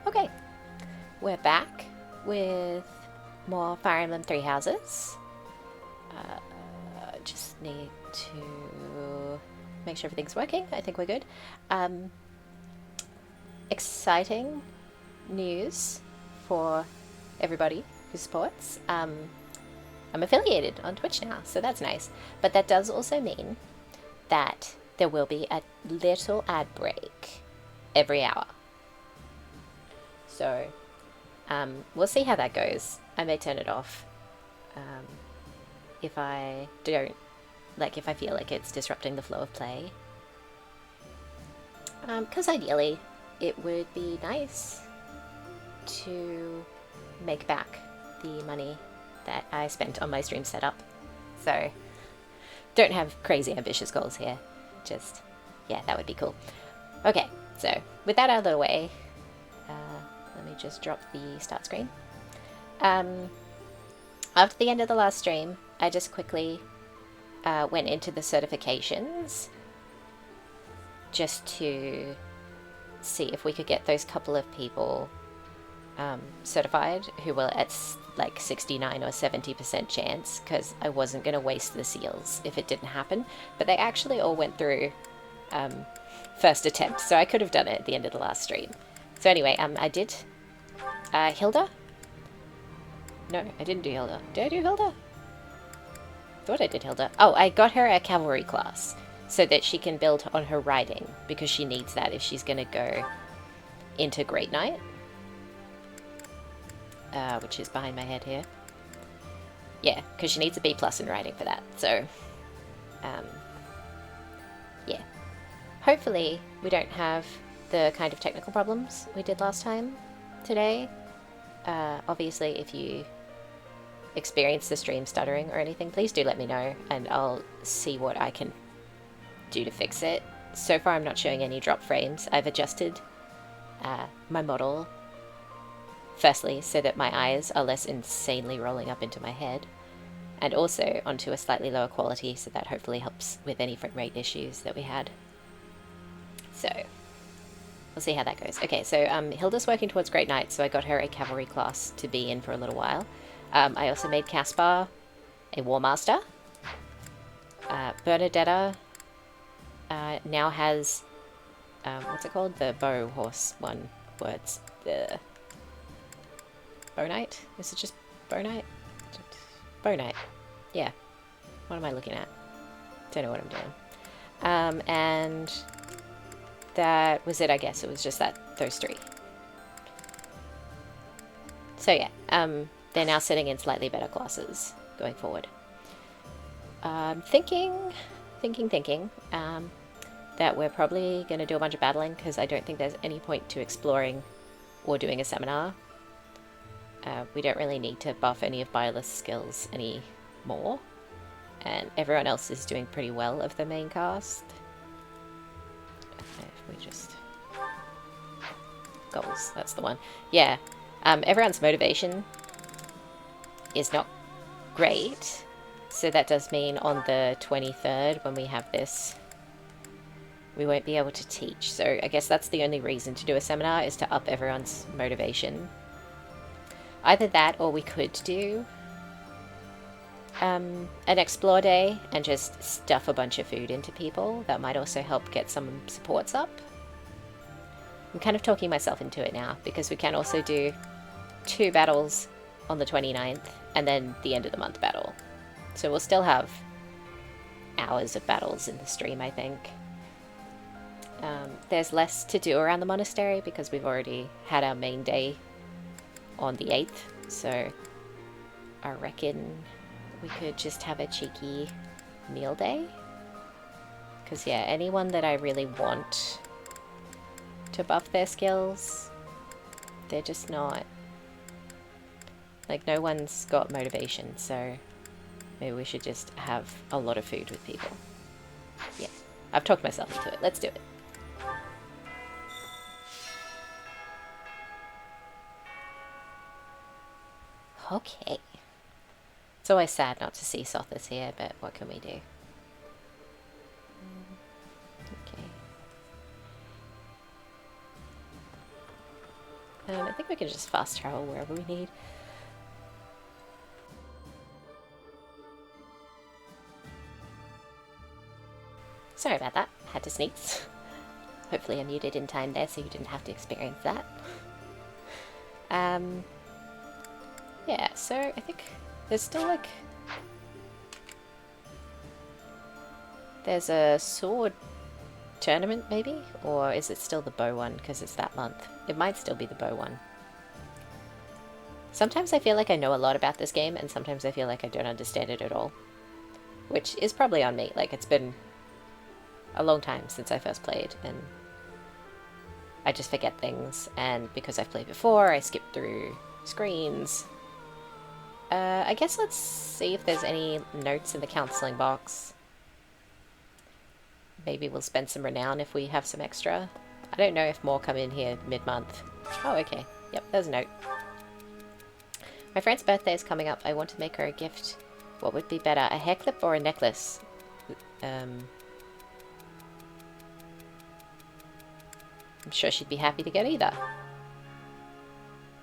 Okay, we're back with more Fire Emblem Three Houses. Just need to make sure everything's working. I think we're good. Um, Exciting news for everybody who supports. I'm affiliated on Twitch now, so that's nice. But that does also mean that there will be a little ad break every hour. So we'll see how that goes. I may turn it off if I don't, like if I feel like it's disrupting the flow of play. Because ideally it would be nice to make back the money that I spent on my stream setup. So don't have crazy ambitious goals here. Just, yeah, that would be cool. Okay, so with that out of the way, let me just drop the start screen. After the end of the last stream, I just quickly went into the certifications just to see if we could get those couple of people certified who were at like 69 or 70% chance, because I wasn't going to waste the seals if it didn't happen. But they actually all went through first attempt, so I could have done it at the end of the last stream. So anyway, I did Hilda? No, I didn't do Hilda. Did I do Hilda? Thought I did Hilda. Oh, I got her a cavalry class so that she can build on her riding, because she needs that if she's going to go into Great Knight. Which is behind my head here. Yeah, because she needs a B+ in riding for that. So, yeah. Hopefully we don't have the kind of technical problems we did last time today. Obviously, if you experience the stream stuttering or anything, please do let me know, and I'll see what I can do to fix it. So far I'm not showing any drop frames. I've adjusted my model, firstly so that my eyes are less insanely rolling up into my head, and also onto a slightly lower quality, so that hopefully helps with any frame rate issues that we had. So we'll see how that goes. Okay, so Hilda's working towards Great Knight, so I got her a cavalry class to be in for a little while. I also made Caspar a War Master. Bernadetta now has, what's it called? The bow horse one. Words. The Bow Knight? Is it just Bow Knight? Bow Knight. Yeah. What am I looking at? Don't know what I'm doing. And that was it, I guess. It was just those three. So yeah, they're now sitting in slightly better classes going forward. Thinking that we're probably going to do a bunch of battling, because I don't think there's any point to exploring or doing a seminar. We don't really need to buff any of Byleth's skills anymore, and everyone else is doing pretty well of the main cast. If we just... Goals, that's the one. Yeah, everyone's motivation is not great, so that does mean on the 23rd, when we have this, we won't be able to teach. So I guess that's the only reason to do a seminar, is to up everyone's motivation. Either that, or we could do an explore day and just stuff a bunch of food into people. That might also help get some supports up. I'm kind of talking myself into it now, because we can also do 2 battles on the 29th and then the end of the month battle. So we'll still have hours of battles in the stream, I think. There's less to do around the monastery because we've already had our main day on the 8th, so I reckon we could just have a cheeky meal day. Because yeah, anyone that I really want to buff their skills, they're just not, like, no one's got motivation, so maybe we should just have a lot of food with people. Yeah, I've talked myself into it. Let's do it. Okay. It's always sad not to see Sothis here, but what can we do? Okay. I think we can just fast travel wherever we need. Sorry about that. Had to sneeze. Hopefully I muted in time there so you didn't have to experience that. Yeah, so I think there's still like... There's a sword tournament maybe? Or is it still the bow one because it's that month? It might still be the bow one. Sometimes I feel like I know a lot about this game and sometimes I feel like I don't understand it at all. Which is probably on me. Like, it's been a long time since I first played and I just forget things, and because I've played before I skip through screens. I guess let's see if there's any notes in the counseling box. Maybe we'll spend some renown if we have some extra. I don't know if more come in here mid-month. Oh, okay. Yep, there's a note. My friend's birthday is coming up. I want to make her a gift. What would be better, a hair clip or a necklace? I'm sure she'd be happy to get either.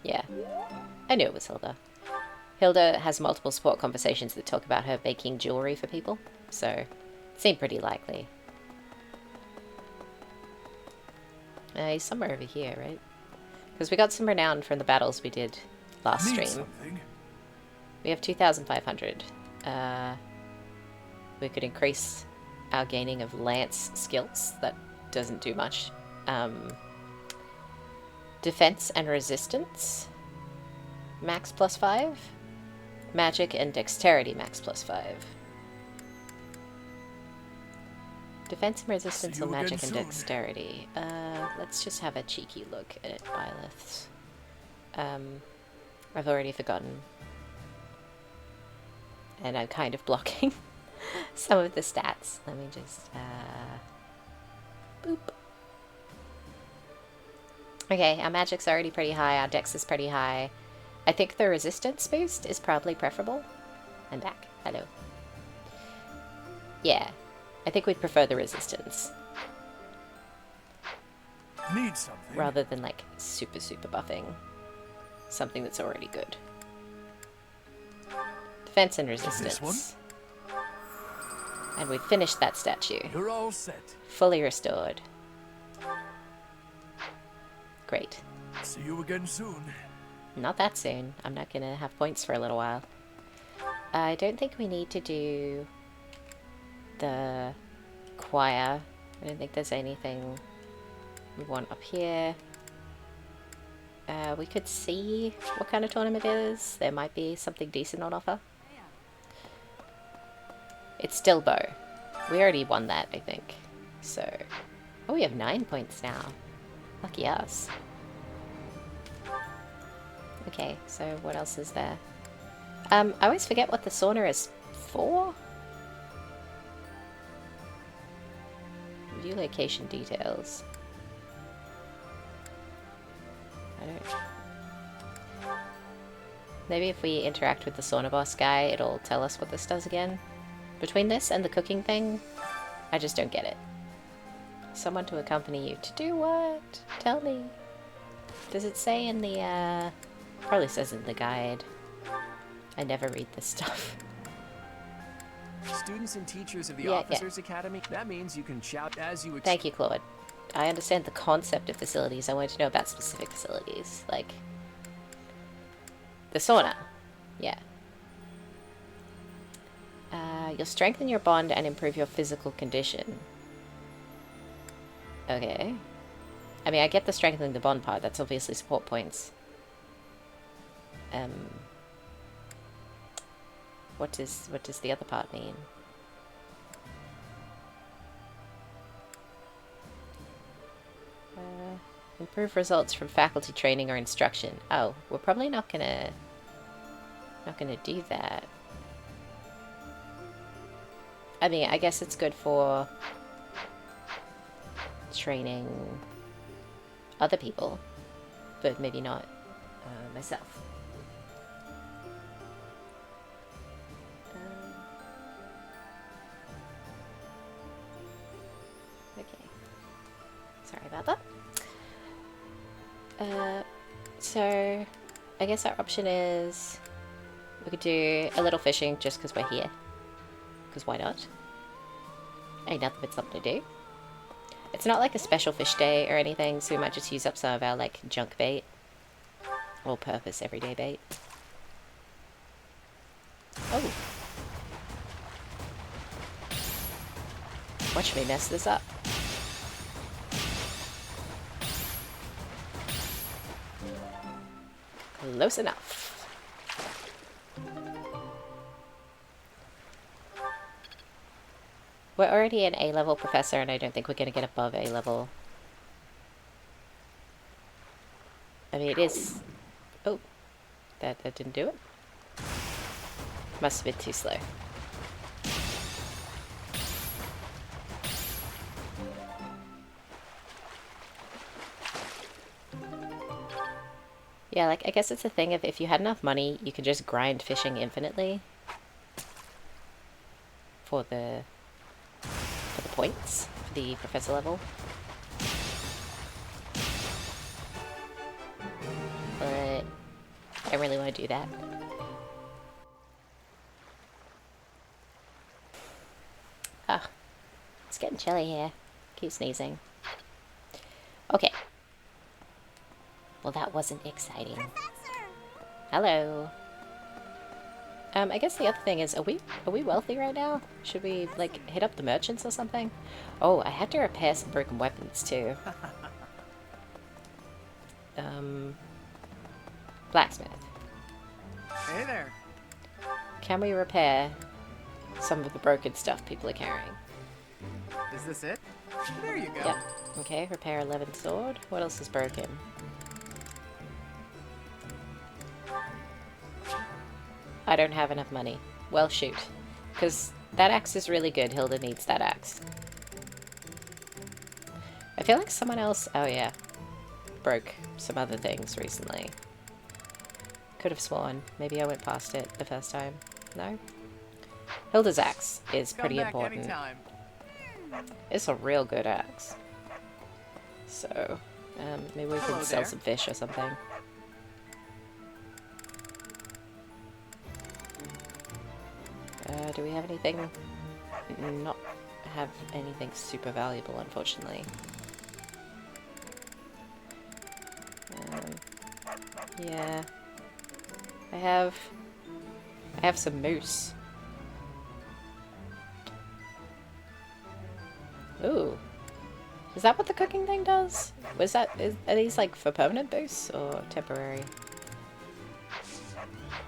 Yeah. I knew it was Hilda. Hilda has multiple support conversations that talk about her baking jewelry for people, so it seemed pretty likely. He's somewhere over here, right? Because we got some renown from the battles we did last stream. Something. We have 2,500. We could increase our gaining of lance skills. That doesn't do much. Defense and resistance. Max +5. Magic and dexterity max +5. Defense and resistance on magic and dexterity. Let's just have a cheeky look at Byleth's. I've already forgotten. And I'm kind of blocking some of the stats. Let me just, boop. Okay, our magic's already pretty high, our dex is pretty high. I think the resistance boost is probably preferable. I'm back. Hello. Yeah, I think we'd prefer the resistance. Need something. Rather than like super buffing something that's already good. Defense and resistance. This one? And we've finished that statue. You're all set. Fully restored. Great. See you again soon. Not that soon. I'm not gonna have points for a little while. I don't think we need to do the choir. I don't think there's anything we want up here. We could see what kind of tournament it is. There might be something decent on offer. It's still bow. We already won that, I think. So, oh, we have 9 points now. Lucky us. Okay, so what else is there? I always forget what the sauna is for. View location details. I don't... Maybe if we interact with the sauna boss guy, it'll tell us what this does again. Between this and the cooking thing, I just don't get it. Someone to accompany you. To do what? Tell me. Does it say in the, probably says in the guide. I never read this stuff. Students and teachers of the Officers Academy, that means you can shout as you... Thank you, Claude. I understand the concept of facilities. I wanted to know about specific facilities. Like, the sauna. Yeah. You'll strengthen your bond and improve your physical condition. Okay. I mean, I get the strengthening the bond part. That's obviously support points. What does the other part mean? Improve results from faculty training or instruction. Oh, we're probably not gonna do that. I mean, I guess it's good for training other people, but maybe not myself. Okay. Sorry about that. So, I guess our option is we could do a little fishing just because we're here. Because why not? Ain't nothing but something to do. It's not like a special fish day or anything, so we might just use up some of our like junk bait. All-purpose everyday bait. Oh. Watch me mess this up. Close enough. We're already an A-level professor, and I don't think we're going to get above A-level. I mean, it is... Oh, that didn't do it. Must have been too slow. Yeah, like, I guess it's a thing of if you had enough money, you could just grind fishing infinitely. For the points, for the professor level. But I don't really want to do that. Ah, it's getting chilly here. Keep sneezing. Okay. Well, that wasn't exciting. Professor! Hello. I guess the other thing is, are we wealthy right now? Should we, like, hit up the merchants or something? Oh, I had to repair some broken weapons, too. Blacksmith. Hey there. Can we repair some of the broken stuff people are carrying? Is this it? There you go. Yep. Okay, repair 11 sword. What else is broken? I don't have enough money. Well, shoot. Because that axe is really good. Hilda needs that axe. I feel like someone else... Oh, yeah. Broke some other things recently. Could have sworn. Maybe I went past it the first time. No? Hilda's axe is pretty important. Anytime. It's a real good axe. So, maybe we can sell some fish or something. Do we have anything? Not have anything super valuable, unfortunately. Yeah. I have some moose. Ooh. Is that what the cooking thing does? Are these like for permanent boosts or temporary?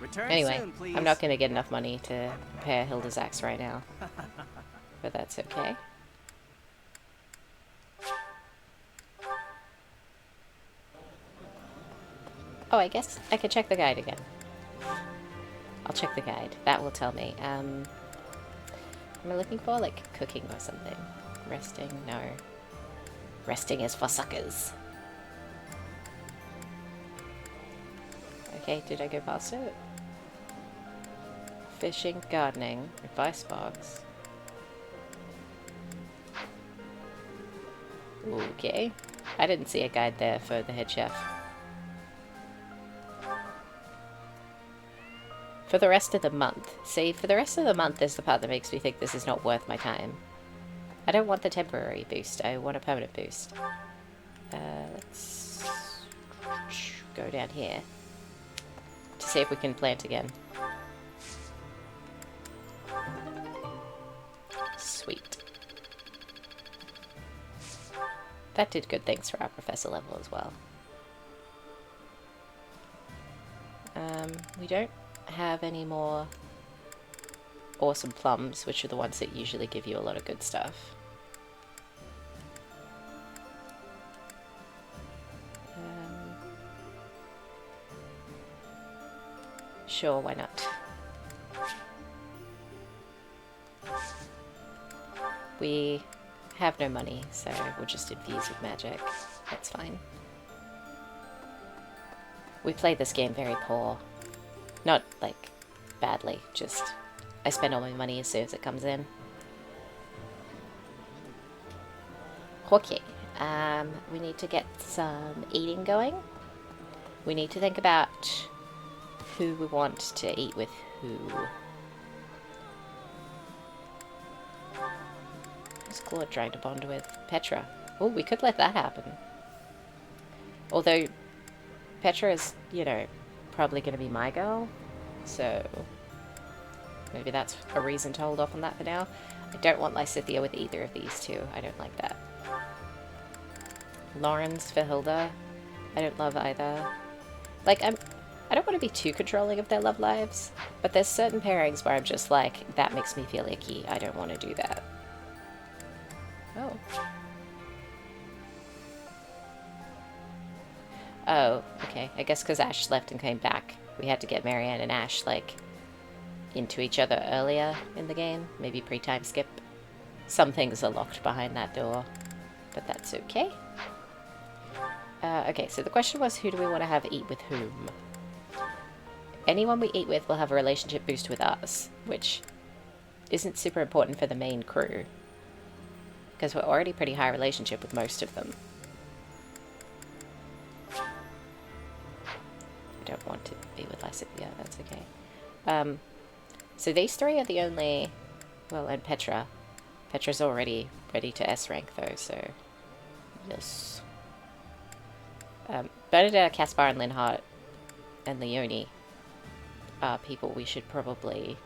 Return anyway, soon, please. I'm not going to get enough money to repair Hilda's axe right now. But that's okay. Oh, I guess I could check the guide again. I'll check the guide. That will tell me. Am I looking for, like, cooking or something? Resting? No. Resting is for suckers. Okay, did I go past it? Fishing, gardening, advice box. Okay. I didn't see a guide there for the head chef. For the rest of the month. See, for the rest of the month is the part that makes me think this is not worth my time. I don't want the temporary boost. I want a permanent boost. Let's go down here to see if we can plant again. Sweet. That did good things for our professor level as well. We don't have any more awesome plums, which are the ones that usually give you a lot of good stuff. Sure, why not? We have no money, so we'll just infuse with magic. That's fine. We play this game very poor. Not, like, badly, just I spend all my money as soon as it comes in. Okay, we need to get some eating going. we need to think about who we want to eat with who. Who's Claude trying to bond with? Petra. Oh, we could let that happen. Although, Petra is, you know, probably going to be my girl, so maybe that's a reason to hold off on that for now. I don't want Lysithea with either of these two. I don't like that. Lawrence for Hilda. I don't love either. Like, I don't want to be too controlling of their love lives, but there's certain pairings where I'm just like, that makes me feel icky. I don't want to do that. Oh. Oh, okay. I guess because Ash left and came back, we had to get Marianne and Ash, like, into each other earlier in the game. Maybe pre-time skip. Some things are locked behind that door, but that's okay. Okay, so the question was, who do we want to have eat with whom? Anyone we eat with will have a relationship boost with us, which isn't super important for the main crew, because we're already pretty high relationship with most of them. I don't want to be with Lysithea, that's okay. So these three are the only... Well, and Petra. Petra's already ready to S rank though, so... Yes. Bernadette, Caspar, and Linhart, and Leonie are people we should probably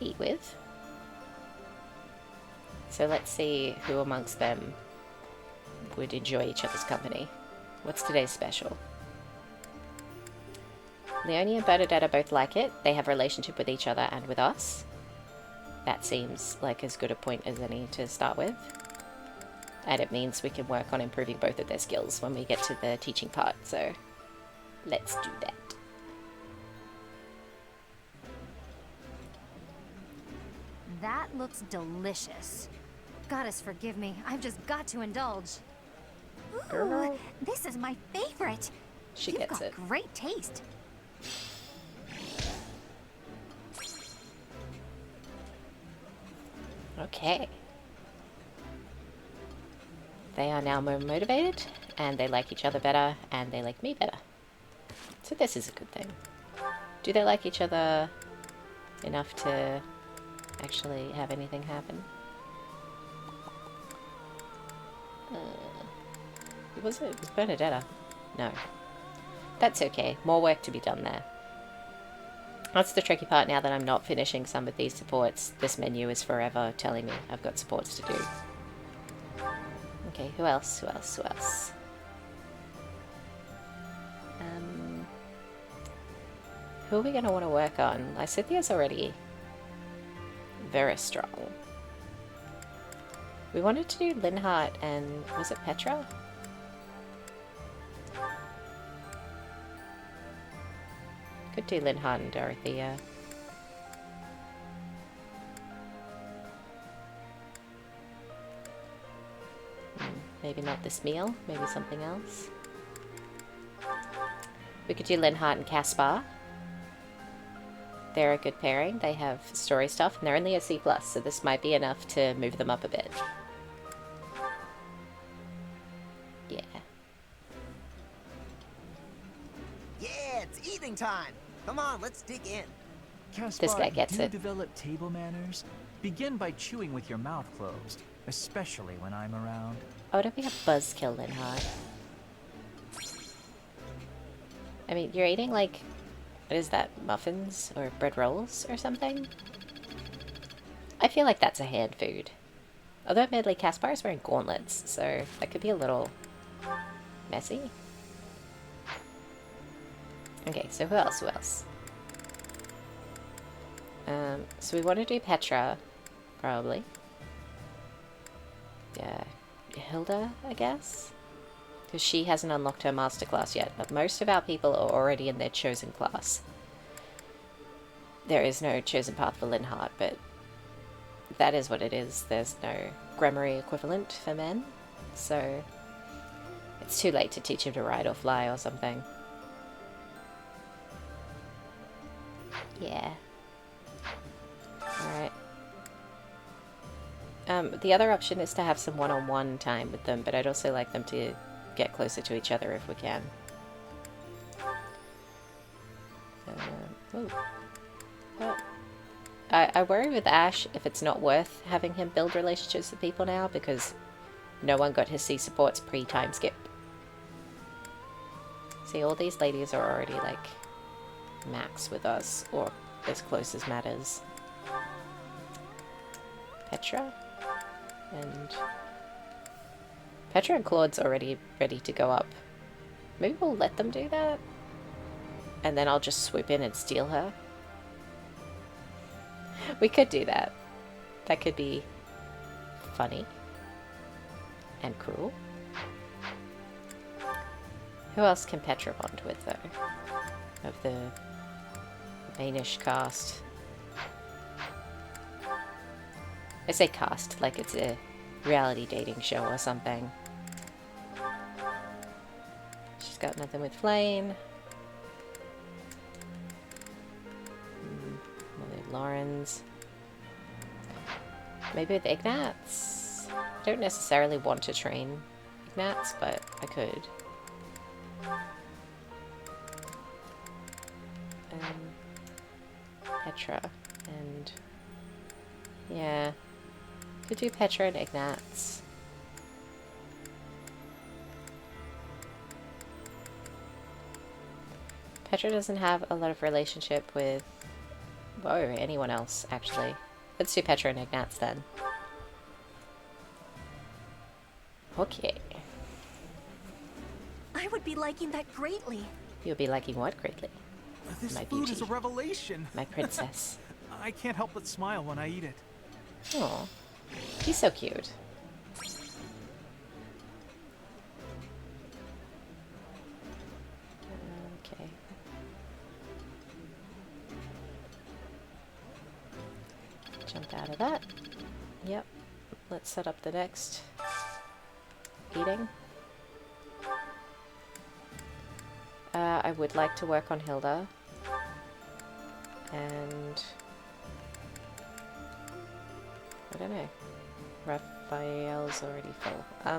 eat with. So let's see who amongst them would enjoy each other's company. What's today's special? Leonie and Bernadette both like it. They have a relationship with each other and with us. That seems like as good a point as any to start with. And it means we can work on improving both of their skills when we get to the teaching part, so let's do that. That looks delicious. Goddess forgive me, I've just got to indulge. Ooh, Girl. this is my favorite. She You've gets got it. great taste. Okay. They are now more motivated, and they like each other better, and they like me better. So this is a good thing. Do they like each other enough to actually have anything happen? Who was it? It was Bernadetta. No. That's okay. More work to be done there. That's the tricky part now that I'm not finishing some of these supports. This menu is forever telling me I've got supports to do. Okay, who else? Who else? Who else? Who are we going to want to work on? Lysithea's already very strong. We wanted to do Linhart and... was it Petra? Could do Linhart and Dorothea. Maybe not this meal, maybe something else. We could do Linhart and Caspar. They're a good pairing. They have story stuff, and they're only a C+, so this might be enough to move them up a bit. Yeah. Yeah, it's evening time. Come on, let's dig in. Caspar, This guy gets do it. develop table manners? Begin by chewing with your mouth closed, especially when I'm around. Oh, don't we have Buzzkill Linhart? I mean, you're eating, like, what is that, muffins or bread rolls or something? I feel like that's a hand food. Although admittedly, Caspar is wearing gauntlets, so that could be a little messy. Okay, so who else? Who else? So we want to do Petra, probably. Yeah, Hilda, I guess? Because she hasn't unlocked her master class yet, but most of our people are already in their chosen class. There is no chosen path for Linhart, but that is what it is. There's no grammary equivalent for men, so it's too late to teach him to ride or fly or something. Yeah. Alright. The other option is to have some one-on-one time with them, but I'd also like them to get closer to each other if we can. Ooh. But I worry with Ash if it's not worth having him build relationships with people now, because no one got his C supports pre-time skip. See, all these ladies are already, like, max with us, or as close as matters. Petra? And... Petra and Claude's already ready to go up. Maybe we'll let them do that? And then I'll just swoop in and steal her? We could do that. That could be funny. And cruel. Who else can Petra bond with, though? Of the mainish cast. I say cast like it's a reality dating show or something. She's got nothing with Flame. Lawrence. Maybe with Ignatz? I don't necessarily want to train Ignatz, but I could. Petra. And... yeah. Could do Petra and Ignatz. Petra doesn't have a lot of relationship with... whoa, anyone else, actually. Let's do Petra and Ignatz then. Okay. I would be liking that greatly. You'll be liking what greatly? This My food beauty. is a revelation. My princess. I can't help but smile when I eat it. Aw. He's so cute. Okay. Jump out of that. Yep. Let's set up the next eating. I would like to work on Hilda. And... I don't know. Raphael's already full. I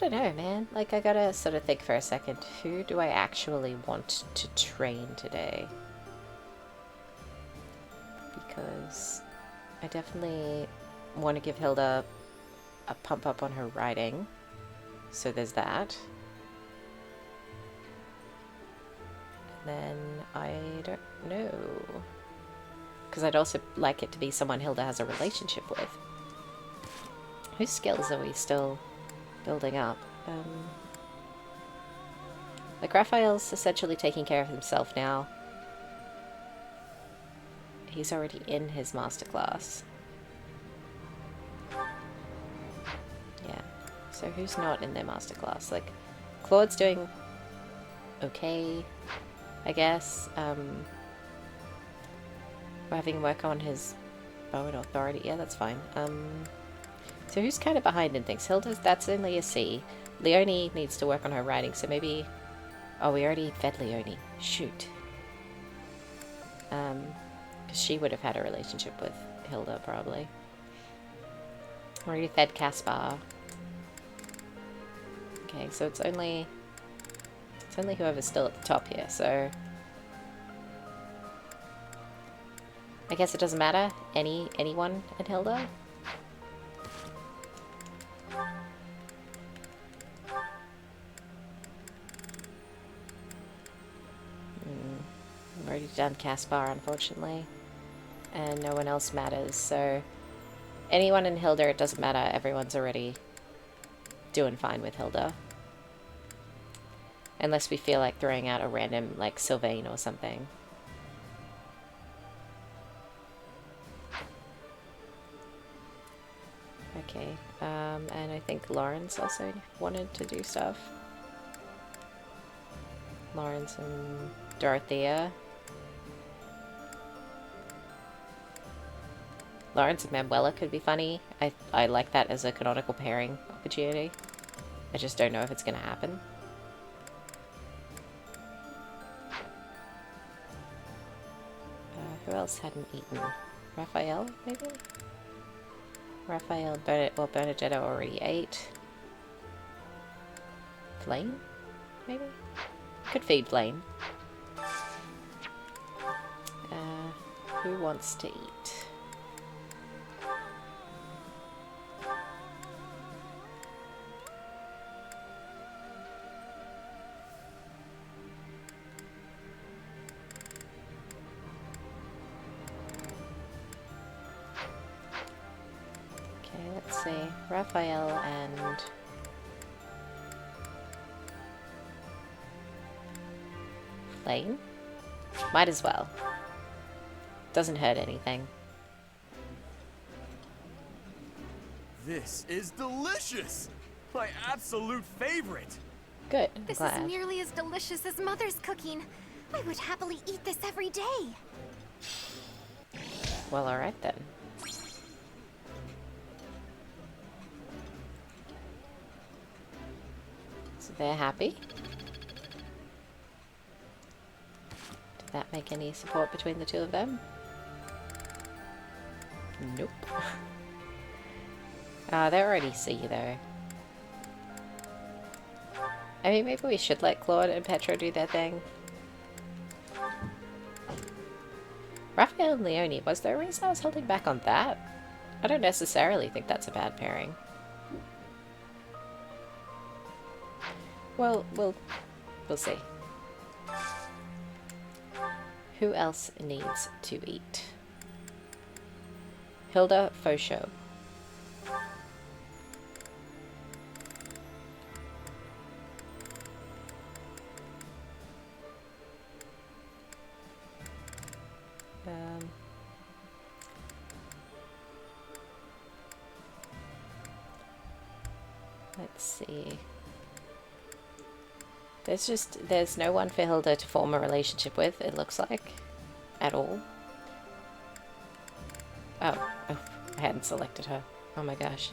don't know, man. Like, I gotta sort of think for a second. Who do I actually want to train today? Because I definitely want to give Hilda a pump up on her riding. So there's that. Then I don't know. Because I'd also like it to be someone Hilda has a relationship with. Whose skills are we still building up? Like, Raphael's essentially taking care of himself now. He's already in his masterclass. Yeah. So who's not in their masterclass? Like, Claude's doing okay, I guess. We're having him work on his bow and authority. Yeah, that's fine. So who's kind of behind in things? Hilda's, that's only a C. Leonie needs to work on her writing, so maybe... oh, we already fed Leonie. Shoot. Because she would have had a relationship with Hilda, probably. Already fed Caspar. Okay, so it's only whoever's still at the top here, so... I guess it doesn't matter. Anyone in Hilda? I've already done Caspar, unfortunately. And no one else matters, so... anyone in Hilda, it doesn't matter. Everyone's already doing fine with Hilda. Unless we feel like throwing out a random, like, Sylvain or something. Okay, and I think Lawrence also wanted to do stuff. Lawrence and Dorothea. Lawrence and Manuela could be funny. I like that as a canonical pairing opportunity. I just don't know if it's going to happen. Who else hadn't eaten? Raphael, maybe? Raphael, Bernadetta already ate. Flame? Maybe? Could feed Flame. Who wants to eat? Okay, let's see. Raphael and Flame? Might as well. Doesn't hurt anything. This is delicious! My absolute favorite! Good, I'm This glad. is nearly as delicious as Mother's cooking. I would happily eat this every day. Well, alright then. So they're happy. Did that make any support between the two of them? Nope. They already see though. I mean, maybe we should let Claude and Petra do their thing. Raphael and Leonie, was there a reason I was holding back on that? I don't necessarily think that's a bad pairing. Well, we'll see. Who else needs to eat? Hilda Fosho. Let's see. There's no one for Hilda to form a relationship with, it looks like. At all. Oh, I hadn't selected her. Oh my gosh.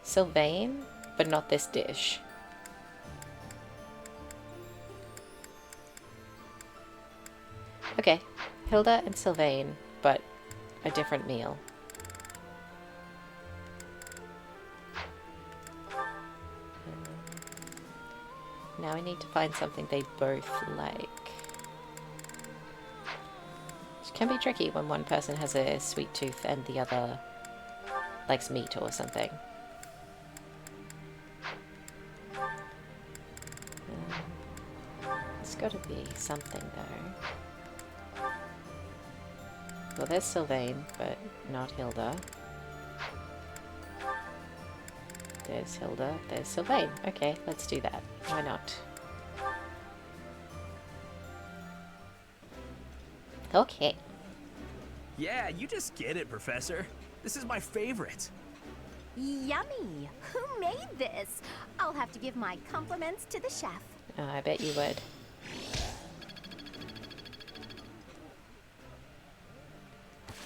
Sylvain, but not this dish. Okay, Hilda and Sylvain, but a different meal. Now I need to find something they both like. Which can be tricky when one person has a sweet tooth and the other likes meat or something. There's gotta be something though. Well, there's Sylvain, but not Hilda. There's Hilda, there's Sylvain. Okay, let's do that. Why not? Okay. Yeah, you just get it, Professor. This is my favorite. Yummy! Who made this? I'll have to give my compliments to the chef. Oh, I bet you would.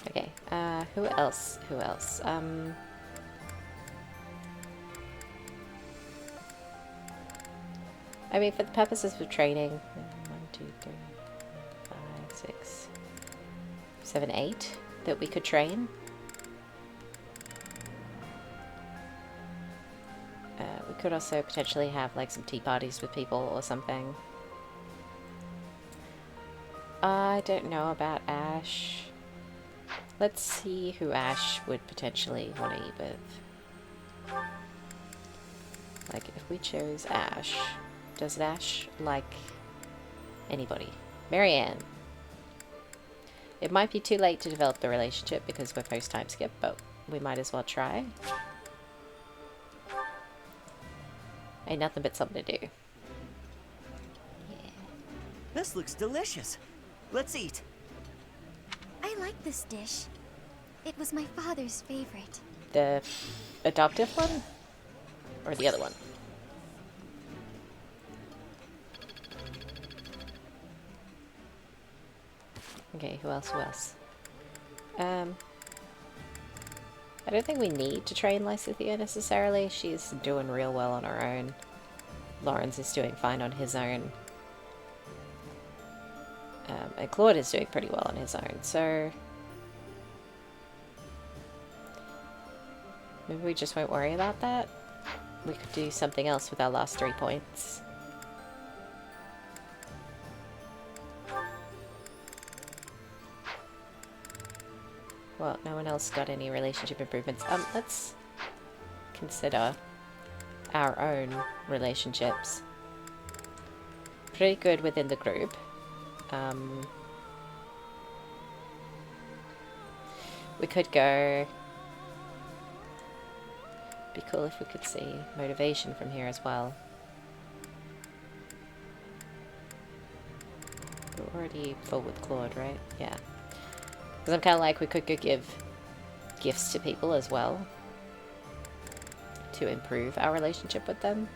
Okay, who else? Who else? I mean, for the purposes of training, 1, 2, 3, 5, 6, 7, 8 that we could train. We could also potentially have like some tea parties with people or something. I don't know about Ash. Let's see who Ash would potentially want to eat with. Like, if we chose Ash, does Ash like anybody? Marianne. It might be too late to develop the relationship because we're post-time skip, but we might as well try. Ain't nothing but something to do. This looks delicious. Let's eat. I like this dish. It was my father's favorite. The adoptive one? Or the other one? Okay, who else? Who else? I don't think we need to train Lysithea necessarily. She's doing real well on her own. Lawrence is doing fine on his own. And Claude is doing pretty well on his own, so... Maybe we just won't worry about that. We could do something else with our last 3 points. Well, no one else got any relationship improvements. Let's consider our own relationships. Pretty good within the group. We could go... Be cool if we could see motivation from here as well. We're already full with Claude, right? Yeah. Because I'm kind of like, we could go give gifts to people as well to improve our relationship with them.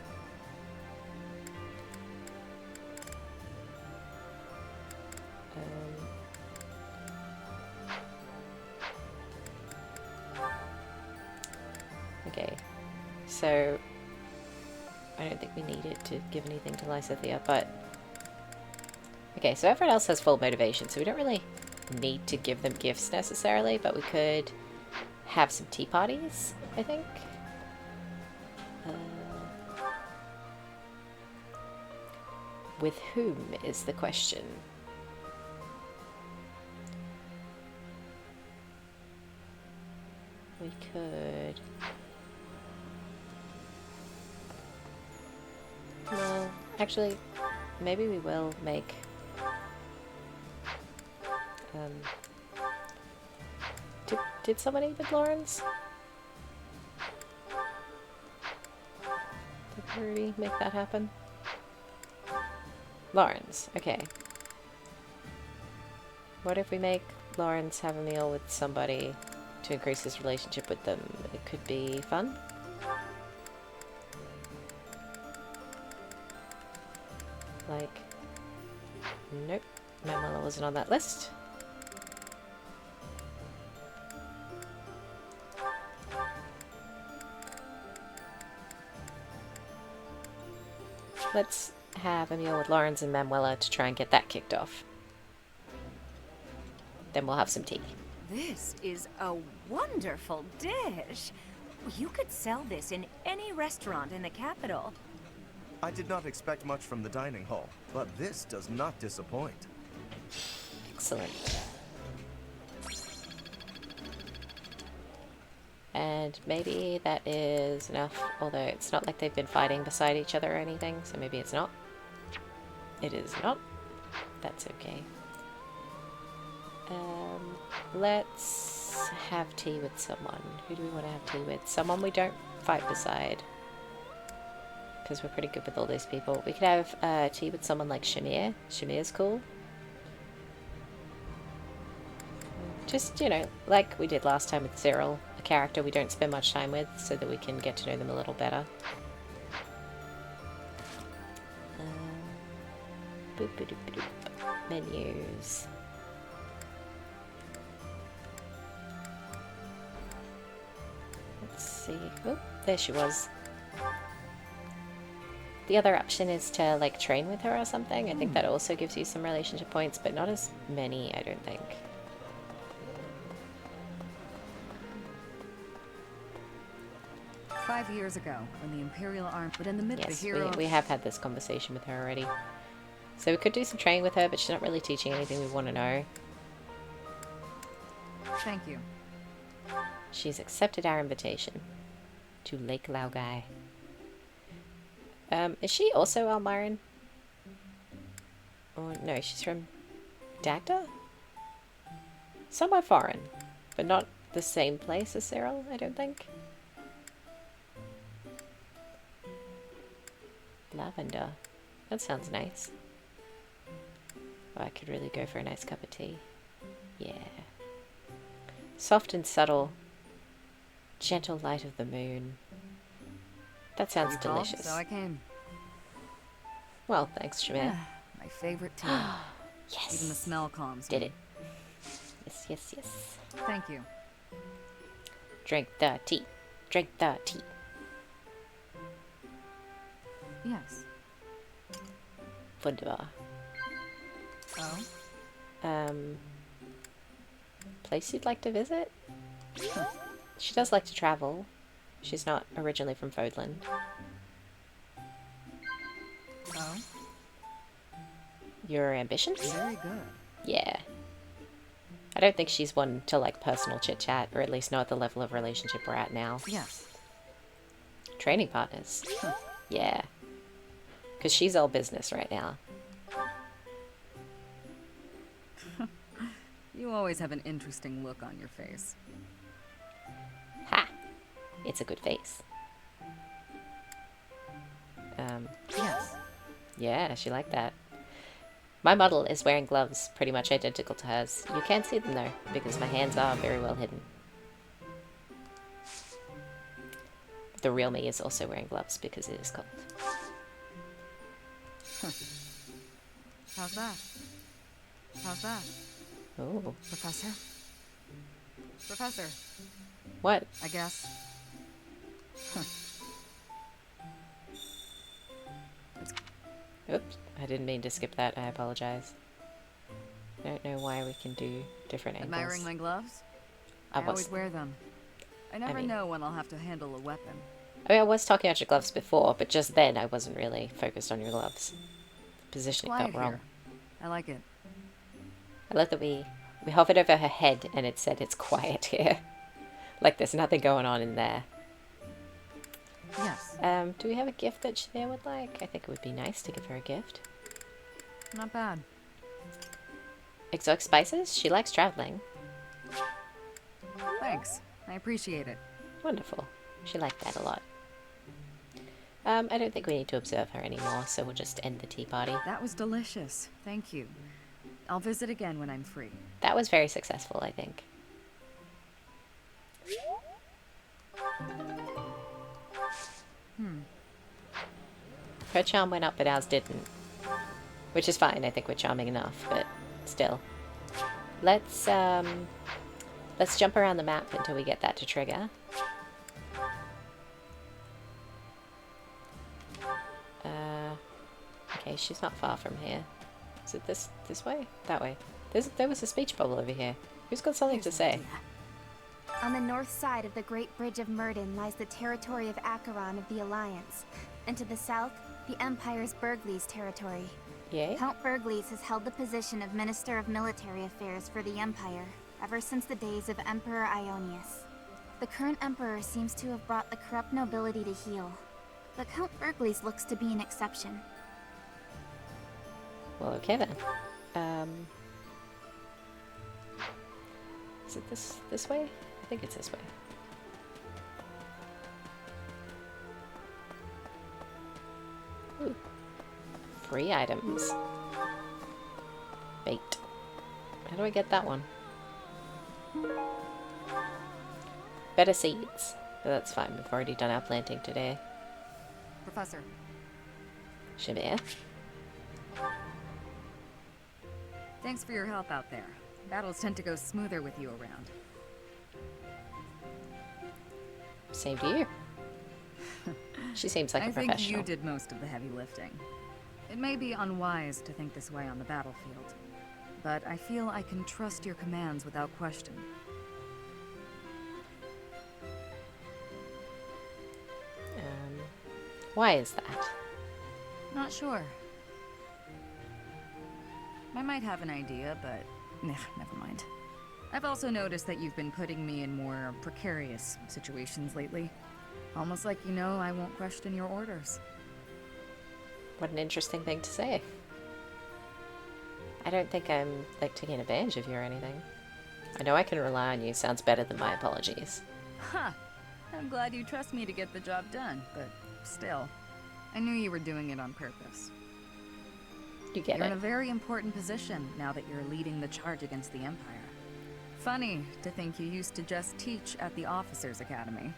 Okay, so I don't think we needed to give anything to Lysithea, but okay, so everyone else has full motivation, so we don't really need to give them gifts necessarily, but we could have some tea parties, I think. With whom is the question? We could... Well, actually, maybe we will make... Did someone eat with Lawrence? Did we already make that happen? Lawrence, okay. What if we make Lawrence have a meal with somebody to increase his relationship with them? It could be fun. Like, nope, Manuela wasn't on that list. Let's have a meal with Lawrence and Manuela to try and get that kicked off. Then we'll have some tea. This is a wonderful dish. You could sell this in any restaurant in the capital. I did not expect much from the dining hall, but this does not disappoint. Excellent. And maybe that is enough, although it's not like they've been fighting beside each other or anything, so maybe it's not. It is not. That's okay. Let's have tea with someone. Who do we want to have tea with? Someone we don't fight beside. Because we're pretty good with all these people. We could have tea with someone like Shamir. Shamir's cool. Just, you know, like we did last time with Cyril. A character we don't spend much time with so that we can get to know them a little better. Boop, boop, boop, boop. Menus. Let's see. Oh, there she was. The other option is to, like, train with her or something. I think that also gives you some relationship points, but not as many, I don't think. Five years ago, when the Imperial Army, but in the midst of Yes, the hero... we have had this conversation with her already. So we could do some training with her, but she's not really teaching anything we want to know. Thank you. She's accepted our invitation to Lake Laogai. Is she also Almiran? Or no, she's from Dagda? Somewhere foreign, but not the same place as Cyril, I don't think. Lavender. That sounds nice. Oh, I could really go for a nice cup of tea. Yeah. Soft and subtle. Gentle light of the moon. That sounds You called, delicious. so I came. Well, thanks, Shamir. My favorite tea. Yes! Even the smell calms Did me. it. Yes, yes, yes. Thank you. Drink the tea. Drink the tea. Yes. Wunderbar. Oh? Place you'd like to visit? She does like to travel. She's not originally from Fodlan. Oh, Your ambitions? very good. Yeah. I don't think she's one to like personal chit chat, or at least not at the level of relationship we're at now. Yes. Training partners. Yeah. Because she's all business right now. You always have an interesting look on your face. Ha! It's a good face. Yes. Yeah, she liked that. My model is wearing gloves pretty much identical to hers. You can't see them though, because my hands are very well hidden. The real me is also wearing gloves because it is cold. How's that? How's that? Oh. Professor? Professor, What? I guess. Oops. I didn't mean to skip that. I apologize. I don't know why we can do different angles. Admiring my gloves? I I always was, wear them. I never mean- know when I'll have to handle a weapon. I was talking about your gloves before, but just then I wasn't really focused on your gloves. The positioning Quiet felt wrong. here. I like it. I love that we hovered over her head and it said it's quiet here. Like there's nothing going on in there. Yes. Do we have a gift that Shavir would like? I think it would be nice to give her a gift. Not bad. Exotic spices? She likes traveling. Thanks. I appreciate it. Wonderful. She liked that a lot. I don't think we need to observe her anymore, so we'll just end the tea party. That was delicious. Thank you. I'll visit again when I'm free. That was very successful, I think. Her charm went up, but ours didn't. Which is fine, I think we're charming enough, but still. Let's jump around the map until we get that to trigger. Okay, she's not far from here. Is it this way? That way. There was a speech bubble over here. Who's got something to say? On the north side of the Great Bridge of Murden lies the territory of Acheron of the Alliance, and to the south, the Empire's Burgleys territory. Yay? Count Burgleys has held the position of Minister of Military Affairs for the Empire ever since the days of Emperor Ionius. The current Emperor seems to have brought the corrupt nobility to heel, but Count Burgleys looks to be an exception. Well, okay then. Is it this way? I think it's this way. Ooh. Free items. Bait. How do I get that one? Better seeds. But that's fine, we've already done our planting today. Professor, Shavir. thanks for your help out there. Battles tend to go smoother with you around. Same to you. She seems like a I think professional. you did most of the heavy lifting. It may be unwise to think this way on the battlefield, but I feel I can trust your commands without question. Why is that? Not sure. I might have an idea, but never mind. I've also noticed that you've been putting me in more precarious situations lately. Almost like you know I won't question your orders. What an interesting thing to say. I don't think I'm, like, taking advantage of you or anything. I know I can rely on you sounds better than my apologies. Ha! I'm glad you trust me to get the job done, but still. I knew you were doing it on purpose. You get You're in it. a very important position now that you're leading the charge against the Empire. Funny to think you used to just teach at the Officers' Academy.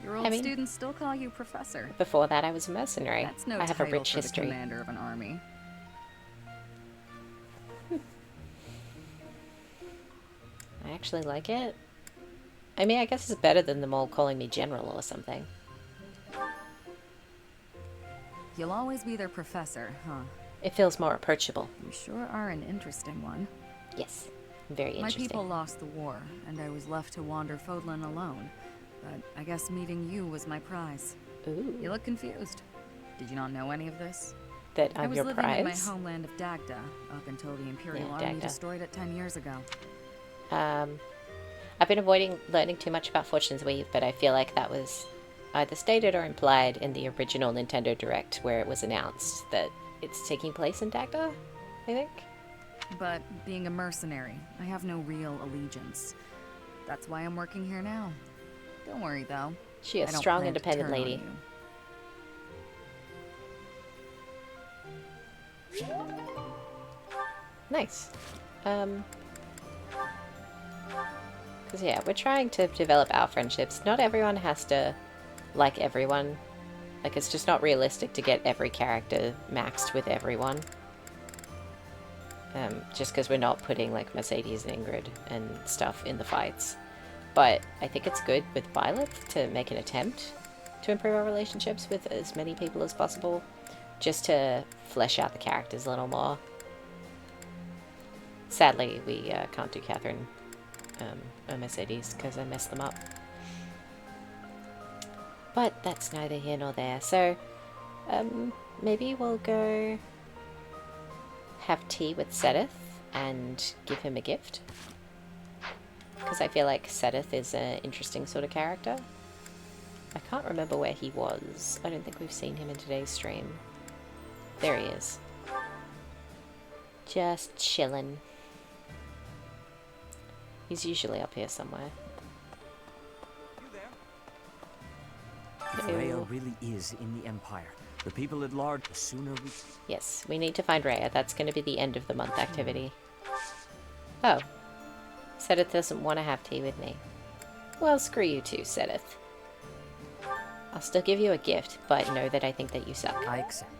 Your old mean- students still call you Professor. Before that, I was a mercenary. That's no I have a title rich for the history. commander of an army. I actually like it. I mean, I guess it's better than them all calling me general or something. You'll always be their professor, huh? It feels more approachable. You sure are an interesting one. Yes, very My interesting. people lost the war, and I was left to wander Fodlan alone. but I guess meeting you was my prize. Ooh. You look confused. Did you not know any of this? That I I'm was your living in my prize? homeland of Dagda up until the Imperial Yeah, Army Dagda. destroyed it 10 years ago. I've been avoiding learning too much about Fortune's Weave, but I feel like that was either stated or implied in the original Nintendo Direct where it was announced that it's taking place in Dagda, I think. But being a mercenary, I have no real allegiance. That's why I'm working here now. Don't worry, though. She is I a don't strong, plan to independent turn on lady. you. Nice. Because, yeah, we're trying to develop our friendships. Not everyone has to like everyone. Like, it's just not realistic to get every character maxed with everyone. Just because we're not putting, like, Mercedes and Ingrid and stuff in the fights. But I think it's good with Violet to make an attempt to improve our relationships with as many people as possible. Just to flesh out the characters a little more. Sadly, we can't do Catherine or Mercedes because I messed them up. But that's neither here nor there. So, maybe we'll go have tea with Sedith and give him a gift. Because I feel like Sedith is an interesting sort of character. I can't remember where he was. I don't think we've seen him in today's stream. There he is. Just chillin'. He's usually up here somewhere. If Rhea really is in the Empire, the people at large, the sooner we... Yes, we need to find Rhea. That's going to be the end of the month activity. Oh. Sedith doesn't want to have tea with me. Well, screw you too, Sedith. I'll still give you a gift, but know that I think that you suck. I accept.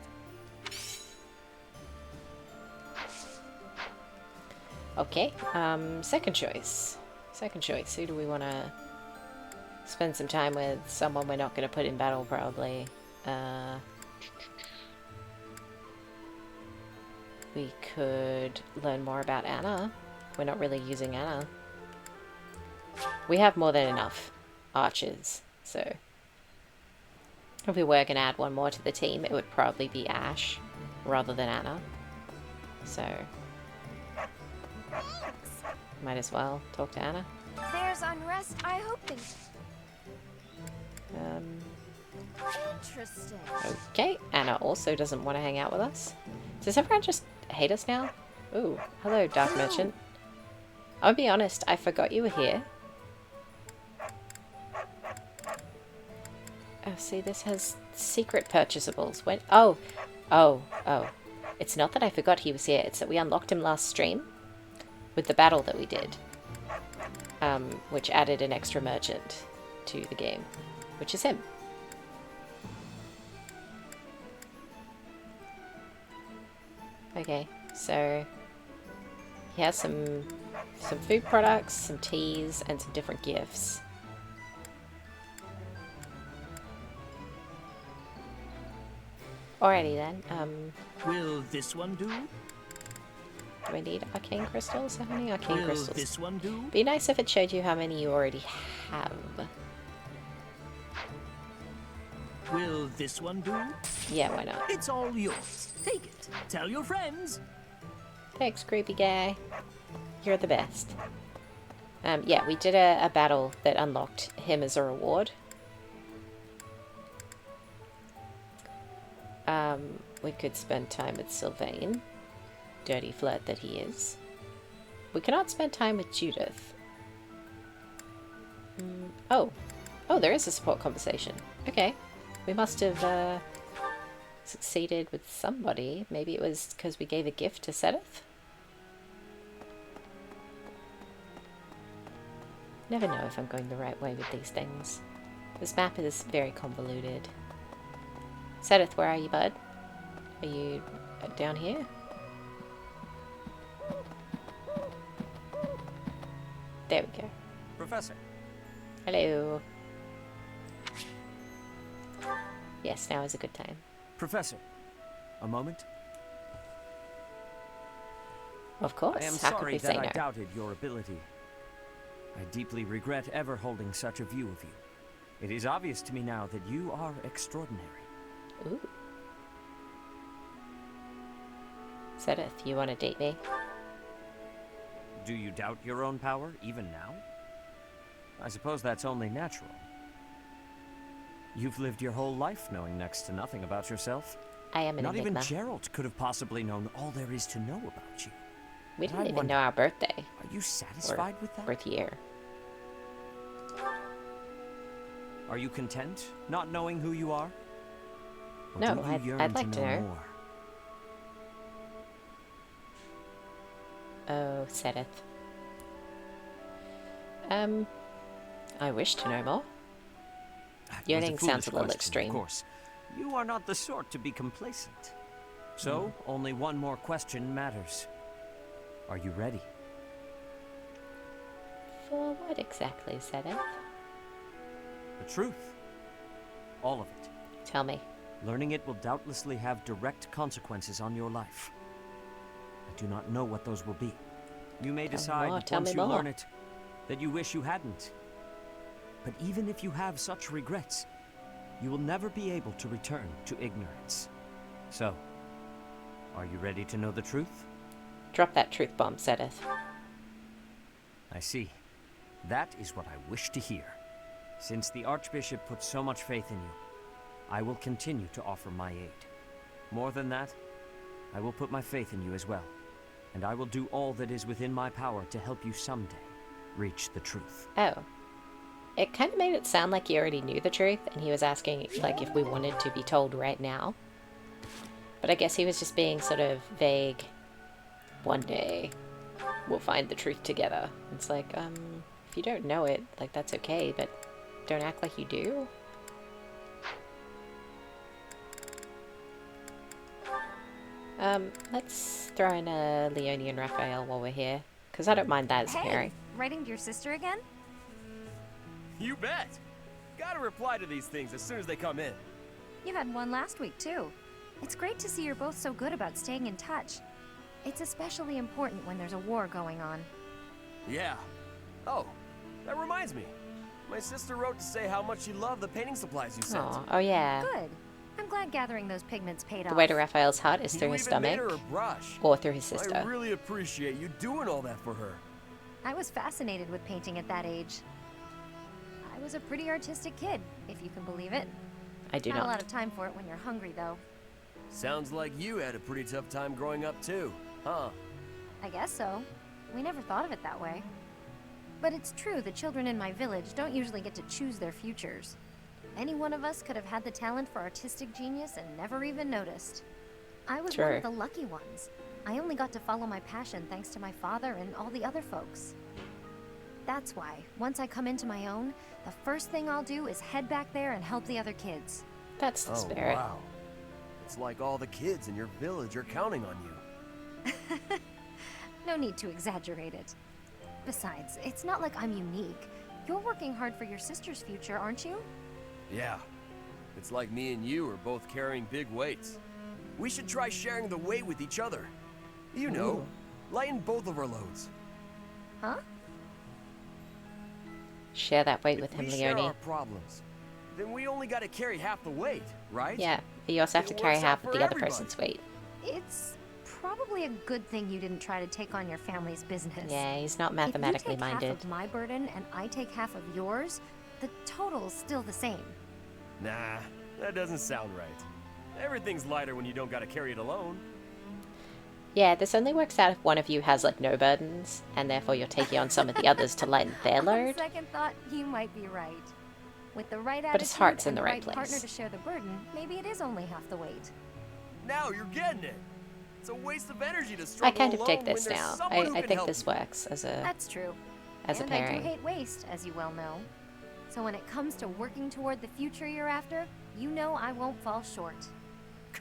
Okay, second choice. Second choice. Who do we want to spend some time with? Someone we're not going to put in battle, probably. We could learn more about Anna. We're not really using Anna. We have more than enough archers, so... If we were going to add one more to the team, it would probably be Ash, rather than Anna. So... might as well talk to Anna. There's unrest. I hope they... Interesting. Okay, Anna also doesn't want to hang out with us. Does everyone just hate us now? Ooh, hello, Dark Merchant. I'll be honest, I forgot you were here. Oh, see, this has secret purchasables. When? Oh. It's not that I forgot he was here, it's that we unlocked him last stream with the battle that we did. Which added an extra merchant to the game, which is him. Okay, so he has some food products, some teas, and some different gifts. Alrighty then. Will this one do? Do I need arcane crystals? How many arcane Will crystals? this one do? Be nice if it showed you how many you already have. Will this one do? Yeah, why not? It's all yours. Take it. Tell your friends. Thanks, creepy guy. You're the best. Yeah, we did a battle that unlocked him as a reward. We could spend time with Sylvain. Dirty flirt that he is. We cannot spend time with Judith. Oh, there is a support conversation. Okay. We must have succeeded with somebody. Maybe it was because we gave a gift to Sedith? Never know if I'm going the right way with these things. This map is very convoluted. Sedith, where are you, bud? Are you down here? There we go. Professor. Hello. Yes, now is a good time. Professor, a moment. Of course. I am How could sorry we say that I no? doubted your ability. I deeply regret ever holding such a view of you. It is obvious to me now that you are extraordinary. Ooh. Sedith, you want to date me? Do you doubt your own power, even now? I suppose that's only natural. You've lived your whole life knowing next to nothing about yourself. I am an Not enigma. even Geralt could have possibly known all there is to know about you. We But didn't I even wonder, know our birthday. Are you satisfied with that? Birth year. Are you content, not knowing who you are? Or No, do you yearn I'd like to know. more? Oh, Sedith. I wish to know more. It Your was name foolish sounds a little question, extreme. Of course. You are not the sort to be complacent. So, only one more question matters. Are you ready? For what exactly, Sedith? The truth. All of it. Tell me. Learning it will doubtlessly have direct consequences on your life. I do not know what those will be. You may decide once you learn it that you wish you hadn't. But even if you have such regrets, you will never be able to return to ignorance. So, are you ready to know the truth? Drop that truth bomb, Sedith. I see. That is what I wish to hear. Since the Archbishop put so much faith in you, I will continue to offer my aid. More than that, I will put my faith in you as well. And I will do all that is within my power to help you someday reach the truth. Oh. It kind of made it sound like he already knew the truth, and he was asking, like, if we wanted to be told right now. But I guess he was just being sort of vague. One day, we'll find the truth together. It's like, if you don't know it, like, that's okay, but don't act like you do. Let's throw in a Leonie and Raphael while we're here, because I don't mind that as a pairing. Writing to your sister again? You bet! Gotta reply to these things as soon as they come in. You had one last week, too. It's great to see you're both so good about staying in touch. It's especially important when there's a war going on. Yeah. Oh, that reminds me. My sister wrote to say how much she loved the painting supplies you sent. Aw, oh yeah. Good. I'm glad gathering those pigments paid off. The way to Raphael's heart is through You his even made stomach, her a brush. or through his sister. I really appreciate you doing all that for her. I was fascinated with painting at that age. I was a pretty artistic kid, if you can believe it. I do not. not. A lot of time for it when you're hungry, though. Sounds like you had a pretty tough time growing up, too, huh? I guess so. We never thought of it that way. But it's true the children in my village don't usually get to choose their futures. Any one of us could have had the talent for artistic genius and never even noticed. I was one of the lucky ones. I only got to follow my passion thanks to my father and all the other folks. That's why, once I come into my own, the first thing I'll do is head back there and help the other kids. That's the spirit. Wow. It's like all the kids in your village are counting on you. No need to exaggerate it. Besides, it's not like I'm unique. You're working hard for your sister's future, aren't you? Yeah. It's like me and you are both carrying big weights. We should try sharing the weight with each other. You know, lighten both of our loads. Huh? Share that weight with If him, we share Leonie. our problems, then we only got to carry half the weight, right? Yeah, but you also have to It carry works out half of for the other everybody. person's weight. It's probably a good thing you didn't try to take on your family's business. Yeah, he's not mathematically if you take minded. half of my burden and I take half of yours, the total's still the same. Nah, that doesn't sound right. Everything's lighter when you don't got to carry it alone. Yeah, this only works out if one of you has, like, no burdens, and therefore you're taking on some of the others to lighten their On load. second thought, you might be right. With the right But attitude his heart's in and the right place. partner to share the burden, maybe it is only half the weight. Now you're getting it. It's a waste of energy to I struggle kind of dig alone when this there's now. someone who I can think help this you. works as a That's true. as a And I pairing. do hate waste, as you well know. So when it comes to working toward the future you're after, you know I won't fall short.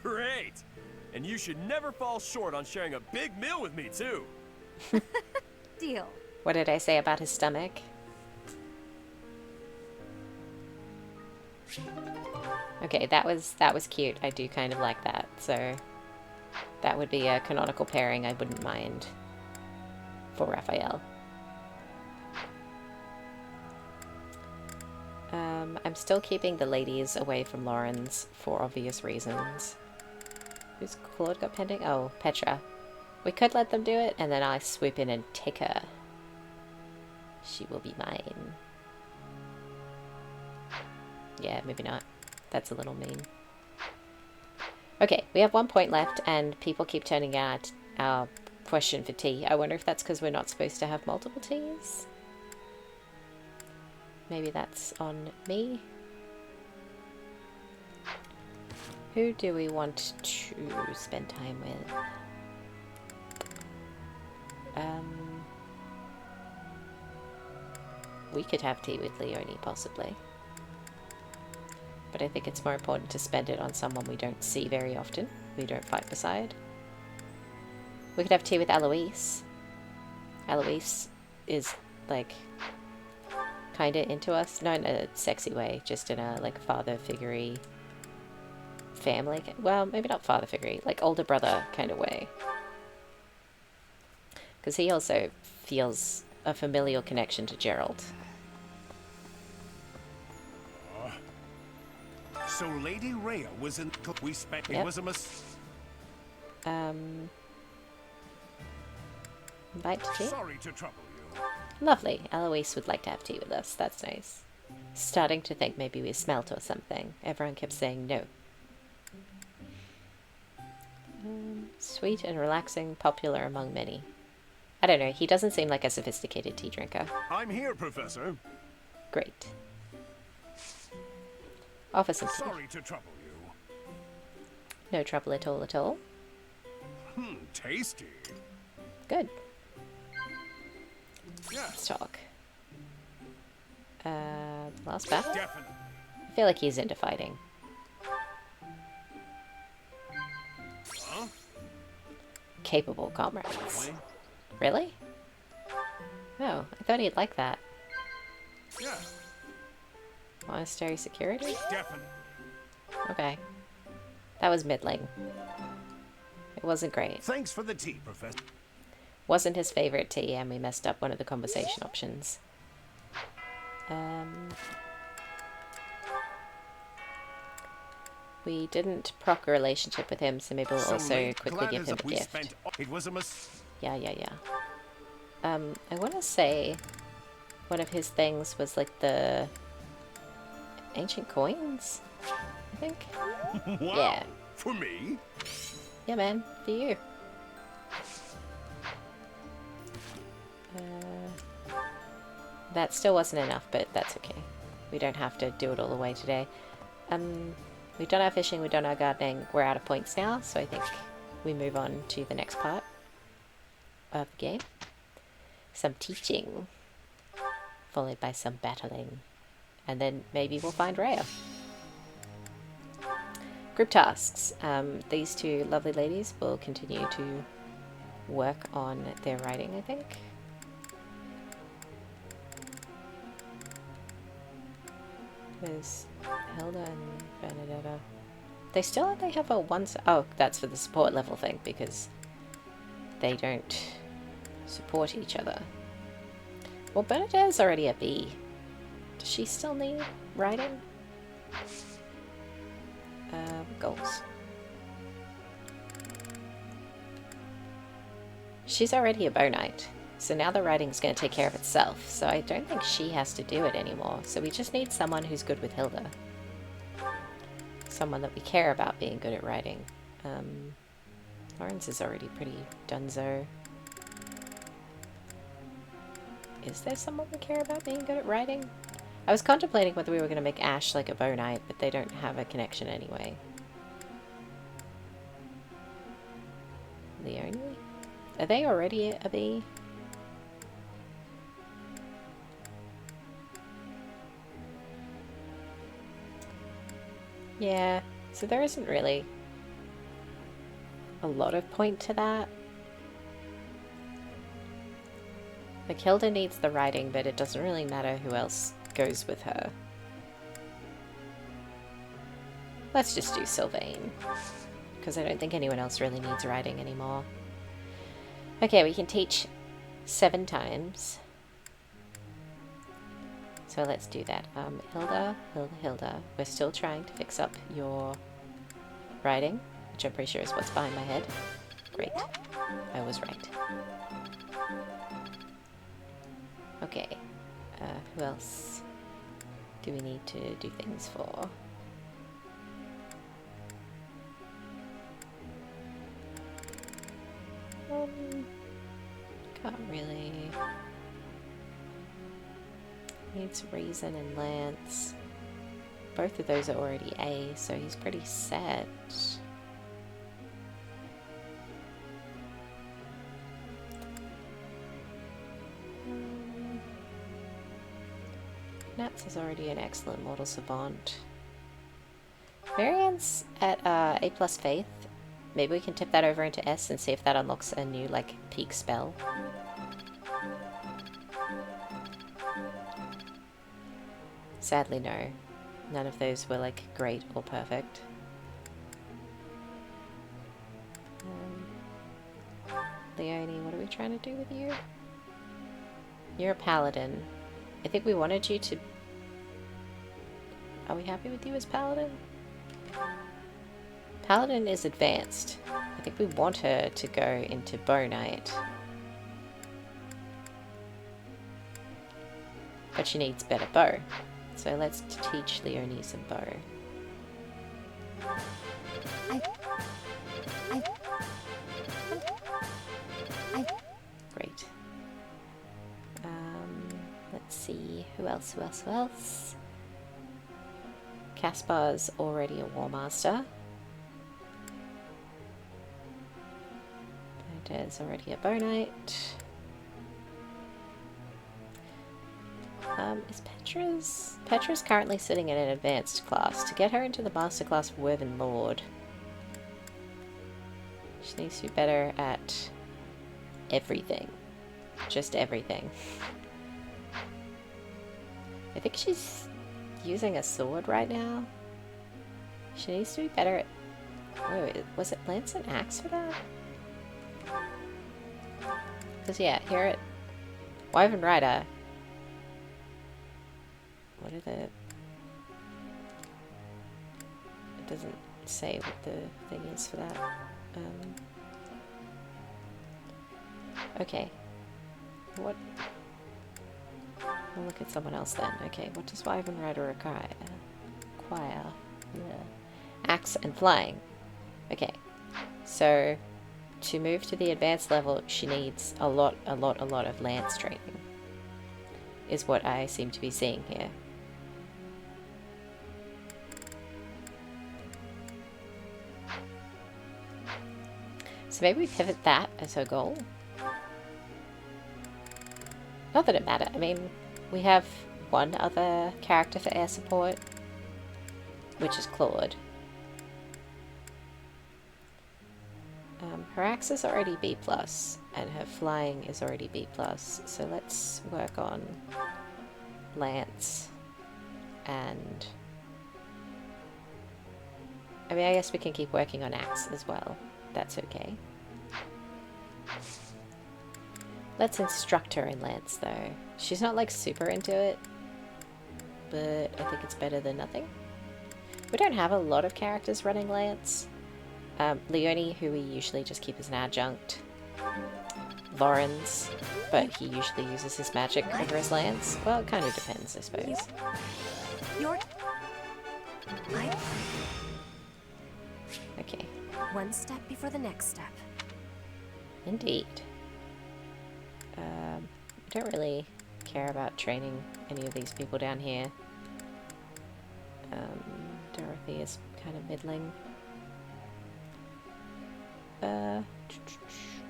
Great. And you should never fall short on sharing a big meal with me, too. Deal. What did I say about his stomach? Okay, that was cute. I do kind of like that. So that would be a canonical pairing I wouldn't mind for Raphael. I'm still keeping the ladies away from Lauren's for obvious reasons. Who's Claude got pending? Oh, Petra. We could let them do it, and then I swoop in and take her. She will be mine. Yeah, maybe not. That's a little mean. Okay, we have 1 point left, and people keep turning out our question for tea. I wonder if that's because we're not supposed to have multiple teas? Maybe that's on me. Who do we want to spend time with? We could have tea with Leonie, possibly. But I think it's more important to spend it on someone we don't see very often, we don't fight beside. We could have tea with Eloise. Eloise is, like, kinda into us. Not in a sexy way, just in a, like, father figure-y family. Well, maybe not father figure-y, like older brother kind of way. Because he also feels a familial connection to Gerald. So Lady Rhea was in... We spent... Yep. It was a Invite to tea? Sorry to trouble you. Lovely. Eloise would like to have tea with us. That's nice. Starting to think maybe we smelt or something. Everyone kept saying no. Sweet and relaxing, popular among many. I don't know, he doesn't seem like a sophisticated tea drinker. I'm here, Professor. Great. Offer some tea. Sorry to trouble you. No trouble at all at all. Tasty. Good. Yeah. Let's talk. Last battle? Definitely. I feel like he's into fighting. Huh? Capable comrades. Really? Oh, I thought he'd like that. Yeah. Monastery security? Definitely. Okay. That was middling. It wasn't great. Thanks for the tea, Professor. Wasn't his favorite tea, and we messed up one of the conversation options. We didn't proc a relationship with him, so maybe we'll also quickly give him a gift. It was a Yeah. I want to say one of his things was like the ancient coins, I think. Wow. Yeah. For me? Yeah, man. For you. That still wasn't enough, but that's okay. We don't have to do it all the way today. We've done our fishing, we've done our gardening, we're out of points now, so I think we move on to the next part of the game. Some teaching, followed by some battling, and then maybe we'll find Rhea. Group tasks. These two lovely ladies will continue to work on their writing, I think. There's Hilda and Benedetta. They have a one... Oh, that's for the support level thing, because they don't support each other. Well, Bernadetta's already a B. Does she still need writing? Goals. She's already a Bow Knight, so now the writing's going to take care of itself, so I don't think she has to do it anymore. So we just need someone who's good with Hilda. Someone that we care about being good at writing. Lawrence is already pretty dunzo. Is there someone we care about being good at writing? I was contemplating whether we were going to make Ash like a Bow Knight, but they don't have a connection anyway. Leonie? Are they already a B? Yeah, so there isn't really a lot of point to that. Like, Hilda needs the writing, but it doesn't really matter who else goes with her. Let's just do Sylvain, because I don't think anyone else really needs writing anymore. Okay, we can teach 7 times. So So let's do that. Hilda, we're still trying to fix up your writing, which I'm pretty sure is what's behind my head. Great. I was right. Okay. Who else do we need to do things for? Can't really. Needs Reason and Lance. Both of those are already A, so he's pretty set. Nats is already an excellent mortal savant. Marianne's at A plus Faith. Maybe we can tip that over into S and see if that unlocks a new, like, peak spell. Sadly, no. None of those were, like, great or perfect. Leonie, what are we trying to do with you? You're a paladin. I think we wanted you to... Are we happy with you as paladin? Paladin is advanced. I think we want her to go into Bow Knight. But she needs better bow. So let's teach Leonie some bow. Great. Let's see. Who else? Caspar's already a War Master. There's already a Bow Knight. Is Petra's currently sitting in an advanced class. To get her into the master class of Woven Lord, she needs to be better at everything. Just everything. I think she's using a sword right now. She needs to be better at... Wait, was it Lance and Axe for that? Because yeah, here at Wyvern Rider, what are the... It doesn't say what the thing is for that. Okay. What... We'll look at someone else then. Okay, what does Wyvern Rider require? Yeah. Axe and flying. Okay. So, to move to the advanced level, she needs a lot of lance training. Is what I seem to be seeing here. So maybe we pivot that as her goal. Not that it matters. I mean, we have one other character for air support, which is Claude. Her axe is already B+, and her flying is already B+, so let's work on Lance, and... I mean, I guess we can keep working on axe as well. That's okay. Let's instruct her in Lance, though. She's not, like, super into it, but I think it's better than nothing. We don't have a lot of characters running Lance. Leonie, who we usually just keep as an adjunct. Lawrence, but he usually uses his magic over his lance. Well, it kind of depends, I suppose. Okay. One step before the next step. Indeed. I don't really care about training any of these people down here. Dorothy is kind of middling.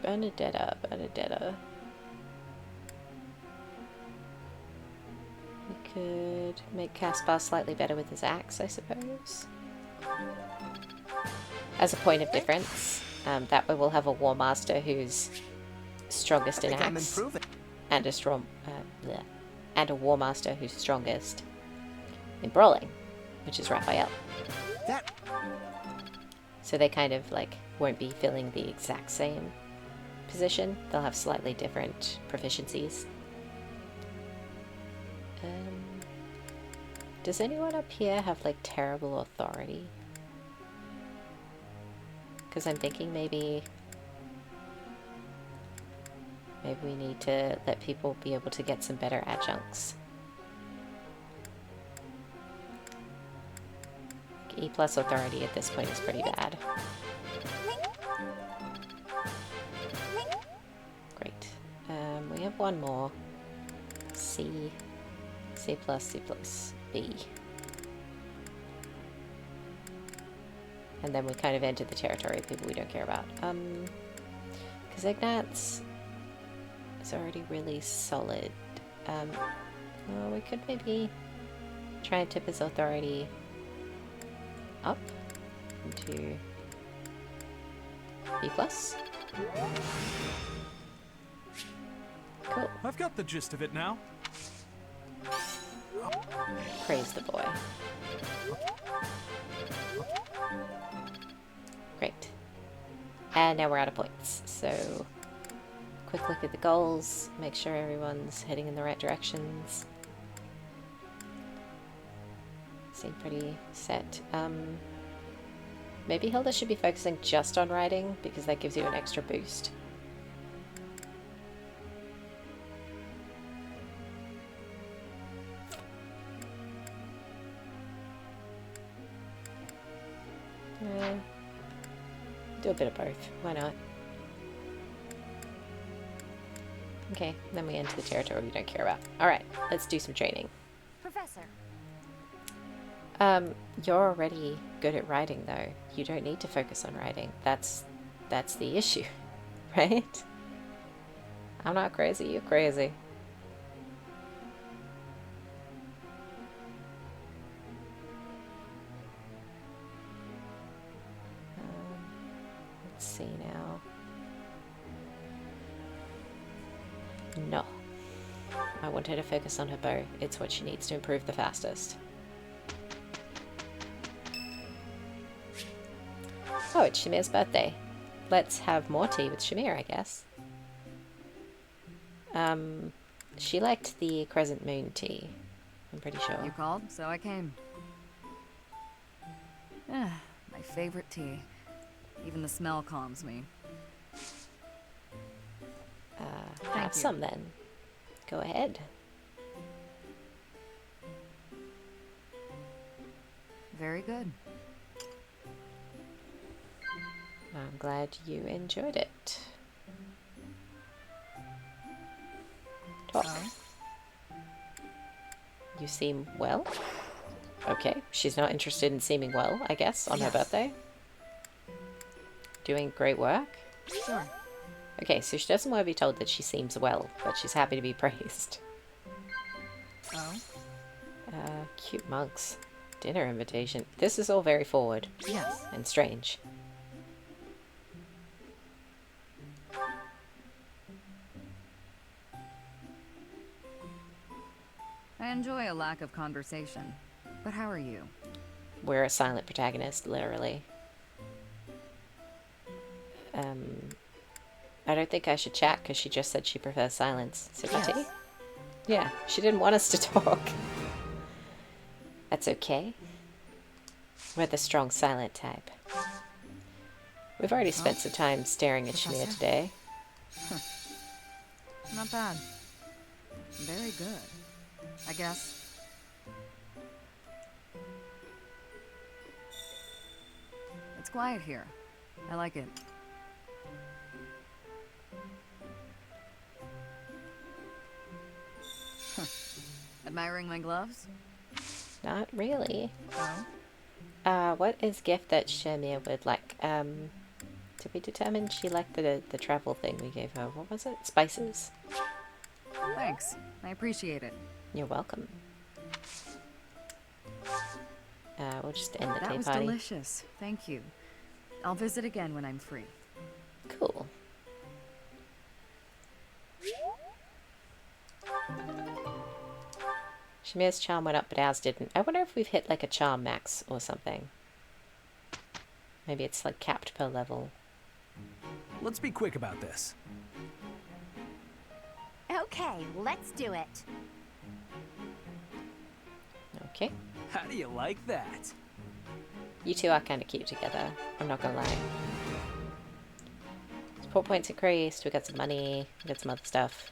Bernadetta. We could make Caspar slightly better with his axe, I suppose. As a point of difference, that way we'll have a War Master who's strongest in axe, and a War Master who's strongest in brawling, which is Raphael. So they kind of like won't be filling the exact same position. They'll have slightly different proficiencies. Does anyone up here have like terrible authority? Because I'm thinking maybe we need to let people be able to get some better adjuncts. E+ authority at this point is pretty bad. Great. We have one more. C+, C+, B. And then we kind of entered the territory of people we don't care about. Because Ignat's is already really solid. Well, we could maybe try and tip his authority up into B+. Cool. I've got the gist of it now. Praise the boy. Great. And now we're out of points. So, quick look at the goals. Make sure everyone's heading in the right directions. Seem pretty set. Maybe Hilda should be focusing just on riding because that gives you an extra boost. Do a bit of both. Why not? Okay, then we enter the territory we don't care about. Alright, let's do some training. Professor. You're already good at riding, though. You don't need to focus on riding. That's the issue, right? I'm not crazy, you're crazy. Let's see now. No. I want her to focus on her bow. It's what she needs to improve the fastest. Oh, it's Shamir's birthday. Let's have more tea with Shamir, I guess. She liked the Crescent Moon tea. I'm pretty sure. You called, so I came. Ah, my favorite tea. Even the smell calms me. Have some then. Go ahead. Very good. I'm glad you enjoyed it. Talk. You seem well? Okay, she's not interested in seeming well, I guess, on her birthday. Doing great work? Sure. Okay, so she doesn't want to be told that she seems well, but she's happy to be praised. Oh? Cute monks. Dinner invitation. This is all very forward. Yes. And strange. I enjoy a lack of conversation. But how are you? We're a silent protagonist, literally. I don't think I should chat because she just said she prefers silence. Tea? Yeah, she didn't want us to talk. That's okay. We're the strong silent type. We've already spent some time staring at Shamir today. Huh. Not bad. Very good, I guess. It's quiet here. I like it. Admiring my gloves? Not really. Oh? What is gift that Shamir would like? To be determined, she liked the travel thing we gave her. What was it? Spices. Thanks. I appreciate it. You're welcome. We'll just end the tea party. That was delicious. Thank you. I'll visit again when I'm free. Cool. Shamir's charm went up, but ours didn't. I wonder if we've hit like a charm max or something. Maybe it's like capped per level. Let's be quick about this. Okay, let's do it. Okay. How do you like that? You two are kind of cute together, I'm not gonna lie. Support points increased, we got some money, we got some other stuff.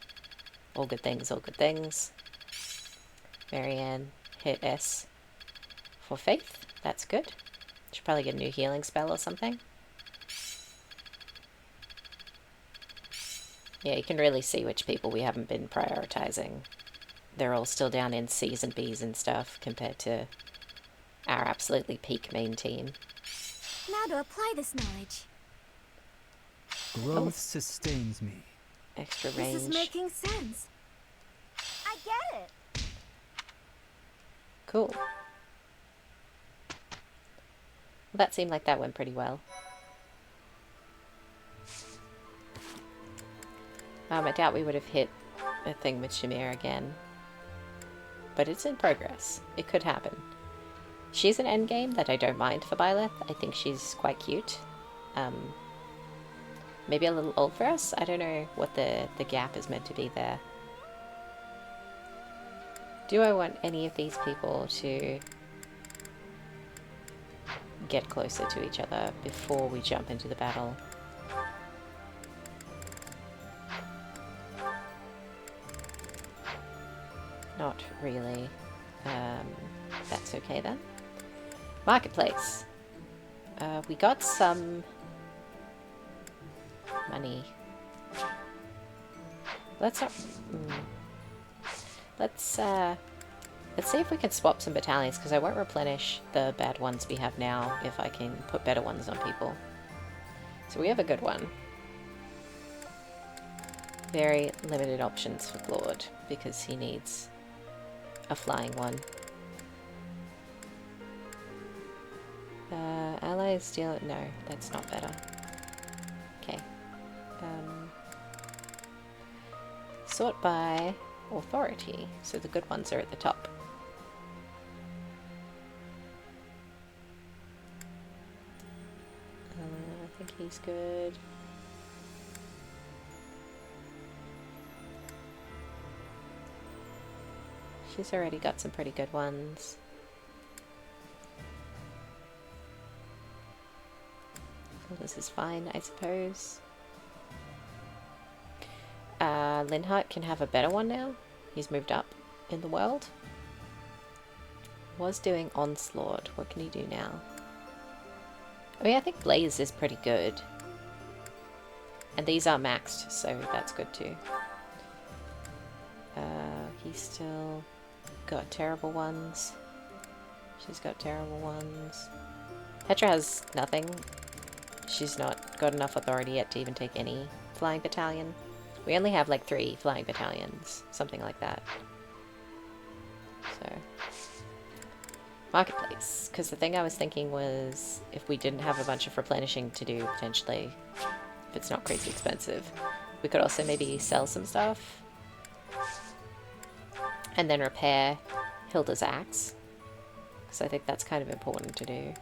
All good things, all good things. Marianne hit S for faith, that's good. Should probably get a new healing spell or something. Yeah, you can really see which people we haven't been prioritizing. They're all still down in C's and B's and stuff compared to our absolutely peak main team. Now to apply this knowledge. Growth sustains me. Extra range. This is making sense. I get it. Cool. Well, that seemed like that went pretty well. I doubt we would have hit a thing with Shamir again. But it's in progress. It could happen. She's an endgame that I don't mind for Byleth. I think she's quite cute. Maybe a little old for us? I don't know what the gap is meant to be there. Do I want any of these people to get closer to each other before we jump into the battle? Not really. That's okay then. Marketplace. We got some money. Let's not... Let's see if we can swap some battalions, because I won't replenish the bad ones we have now if I can put better ones on people. So we have a good one. Very limited options for Claude, because he needs a flying one. Allies deal... No, that's not better. Okay. Sort by authority, so the good ones are at the top. I think he's good. She's already got some pretty good ones. Well, this is fine, I suppose. Linhart can have a better one now. He's moved up in the world. Was doing Onslaught. What can he do now? I mean, I think Blaze is pretty good. And these are maxed, so that's good too. He's still got terrible ones. She's got terrible ones. Petra has nothing. She's not got enough authority yet to even take any flying battalion. We only have like 3 flying battalions, something like that. So, marketplace. Because the thing I was thinking was, if we didn't have a bunch of replenishing to do, potentially, if it's not crazy expensive, we could also maybe sell some stuff. And then repair Hilda's axe. Because I think that's kind of important to do.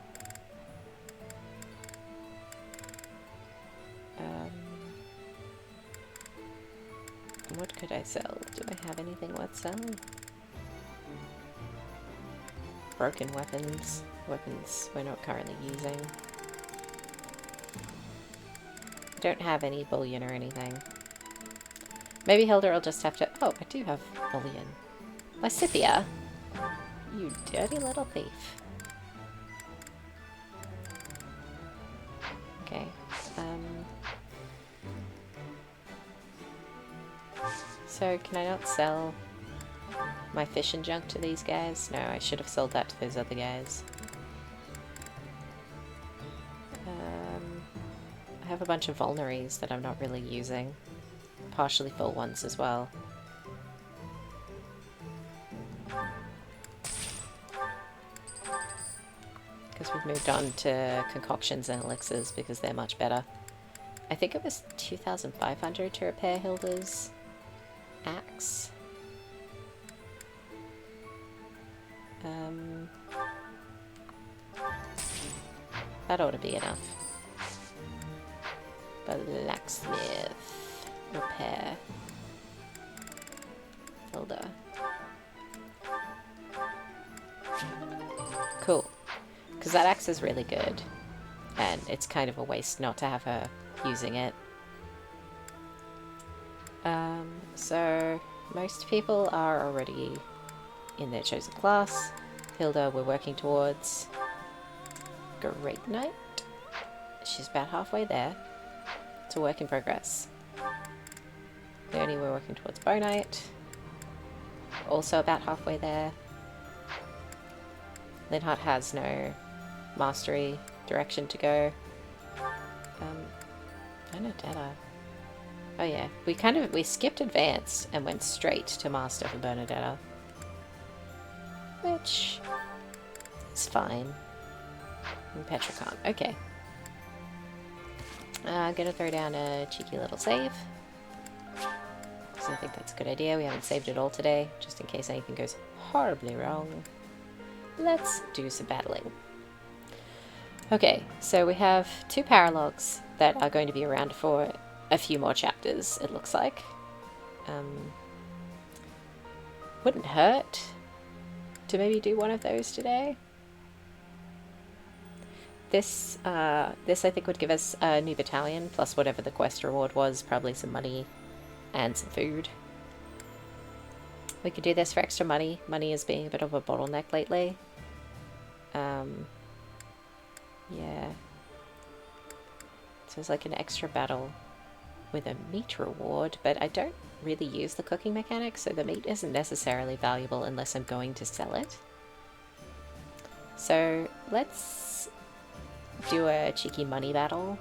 What could I sell? Do I have anything worth selling? Broken weapons. Weapons we're not currently using. Don't have any bullion or anything. Maybe Hilda will just have to... Oh, I do have bullion. Lysithia! You dirty little thief. Okay. So, can I not sell my fish and junk to these guys? No, I should have sold that to those other guys. I have a bunch of vulneries that I'm not really using. Partially full ones as well. Because we've moved on to concoctions and elixirs because they're much better. I think it was 2,500 to repair Hilda's axe. That ought to be enough. Blacksmith. Repair. Hilda. Cool. Because that axe is really good. And it's kind of a waste not to have her using it. So most people are already in their chosen class. Hilda, we're working towards Great Knight. She's about halfway there. It's a work in progress. Leonie, we're working towards Bow Knight. Also about halfway there. Linhardt has no mastery direction to go. Bernadetta. Oh yeah, we skipped advanced and went straight to master for Bernadetta. Which is fine. And Petra can't. Okay. I'm gonna throw down a cheeky little save. Because I think that's a good idea. We haven't saved it all today, just in case anything goes horribly wrong. Let's do some battling. Okay, so we have 2 paralogs that are going to be around for a few more chapters, it looks like. Wouldn't hurt to maybe do one of those today. This I think would give us a new battalion, plus whatever the quest reward was, probably some money and some food. We could do this for extra money. Money is being a bit of a bottleneck lately. Yeah. So it's like an extra battle with a meat reward, but I don't really use the cooking mechanic, so the meat isn't necessarily valuable unless I'm going to sell it. So let's do a cheeky money battle,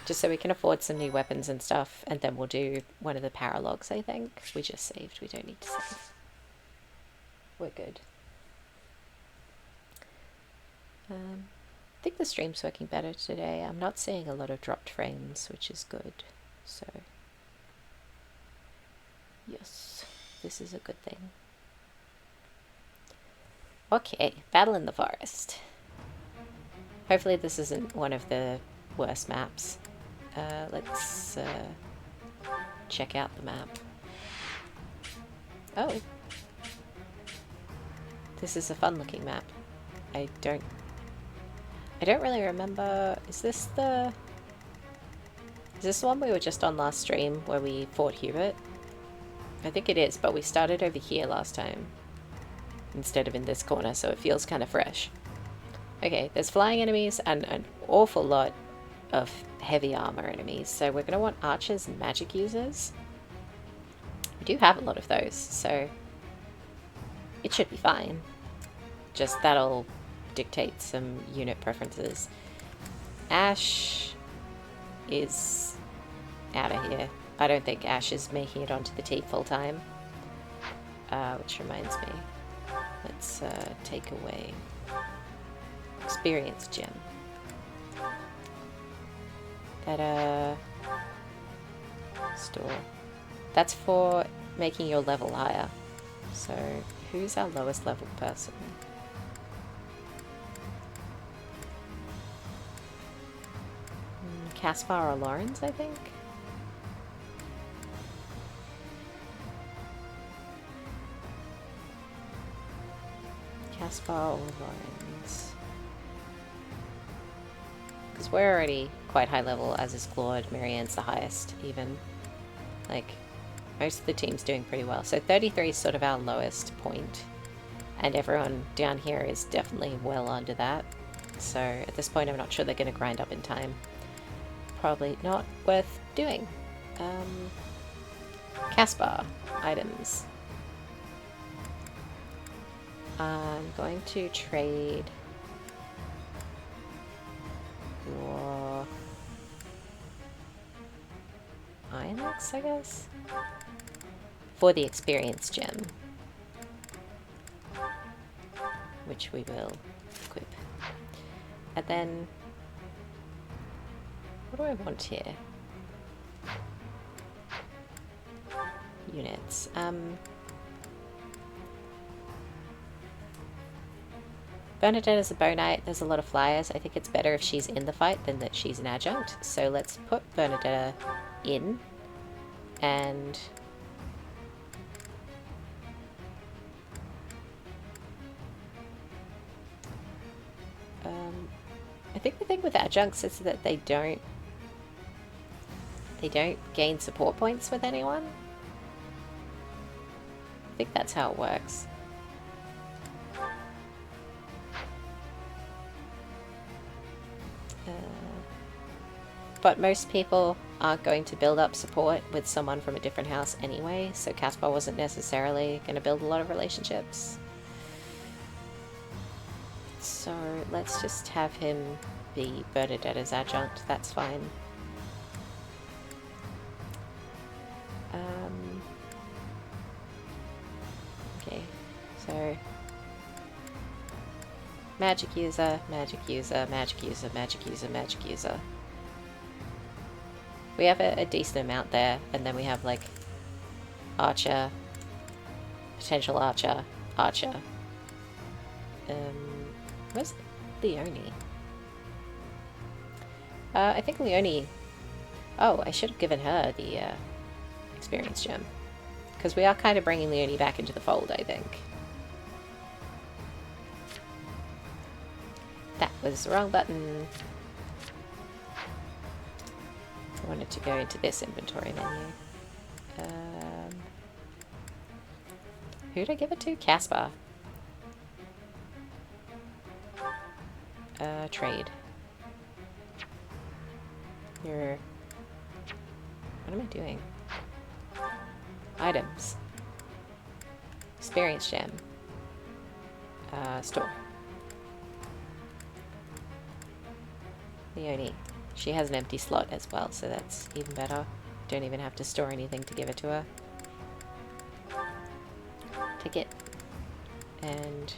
just so we can afford some new weapons and stuff, and then we'll do one of the paralogs, I think. We just saved, we don't need to save. We're good. I think the stream's working better today. I'm not seeing a lot of dropped frames, which is good. So, yes, this is a good thing. Okay, battle in the forest. Hopefully this isn't one of the worst maps. Let's check out the map. Oh. This is a fun looking map. I don't really remember. Is this the one we were just on last stream where we fought Hubert? I think it is, but we started over here last time instead of in this corner, so it feels kind of fresh. Okay, there's flying enemies and an awful lot of heavy armor enemies, so we're going to want archers and magic users. We do have a lot of those, so it should be fine. Just that'll dictate some unit preferences. Ash is out of here. I don't think Ash is making it onto the team full time. Which reminds me, let's take away experience gem. That store. That's for making your level higher. So who's our lowest level person? Caspar or Lawrence, I think? Caspar or Lawrence? Because we're already quite high level, as is Claude. Marianne's the highest, even. Like, most of the team's doing pretty well. So 33 is sort of our lowest point. And everyone down here is definitely well under that. So at this point, I'm not sure they're going to grind up in time. Probably not worth doing. Caspar items. I'm going to trade your Inox, I guess, for the experience gem, which we will equip. And then what do I want here? Units. Bernadette is a bow knight. There's a lot of flyers. I think it's better if she's in the fight than that she's an adjunct. So let's put Bernadette in. And I think the thing with adjuncts is that they don't gain support points with anyone. I think that's how it works. But most people aren't going to build up support with someone from a different house anyway, so Caspar wasn't necessarily going to build a lot of relationships. So let's just have him be Bernadetta's adjunct, that's fine. Okay, so magic user, magic user, magic user, magic user, magic user. We have a decent amount there, and then we have like archer, potential archer, archer. Where's Leonie? I think Leonie... Oh, I should have given her the experience gem. Because we are kind of bringing Leonie back into the fold, I think. That was the wrong button. I wanted to go into this inventory menu. Who'd I give it to? Caspar. Trade. What am I doing? Items. Experience gem. Store. Leonie. She has an empty slot as well, so that's even better. Don't even have to store anything to give it to her. Ticket. And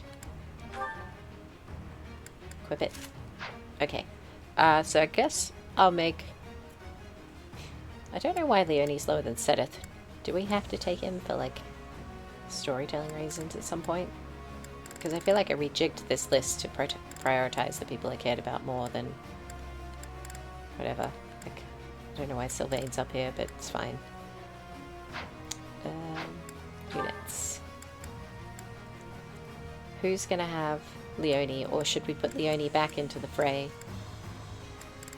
equip it. Okay. So I guess I'll make... I don't know why Leonie's lower than Sedith. Do we have to take him for, like, storytelling reasons at some point? Because I feel like I rejigged this list to prioritize the people I cared about more than... whatever. Like, I don't know why Sylvain's up here, but it's fine. Units. Who's gonna have Leonie, or should we put Leonie back into the fray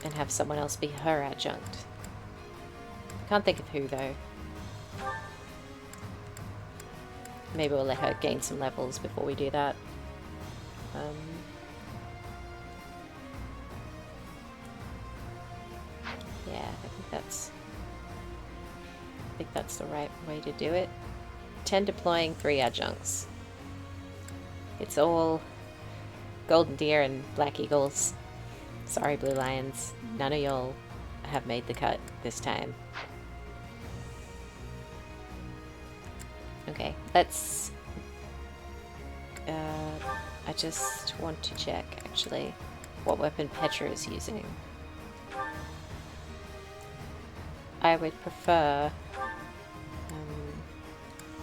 and have someone else be her adjunct? Can't think of who, though. Maybe we'll let her gain some levels before we do that. Yeah, I think that's the right way to do it. 10 deploying, 3 adjuncts. It's all Golden Deer and Black Eagles. Sorry, Blue Lions. None of y'all have made the cut this time. Okay, let's... I just want to check, actually, what weapon Petra is using. I would prefer...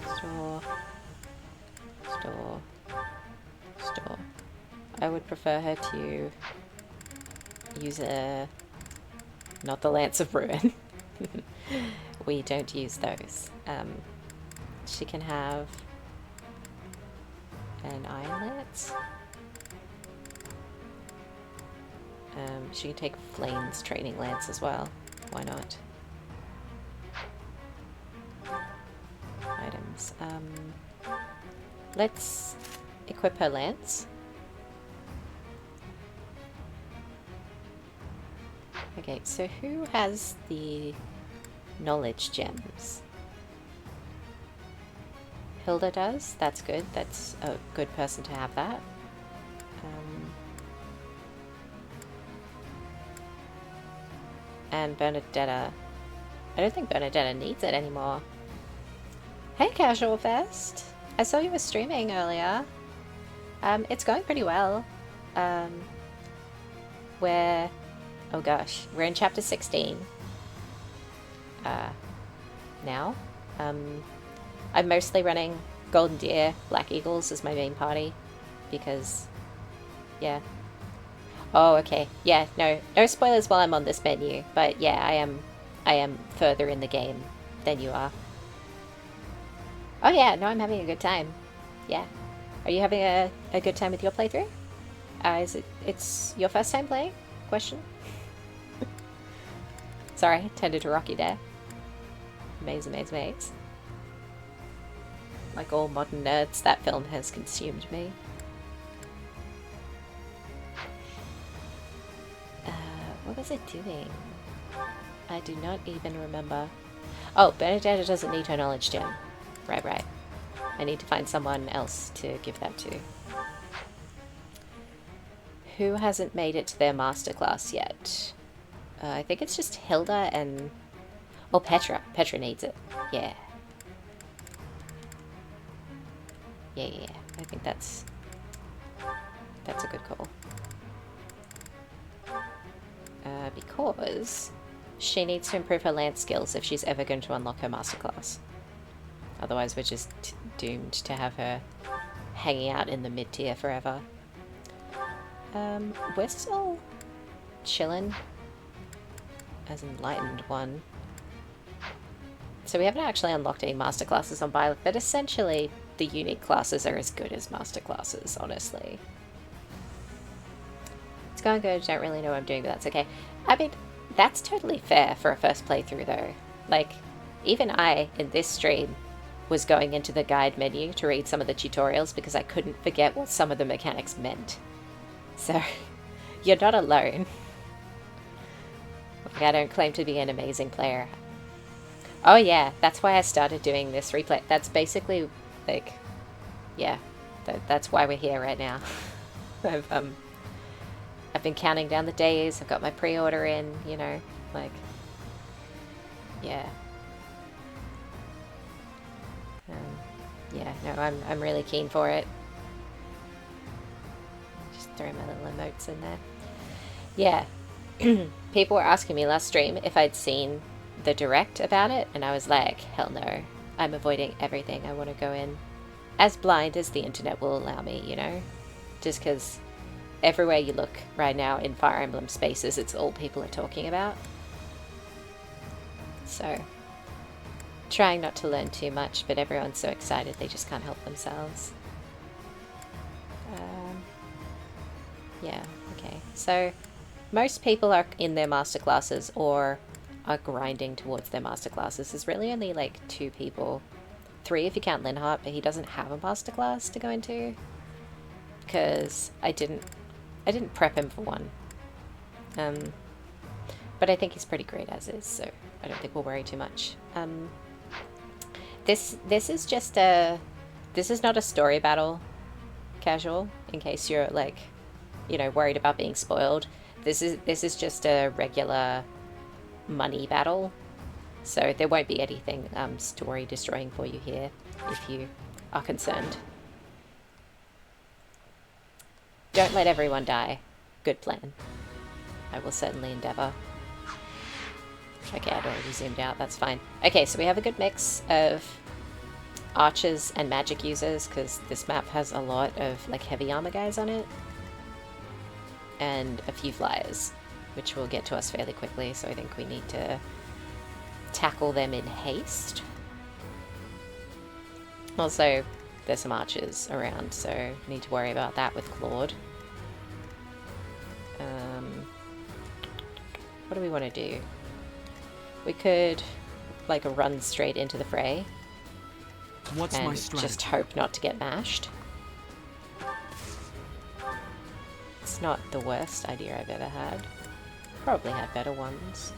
store... I would prefer her to use not the Lance of Ruin. We don't use those. She can have an Iron Lance. She can take Flame's Training Lance as well. Why not? Items. Let's equip her Lance. Okay, so who has the knowledge gems? Hilda does. That's good. That's a good person to have that. And Bernadetta. I don't think Bernadetta needs it anymore. Hey, Casual Fest! I saw you were streaming earlier. It's going pretty well. We're... oh gosh, we're in chapter 16. Now. I'm mostly running Golden Deer, Black Eagles as my main party. Because... yeah. Oh, okay. Yeah, no spoilers while I'm on this menu. But yeah, I am further in the game than you are. Oh yeah, no, I'm having a good time. Yeah. Are you having a good time with your playthrough? It's your first time playing? Question? Sorry, tended to rock you there. Maze. Like all modern nerds, that film has consumed me. What was it doing? I do not even remember. Oh, Bernadetta doesn't need her knowledge gem. Right. I need to find someone else to give that to. Who hasn't made it to their masterclass yet? I think it's just Hilda and... Oh, Petra. Petra needs it. Yeah. Yeah. I think that's a good call. Because she needs to improve her lance skills if she's ever going to unlock her masterclass. Otherwise, we're just doomed to have her hanging out in the mid-tier forever. We're still chilling as Enlightened one. So we haven't actually unlocked any masterclasses on Byleth, but essentially the unique classes are as good as masterclasses, honestly. It's going good, don't really know what I'm doing, but that's okay. I mean, that's totally fair for a first playthrough though. Like, even I, in this stream, was going into the guide menu to read some of the tutorials because I couldn't forget what some of the mechanics meant. So, you're not alone. Like, I don't claim to be an amazing player. Oh yeah, that's why I started doing this replay. That's basically, like, yeah, that's why we're here right now. I've been counting down the days, I've got my pre-order in, you know, like, yeah. Yeah, no, I'm really keen for it. Just throw my little emotes in there. Yeah. People were asking me last stream if I'd seen the direct about it, and I was like, hell no. I'm avoiding everything. I want to go in as blind as the internet will allow me, you know? Just because everywhere you look right now in Fire Emblem spaces, it's all people are talking about. So, trying not to learn too much, but everyone's so excited they just can't help themselves. Yeah, okay. So, most people are in their masterclasses or are grinding towards their masterclasses. There's really only like 2 people. 3 if you count Linhart, but he doesn't have a masterclass to go into. Because I didn't prep him for one. But I think he's pretty great as is, so I don't think we'll worry too much. This is just a... This is not a story battle, casual, in case you're, like, you know, worried about being spoiled. This is just a regular money battle, so there won't be anything story destroying for you here, if you are concerned. Don't let everyone die. Good plan. I will certainly endeavor. Okay, I'd already zoomed out, that's fine. Okay, so we have a good mix of archers and magic users, because this map has a lot of like heavy armor guys on it. And a few flyers, which will get to us fairly quickly, so I think we need to tackle them in haste. Also, there's some archers around, so need to worry about that with Claude. What do we want to do? We could, like, run straight into the fray. What's my strategy? Just hope not to get mashed. It's not the worst idea I've ever had. Probably had better ones.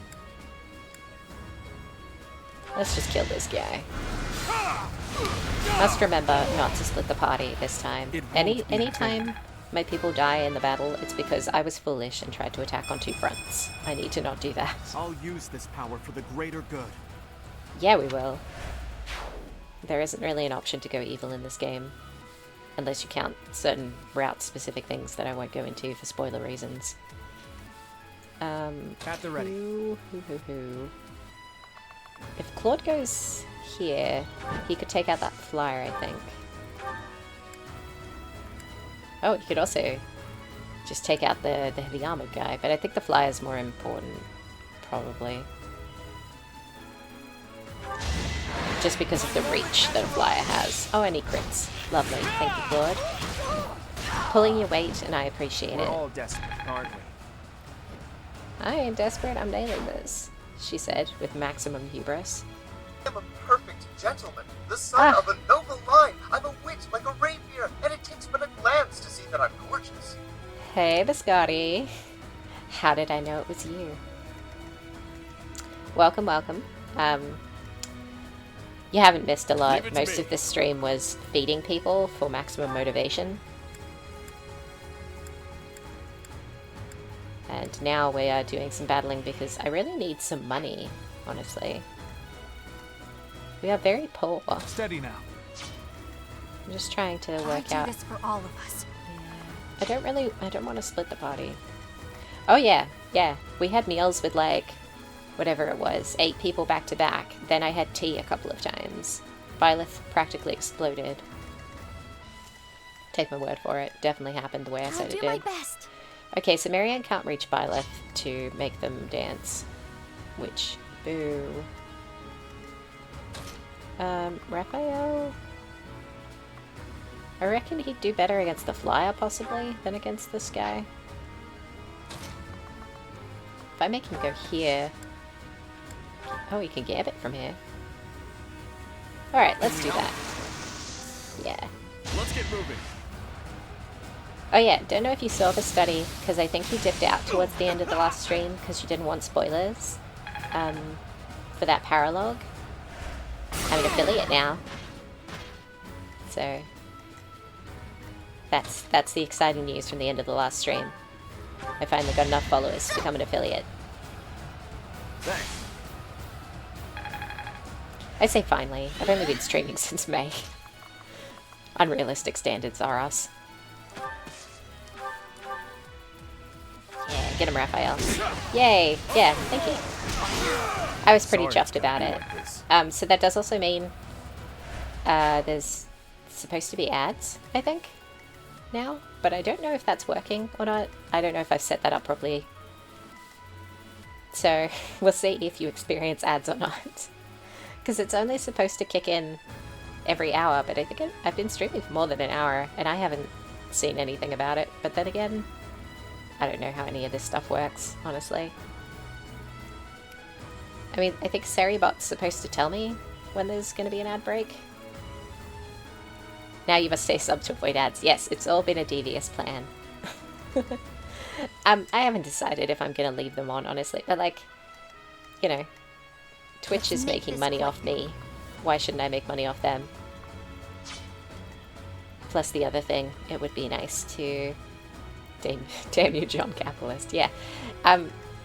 Let's just kill this guy. Must remember not to split the party this time. Anytime my people die in the battle, it's because I was foolish and tried to attack on 2 fronts. I need to not do that. I'll use this power for the greater good. Yeah, we will. There isn't really an option to go evil in this game. Unless you count certain route-specific things that I won't go into for spoiler reasons. At the ready. If Claude goes here, he could take out that flyer, I think. Oh, he could also just take out the heavy armored guy, but I think the flyer is more important, probably. Just because of the reach that a flyer has. Oh, and he crits. Lovely. Thank you, Claude. pulling your weight, and I appreciate We're it. all desperate, aren't we? I ain't desperate, I'm nailing this, she said with maximum hubris. I'm a perfect gentleman, the son of a noble line. I'm a wit like a rapier, and it takes but a glance to see that I'm gorgeous. Hey, Biscotti. How did I know it was you? Welcome, welcome. You haven't missed a lot. Most of this stream was feeding people for maximum motivation. And now we are doing some battling because I really need some money, honestly. We are very poor. Steady now. I'm just trying to work out. this for all of us. I don't want to split the party. Oh yeah, we had meals with like, whatever it was, 8 people back to back. Then I had tea a couple of times. Byleth practically exploded. Take my word for it. Definitely happened the way I said it did. I'll do my best. Okay, so Marianne can't reach Byleth to make them dance. Which, boo. Raphael? I reckon he'd do better against the flyer, possibly, than against this guy. If I make him go here... Oh, he can gambit from here. Alright, let's do that. Yeah. Let's get moving. Oh yeah, don't know if you saw the study, because I think you dipped out towards the end of the last stream, because you didn't want spoilers, for that paralogue. I'm an affiliate now. So... That's the exciting news from the end of the last stream. I finally got enough followers to become an affiliate. Thanks. I say finally. I've only been streaming since May. Unrealistic standards are us. Yeah, get him, Raphael. Yay! Yeah, thank you. I was pretty chuffed about it. So that does also mean there's supposed to be ads, I think, now. But I don't know if that's working or not. I don't know if I've set that up properly. So we'll see if you experience ads or not. Because it's only supposed to kick in every hour, but I think I've been streaming for more than an hour, and I haven't seen anything about it. But then again, I don't know how any of this stuff works, honestly. I mean, I think Seribot's supposed to tell me when there's going to be an ad break. Now you must stay sub to avoid ads. Yes, it's all been a devious plan. I haven't decided if I'm going to leave them on, honestly. But, like, you know, Twitch is making money off me. Why shouldn't I make money off them? Plus the other thing, it would be nice to... Damn you, John Capitalist. Yeah.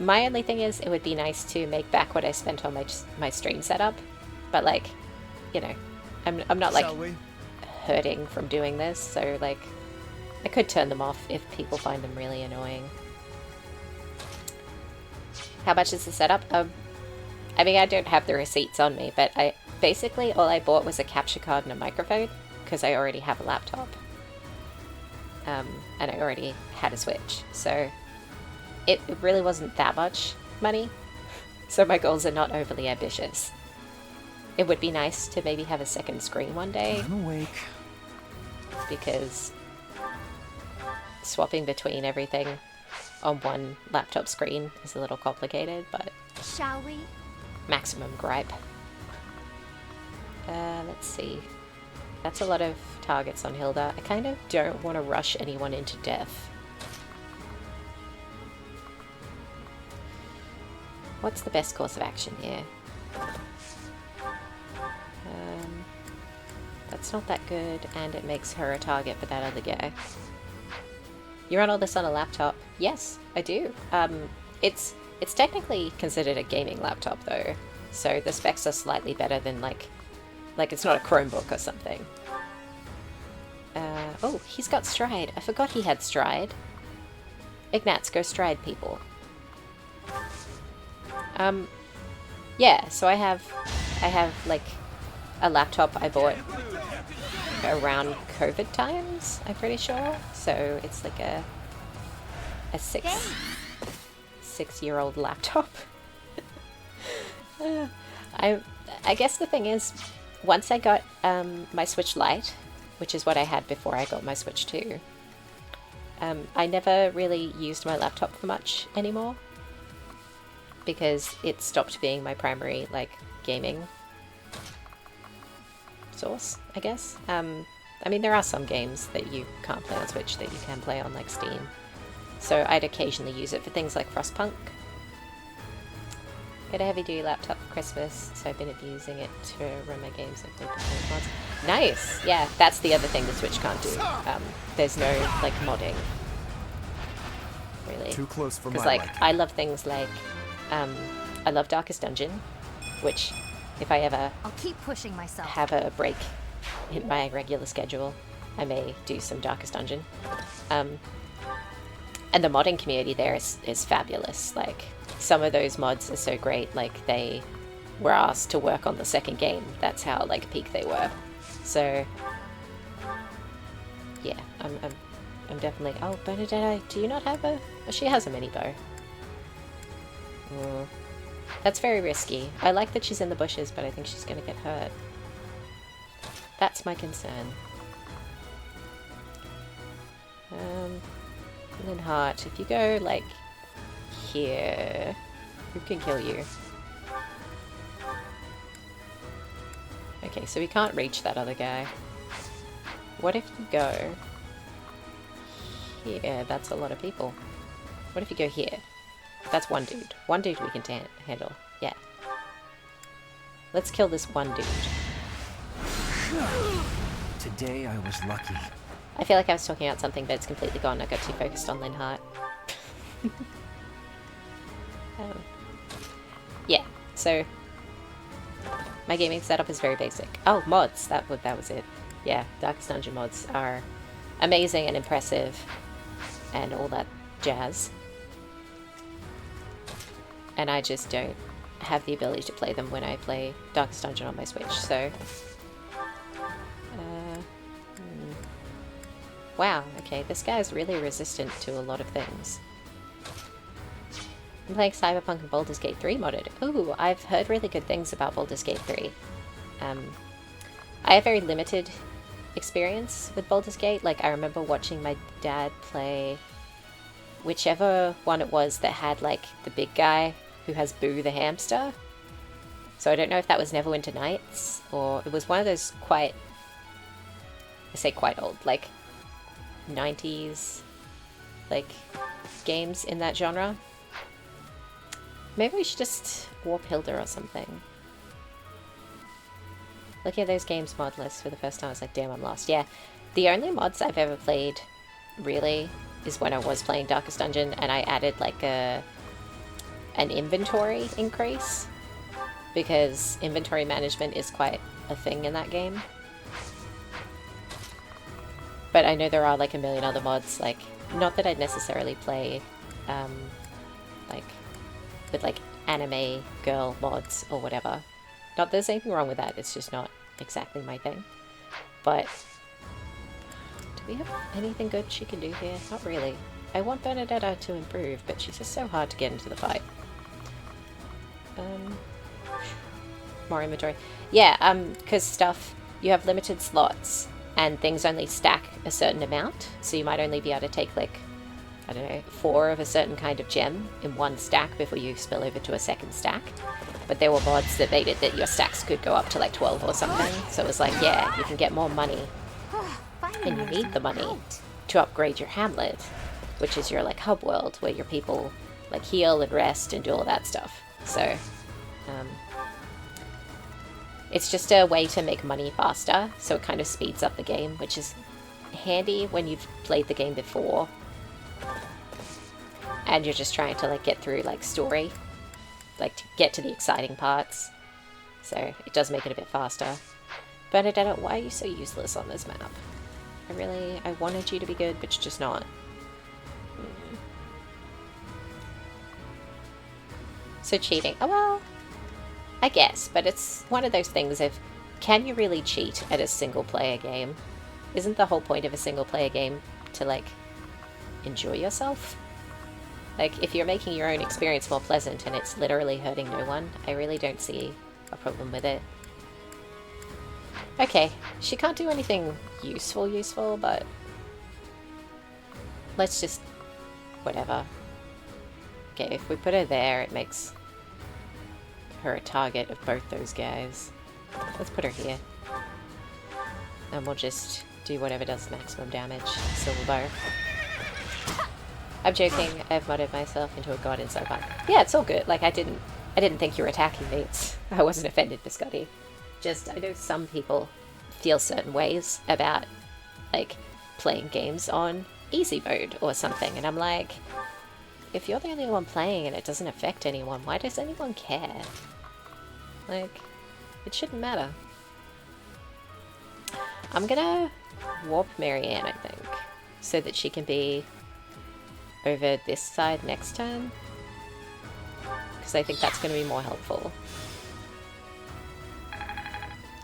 My only thing is, it would be nice to make back what I spent on my stream setup. But, like, you know, I'm not, like, hurting from doing this. So, like, I could turn them off if people find them really annoying. How much is the setup? I mean, I don't have the receipts on me, but basically all I bought was a capture card and a microphone, because I already have a laptop. And I already had a Switch, so it really wasn't that much money. So my goals are not overly ambitious. It would be nice to maybe have a second screen one day. I'm awake. Because swapping between everything on one laptop screen is a little complicated, but... Shall we? Maximum gripe. Let's see. That's a lot of targets on Hilda. I kind of don't want to rush anyone into death. What's the best course of action here? That's not that good, and it makes her a target for that other guy. You run all this on a laptop? Yes, I do. It's technically considered a gaming laptop though, so the specs are slightly better than like it's not a Chromebook or something. Oh, he's got stride. I forgot he had stride. Ignatz, go stride people. Yeah, so I have like a laptop I bought around COVID times, I'm pretty sure. So it's like a 6-year-old laptop. I guess the thing is, once I got my Switch Lite, which is what I had before I got my Switch 2, I never really used my laptop for much anymore because it stopped being my primary, like, gaming source, I guess. I mean, there are some games that you can't play on Switch that you can play on, like, Steam. So I'd occasionally use it for things like Frostpunk. Got a heavy-duty laptop for Christmas, so I've been abusing it to run my games and play performance mods. Nice! Yeah, that's the other thing the Switch can't do. There's no, like, modding. Really. Too close for my Because, like, liking. I love things like, I love Darkest Dungeon, which, if I ever I'll keep pushing myself. have a break in my regular schedule, I may do some Darkest Dungeon. And the modding community there is fabulous. Like, some of those mods are so great, like, they were asked to work on the second game. That's how, like, peak they were. So, yeah, I'm definitely... Oh, Bernadette, do you not have a... Oh, she has a mini bow. That's very risky. I like that she's in the bushes, but I think she's gonna get hurt. That's my concern. Linhart, if you go, like, here... Who can kill you? Okay, so we can't reach that other guy. What if you go... here? That's a lot of people. What if you go here? That's one dude. One dude we can handle. Yeah. Let's kill this one dude. Today I was lucky. I feel like I was talking about something, but it's completely gone. I got too focused on Linhart. Yeah, so my gaming setup is very basic. Oh, mods. That was it. Yeah, Darkest Dungeon mods are amazing and impressive and all that jazz. And I just don't have the ability to play them when I play Darkest Dungeon on my Switch, so... Wow, okay, this guy's really resistant to a lot of things. I'm playing Cyberpunk and Baldur's Gate 3 modded. Ooh, I've heard really good things about Baldur's Gate 3. I have very limited experience with Baldur's Gate. Like, I remember watching my dad play whichever one it was that had, like, the big guy who has Boo the hamster. So I don't know if that was Neverwinter Nights, or it was one of those quite... I say quite old, like... 90s, like, games in that genre. Maybe we should just warp Hilda or something. Looking at those games mod lists for the first time, I was like, damn, I'm lost. Yeah, the only mods I've ever played, really, is when I was playing Darkest Dungeon, and I added, like, an inventory increase, because inventory management is quite a thing in that game. But I know there are, like, a million other mods, like, not that I'd necessarily play, like, with, like, anime girl mods or whatever. Not that there's anything wrong with that, it's just not exactly my thing. But, do we have anything good she can do here? Not really. I want Bernadetta to improve, but she's just so hard to get into the fight. More inventory. Yeah, because stuff, you have limited slots, and things only stack a certain amount, so you might only be able to take, like, I don't know, 4 of a certain kind of gem in one stack before you spill over to a second stack. But there were mods that made it that your stacks could go up to, like, 12 or something, so it was like, yeah, you can get more money, and you need the money to upgrade your hamlet, which is your, like, hub world, where your people, like, heal and rest and do all that stuff. So, it's just a way to make money faster, so it kind of speeds up the game, which is handy when you've played the game before and you're just trying to, like, get through, like, story, like, to get to the exciting parts. So it does make it a bit faster. Bernadetta, why are you so useless on this map? I wanted you to be good, but you're just not. So cheating. Oh, well, I guess, but it's one of those things of, can you really cheat at a single-player game? Isn't the whole point of a single-player game to, like, enjoy yourself? Like, if you're making your own experience more pleasant and it's literally hurting no one, I really don't see a problem with it. Okay, she can't do anything useful, but... let's just... whatever. Okay, if we put her there, it makes her a target of both those guys. Let's put her here. And we'll just do whatever does maximum damage. Silver bow. I'm joking, I've modded myself into a god in so far. Yeah, it's all good. Like, I didn't think you were attacking me. I wasn't offended, Biscotti. Just, I know some people feel certain ways about, like, playing games on easy mode or something. And I'm like, if you're the only one playing and it doesn't affect anyone, why does anyone care? Like, it shouldn't matter. I'm gonna warp Marianne, I think, so that she can be over this side next turn. Because I think that's going to be more helpful.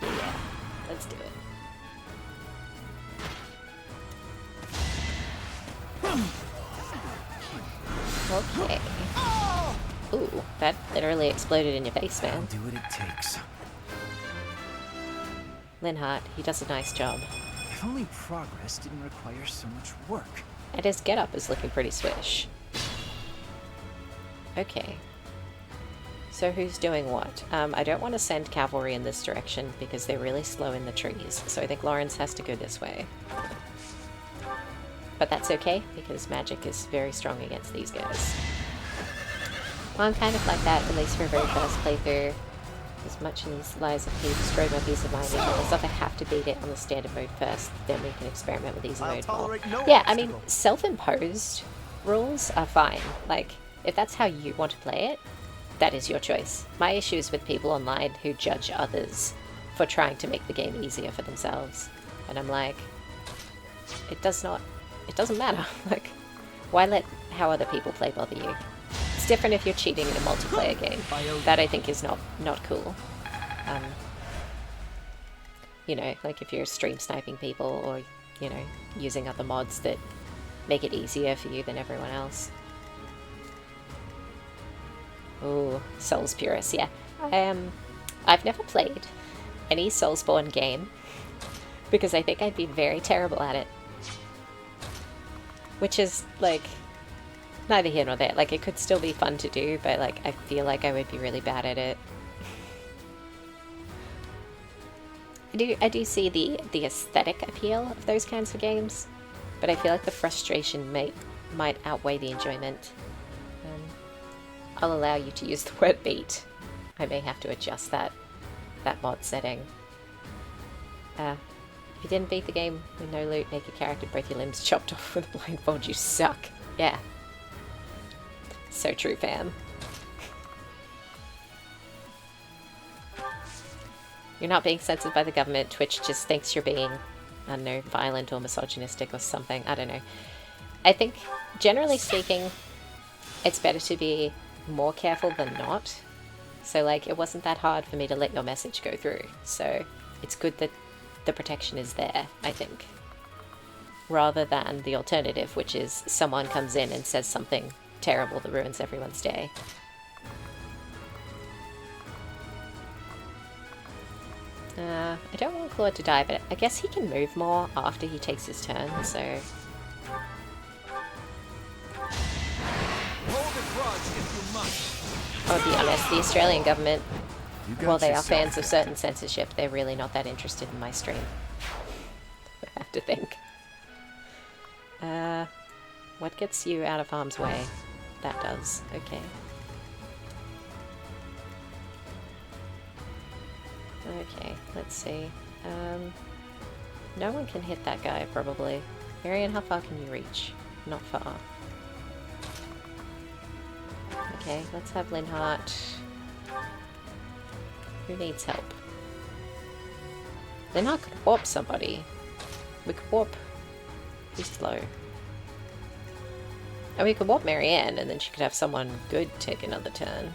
Yeah, let's do it. Okay. Ooh, that literally exploded in your face, man. I'll do what it takes. Linhardt, he does a nice job. If only progress didn't require so much work. And his getup is looking pretty swish. Okay. So who's doing what? I don't want to send cavalry in this direction because they're really slow in the trees. So I think Lawrence has to go this way. But that's okay, because magic is very strong against these guys. Well, I'm kind of like that, at least for a very first playthrough. As much as Lies of P destroyed my peace of mind, it's almost like I have to beat it on the standard mode first, then we can experiment with easy mode more. Yeah, I mean, self-imposed rules are fine. Like, if that's how you want to play it, that is your choice. My issue is with people online who judge others for trying to make the game easier for themselves. And I'm like, it doesn't matter. Like, why let how other people play bother you? It's different if you're cheating in a multiplayer game. That I think is not cool. You know, like if you're stream sniping people or, you know, using other mods that make it easier for you than everyone else. Ooh, Souls Purist, yeah. I've never played any Soulsborne game because I think I'd be very terrible at it. Which is, like, neither here nor there. Like, it could still be fun to do, but, like, I feel like I would be really bad at it. I do see the aesthetic appeal of those kinds of games, but I feel like the frustration might outweigh the enjoyment. I'll allow you to use the word beat. I may have to adjust that mod setting. If you didn't beat the game with no loot, naked character, both your limbs chopped off with a blindfold, you suck. Yeah. So true, fam. You're not being censored by the government. Twitch just thinks you're being, I don't know, violent or misogynistic or something. I don't know. I think, generally speaking, it's better to be more careful than not. So, like, it wasn't that hard for me to let your message go through. So, it's good that the protection is there, I think. Rather than the alternative, which is someone comes in and says something terrible that ruins everyone's day. I don't want Claude to die, but I guess he can move more after he takes his turn, so... I'll be honest, the Australian government, while they are fans of certain censorship, they're really not that interested in my stream. I have to think. What gets you out of harm's way? That does. Okay. Okay, let's see. No one can hit that guy, probably. Marianne, how far can you reach? Not far. Okay, let's have Linhardt. Who needs help? Linhardt could warp somebody. We could warp... He's slow. And we could warp Marianne, and then she could have someone good take another turn.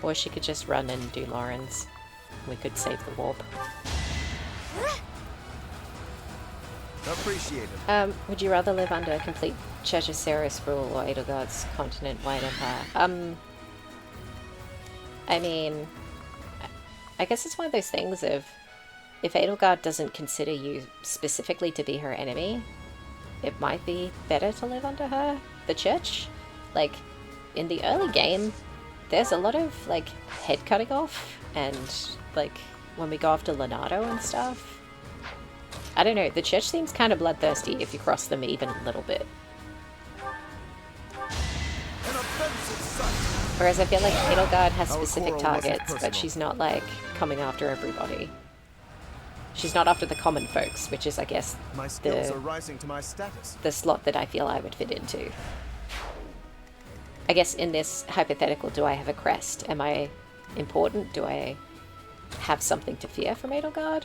Or she could just run and do Lawrence. We could save the warp. Appreciate it. Would you rather live under complete Ceres rule or Edelgard's continent-wide empire? I mean, I guess it's one of those things of if Edelgard doesn't consider you specifically to be her enemy, it might be better to live under her. The church, like, in the early game, there's a lot of, like, head cutting off, and, like, when we go after Leonardo and stuff. I don't know, the church seems kind of bloodthirsty if you cross them even a little bit. Whereas I feel like Edelgard has specific targets, but she's not, like, coming after everybody. She's not after the common folks, which is, I guess, my skills are rising to my status. The slot that I feel I would fit into. I guess in this hypothetical, do I have a crest? Am I important? Do I have something to fear from Edelgard?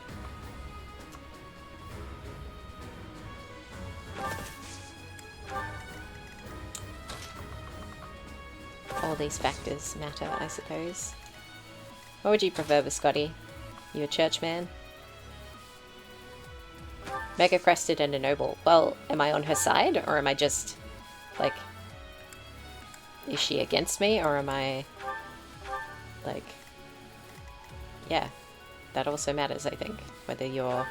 All these factors matter, I suppose. What would you prefer, Viscotti? You a churchman? Mega crested and a noble. Well, am I on her side, or am I just, like, is she against me, or am I, like, yeah, that also matters, I think, whether you're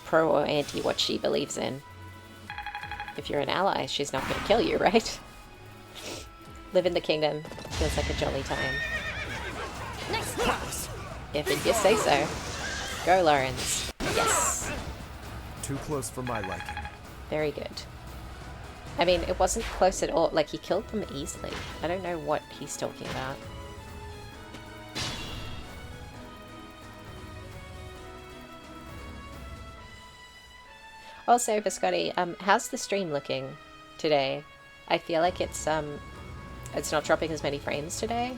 pro or anti what she believes in. If you're an ally, she's not going to kill you, right? Live in the kingdom. Feels like a jolly time. If you say so. Go, Lawrence. Yes. Too close for my liking. Very good. I mean, it wasn't close at all. Like, he killed them easily. I don't know what he's talking about. Also, Viscotti, how's the stream looking today? I feel like it's not dropping as many frames today.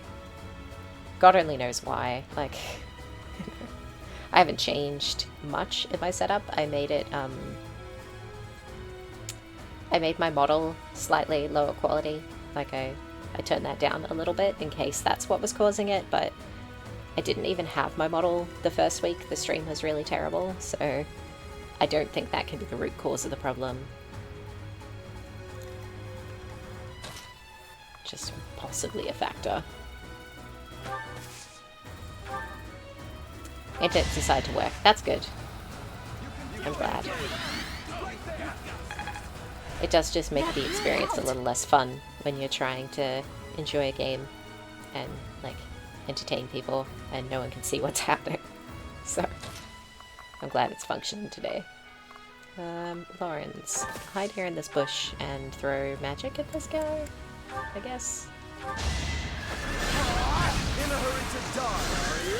God only knows why. Like, I haven't changed much in my setup. I made it, I made my model slightly lower quality. Like, I turned that down a little bit in case that's what was causing it, but I didn't even have my model the first week. The stream was really terrible, so I don't think that can be the root cause of the problem. Just possibly a factor. It did decide to work. That's good. I'm glad. It does just make the experience a little less fun when you're trying to enjoy a game and, like, entertain people and no one can see what's happening. So, I'm glad it's functioning today. Lawrence, hide here in this bush and throw magic at this guy, I guess. In a hurry to die, are you?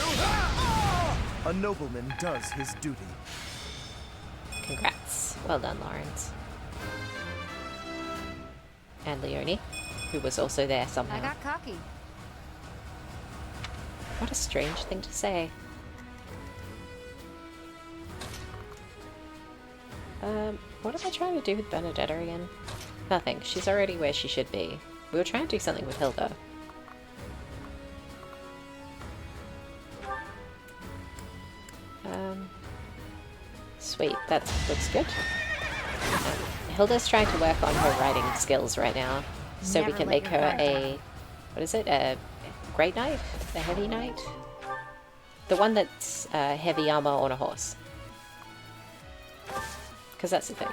A nobleman does his duty. Congrats. Well done, Lawrence. And Leonie, who was also there somehow. I got cocky. What a strange thing to say. What am I trying to do with Bernadetta again? Nothing. She's already where she should be. We were trying to do something with Hilda. Sweet. That looks good. Hilda's trying to work on her writing skills right now, so we can make her a... what is it? A great knight? A heavy knight? The one that's heavy armor on a horse. Because that's the thing.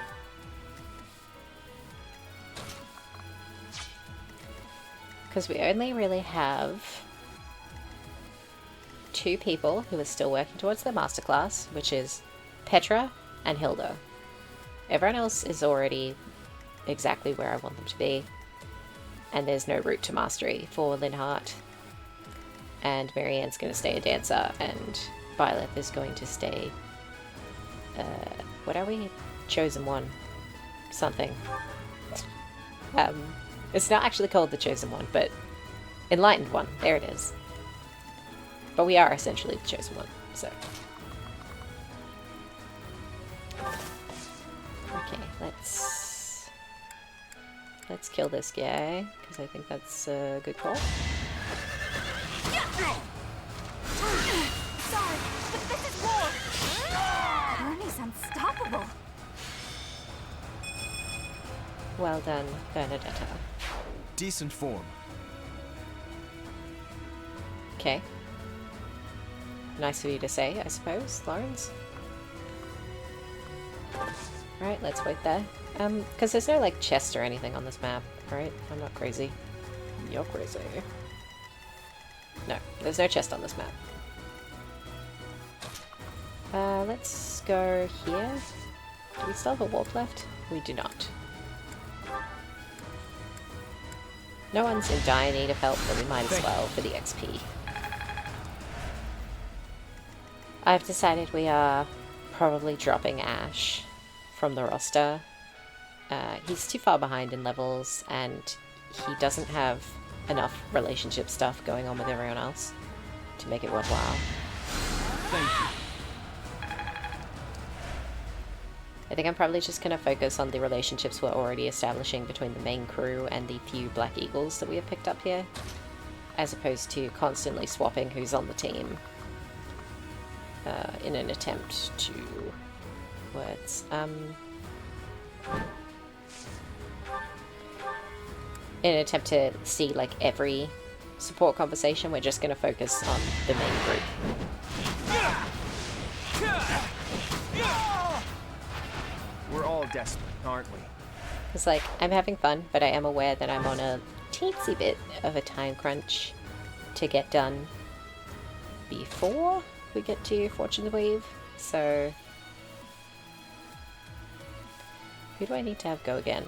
Because we only really have 2 people who are still working towards their masterclass, which is Petra and Hilda. Everyone else is already exactly where I want them to be. And there's no route to mastery for Linhart. And Marianne's going to stay a dancer, and Violet is going to stay... what are we? Chosen One. Something. It's not actually called the Chosen One, but Enlightened One. There it is. But we are essentially the Chosen One, so... Okay, let's kill this guy, because I think that's a good call. Sorry, but this is war! Bernie's unstoppable! Well done, Bernadetta. Decent form. Okay. Nice of you to say, I suppose, Lawrence. Alright, let's wait there. Because there's no, like, chest or anything on this map, right? I'm not crazy. You're crazy. No, there's no chest on this map. Let's go here. Do we still have a warp left? We do not. No one's in dire need of help, but we might as well for the XP. I've decided we are probably dropping Ash from the roster. He's too far behind in levels, and he doesn't have enough relationship stuff going on with everyone else to make it worthwhile. Thank you. I think I'm probably just going to focus on the relationships we're already establishing between the main crew and the few Black Eagles that we have picked up here, as opposed to constantly swapping who's on the team in an attempt to... in an attempt to see, like, every support conversation, we're just going to focus on the main group. We're all desperate, aren't we? It's like, I'm having fun, but I am aware that I'm on a teensy bit of a time crunch to get done before we get to Fortune's Weave, so... Who do I need to have go again?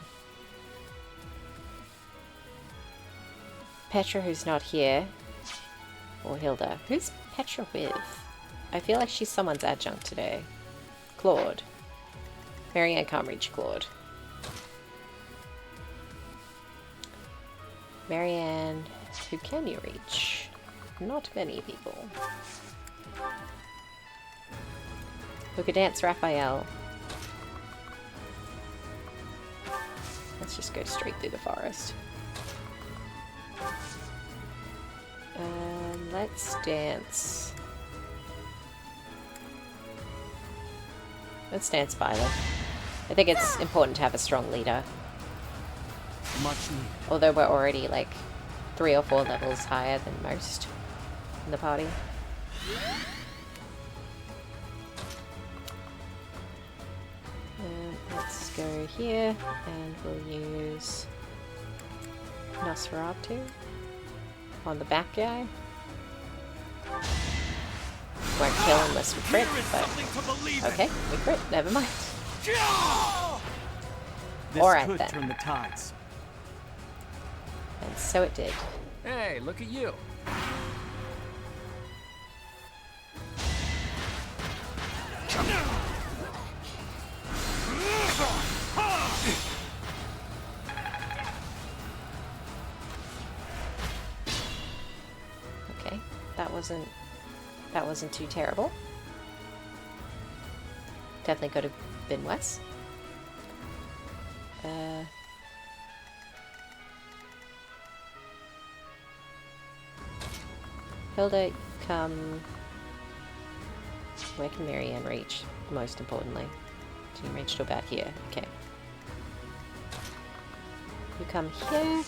Petra, who's not here, or Hilda. Who's Petra with? I feel like she's someone's adjunct today. Claude. Marianne can't reach Claude. Marianne, who can you reach? Not many people. Who could dance Raphael? Let's just go straight through the forest. Let's dance. Let's dance Violet. I think it's important to have a strong leader. Much needed. Although we're already like 3 or 4 levels higher than most in the party. Let's go here and we'll use Nosferatu on the back guy. Won't kill unless we crit, but okay, we crit, never mind. Alright could then. Turn the tides. And so it did. Hey, look at you. Okay, that wasn't too terrible. Definitely could have been worse. Hilda, come... Where can Marianne reach, most importantly? She can reach to about here. Okay. You come here.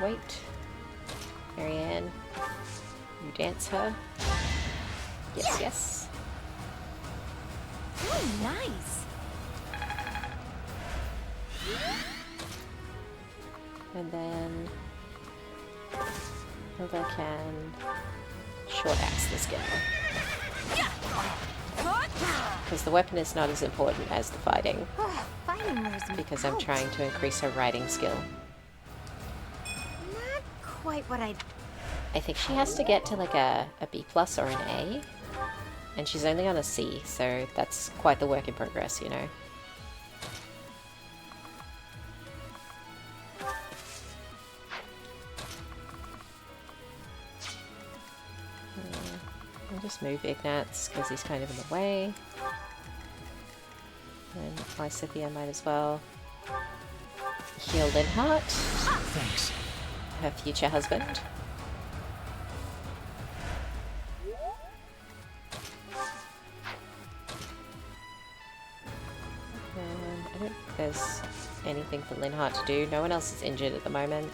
Wait. Marianne, you dance her. Yes, yes. Oh, nice. And then Hilda can short axe this guy. Because the weapon is not as important as the fighting. Because I'm trying to increase her riding skill. Not quite what I think she has to get to like a B+ or an A. And she's only on a C, so that's quite the work in progress, you know. I'll just move Ignatz because he's kind of in the way. And Lysithea might as well heal Linhart. Thanks. Her future husband. I don't think there's anything for Linhart to do. No one else is injured at the moment.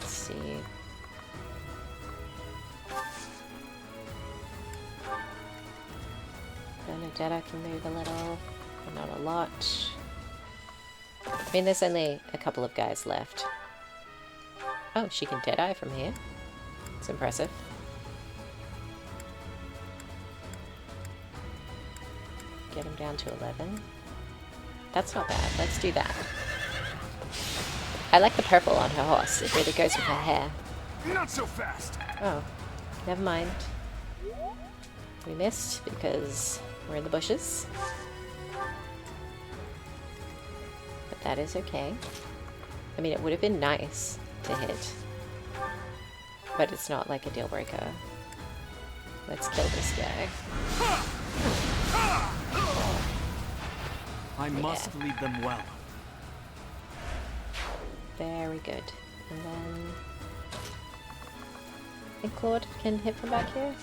Let's Benedetta can move a little, but not a lot. I mean, there's only a couple of guys left. Oh, she can Deadeye from here. It's impressive. Get him down to 11. That's not bad. Let's do that. I like the purple on her horse. It really goes with her hair. Not so fast. Oh, never mind. We missed because we're in the bushes. But that is okay. I mean, it would have been nice to hit. But it's not like a deal breaker. Let's kill this guy. I must lead them well. Very good. And then... I think Claude can hit from back here.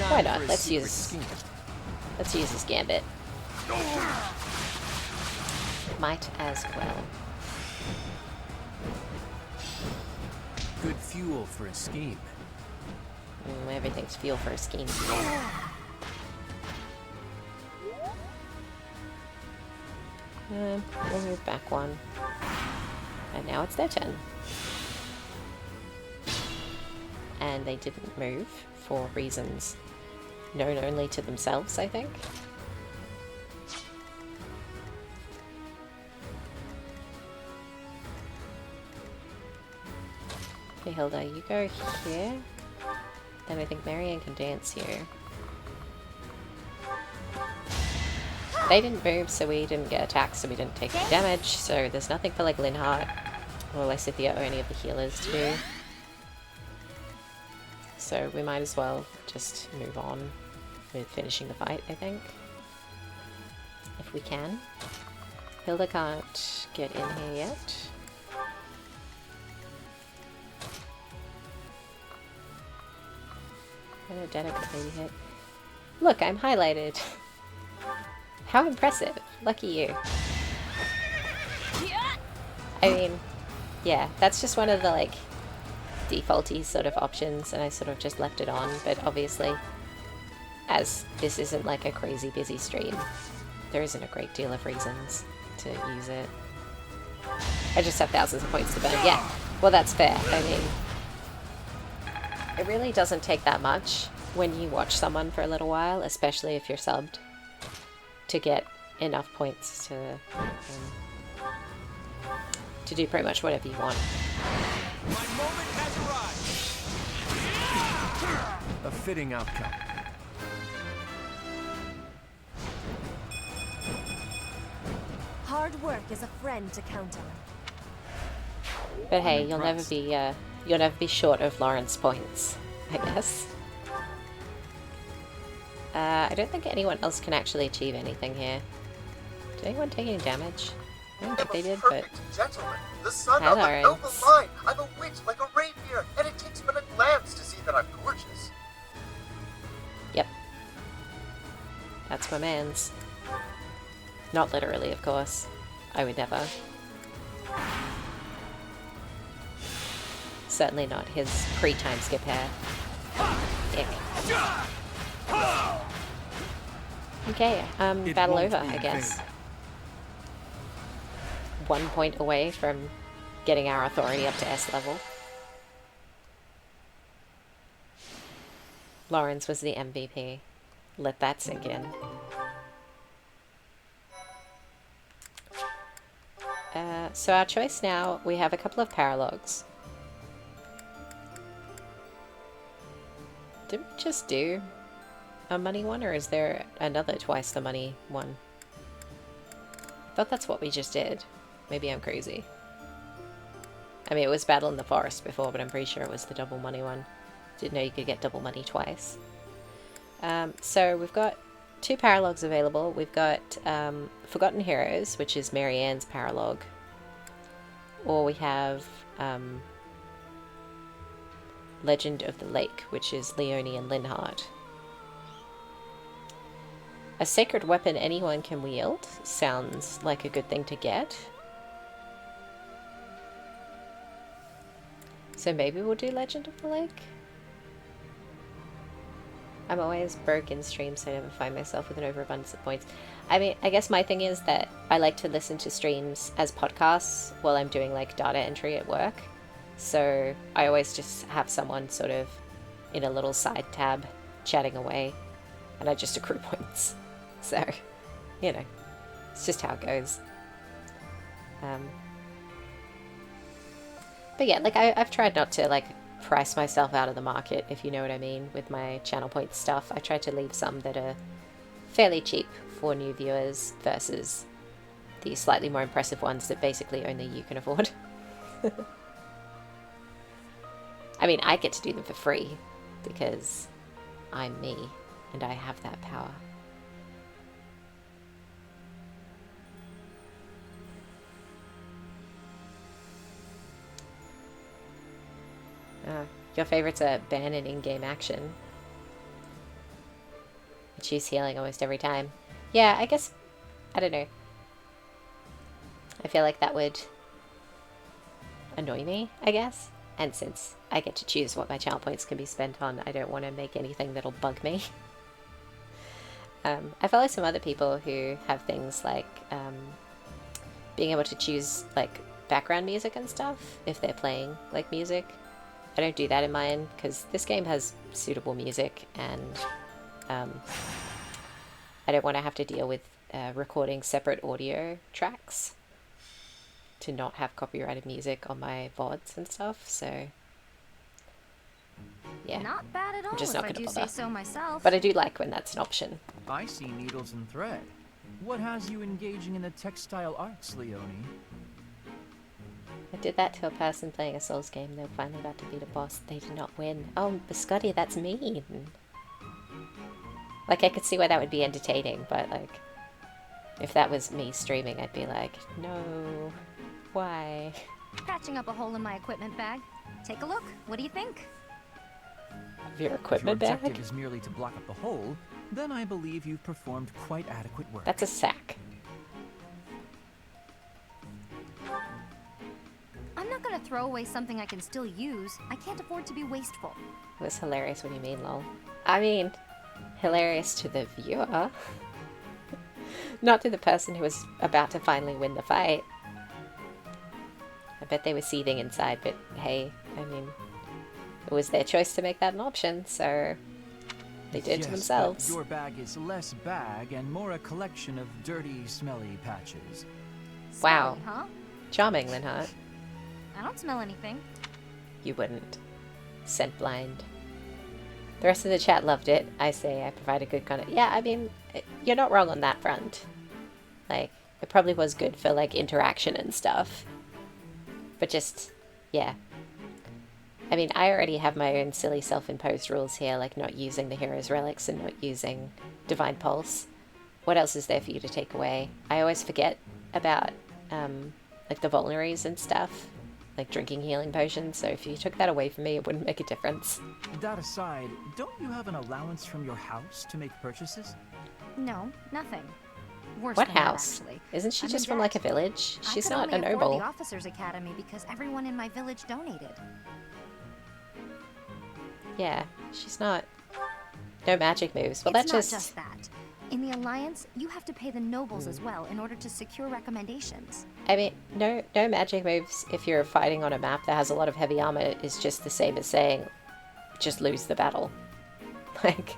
Why not? Let's use his gambit. Might as well. Good fuel for a scheme. Everything's fuel for a scheme. We'll move back one. And now it's their turn. And they didn't move for reasons known only to themselves, I think. Okay, Hilda, you go here. Then I think Marianne can dance here. They didn't move, so we didn't get attacked, so we didn't take any damage, so there's nothing for like Linhardt or Lysithea or any of the healers to do. So we might as well just move on with finishing the fight, I think. If we can. Hilda can't get in here yet. Benedetta could maybe hit. Look, I'm highlighted. How impressive. Lucky you. I mean, yeah, that's just one of the, like, defaulty sort of options, and I sort of just left it on, but obviously, as this isn't like a crazy busy stream, there isn't a great deal of reasons to use it. I just have thousands of points to burn. Yeah, well, that's fair. I mean, it really doesn't take that much when you watch someone for a little while, especially if you're subbed, to get enough points to do pretty much whatever you want. My moment has arrived. A fitting outcome. Hard work is a friend to count on. But hey, you'll never be short of Lawrence points, I guess. I don't think anyone else can actually achieve anything here. Did anyone take any damage? I don't think they did, but... Gentleman, the son of a noble line. I'm a witch like a rapier, and it takes but a glance to see that I'm gorgeous. Yep. That's my man's. Not literally, of course. I would never. Certainly not his pre-time skip hair. Ick. Okay, battle over, I guess. 1 point away from getting our authority up to S level. Lawrence was the MVP. Let that sink in. So our choice now, we have a couple of paralogs. Did we just do a money one, or is there another twice the money one? I thought that's what we just did. Maybe I'm crazy. I mean, it was Battle in the Forest before, but I'm pretty sure it was the double money one. Didn't know you could get double money twice. So we've got 2 paralogs available. We've got Forgotten Heroes, which is Marianne's paralog. Or we have Legend of the Lake, which is Leonie and Linhardt. A sacred weapon anyone can wield sounds like a good thing to get. So maybe we'll do Legend of the Lake? I'm always broke in streams, so I never find myself with an overabundance of points. I mean, I guess my thing is that I like to listen to streams as podcasts while I'm doing like data entry at work. So I always just have someone sort of in a little side tab chatting away, and I just accrue points. So, you know, it's just how it goes. But yeah, like I've tried not to like price myself out of the market, if you know what I mean, with my channel points stuff. I try to leave some that are fairly cheap for new viewers versus the slightly more impressive ones that basically only you can afford. I mean, I get to do them for free because I'm me and I have that power. Your favorites are ban and in-game action. I choose healing almost every time. Yeah, I guess, I don't know. I feel like that would annoy me, I guess. And since I get to choose what my channel points can be spent on, I don't want to make anything that'll bug me. I follow some other people who have things like being able to choose like background music and stuff if they're playing like music. I don't do that in mine because this game has suitable music, and I don't want to have to deal with recording separate audio tracks to not have copyrighted music on my VODs and stuff, so yeah. Not bad at all, I'm just if not I gonna do bother. say so myself. But I do like when that's an option. I see needles and thread. What has you engaging in the textile arts, Leonie? I did that to a person playing a Souls game. They were finally about to beat a boss. They did not win. Oh, Biscotti, that's mean. Like, I could see why that would be entertaining, but, like, if that was me streaming, I'd be like, no, why? Patching up a hole in my equipment bag. Take a look. What do you think? Your equipment if your bag? objective is merely to block up the hole, then I believe you've performed quite adequate work. That's a sack. I'm not gonna throw away something I can still use. I can't afford to be wasteful. It was hilarious. What do you mean, lol? I mean, hilarious to the viewer. Not to the person who was about to finally win the fight. I bet they were seething inside, but hey, I mean, it was their choice to make that an option, so they did to themselves. But your bag is less bag and more a collection of dirty, smelly patches. Wow. Huh? Charming, Linhart. I don't smell anything. You wouldn't. Scent blind. The rest of the chat loved it. I say I provided good content. Yeah, I mean, you're not wrong on that front. Like, it probably was good for, like, interaction and stuff. But just, yeah. I mean, I already have my own silly self-imposed rules here, like not using the hero's relics and not using Divine Pulse. What else is there for you to take away? I always forget about, like, the vulneraries and stuff. Like drinking healing potions, so if you took that away from me, it wouldn't make a difference. That aside, don't you have an allowance from your house to make purchases? No, nothing. Worse What than that, house? actually. Isn't she I'm just in from like a debt. village? She's I could not a only afford noble. the Officers Academy because everyone in my village donated. Yeah, she's not. No magic moves. Well, It's that's not just that. In the Alliance, you have to pay the nobles as well in order to secure recommendations. I mean, no magic moves if you're fighting on a map that has a lot of heavy armor is just the same as saying, just lose the battle. Like,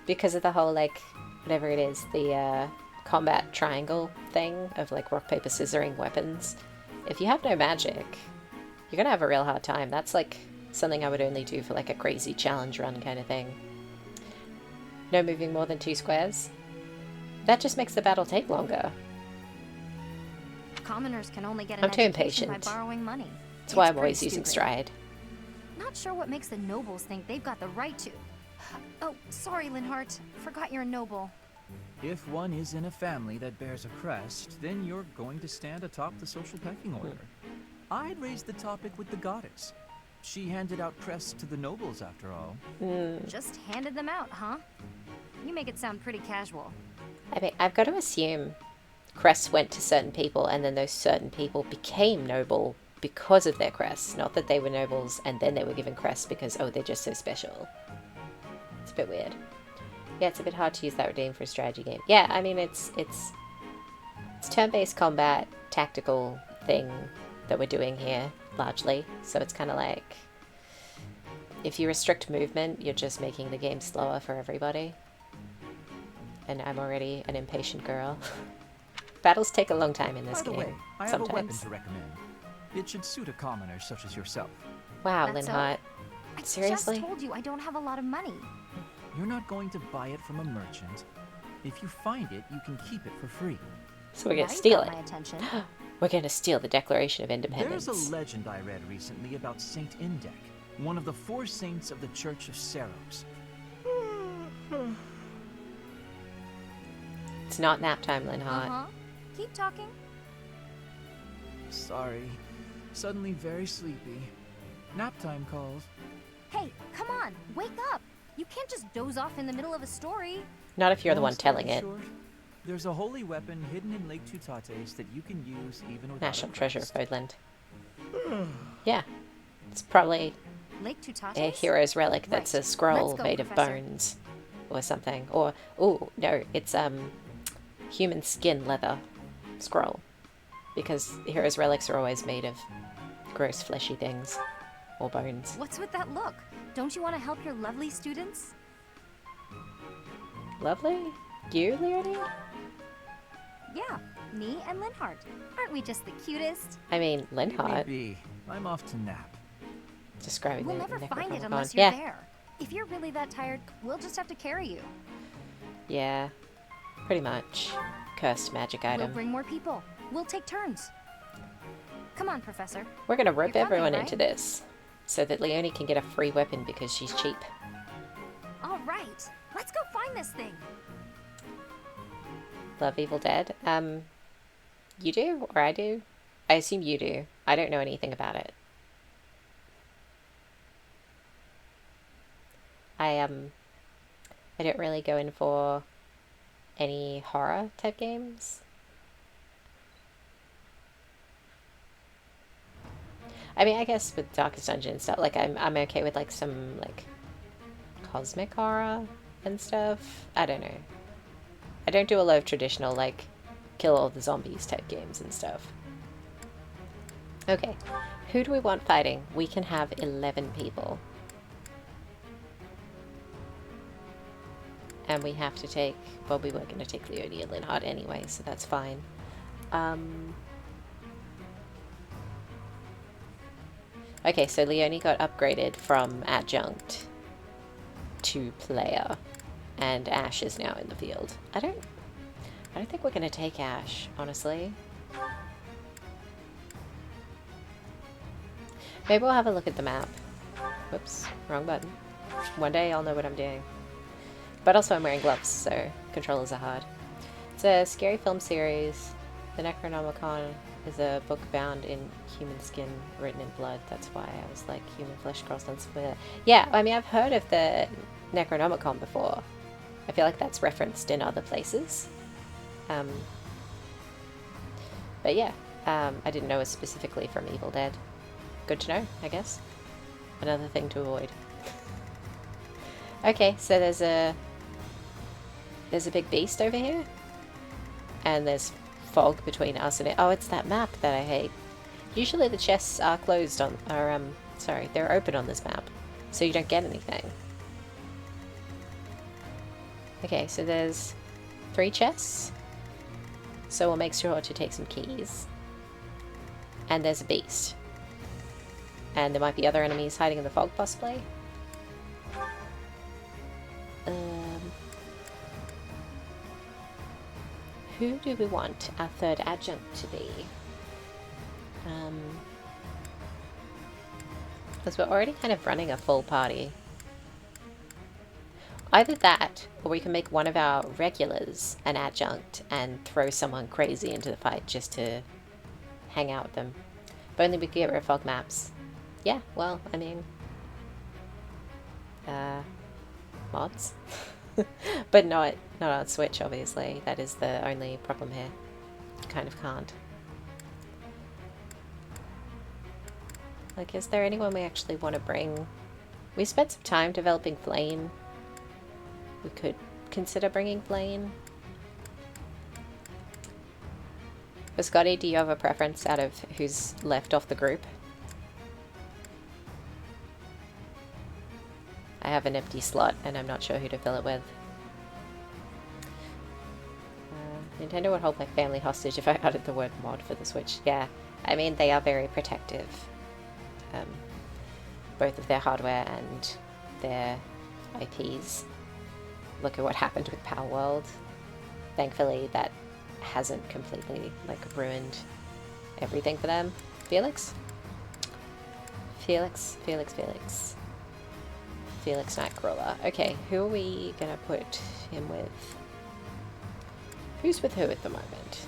because of the whole, like, whatever it is, the combat triangle thing of, like, rock, paper, scissoring weapons. If you have no magic, you're gonna have a real hard time. That's, like, something I would only do for, like, a crazy challenge run kind of thing. No moving more than 2 squares. That just makes the battle take longer. Commoners can only get an I'm too education by impatient. borrowing money. That's why It's I'm always pretty using stupid. stride. Not sure what makes the nobles think they've got the right to. Oh, sorry, Linhart. Forgot you're a noble. If one is in a family that bears a crest, then you're going to stand atop the social pecking order. I'd raise the topic with the goddess. She handed out crests to the nobles, after all. Just handed them out, huh? You make it sound pretty casual. I mean, I've got to assume crests went to certain people and then those certain people became noble because of their crests, not that they were nobles and then they were given crests because, oh, they're just so special. It's a bit weird. Yeah, it's a bit hard to use that redeem for a strategy game. Yeah, I mean, it's turn-based combat, tactical thing that we're doing here, largely. So it's kind of like, if you restrict movement, you're just making the game slower for everybody. And I'm already an impatient girl. Battles take a long time in this By the game, way, I have a weapon sometimes. to recommend. It should suit a commoner such as yourself. Wow, That's Linhart. I Seriously? just told you I don't have a lot of money. You're not going to buy it from a merchant. If you find it, you can keep it for free. So we're gonna Now you steal got it. my attention. We're gonna steal the Declaration of Independence. There's a legend I read recently about Saint Indec, one of the 4 saints of the Church of Seros. It's not nap time, Linhart. Uh-huh. Keep talking. Sorry. Suddenly very sleepy. Nap time calls. Hey, come on, wake up. You can't just doze off in the middle of a story. Not if you're the Long one telling story it. short, there's a holy weapon hidden in Lake Tutates that you can use even without National a treasure of crest. Bodland. Yeah. It's probably Lake Tutates? a hero's relic that's Right. a scroll Let's go, made of Professor. bones. Or something. Or, oh, no, it's human skin leather scroll. Because heroes' relics are always made of gross fleshy things. Or bones. What's with that look? Don't you want to help your lovely students? Lovely? You, Leonie? Yeah, me and Linhart. Aren't we just the cutest? I mean, Linhart. Maybe. I'm off to nap. Describing We'll the never find it Necronomicon. unless you're Yeah. there. If you're really that tired, we'll just have to carry you. Yeah. Pretty much. Cursed magic We'll item. bring more people. We'll take turns. Come on, Professor. We're gonna rope You're coming, everyone right? into this. So that Leonie can get a free weapon because she's cheap. All right, let's go find this thing. Love Evil Dead. You do? Or I do? I assume you do. I don't know anything about it. I don't really go in for any horror type games. I mean, I guess with Darkest Dungeon and stuff, like I'm okay with like some like cosmic horror and stuff. I don't know. I don't do a lot of traditional like kill all the zombies type games and stuff. Okay, who do we want fighting? We can have 11 people. And we have to take, well, we were going to take Leonie and Linhart anyway, so that's fine. Okay, so Leonie got upgraded from adjunct to player, and Ash is now in the field. I don't think we're going to take Ash, honestly. Maybe we'll have a look at the map. Whoops, wrong button. One day I'll know what I'm doing. But also I'm wearing gloves, so controllers are hard. It's a scary film series. The Necronomicon is a book bound in human skin, written in blood. That's why I was like, human flesh crossed on some. Yeah, I mean, I've heard of the Necronomicon before. I feel like that's referenced in other places. But yeah, I didn't know it was specifically from Evil Dead. Good to know, I guess. Another thing to avoid. Okay, so there's a big beast over here, and there's fog between us and it. Oh, it's that map that I hate. Usually the chests are closed on, or sorry, they're open on this map, so you don't get anything. Okay, so there's 3 chests, so we'll make sure to take some keys. And there's a beast. And there might be other enemies hiding in the fog, possibly. Who do we want our third adjunct to be? Because we're already kind of running a full party. Either that, or we can make one of our regulars an adjunct and throw someone crazy into the fight just to hang out with them. If only we could get rid of fog maps. Yeah, well, I mean... mods? But not on Switch, obviously. That is the only problem here. You kind of can't. Like, is there anyone we actually want to bring? We spent some time developing Flame. We could consider bringing Flame. But Scotty, do you have a preference out of who's left off the group? I have an empty slot and I'm not sure who to fill it with. Nintendo would hold my family hostage if I added the word mod for the Switch. Yeah, I mean, they are very protective. Both of their hardware and their IPs. Look at what happened with Power World. Thankfully, that hasn't completely, like, ruined everything for them. Felix? Felix Nightcrawler. Okay, who are we gonna put him with? Who's with who at the moment?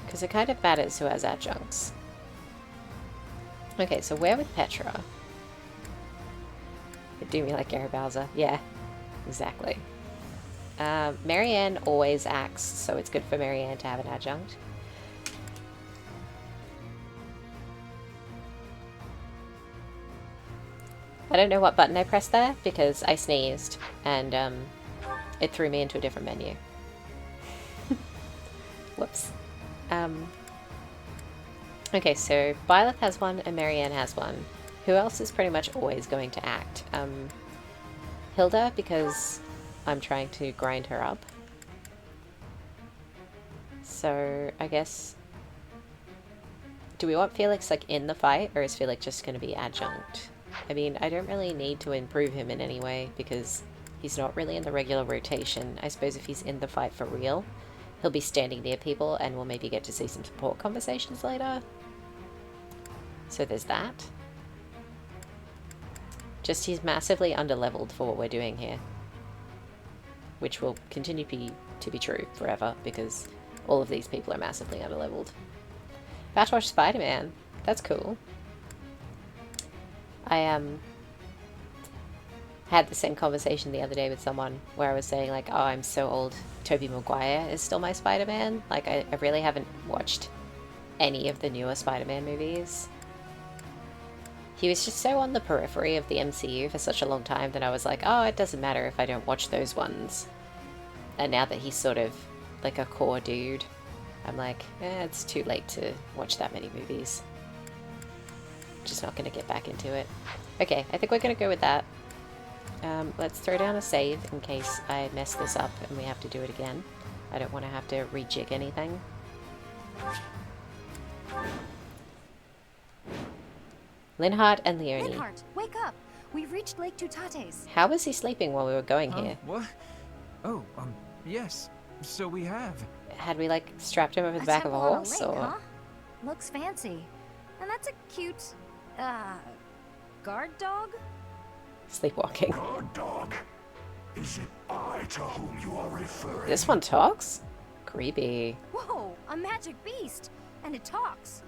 Because it kind of matters who has adjuncts. Okay, so we're with Petra. Do me like Gary Bowser. Yeah, exactly. Marianne always acts, so it's good for Marianne to have an adjunct. I don't know what button I pressed there because I sneezed and it threw me into a different menu. Whoops. Okay, so Byleth has one and Marianne has one. Who else is pretty much always going to act? Hilda, because I'm trying to grind her up. So, I guess... Do we want Felix, like, in the fight, or is Felix just going to be adjunct? I mean, I don't really need to improve him in any way, because he's not really in the regular rotation. I suppose if he's in the fight for real, he'll be standing near people, and we'll maybe get to see some support conversations later. So there's that. Just he's massively underleveled for what we're doing here. Which will continue to be true forever, because all of these people are massively underleveled. Batwash Spider-Man. That's cool. I had the same conversation the other day with someone where I was saying, like, oh, I'm so old. Tobey Maguire is still my Spider-Man. Like, I really haven't watched any of the newer Spider-Man movies. He was just so on the periphery of the MCU for such a long time that I was like, oh, it doesn't matter if I don't watch those ones. And now that he's sort of like a core dude, I'm like, it's too late to watch that many movies. Just not going to get back into it. Okay, I think we're going to go with that. Let's throw down a save in case I mess this up and we have to do it again. I don't want to have to rejig anything. Linhardt and Leonie. Linhardt, wake up! We've reached Lake Tutates. How was he sleeping while we were going here? What? Oh, yes. So we have. Had we, like, strapped him over the back of a horse, lake, or...? Huh? Looks fancy. And that's a cute, guard dog? Sleepwalking. Guard dog? Is it I to whom you are referring? This one talks? Creepy. Whoa, a magic beast! And it talks.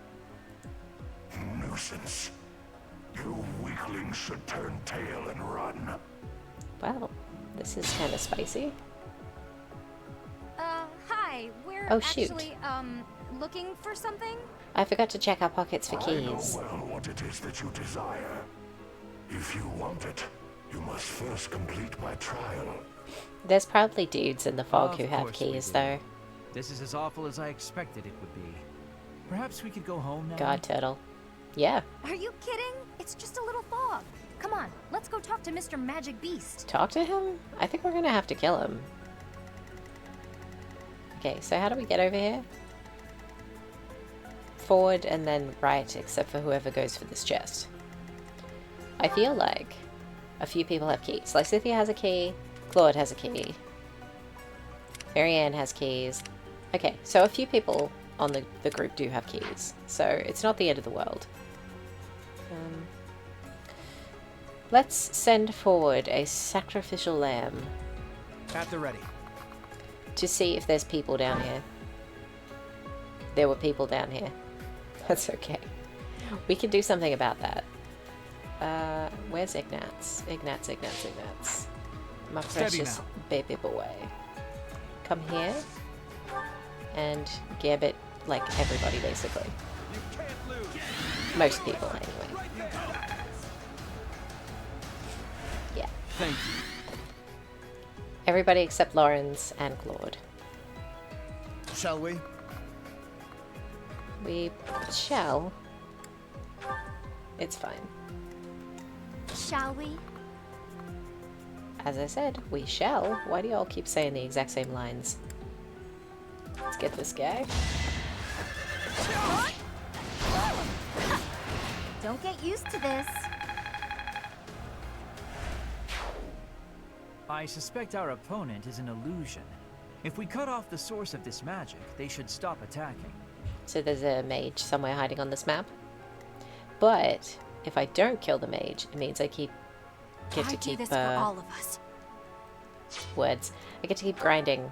Nuisance. You weaklings should turn tail and run. Well, this is kind of spicy. Hi, we're actually, looking for something? I forgot to check our pockets for keys. I know well what it is that you desire. If you want it, you must first complete my trial. There's probably dudes in the fog who have keys, though. This is as awful as I expected it would be. Perhaps we could go home now? God, Turtle. Yeah. Are you kidding? It's just a little fog. Come on, let's go talk to Mr. Magic Beast. Talk to him? I think we're gonna have to kill him. Okay, so how do we get over here? Forward and then right, except for whoever goes for this chest. I feel like a few people have keys. Like Cynthia has a key, Claude has a key, Marianne has keys. Okay, so a few people on the group do have keys, so it's not the end of the world. Let's send forward a sacrificial lamb. At the ready. To see if there's people down here. There were people down here. That's okay. We can do something about that. Where's Ignatz? Ignatz. My precious baby boy. Come here. And gambit like everybody, basically. Most people, anyway. Thank you. Everybody except Lawrence and Claude. Shall we? We shall. It's fine. Shall we? As I said, we shall. Why do y'all keep saying the exact same lines? Let's get this guy. Don't get used to this. I suspect our opponent is an illusion. If we cut off the source of this magic, they should stop attacking. So there's a mage somewhere hiding on this map. But if I don't kill the mage, it means I get to keep this for all of us. words. I get to keep grinding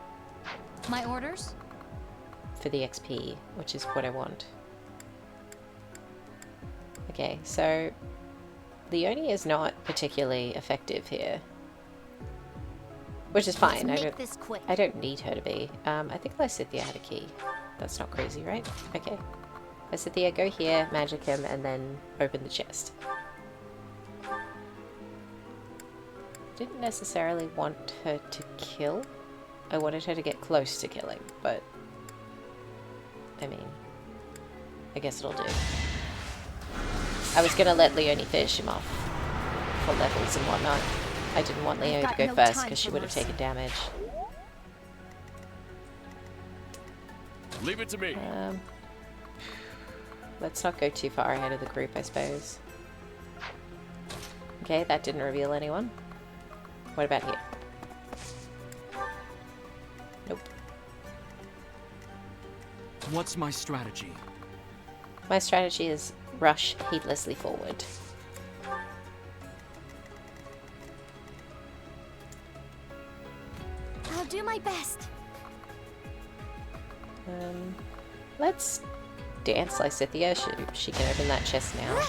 My orders? for the XP, which is what I want. Okay, so Leonie is not particularly effective here, which is fine. I don't need her to be. I think Lysithea had a key. That's not crazy, right? Okay. Lysithea, go here, magic him, and then open the chest. Didn't necessarily want her to kill. I wanted her to get close to killing, but I mean, I guess it'll do. I was gonna let Leonie finish him off for levels and whatnot. I didn't want Leonie to go first because she would have taken damage. Leave it to me. Let's not go too far ahead of the group, I suppose. Okay, that didn't reveal anyone. What about here? Nope. What's my strategy? My strategy is rush heedlessly forward. I'll do my best. Let's dance Lysithea. She can open that chest now.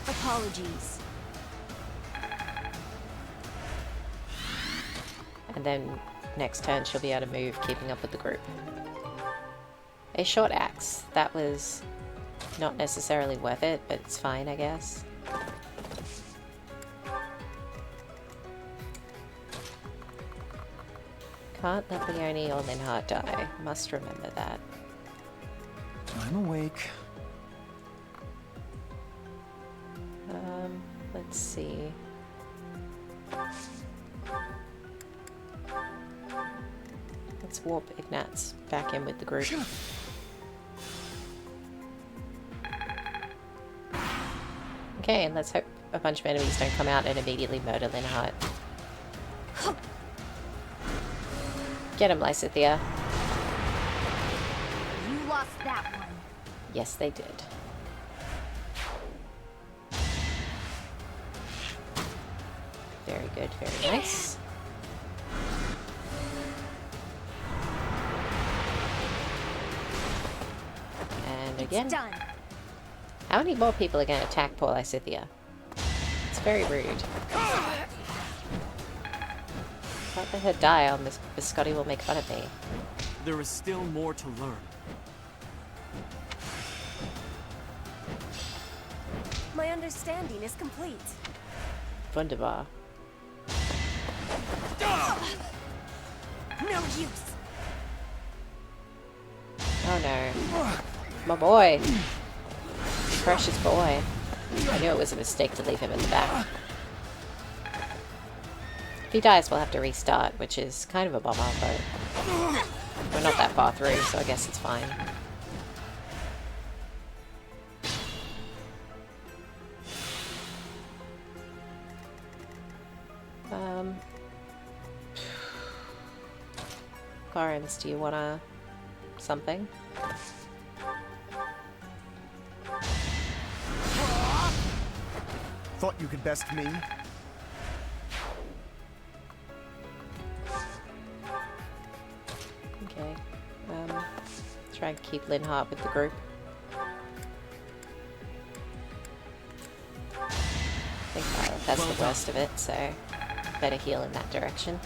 Apologies. And then next turn she'll be able to move, keeping up with the group. A short axe. That was not necessarily worth it, but it's fine, I guess. Can't let Leonie or Linhardt die. Must remember that. I'm awake. Let's see. Let's warp Ignatz back in with the group. Okay, and let's hope a bunch of enemies don't come out and immediately murder Linhardt. Get him, Lysithea. You lost that one. Yes, they did. Very good, very nice. And again. It's done. How many more people are going to attack poor Lysithea? It's very rude. Can't let her die, or Miss Biscotti will make fun of me. There is still more to learn. My understanding is complete. Wunderbar. No use. Oh no. My boy. Precious boy. I knew it was a mistake to leave him in the back. If he dies, we'll have to restart, which is kind of a bummer, but we're not that far through, so I guess it's fine. Lawrence, do you wanna something? Thought you could best me? Okay. Try and keep Linhardt with the group. I think that's the worst of it, so better heal in that direction.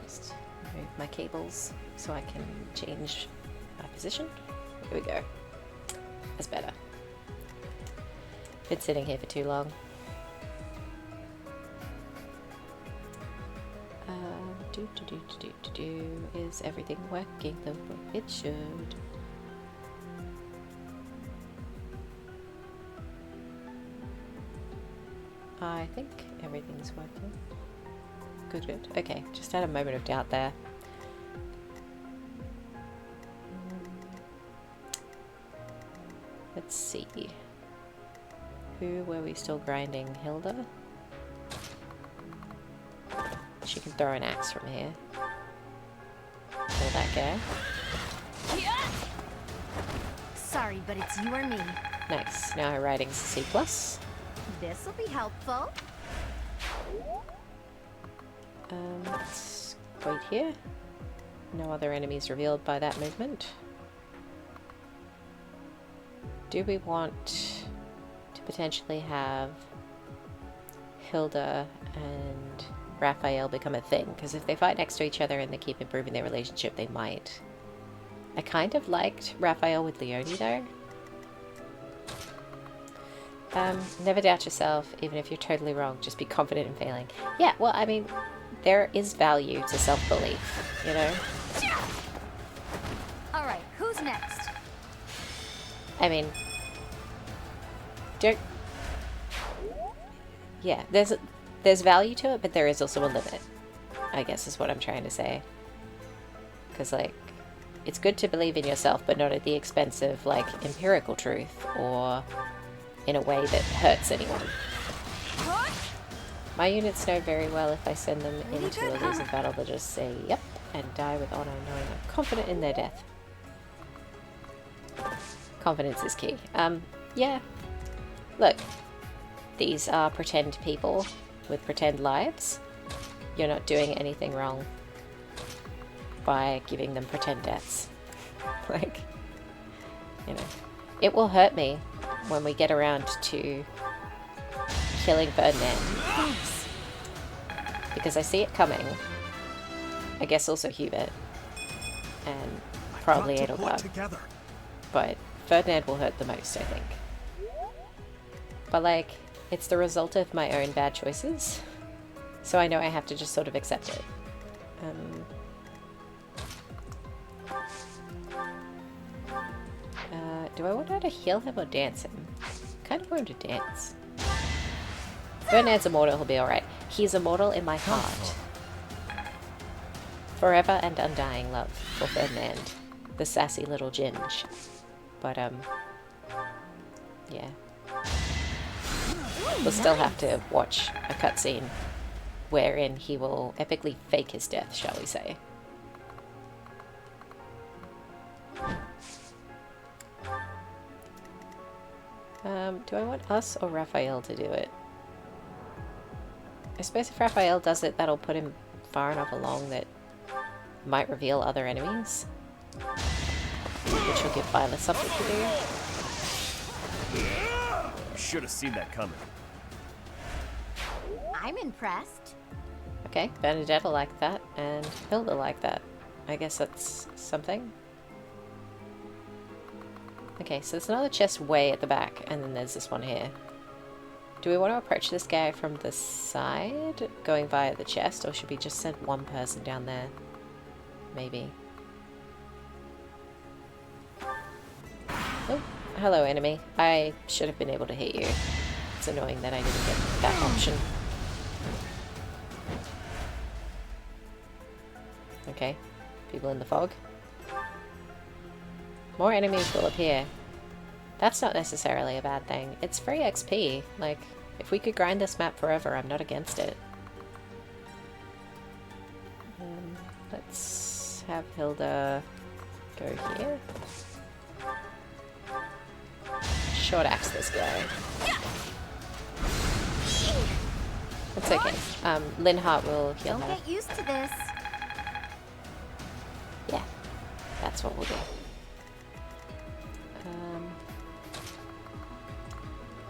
Just move my cables so I can change my position. Here we go. That's better. Been sitting here for too long. Is everything working the way it should? I think everything's working. Good, good. Okay, just had a moment of doubt there. Let's see. Who were we still grinding? Hilda? She can throw an axe from here. Kill that guy. Sorry, but it's you or me. Nice. Now her writing's a C+. This'll be helpful. Let's wait here. No other enemies revealed by that movement. Do we want to potentially have Hilda and Raphael become a thing? Because if they fight next to each other and they keep improving their relationship, they might. I kind of liked Raphael with Leone though. Never doubt yourself, even if you're totally wrong. Just be confident in failing. Yeah, well, I mean, there is value to self-belief, you know? Alright, who's next? I mean, don't... Yeah, there's value to it, but there is also a limit, I guess is what I'm trying to say. Because, like, it's good to believe in yourself, but not at the expense of, like, empirical truth, or in a way that hurts anyone. My units know very well if I send them into a losing battle, they'll just say, yep, and die with honor, knowing I'm confident in their death. Confidence is key. Yeah. Look, these are pretend people with pretend lives. You're not doing anything wrong by giving them pretend deaths. Like, you know, it will hurt me when we get around to killing Verdant. Because I see it coming. I guess also Hubert. And probably Edelgard. But Ferdinand will hurt the most, I think. But like, it's the result of my own bad choices. So I know I have to just sort of accept it. Do I want her to heal him or dance him? Kind of want him to dance. Ferdinand's immortal, he'll be alright. He's immortal in my heart. Forever and undying love for Ferdinand, the sassy little ginge. But, yeah. We'll still have to watch a cutscene wherein he will epically fake his death, shall we say. Do I want us or Raphael to do it? I suppose if Raphael does it, that'll put him far enough along that might reveal other enemies. Which will give Violet something to do. Should have seen that coming. I'm impressed. Okay, Bernadette will like that, and Hilda like that. I guess that's something. Okay, so there's another chest way at the back, and then there's this one here. Do we want to approach this guy from the side, going via the chest, or should we just send one person down there? Maybe. Oh, hello enemy. I should have been able to hit you. It's annoying that I didn't get that option. Okay, people in the fog. More enemies will appear. That's not necessarily a bad thing. It's free XP. Like, if we could grind this map forever, I'm not against it. Let's have Hilda go here. Short axe this guy. It's okay. Linhardt will heal her. Don't get used to this. Yeah, that's what we'll do.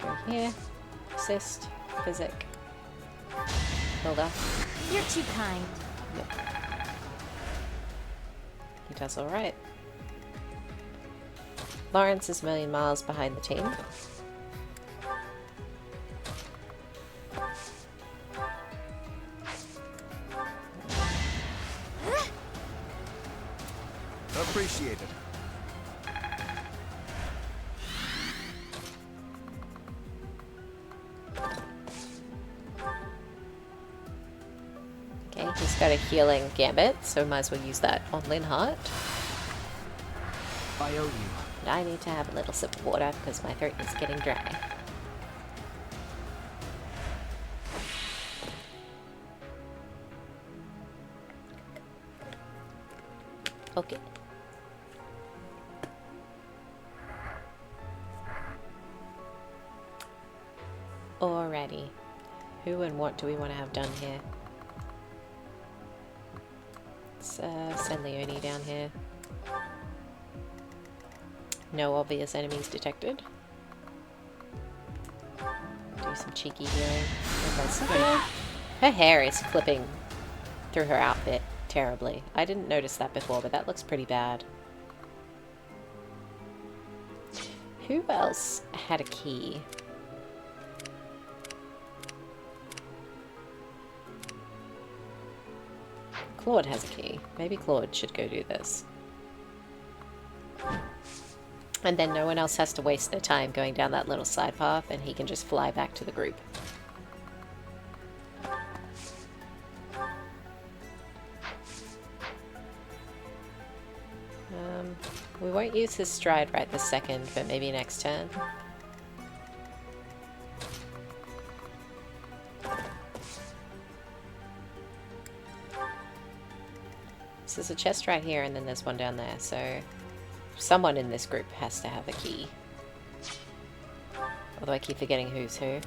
Go here. Assist. Physic. Hilda. You're too kind. Yep. He does alright. Lawrence is a million miles behind the team. Appreciated. Okay, he's got a healing gambit, so might as well use that on Linhardt. I owe you. I need to have a little sip of water because my throat is getting dry. Okay. Alrighty. Who and what do we want to have done here? Let's send Leonie down here. No obvious enemies detected. Do some cheeky healing. Her hair is clipping through her outfit terribly. I didn't notice that before, but that looks pretty bad. Who else had a key? Claude has a key. Maybe Claude should go do this. And then no one else has to waste their time going down that little side path, and he can just fly back to the group. We won't use his stride right this second, but maybe next turn. So there's a chest right here, and then there's one down there, so someone in this group has to have a key. Although I keep forgetting who's who.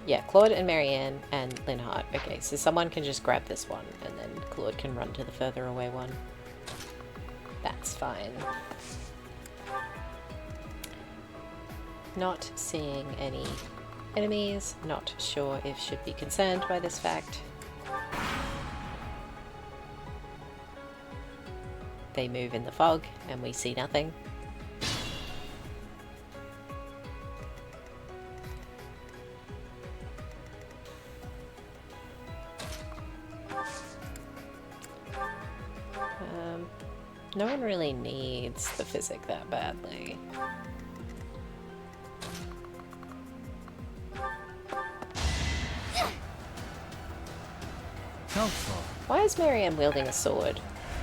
Yeah, Claude and Marianne and Linhardt. Okay, so someone can just grab this one, and then Claude can run to the further away one. That's fine. Not seeing any enemies. Not sure if should be concerned by this fact. They move in the fog, and we see nothing. No one really needs the physic that badly. Helpful. Why is Marianne wielding a sword?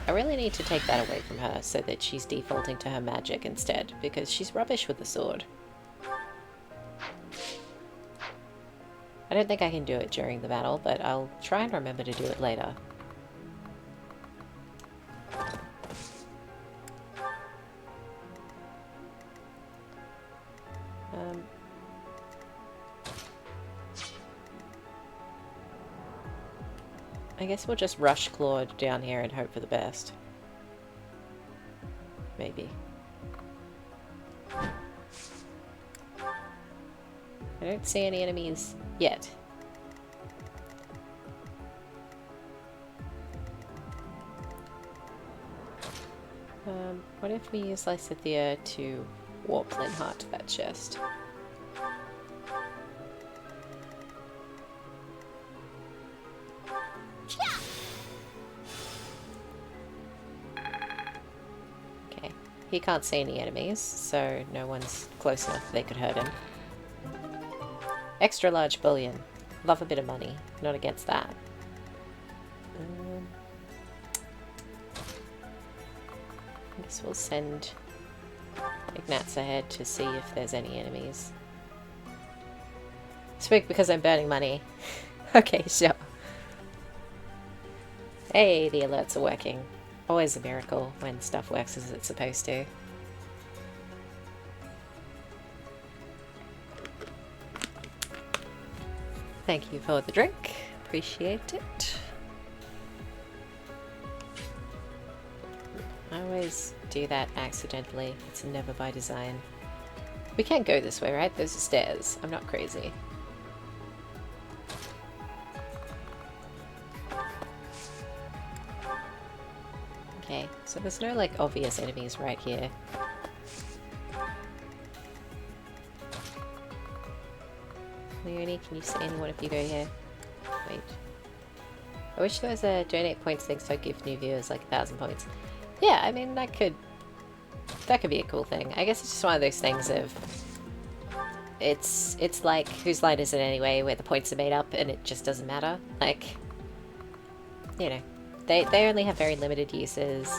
I really need to take that away from her so that she's defaulting to her magic instead, because she's rubbish with the sword. I don't think I can do it during the battle, but I'll try and remember to do it later. I guess we'll just rush Claude down here and hope for the best. Maybe. I don't see any enemies yet. What if we use Lysithea to warp Linhardt to that chest? Okay, he can't see any enemies, so no one's close enough they could hurt him. Extra large bullion. Love a bit of money. Not against that. I guess we'll send Ignatz ahead to see if there's any enemies. Speak because I'm burning money. Okay, sure. Hey, the alerts are working. Always a miracle when stuff works as it's supposed to. Thank you for the drink. Appreciate it. I always do that accidentally. It's never by design. We can't go this way, right? Those are stairs. I'm not crazy. Okay, so there's no, like, obvious enemies right here. Leonie, can you see anyone if you go here? Wait. I wish there was a donate points thing so I'd give new viewers like 1,000 points. Yeah, I mean, that could be a cool thing. I guess it's just one of those things of... It's like, whose line is it anyway, where the points are made up and it just doesn't matter. Like, you know, they only have very limited uses.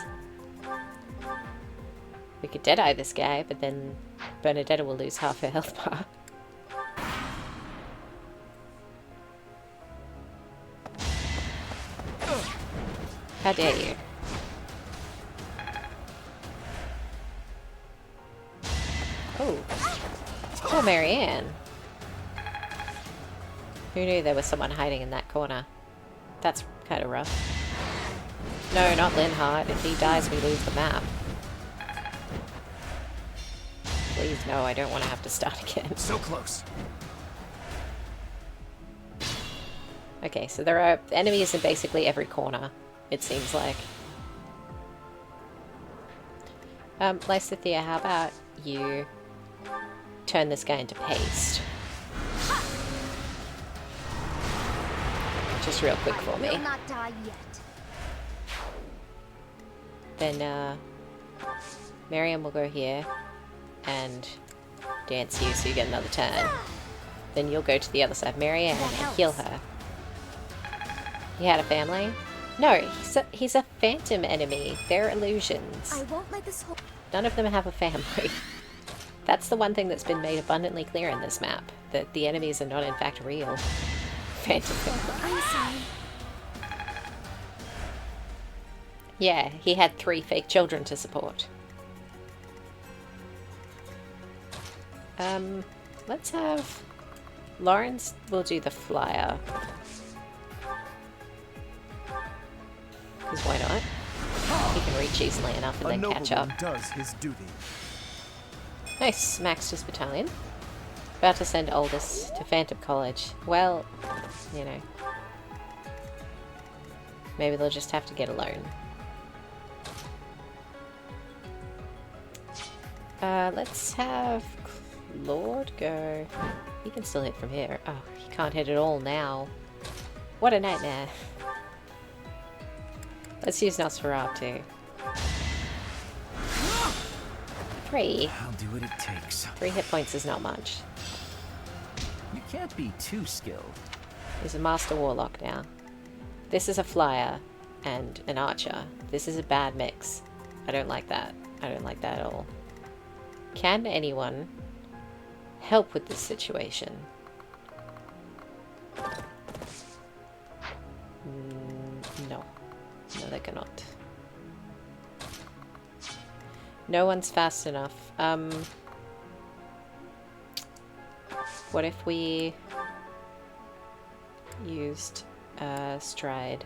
We could Deadeye this guy, but then Bernadetta will lose half her health bar. How dare you? Oh. Oh, Marianne. Who knew there was someone hiding in that corner? That's kind of rough. No, not Linhardt. If he dies, we lose the map. Please, no, I don't want to have to start again. So close. Okay, so there are enemies in basically every corner, it seems like. Lysithia, how about you turn this guy into paste? Just real quick for me. I will not die yet. Then, Miriam will go here and dance you so you get another turn. Then you'll go to the other side, Marianne, and heal her. He had a family? No, he's a phantom enemy. They're illusions. I won't let this whole... None of them have a family. That's the one thing that's been made abundantly clear in this map, that the enemies are not in fact real. Phantom family. I'm sorry. Yeah, he had 3 fake children to support. Let's have... Lawrence will do the flyer. Because why not? He can reach easily enough and then catch up. Does his duty. Nice, maxed his battalion. About to send Aldous to Phantom College. Well, you know. Maybe they'll just have to get a loan. Let's have Claude go. He can still hit from here. Oh, he can't hit at all now. What a nightmare. Let's use Nosferatu. 3. I'll do what it takes. 3 hit points is not much. You can't be too skilled. He's a Master Warlock now. This is a Flyer and an Archer. This is a bad mix. I don't like that. I don't like that at all. Can anyone help with this situation? No. No, they cannot. No one's fast enough. What if we used Stride?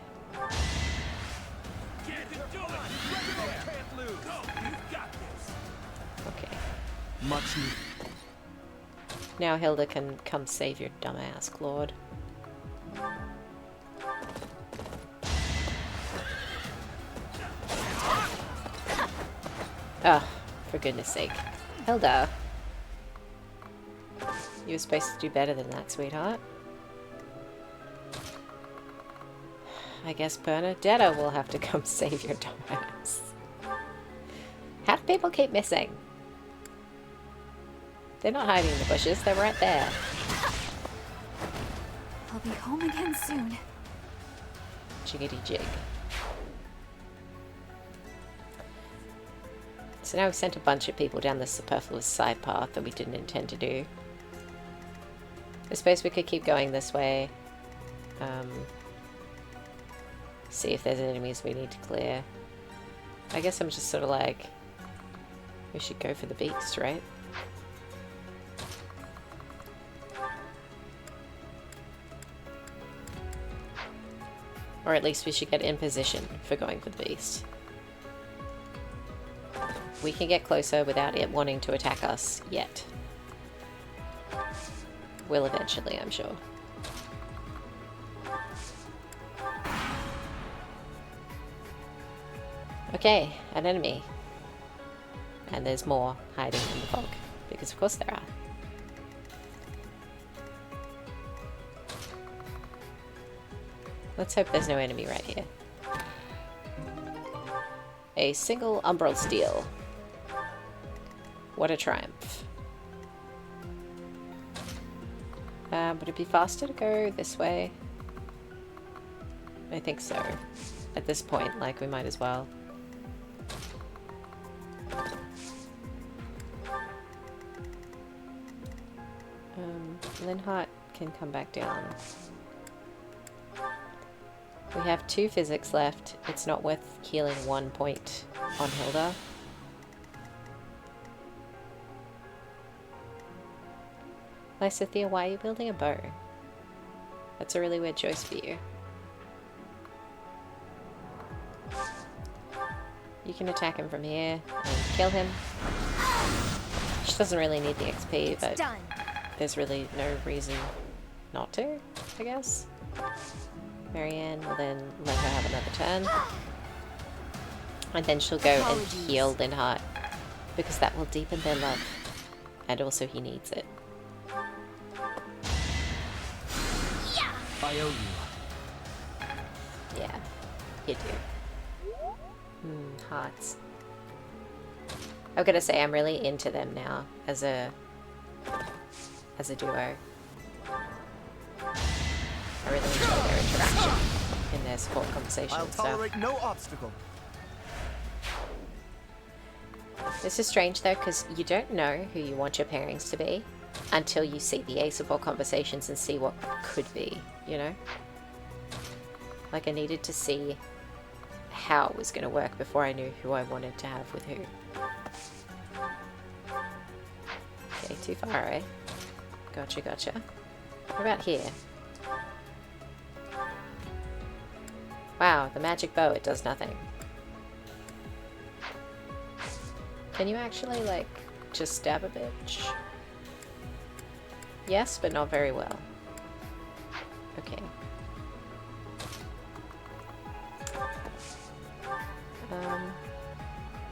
Okay. Much needed. Now Hilda can come save your dumbass, Claude. Oh, for goodness sake. Hilda. You were supposed to do better than that, sweetheart. I guess Bernadetta will have to come save your dumbass. How do people keep missing? They're not hiding in the bushes, they're right there. I'll be home again soon. Jiggity jig. So now we've sent a bunch of people down this superfluous side path that we didn't intend to do. I suppose we could keep going this way. See if there's enemies we need to clear. I guess I'm just sort of like... we should go for the beast, right? Or at least we should get in position for going for the beast. We can get closer without it wanting to attack us yet. Will eventually, I'm sure. Okay, an enemy. And there's more hiding in the fog. Because of course there are. Let's hope there's no enemy right here. A single umbral steel. What a triumph. Would it be faster to go this way? I think so. At this point, like, we might as well. Linhardt can come back down. We have 2 physics left. It's not worth healing 1 point on Hilda. Lysithea, why are you building a bow? That's a really weird choice for you. You can attack him from here and kill him. She doesn't really need the XP, but there's really no reason not to, I guess. Marianne will then let her have another turn. And then she'll go and heal Linhardt, because that will deepen their love. And also he needs it. I owe you. Yeah, you do. Hearts. I'm gonna say I'm really into them now as a duo. I really enjoy their interaction in their support conversation. I'll tolerate no obstacle. This is strange though, because you don't know who you want your pairings to be until you see the A-support conversations and see what could be, you know? Like, I needed to see how it was going to work before I knew who I wanted to have with who. Okay, too far, eh? Gotcha, gotcha. What about here? Wow, the magic bow, it does nothing. Can you actually, like, just stab a bitch? Yes, but not very well. Okay.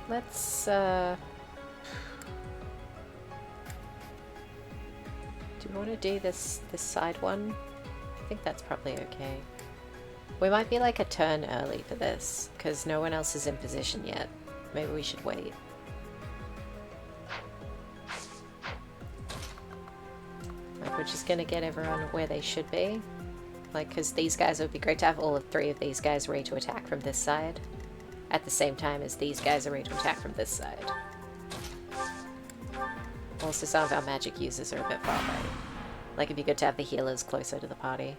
Let's, do we want to do this side one? I think that's probably okay. We might be like a turn early for this, because no one else is in position yet. Maybe we should wait. Like, we're just gonna get everyone where they should be. Like, because these guys, it would be great to have all 3 of these guys ready to attack from this side at the same time as these guys are ready to attack from this side. Also, some of our magic users are a bit far away. Like, it'd be good to have the healers closer to the party.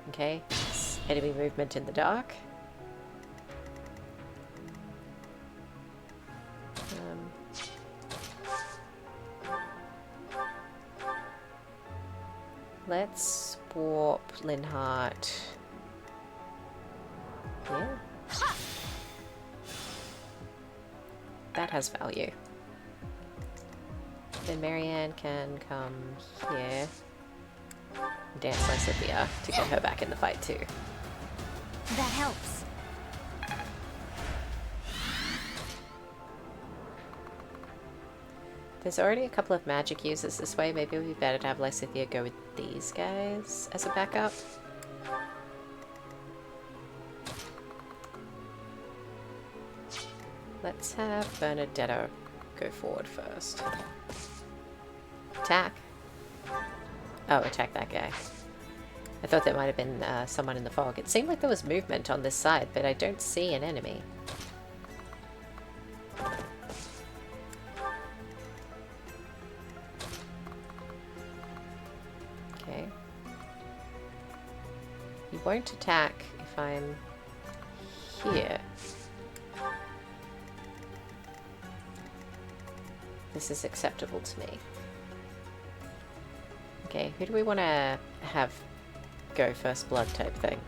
Okay, enemy movement in the dark. Let's warp Linhardt. Yeah. That has value. Then Marianne can come here. Dance Lysithea to get her back in the fight too. That helps. There's already a couple of magic users this way. Maybe it would be better to have Lysithea go with these guys as a backup. Let's have Bernadetta go forward first. Attack. Oh, attack that guy. I thought there might have been someone in the fog. It seemed like there was movement on this side, but I don't see an enemy. Okay. He won't attack if I'm here. This is acceptable to me. Okay, who do we want to have go first blood type thing?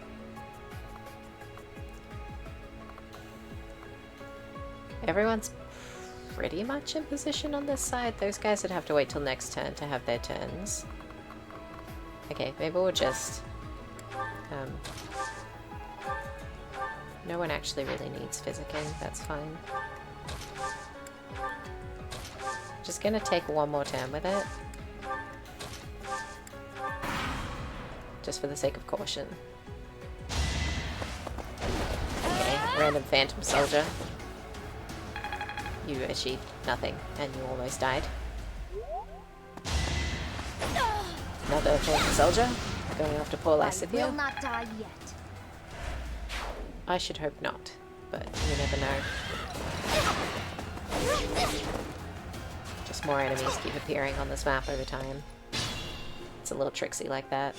Everyone's pretty much in position on this side. Those guys would have to wait till next turn to have their turns. Okay, maybe we'll just... no one actually really needs physicking, that's fine. Just gonna take one more turn with it. just for the sake of caution. Okay, random phantom soldier. You achieved nothing, and you almost died. Another phantom soldier, going after poor Lysithia. I will not die yet. I should hope not, but you never know. Just more enemies keep appearing on this map over time. It's a little tricksy like that.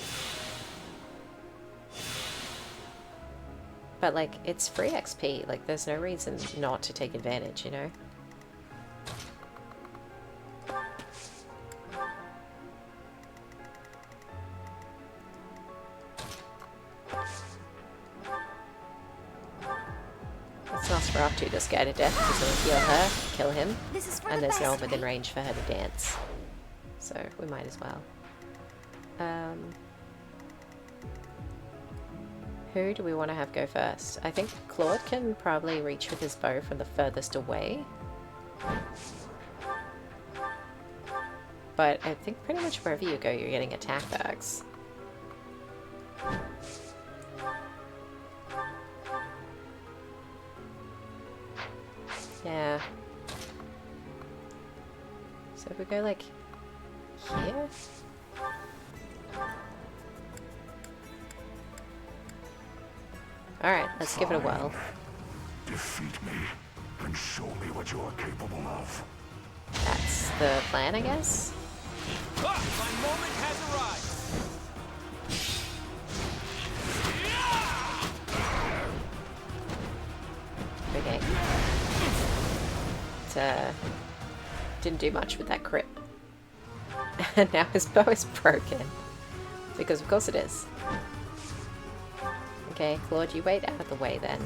But like, it's free XP, like there's no reason not to take advantage, you know? Let's Nosferatu this guy to death because it'll heal her, kill him, and there's no one within range for her to dance. So we might as well. Who do we want to have go first? I think Claude can probably reach with his bow from the furthest away. But I think pretty much wherever you go, you're getting attack bags. Yeah. So if we go like here? Alright, let's give it a whirl. Defeat me and show me what you are capable of. That's the plan, I guess? My moment has arrived. Okay. It didn't do much with that crit. And now his bow is broken. Because of course it is. Okay, Claude, you wait out of the way then.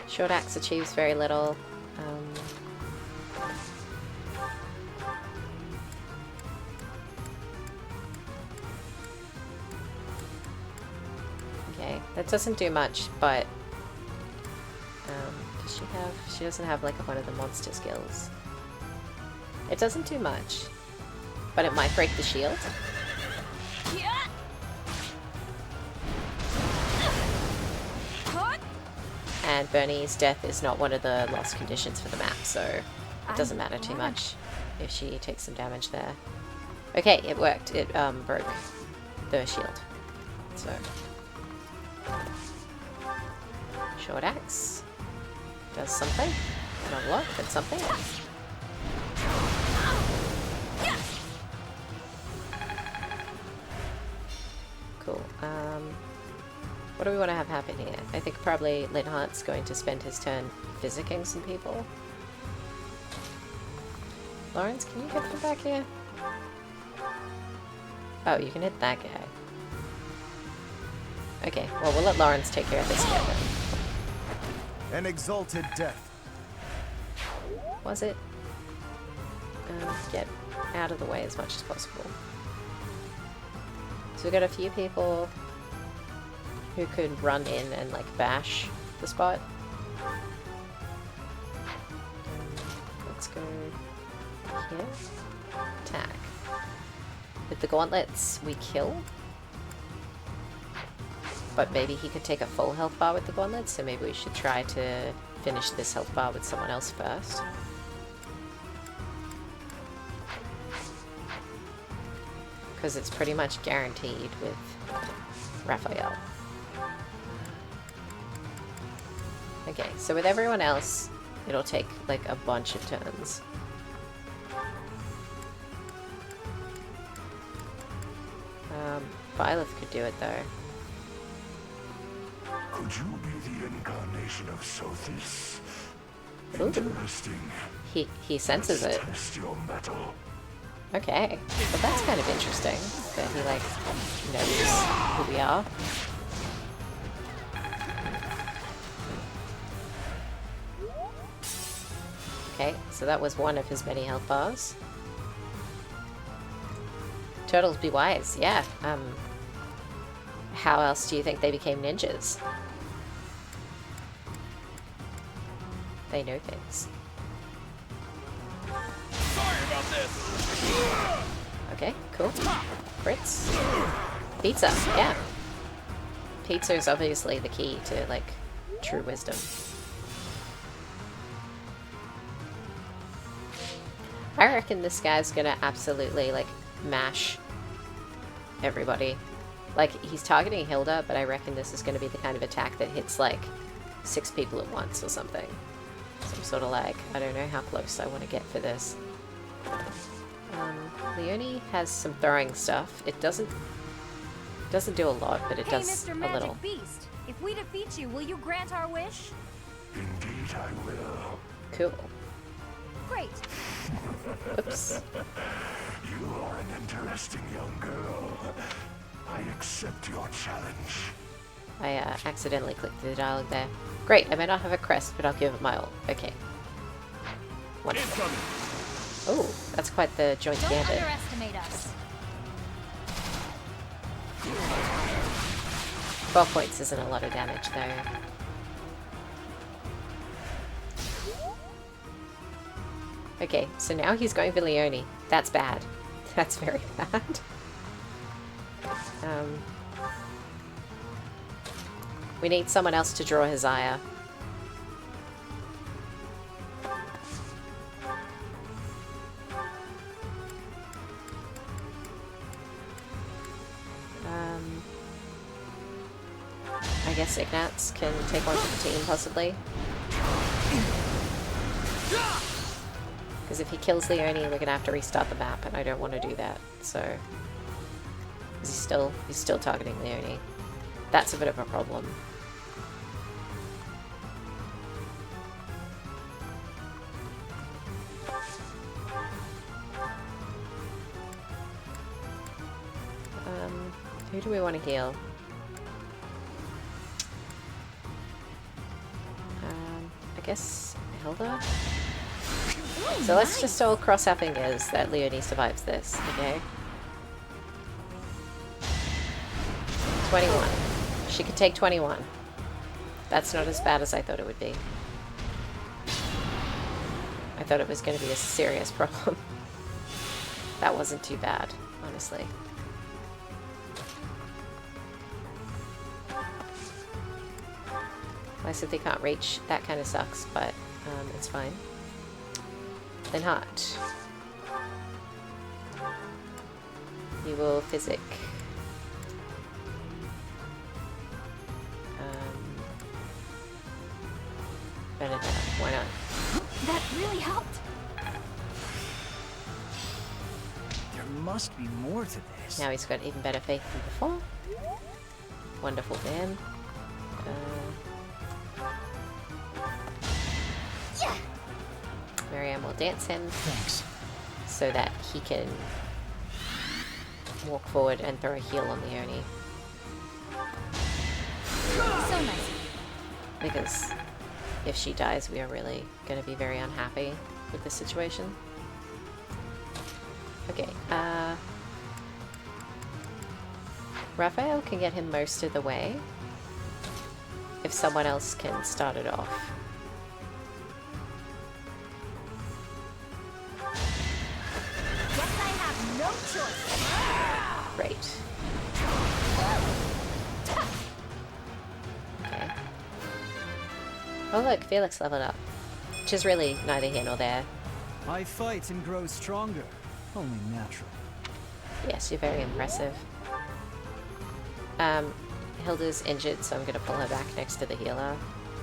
Short axe achieves very little. Okay, that doesn't do much, but does she have? She doesn't have like one of the monster skills. It doesn't do much, but it might break the shield. And Bernie's death is not one of the lost conditions for the map, so it doesn't matter too much if she takes some damage there. Okay, it worked. It broke the shield. So short axe does something. Not a lot, but something. Cool. What do we want to have happen here? I think probably Linhart's going to spend his turn physicking some people. Lawrence, can you get from back here? Oh, you can hit that guy. Okay, well we'll let Lawrence take care of this guy then. An exalted death. Was it? Get out of the way as much as possible. So we've got a few people who could run in and like bash the spot. Let's go here. Attack. With the gauntlets, we kill. But maybe he could take a full health bar with the gauntlets, so maybe we should try to finish this health bar with someone else first. Because it's pretty much guaranteed with Raphael. Okay, so with everyone else, it'll take like a bunch of turns. Violet could do it though. Could you be the incarnation of Sothis? Ooh. Interesting. He senses it. Test your metal. Okay, well that's kind of interesting that he like knows who we are. Okay, so that was one of his many health bars. Turtles be wise, yeah. How else do you think they became ninjas? They know things. Okay, cool. Crits. Pizza, yeah. Pizza is obviously the key to, like, true wisdom. I reckon this guy's gonna absolutely, like, mash everybody. Like, he's targeting Hilda, but I reckon this is gonna be the kind of attack that hits, like, 6 people at once or something. So I'm sort of like, I don't know how close I want to get for this. Leone has some throwing stuff. It doesn't do a lot, but it does Mr. a Magic little. Beast, if we defeat you, will you grant our wish? Indeed I will. Cool. Great. Oops. You are an interesting young girl. I accept your challenge. I accidentally clicked the dialogue there. Great, I may not have a crest, but I'll give it my all. Okay. Wonderful. Oh, that's quite the joint Don't gambit. underestimate us. 12 points isn't a lot of damage, though. Okay, so now he's going for Leone. That's bad. That's very bad. We need someone else to draw his ire. I guess Ignatz can take one for the team, possibly. Because if he kills Leone, we're gonna have to restart the map, and I don't want to do that. So he's still targeting Leone. That's a bit of a problem. Who do we want to heal? I guess Hilda? So let's just all cross our fingers that Leone survives this, okay? 21. She could take 21. That's not as bad as I thought it would be. I thought it was going to be a serious problem. That wasn't too bad, honestly. I said they can't reach. That kind of sucks, but it's fine. Then Heart. You will physic. Verdant, why not? That really helped. There must be more to this. Now he's got even better faith than before. Wonderful man. Marianne will dance him. Thanks. So that he can walk forward and throw a heal on Leone. So nice. Because if she dies, we are really going to be very unhappy with the situation. Okay, Raphael can get him most of the way if someone else can start it off. Guess I have no choice. Great. Okay. Oh look, Felix leveled up. Which is really neither here nor there. I fight and grow stronger. Only natural. Yes, you're very impressive. Hilda's injured, so I'm going to pull her back next to the healer.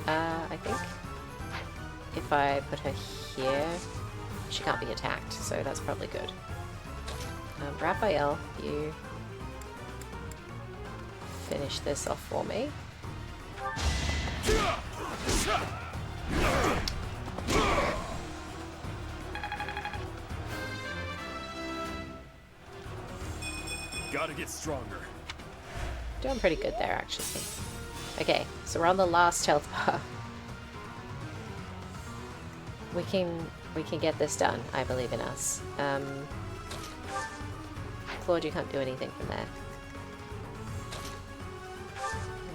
I think. If I put her here, she can't be attacked, so that's probably good. Raphael, you finish this off for me. Gotta get stronger. Doing pretty good there, actually. Okay, so we're on the last health bar. We can get this done. I believe in us. Claude, you can't do anything from there.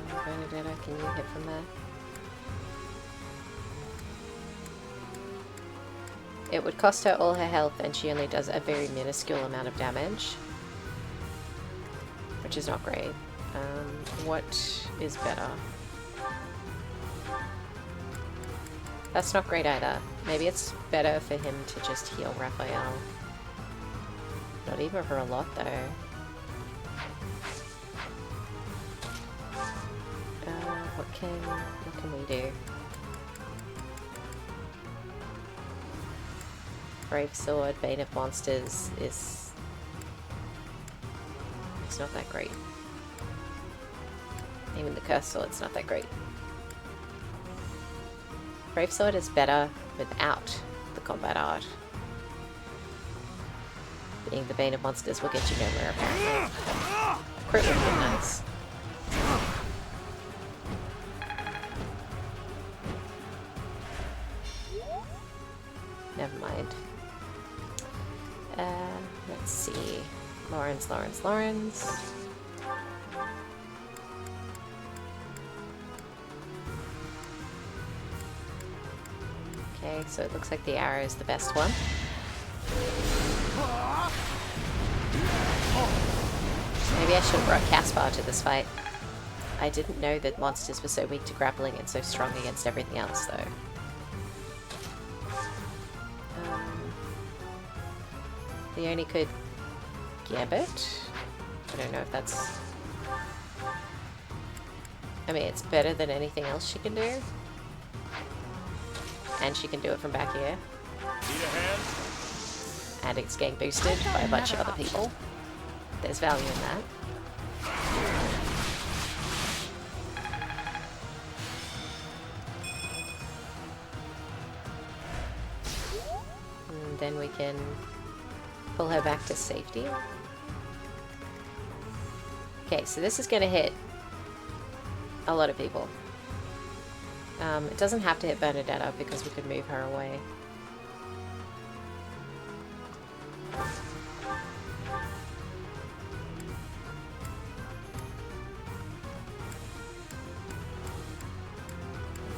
Bernadetta, can you hit from there? It would cost her all her health, and she only does a very minuscule amount of damage, which is not great. What is better? That's not great either. Maybe it's better for him to just heal Raphael. Not even for a lot, though. What can we do? Brave Sword, Bane of Monsters is... it's not that great. Even the Cursed Sword's not that great. Brave Sword is better without the combat art. Being the Bane of Monsters will get you nowhere, apparently. Crit would be nice. Never mind. Let's see. Lawrence. Okay, so it looks like the arrow is the best one. Maybe I should have brought Caspar to this fight. I didn't know that monsters were so weak to grappling and so strong against everything else, though. Leone could Gambit. I don't know if that's... I mean, it's better than anything else she can do. And she can do it from back here. Need a hand? And it's getting boosted by a bunch of other people. There's value in that. And then we can pull her back to safety. Okay, so this is going to hit a lot of people. It doesn't have to hit Bernadetta because we could move her away.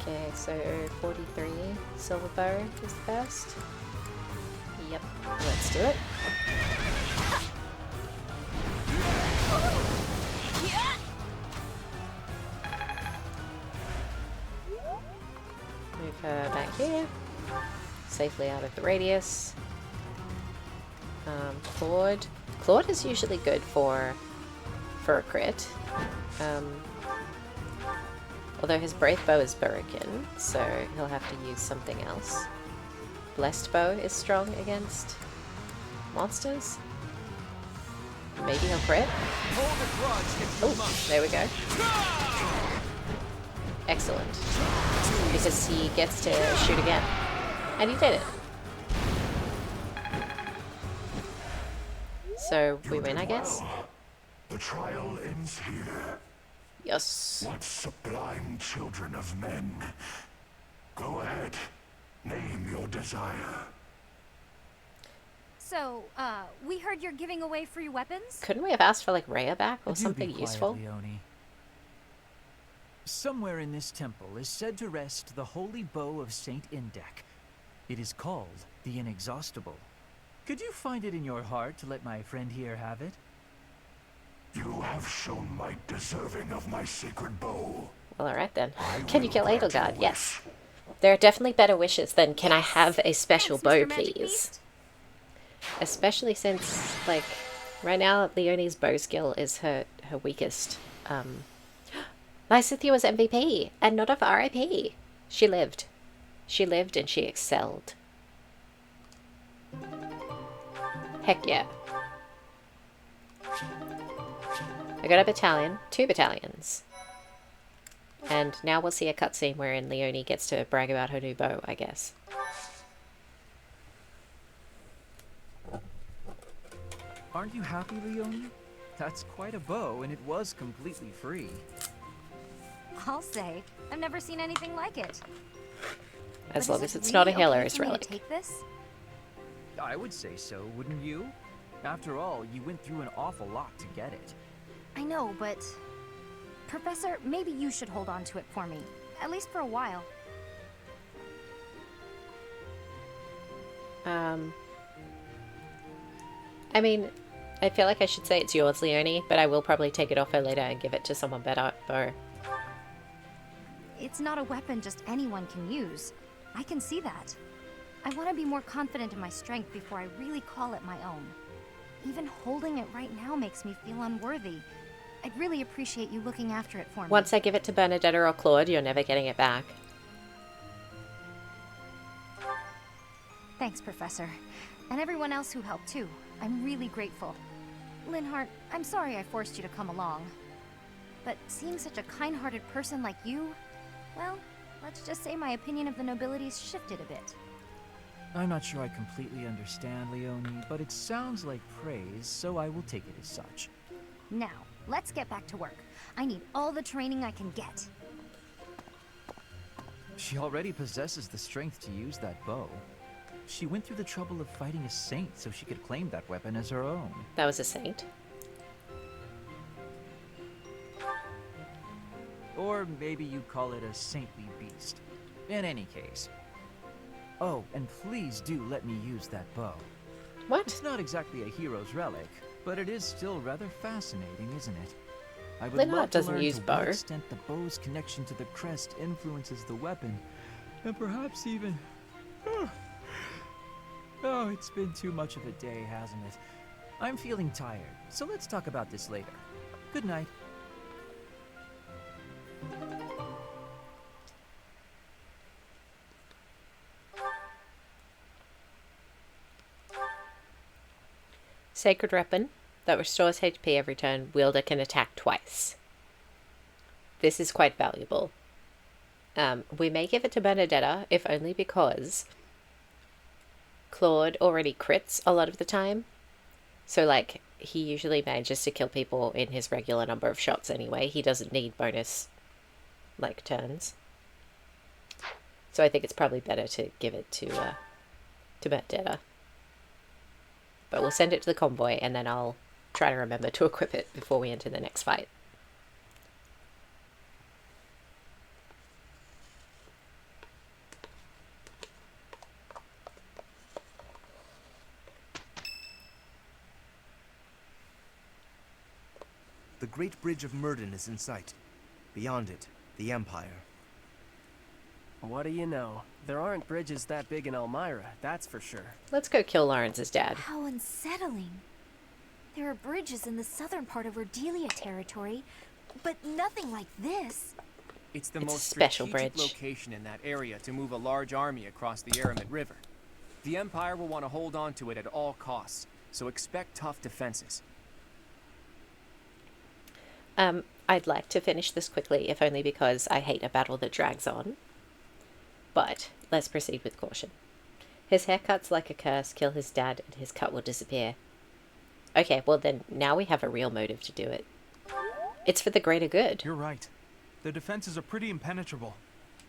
Okay, so 43 silver bow is the best. Yep, let's do it. Move her back here, safely out of the radius. Claude. Claude is usually good for a crit. Although his Brave Bow is broken, so he'll have to use something else. Blessed Bow is strong against monsters. Maybe he'll crit. Oh, there we go. Excellent. Because he gets to shoot again. And he did it. So we win, I guess. The trial ends here. Yes. What sublime children of men. Go ahead. Name your desire. So, we heard you're giving away free weapons? Couldn't we have asked for, like, Rhea back or Do something be quiet, useful? Leone. Somewhere in this temple is said to rest the holy bow of Saint Indek. It is called the Inexhaustible. Could you find it in your heart to let my friend here have it? You have shown might deserving of my sacred bow. Well, alright then. Can you kill Edelgard? Yes. There are definitely better wishes than, can I have a special bow, please? Especially since, like, right now, Leonie's bow skill is her weakest. Lysithea was MVP, and not of RIP. She lived. She lived and she excelled. Heck yeah. I got a battalion, 2 battalions. And now we'll see a cutscene wherein Leone gets to brag about her new bow, I guess. Aren't you happy, Leone? That's quite a bow, and it was completely free. I'll say, I've never seen anything like it. As long as it's not a Hilarious relic. Take this? I would say so, wouldn't you? After all, you went through an awful lot to get it. I know, but... Professor, maybe you should hold on to it for me. At least for a while. I mean, I feel like I should say it's yours, Leonie, but I will probably take it off her later and give it to someone better, Bo. It's not a weapon just anyone can use. I can see that. I want to be more confident in my strength before I really call it my own. Even holding it right now makes me feel unworthy. I'd really appreciate you looking after it for me. Once I give it to Bernadetta or Claude, you're never getting it back. Thanks, Professor. And everyone else who helped too. I'm really grateful. Linhardt, I'm sorry I forced you to come along. But seeing such a kind-hearted person like you, well, let's just say my opinion of the nobility's shifted a bit. I'm not sure I completely understand, Leonie, but it sounds like praise, so I will take it as such. Now, let's get back to work. I need all the training I can get. She already possesses the strength to use that bow. She went through the trouble of fighting a saint so she could claim that weapon as her own. That was a saint? Or maybe you call it a saintly beast. In any case. Oh, and please do let me use that bow. What? It's not exactly a hero's relic, but it is still rather fascinating, isn't it? I would Linhardt love to doesn't learn use to bow. what extent the bow's connection to the crest influences the weapon, and perhaps even... Oh, it's been too much of a day, hasn't it? I'm feeling tired, so let's talk about this later. Good night. Sacred weapon that restores HP every turn. Wielder can attack twice. This is quite valuable. We may give it to Bernadetta, if only because Claude already crits a lot of the time. So, like, he usually manages to kill people in his regular number of shots anyway. He doesn't need bonus, like, turns. So I think it's probably better to give it to Bernadetta. But we'll send it to the convoy, and then I'll try to remember to equip it before we enter the next fight. The Great Bridge of Murden is in sight. Beyond it, the Empire. What do you know? There aren't bridges that big in Elmira, that's for sure. Let's go kill Lawrence's dad. How unsettling. There are bridges in the southern part of Ordelia territory, but nothing like this. It's the It's a most special strategic bridge. location in that area to move a large army across the Aramet River. The Empire will want to hold on to it at all costs, so expect tough defenses. I'd like to finish this quickly, if only because I hate a battle that drags on. But let's proceed with caution. His haircut's like a curse. Kill his dad and his cut will disappear. Okay, well then, now we have a real motive to do it. It's for the greater good. You're right. The defenses are pretty impenetrable.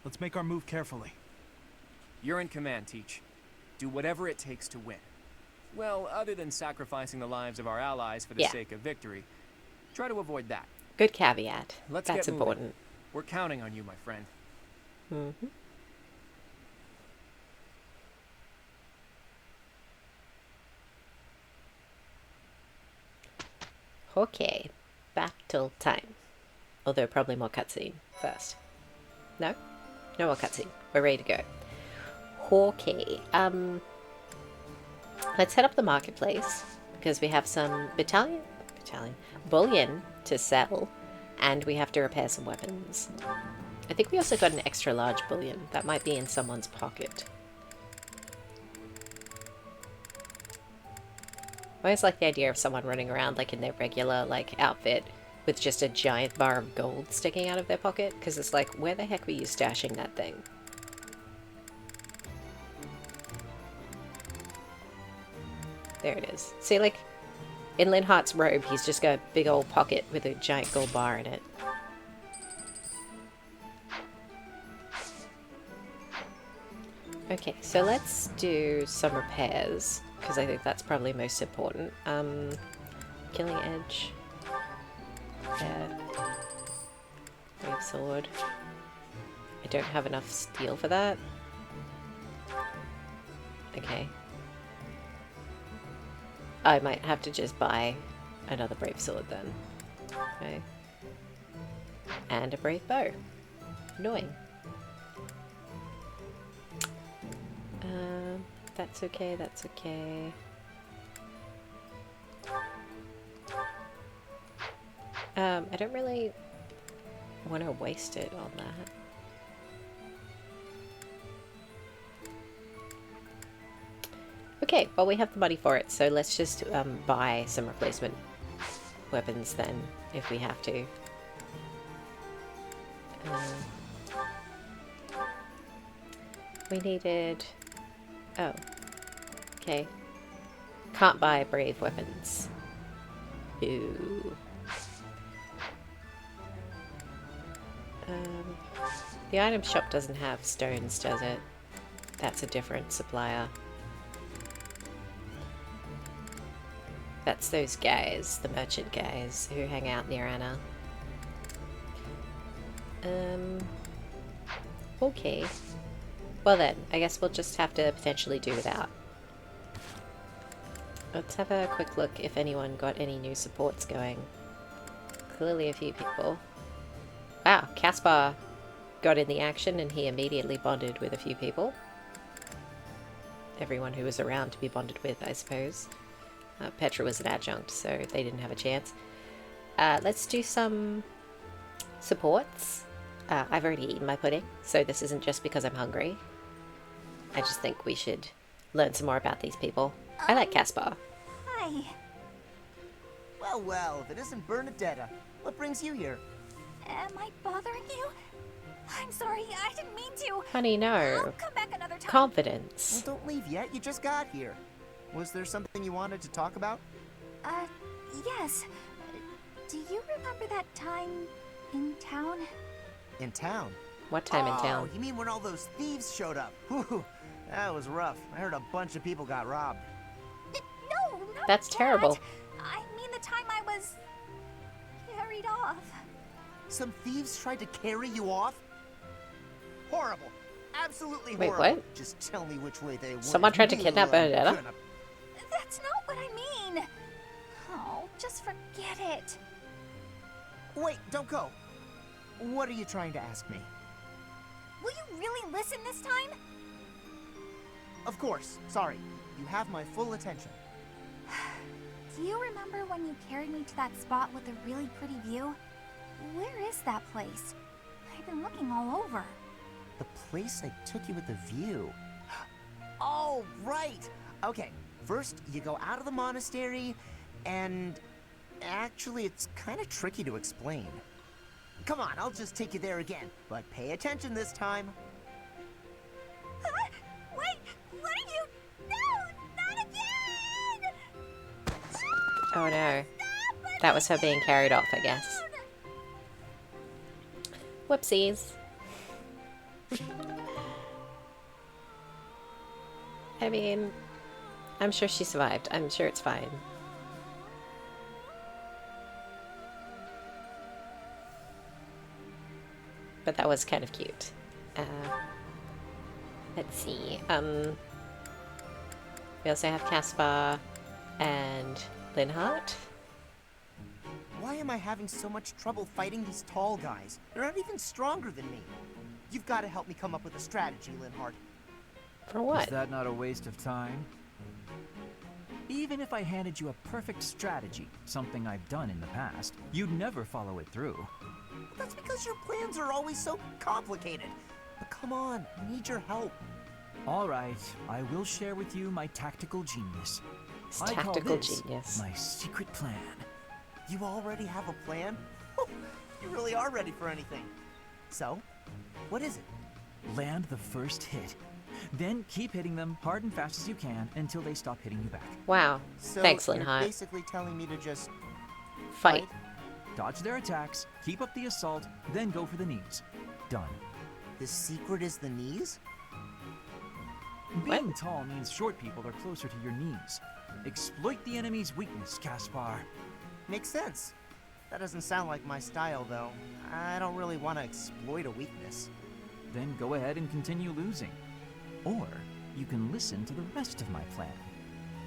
Let's make our move carefully. You're in command, Teach. Do whatever it takes to win. Well, other than sacrificing the lives of our allies for the sake of victory, try to avoid that. Good caveat. Let's That's get moving. important. We're counting on you, my friend. Mm-hmm. Okay, battle time. Although probably more cutscene first. No? No more cutscene. We're ready to go. Okay, let's head up the marketplace because we have some bullion to sell, and we have to repair some weapons. I think we also got an extra large bullion. That might be in someone's pocket. I always like the idea of someone running around like in their regular like outfit with just a giant bar of gold sticking out of their pocket, because it's like, where the heck were you stashing that thing? There it is. See, like, in Linhardt's robe, he's just got a big old pocket with a giant gold bar in it. Okay, so let's do some repairs, because I think that's probably most important. Killing Edge. There. Wave Sword. I don't have enough steel for that. Okay. I might have to just buy another brave sword then. Okay. And a brave bow. Annoying. That's okay, that's okay. I don't really want to waste it on that. Okay, well we have the money for it, so let's just buy some replacement weapons then, if we have to. We needed... Oh. Okay. Can't buy brave weapons. Ooh. The item shop doesn't have stones, does it? That's a different supplier. That's those guys, the merchant guys, who hang out near Anna. Okay. Well then, I guess we'll just have to potentially do without. Let's have a quick look if anyone got any new supports going. Clearly a few people. Wow, Caspar got in the action and he immediately bonded with a few people. Everyone who was around to be bonded with, I suppose. Petra was an adjunct, so they didn't have a chance. Let's do some supports. I've already eaten my pudding, so this isn't just because I'm hungry. I just think we should learn some more about these people. I like Caspar. Hi. Well, well, if it isn't Bernadetta, what brings you here? Am I bothering you? I'm sorry, I didn't mean to. Honey, no. I'll come back another time. Confidence. Well, don't leave yet, you just got here. Was there something you wanted to talk about? Yes. Do you remember that time in town? In town? What time in town? Oh, you mean when all those thieves showed up? Whew, that was rough. I heard a bunch of people got robbed. No, not That's terrible. I mean the time I was carried off. Some thieves tried to carry you off? Horrible. Absolutely Wait, horrible. what? Just tell me which way they went. Someone tried to kidnap Bernadetta? That's not what I mean. Oh, just forget it. Wait, don't go. What are you trying to ask me? Will you really listen this time? Of course. Sorry. You have my full attention. Do you remember when you carried me to that spot with a really pretty view? Where is that place? I've been looking all over. The place I took you with the view. Oh, right. Okay, first you go out of the monastery, and actually it's kind of tricky to explain. Come on, I'll just take you there again, but pay attention this time. Wait, what are you? No, not again! Oh no. That was her being carried off, I guess. Whoopsies. I mean, I'm sure she survived. I'm sure it's fine. But that was kind of cute. Let's see. We also have Caspar and Linhardt. Why am I having so much trouble fighting these tall guys? They're not even stronger than me. You've got to help me come up with a strategy, Linhardt. For what? Is that not a waste of time? Even if I handed you a perfect strategy, something I've done in the past, you'd never follow it through. That's because your plans are always so complicated. But come on, I need your help. All right, I will share with you my tactical genius. I call this genius. My secret plan. You already have a plan? You really are ready for anything. So, what is it? Land the first hit. Then keep hitting them hard and fast as you can until they stop hitting you back. Wow. So thanks, you're Linhardt. basically telling me to just... Fight. Dodge their attacks, keep up the assault, then go for the knees. Done. The secret is the knees? Being tall means short people are closer to your knees. Exploit the enemy's weakness, Caspar. Makes sense. That doesn't sound like my style, though. I don't really want to exploit a weakness. Then go ahead and continue losing. Or you can listen to the rest of my plan.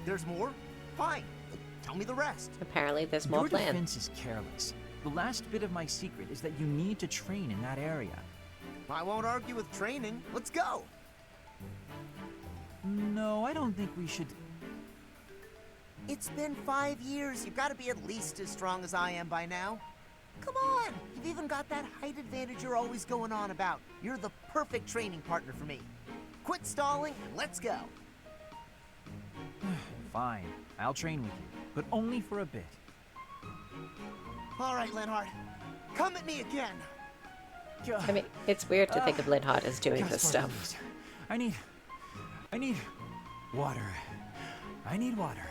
There's more? Fine. tell me the rest. Apparently there's more Your planned. defense is careless. The last bit of my secret is that you need to train in that area. I won't argue with training. Let's go. No, I don't think we should... It's been 5 years. You've got to be at least as strong as I am by now. Come on. You've even got that height advantage you're always going on about. You're the perfect training partner for me. Quit stalling and let's go. Fine. I'll train with you, but only for a bit. All right, Linhardt. Come at me again. I mean, it's weird to think of Linhardt as doing this stuff. Please. I need water. I need water.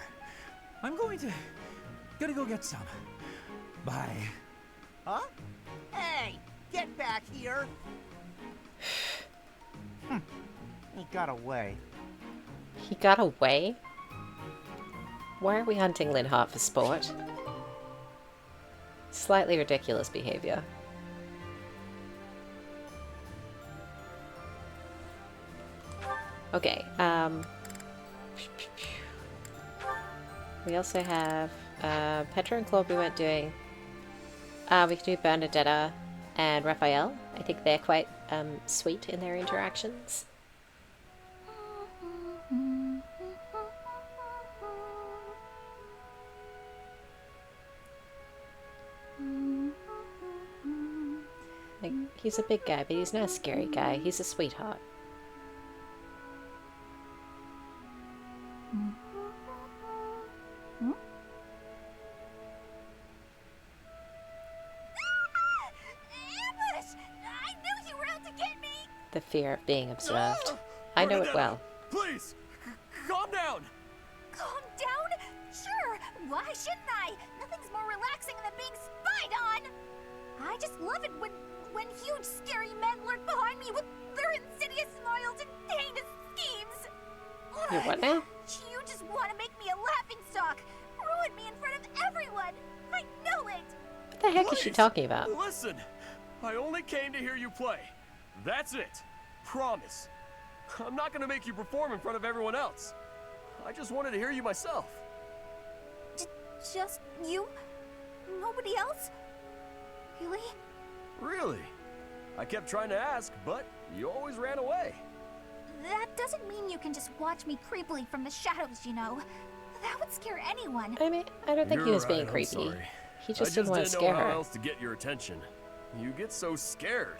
I'm gonna go get some. Bye. Huh? Hey, get back here. He got away. He got away? Why are we hunting Linhardt for sport? Slightly ridiculous behavior. Okay, we also have Petra and Claude we weren't doing. We could do Bernadetta and Raphael. I think they're quite sweet in their interactions. Like, he's a big guy, but he's not a scary guy. He's a sweetheart. The fear of being observed. I know it well. Please, calm down. Calm down? Sure. Why shouldn't I? Nothing's more relaxing than being spied on. I just love it when huge, scary men lurk behind me with their insidious smiles and heinous schemes. You what now? You just want to make me a laughingstock, ruin me in front of everyone. I know it. What the heck is she talking about? Listen, I only came to hear you play. That's it. Promise. I'm not gonna make you perform in front of everyone else. I just wanted to hear you myself. Just you? Nobody else? Really? Really? I kept trying to ask, but you always ran away. That doesn't mean you can just watch me creepily from the shadows, you know. That would scare anyone. I mean, I don't think he was being I'm creepy. sorry. He just didn't want to scare know how her. else to get your attention. You get so scared.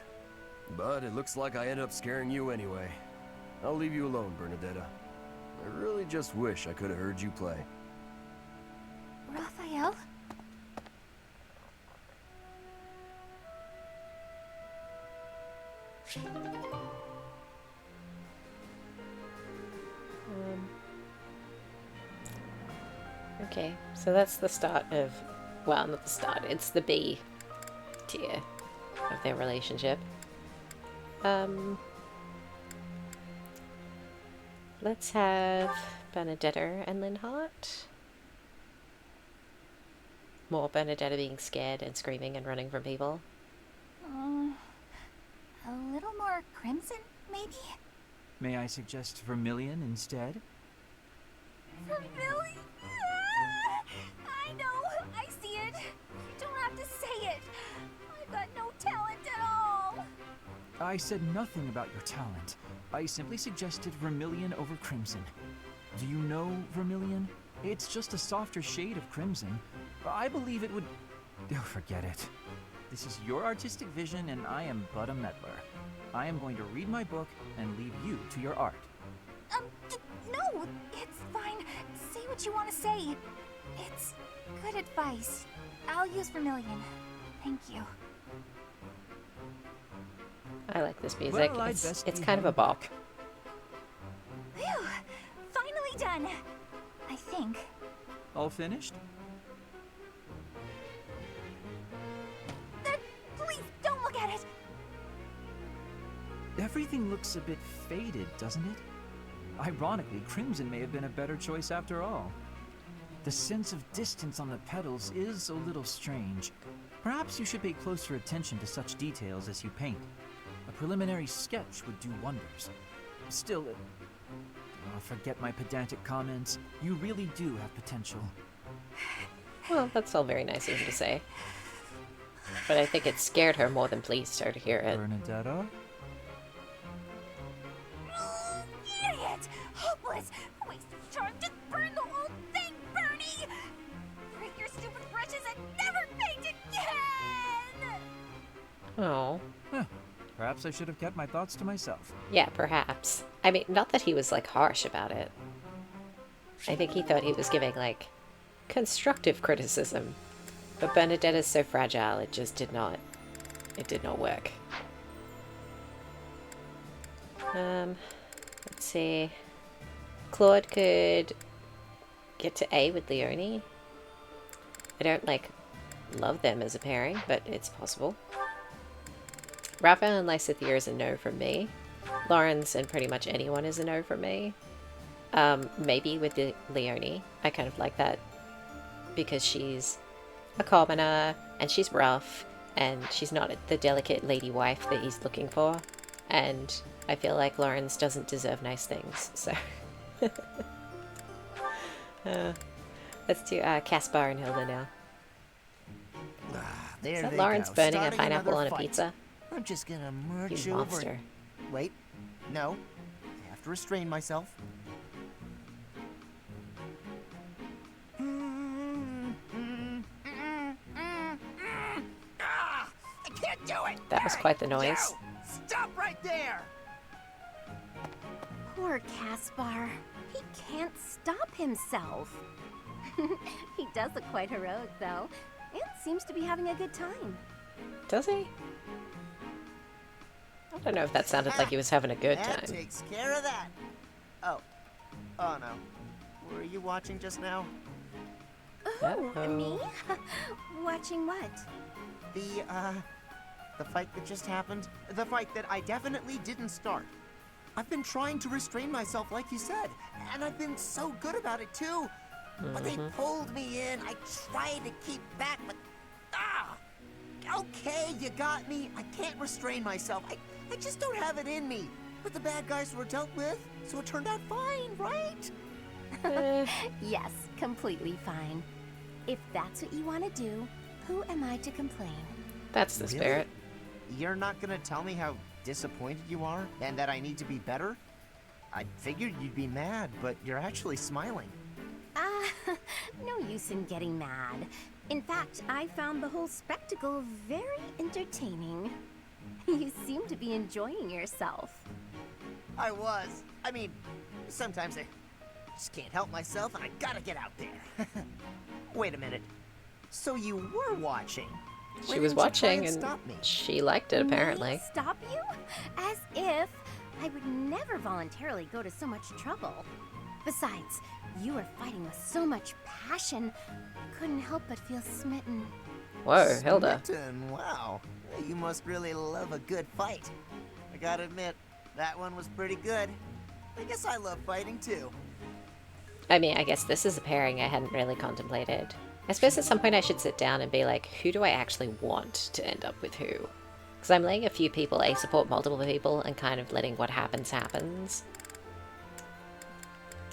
But it looks like I ended up scaring you anyway. I'll leave you alone, Bernadetta. I really just wish I could have heard you play. Raphael? Okay, so that's the start of, well, not the start, it's the B tier of their relationship. Let's have Bernadetta and Linhardt. More Bernadetta being scared and screaming and running from people. A little more crimson, maybe? May I suggest vermilion instead? Vermilion? Ah, I know, I see it. You don't have to say it. I've got no talent at all. I said nothing about your talent. I simply suggested vermilion over crimson. Do you know vermilion? It's just a softer shade of crimson. I believe it would... Oh, forget it. This is your artistic vision and I am but a meddler. I am going to read my book and leave you to your art. No, it's fine. Say what you want to say. It's good advice. I'll use vermilion. Thank you. I like this music. Well, it's kind of a bop. Phew! Finally done. I think. All finished? Please don't look at it. Everything looks a bit faded, doesn't it? Ironically, crimson may have been a better choice after all. The sense of distance on the petals is a little strange. Perhaps you should pay closer attention to such details as you paint. A preliminary sketch would do wonders. Still, forget my pedantic comments. You really do have potential. Well, that's all very nice of him to say. But I think it scared her more than pleased her to hear it. Bernadetta? Idiot! Hopeless! Waste of charm! Just burn the whole thing, Bernie! Break your stupid brushes and never paint again! Oh. Huh. Perhaps I should have kept my thoughts to myself. Yeah, perhaps. I mean, not that he was, like, harsh about it. I think he thought he was giving, like, constructive criticism. But Bernadetta's so fragile, it just did not... It did not work. Let's see. Claude could get to A with Leonie. I don't, like, love them as a pairing, but it's possible. Raphael and Lysithea is a no from me. Lawrence and pretty much anyone is a no from me. Maybe with Leonie. I kind of like that because she's a commoner and she's rough and she's not the delicate lady wife that he's looking for. And I feel like Lawrence doesn't deserve nice things, so... let's do Caspar and Hilda now. There Is that they Lawrence go, burning a starting pineapple on another a fight. pizza? I'm just gonna merge You over. monster. Wait, no. I have to restrain myself. I can't do it! That was quite the noise. Stop right there! Poor Caspar. He can't stop himself. He does look quite heroic, though, and seems to be having a good time. Does he? I don't know if that sounded like he was having a good That time. takes care of that. Oh. Oh no. Were you watching just now? Oh, me? Watching what? The fight that just happened. The fight that I definitely didn't start. I've been trying to restrain myself, like you said, and I've been so good about it too. But they pulled me in. I tried to keep back, but okay, you got me. I can't restrain myself. I just don't have it in me. But the bad guys were dealt with, so it turned out fine, right? Yes, completely fine. If that's what you want to do, who am I to complain? That's the spirit. You're not gonna tell me how disappointed you are and that I need to be better? I figured you'd be mad, but you're actually smiling. No use in getting mad. In fact, I found the whole spectacle very entertaining. You seem to be enjoying yourself. I was. I mean, sometimes I just can't help myself and I gotta get out there. Wait a minute. So you were watching? She was watching and she liked it, apparently. Me stop you? As if I would never voluntarily go to so much trouble. Besides, you were fighting with so much passion, I couldn't help but feel smitten. Whoa, Hilda. Smitten, wow. You must really love a good fight. I gotta admit, that one was pretty good. I guess I love fighting too. I mean, I guess this is a pairing I hadn't really contemplated. I suppose at some point I should sit down and be like, who do I actually want to end up with who? Because I'm letting a few people support multiple people and kind of letting what happens happens.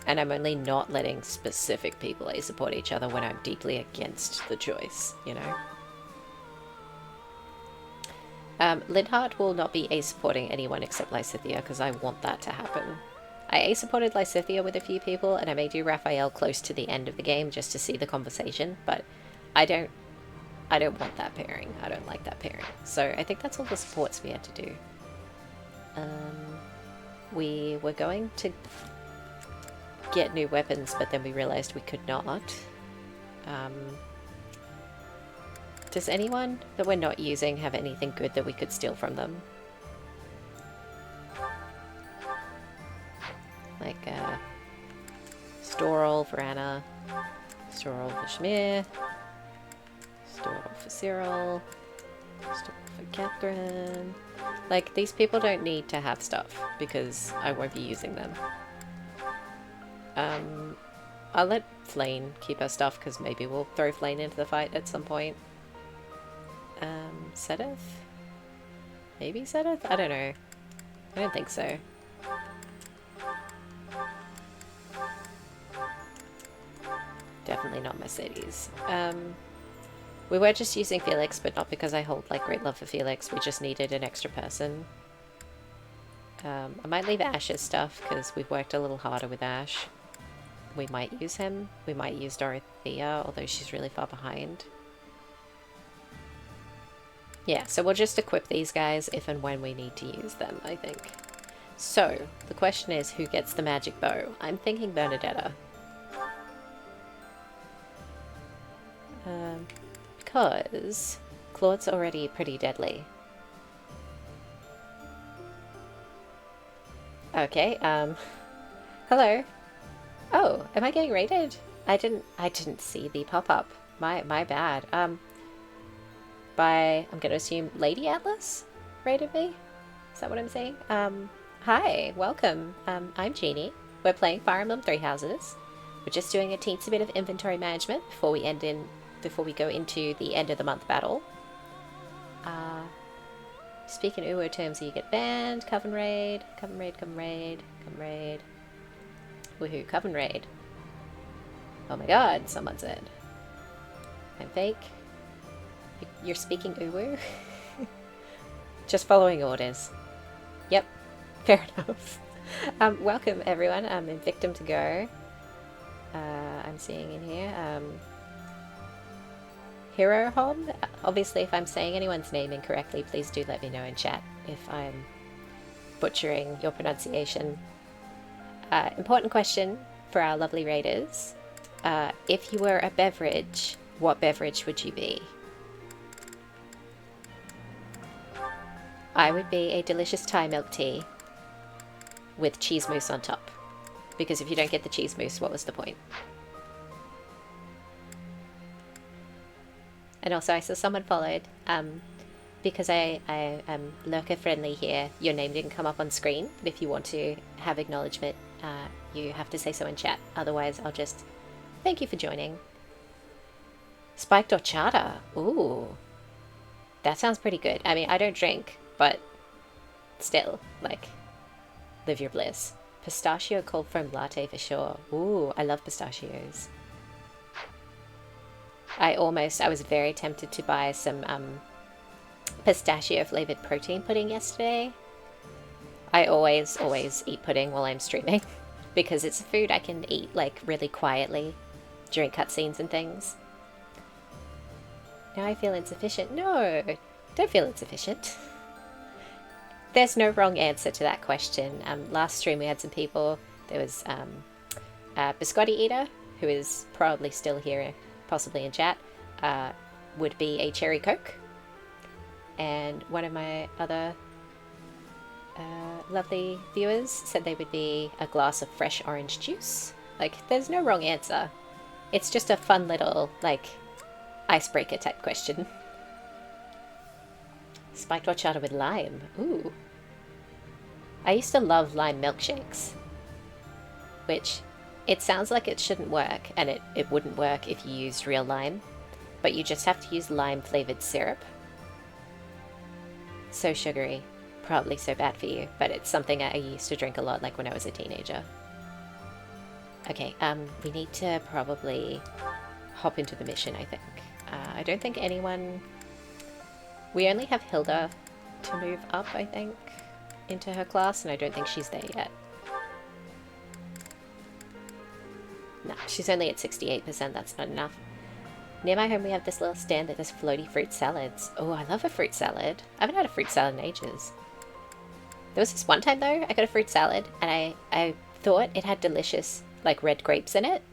And I'm only not letting specific people support each other when I'm deeply against the choice, you know? Linhardt will not be supporting anyone except Lysithea because I want that to happen. I supported Lysithea with a few people and I may do Raphael close to the end of the game just to see the conversation, but I don't want that pairing. I don't like that pairing. So I think that's all the supports we had to do. We were going to get new weapons, but then we realized we could not. Does anyone that we're not using have anything good that we could steal from them? Like Storol for Anna, Storol for Schmier, Storol for Cyril, Storol for Catherine. Like, these people don't need to have stuff because I won't be using them. I'll let Flane keep her stuff because maybe we'll throw Flane into the fight at some point. Sedith? Maybe Sedith? I don't know. I don't think so. definitely not Mercedes. We were just using Felix, but not because I hold like great love for Felix. We just needed an extra person. I might leave Ash's stuff because we've worked a little harder with Ash. We might use him. We might use Dorothea, although she's really far behind. Yeah, so we'll just equip these guys if and when we need to use them, I think. So, the question is, who gets the magic bow? I'm thinking Bernadetta. Because Claude's already pretty deadly. Okay, hello. Oh, am I getting raided? I didn't see the pop-up. My bad. By, I'm gonna assume Lady Atlas raided me? Is that what I'm saying? Hi, welcome. I'm Genie. We're playing Fire Emblem Three Houses. We're just doing a teensy bit of inventory management before we go into the end of the month battle. Speak in Uwu terms, you get banned, Coven Raid, Coven Raid, Coven Raid, Coven Raid. Woohoo, Coven Raid. Oh my god, someone said. I'm fake. You're speaking Uwu? Just following orders. Yep, fair enough. Welcome everyone, I'm in Victim to Go. I'm seeing in here, Hero Hom. Obviously, if I'm saying anyone's name incorrectly, please do let me know in chat if I'm butchering your pronunciation. Important question for our lovely raiders. If you were a beverage, what beverage would you be? I would be a delicious Thai milk tea with cheese mousse on top. Because if you don't get the cheese mousse, what was the point? And also, I saw someone followed, because I am lurker friendly here. Your name didn't come up on screen, but if you want to have acknowledgement, you have to say so in chat. Otherwise, I'll just thank you for joining. Spiked horchata. Ooh, that sounds pretty good. I mean, I don't drink, but still, like, live your bliss. Pistachio cold foam latte for sure. Ooh, I love pistachios. I was very tempted to buy some pistachio flavored protein pudding yesterday. I always eat pudding while I'm streaming because it's a food I can eat like really quietly during cutscenes and things. Now I feel insufficient. No, don't feel insufficient. There's no wrong answer to that question. Last stream we had some people. There was Biscotti Eater, who is probably still here, possibly in chat, would be a cherry coke. And one of my other lovely viewers said they would be a glass of fresh orange juice. Like, there's no wrong answer. It's just a fun little, like, icebreaker type question. Spiked horchata with lime. Ooh. I used to love lime milkshakes. Which, it sounds like it shouldn't work, and it wouldn't work if you used real lime. But you just have to use lime-flavored syrup. So sugary. Probably so bad for you, but it's something I used to drink a lot, like when I was a teenager. Okay, we need to probably hop into the mission, I think. I don't think anyone... We only have Hilda to move up, I think, into her class, and I don't think she's there yet. No, she's only at 68%, that's not enough. Near my home we have this little stand that does floaty fruit salads. Oh, I love a fruit salad. I haven't had a fruit salad in ages. There was this one time though, I got a fruit salad, and I thought it had delicious, like, red grapes in it.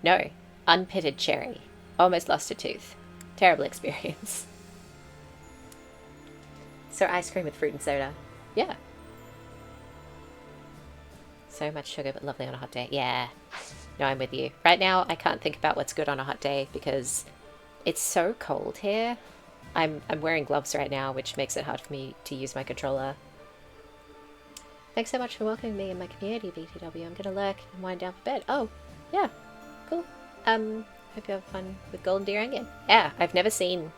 No, unpitted cherry. Almost lost a tooth. Terrible experience. So ice cream with fruit and soda. Yeah. So much sugar, but lovely on a hot day. Yeah. No, I'm with you. Right now, I can't think about what's good on a hot day because it's so cold here. I'm wearing gloves right now, which makes it hard for me to use my controller. Thanks so much for welcoming me in my community, BTW. I'm gonna lurk and wind down for bed. Oh, yeah. Cool. Hope you have fun with Golden Deer again. Yeah, I've never seen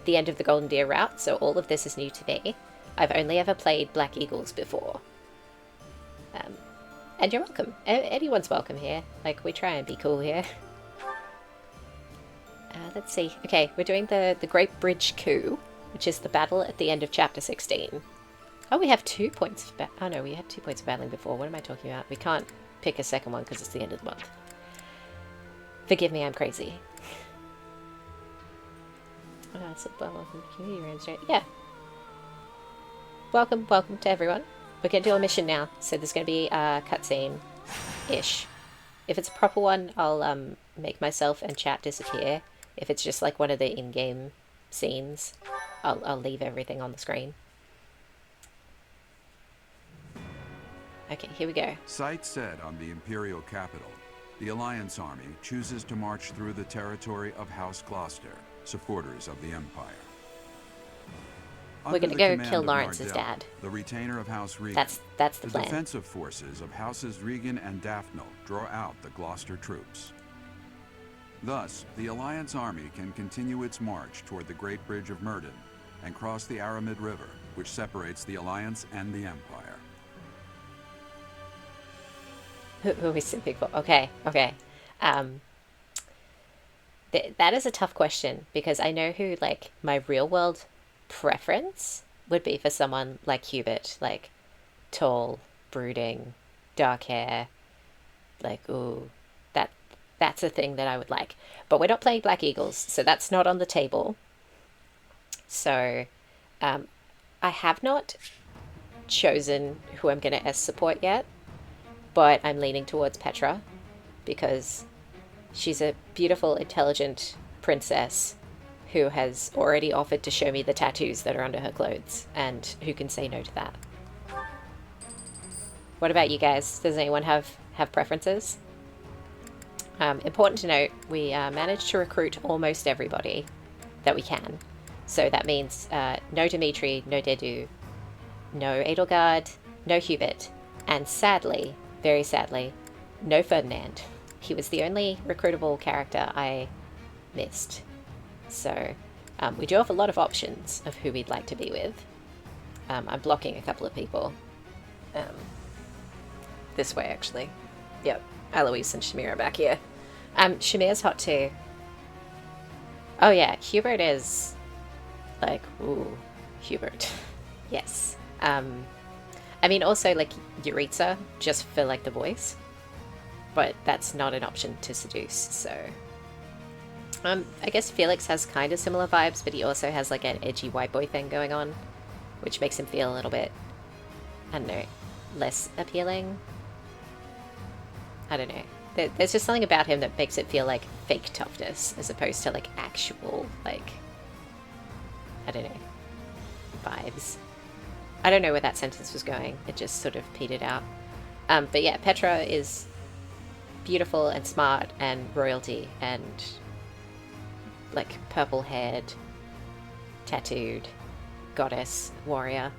the end of the Golden Deer route, so all of this is new to me. I've only ever played Black Eagles before. And you're welcome. Anyone's welcome here. Like, we try and be cool here. Let's see. Okay, we're doing the Great Bridge Coup, which is the battle at the end of Chapter 16. Oh, we have 2 points of oh no, we had 2 points of battling before. What am I talking about? We can't pick a second one because it's the end of the month. Forgive me, I'm crazy. Yeah. Welcome to everyone. We're going to do a mission now, so there's going to be a cutscene-ish. If it's a proper one, I'll make myself and chat disappear. If it's just like one of the in-game scenes, I'll leave everything on the screen. Okay, here we go. Sight set on the Imperial capital, the Alliance army chooses to march through the territory of House Gloucester, supporters of the Empire. We're gonna go kill Lawrence's dad. The retainer of House Regan. That's the plan. The defensive forces of Houses Regan and Daphne draw out the Gloucester troops. Thus, the Alliance army can continue its march toward the Great Bridge of Myrddin and cross the Aramid River, which separates the Alliance and the Empire. Who is simping for? Okay. That is a tough question because I know who, like, my real world preference would be for someone like Hubert, like, tall, brooding, dark hair, like, ooh, that's a thing that I would like. But we're not playing Black Eagles, so that's not on the table. So, I have not chosen who I'm going to S-support yet. But I'm leaning towards Petra because she's a beautiful, intelligent princess who has already offered to show me the tattoos that are under her clothes, and who can say no to that. What about you guys? Does anyone have preferences? Important to note, we managed to recruit almost everybody that we can. So that means no Dimitri, no Dedu, no Edelgard, no Hubert, and sadly, very sadly, no Ferdinand. He was the only recruitable character I missed. So, we do have a lot of options of who we'd like to be with. I'm blocking a couple of people. This way, actually. Yep, Eloise and Shamir are back here. Shamir's hot too. Oh yeah, Hubert is... like, ooh, Hubert. Yes. I mean, also, like, Yuritsa, just for, like, the voice. But that's not an option to seduce, so... I guess Felix has kind of similar vibes, but he also has, like, an edgy white boy thing going on, which makes him feel a little bit, I don't know, less appealing. I don't know. There's just something about him that makes it feel like fake toughness, as opposed to, like, actual, like, I don't know, vibes. I don't know where that sentence was going. It just sort of petered out. But yeah, Petra is beautiful and smart and royalty and, like, purple-haired, tattooed, goddess, warrior.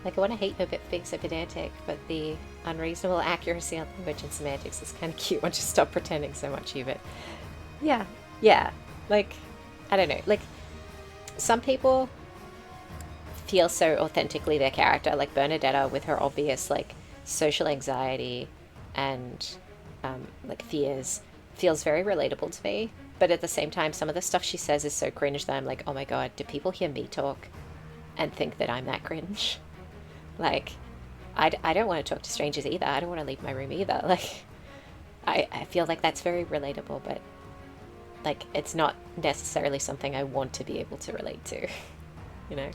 Like, I want to hate her being so pedantic, but the unreasonable accuracy on language and semantics is kind of cute once you stop pretending so much, Hubert. Yeah. Like, I don't know. Like, some people feel so authentically their character, like Bernadetta with her obvious, like, social anxiety and, like, fears, feels very relatable to me. But at the same time, some of the stuff she says is so cringe that I'm like, oh my god, do people hear me talk and think that I'm that cringe? Like, I don't want to talk to strangers either. I don't want to leave my room either. Like, I feel like that's very relatable, but, like, it's not necessarily something I want to be able to relate to, you know?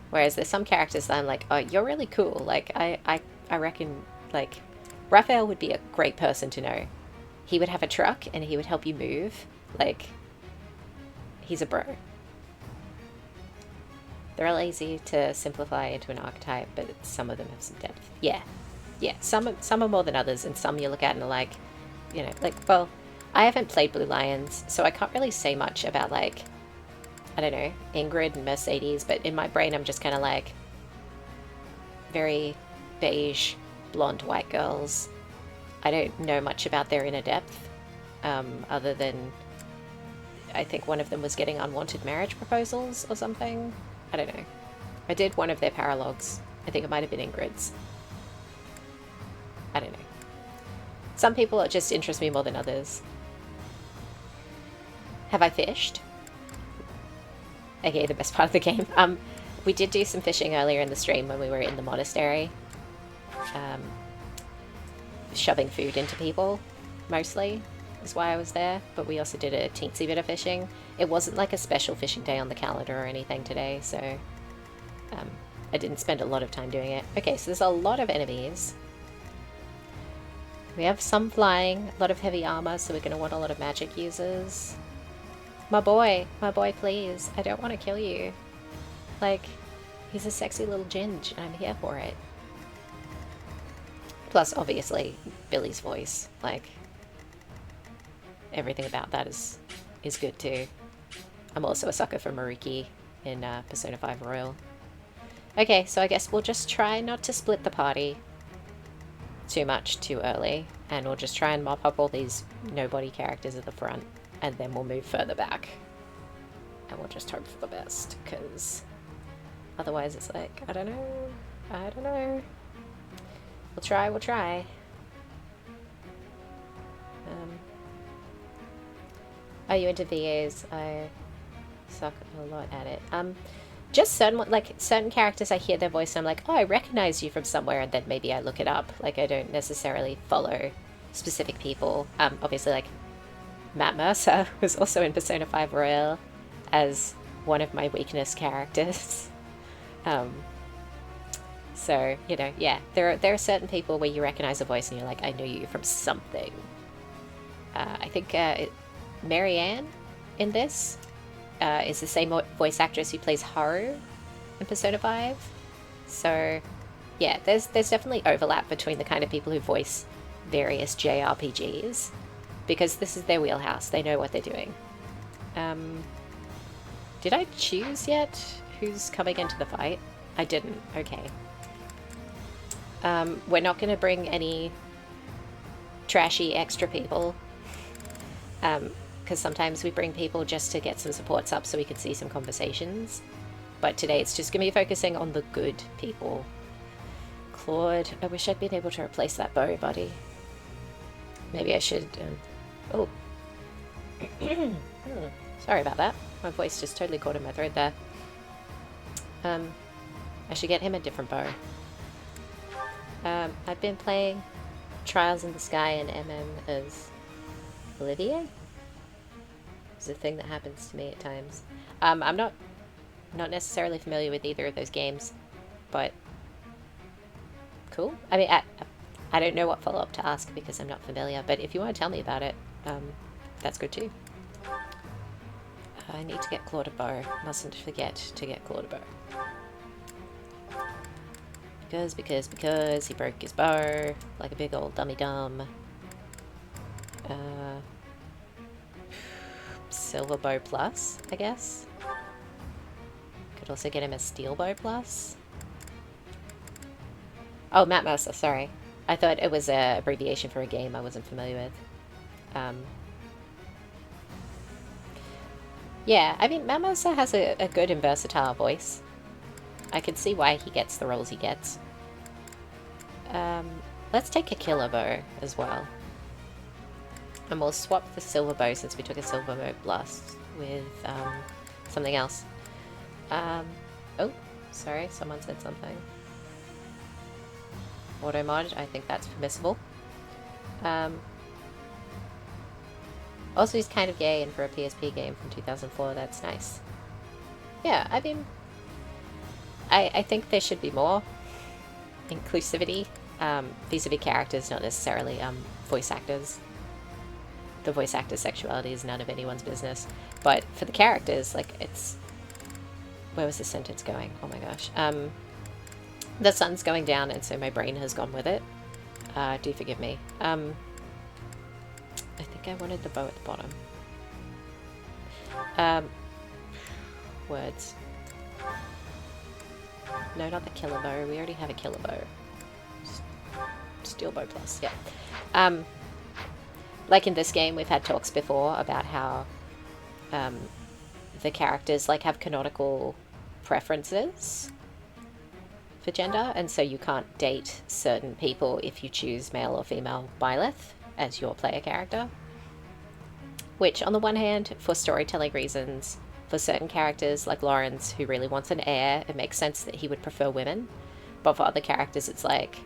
Whereas there's some characters that I'm like, oh, you're really cool. Like, I reckon, like, Raphael would be a great person to know. He would have a truck and he would help you move. Like, he's a bro. They're all easy to simplify into an archetype, but some of them have some depth. Yeah. Some are more than others, and some you look at and are like, you know, like, well, I haven't played Blue Lions, so I can't really say much about, like, I don't know, Ingrid and Mercedes, but in my brain I'm just kind of like, very beige, blonde white girls. I don't know much about their inner depth, other than I think one of them was getting unwanted marriage proposals or something. I don't know. I did one of their paralogs. I think it might have been Ingrid's. I don't know. Some people just interest me more than others. Have I fished? Okay, the best part of the game. We did do some fishing earlier in the stream when we were in the monastery. Shoving food into people, mostly, is why I was there. But we also did a teensy bit of fishing. It wasn't like a special fishing day on the calendar or anything today, so I didn't spend a lot of time doing it. Okay, so there's a lot of enemies. We have some flying, a lot of heavy armor, so we're going to want a lot of magic users. My boy, please. I don't want to kill you. Like, he's a sexy little ginge, and I'm here for it. Plus, obviously, Billy's voice. Like, everything about that is good too. I'm also a sucker for Maruki in Persona 5 Royal. Okay, so I guess we'll just try not to split the party too much too early, and we'll just try and mop up all these nobody characters at the front, and then we'll move further back. And we'll just hope for the best, because otherwise it's like, I don't know. We'll try. Are you into VAs? I suck a lot at it. Just certain characters, I hear their voice and I'm like, oh, I recognize you from somewhere, and then maybe I look it up. Like, I don't necessarily follow specific people. Obviously, like, Matt Mercer was also in Persona 5 Royal as one of my weakness characters. So, you know, yeah, there are certain people where you recognize a voice and you're like, I know you from something. I think Marianne in this is the same voice actress who plays Haru in Persona 5. So, yeah, there's definitely overlap between the kind of people who voice various JRPGs, because this is their wheelhouse. They know what they're doing. Did I choose yet who's coming into the fight? I didn't. Okay. We're not going to bring any trashy extra people, because sometimes we bring people just to get some supports up so we can see some conversations. But today it's just going to be focusing on the good people. Claude, I wish I'd been able to replace that bow, buddy. Maybe I should... Oh. Sorry about that. My voice just totally caught in my throat there. I should get him a different bow. I've been playing Trials in the Sky and MM as Olivier. It's a thing that happens to me at times. I'm not necessarily familiar with either of those games, but cool. I mean, I don't know what follow-up to ask because I'm not familiar, but if you want to tell me about it, that's good too. I need to get Claude a bow. Mustn't forget to get Claude a bow. Because he broke his bow like a big old dummy-dum. Silver bow plus, I guess. Could also get him a steel bow plus. Oh, Matt Mercer, sorry. I thought it was an abbreviation for a game I wasn't familiar with. Yeah, I mean, Matt Mercer has a good and versatile voice. I can see why he gets the roles he gets. Let's take a killer bow as well. And we'll swap the silver bow since we took a silver bow blast with something else. Oh, sorry, someone said something. Auto mod, I think that's permissible. Also, he's kind of gay, and for a PSP game from 2004, that's nice. Yeah, I mean, I think there should be more inclusivity vis-a-vis characters, not necessarily voice actors. The voice actor's sexuality is none of anyone's business. But for the characters, like, it's... Where was the sentence going? Oh my gosh. The sun's going down, and so my brain has gone with it. Do forgive me. I think I wanted the bow at the bottom. Words. No, not the killer bow. We already have a killer bow. Steel bow plus, yeah. Like in this game, we've had talks before about how the characters like have canonical preferences for gender, and so you can't date certain people if you choose male or female Byleth. as your player character. Which, on the one hand, for storytelling reasons, for certain characters like Lawrence, who really wants an heir, it makes sense that he would prefer women. But for other characters, it's like,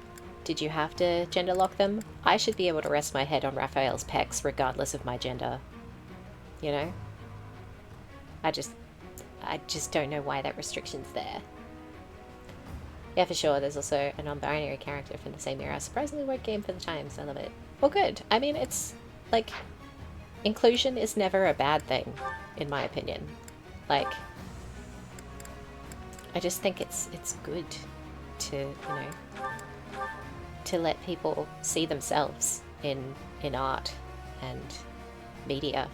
did you have to gender lock them? I should be able to rest my head on Raphael's pecs regardless of my gender. You know? I just don't know why that restriction's there. Yeah, for sure, there's also a non-binary character from the same era. Surprisingly woke game for the times, I love it. Well, good. I mean, it's, like, inclusion is never a bad thing, in my opinion. Like, I just think it's good to, you know, to let people see themselves in art and media.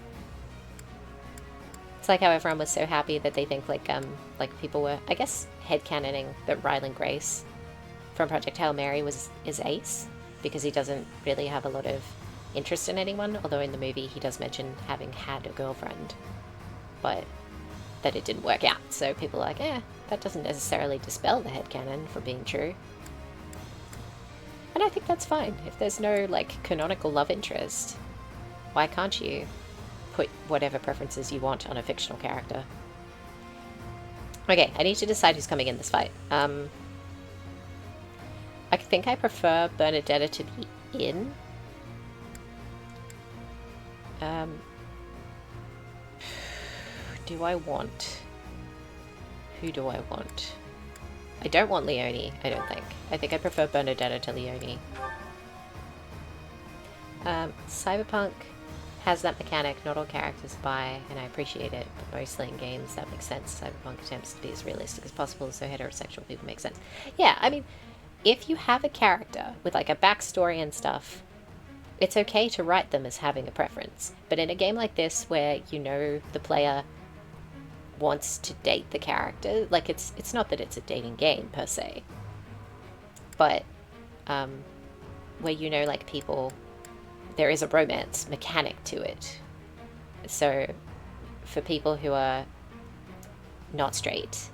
It's like how everyone was so happy that they think like people were, I guess, headcanoning that Rylan Grace from Project Hail Mary is ace, because he doesn't really have a lot of interest in anyone, although in the movie he does mention having had a girlfriend, but that it didn't work out. So people are like, that doesn't necessarily dispel the headcanon from being true. And I think that's fine. If there's no, like, canonical love interest, why can't you put whatever preferences you want on a fictional character? Okay, I need to decide who's coming in this fight. I think I prefer Bernadetta to be in. Do I want... Who do I want? I don't want Leonie, I don't think. I think I prefer Bernadetta to Leonie. Cyberpunk has that mechanic, not all characters buy, and I appreciate it, but mostly in games that makes sense. Cyberpunk attempts to be as realistic as possible, so heterosexual people make sense. Yeah, I mean, if you have a character with like a backstory and stuff, it's okay to write them as having a preference. But in a game like this, where you know the player wants to date the character, like it's not that it's a dating game per se, but where you know, like, people, there is a romance mechanic to it. So for people who are not straight,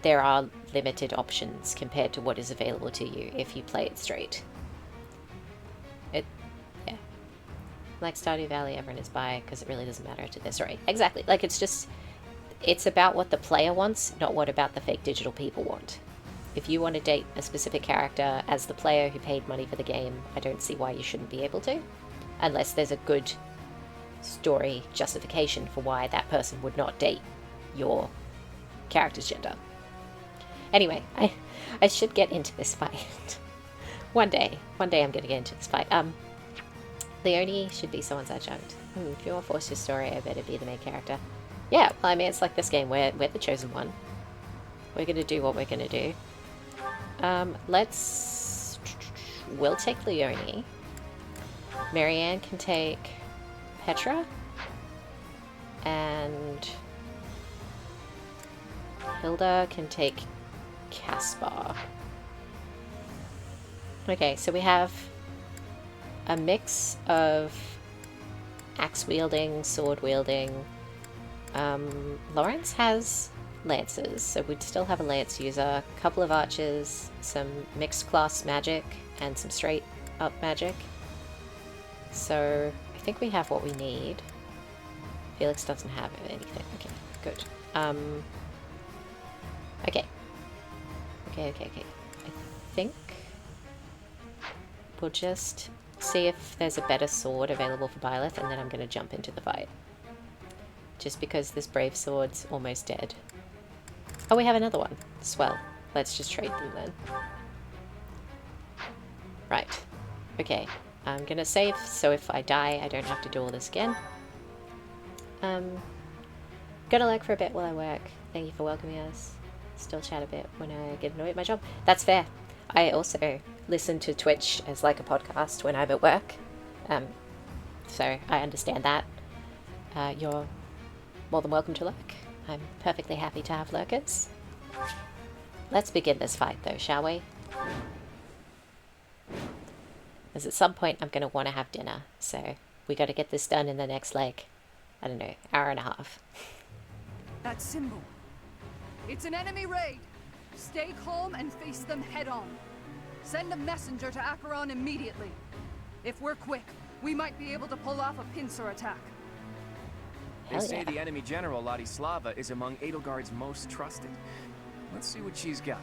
there are limited options compared to what is available to you if you play it straight. Yeah, like Stardew Valley, everyone is bi because it really doesn't matter to their story. Exactly. Like, it's about what the player wants, not what about the fake digital people want. If you want to date a specific character as the player who paid money for the game, I don't see why you shouldn't be able to, unless there's a good story justification for why that person would not date your character's gender. Anyway, I should get into this fight. One day I'm going to get into this fight. Leonie should be someone's adjunct. If you want to force your story, I better be the main character. Yeah, well, I mean, it's like this game. We're the chosen one. We're going to do what we're going to do. We'll take Leonie. Marianne can take Petra. And Hilda can take Caspar. Okay, so we have a mix of axe-wielding, sword-wielding. Lawrence has lances, so we'd still have a lance user, a couple of archers, some mixed class magic, and some straight up magic. So I think we have what we need. Felix doesn't have anything. Okay, good. Okay. I think we'll just see if there's a better sword available for Byleth, and then I'm going to jump into the fight. Just because this brave sword's almost dead. Oh, we have another one. Swell. Let's just trade them then. Right. Okay. I'm gonna save, so if I die, I don't have to do all this again. Gonna lurk for a bit while I work. Thank you for welcoming us. Still chat a bit when I get annoyed at my job. That's fair. I also listen to Twitch as like a podcast when I'm at work. So I understand that. You're more than welcome to lurk. I'm perfectly happy to have lurkers. Let's begin this fight though, shall we? Because at some point I'm going to want to have dinner, so we got to get this done in the next, like, I don't know, hour and a half. That symbol. It's an enemy raid. Stay calm and face them head on. Send a messenger to Acheron immediately. If we're quick, We might be able to pull off a pincer attack. They say the enemy general, Ladislava, is among Edelgard's most trusted. Let's see what she's got.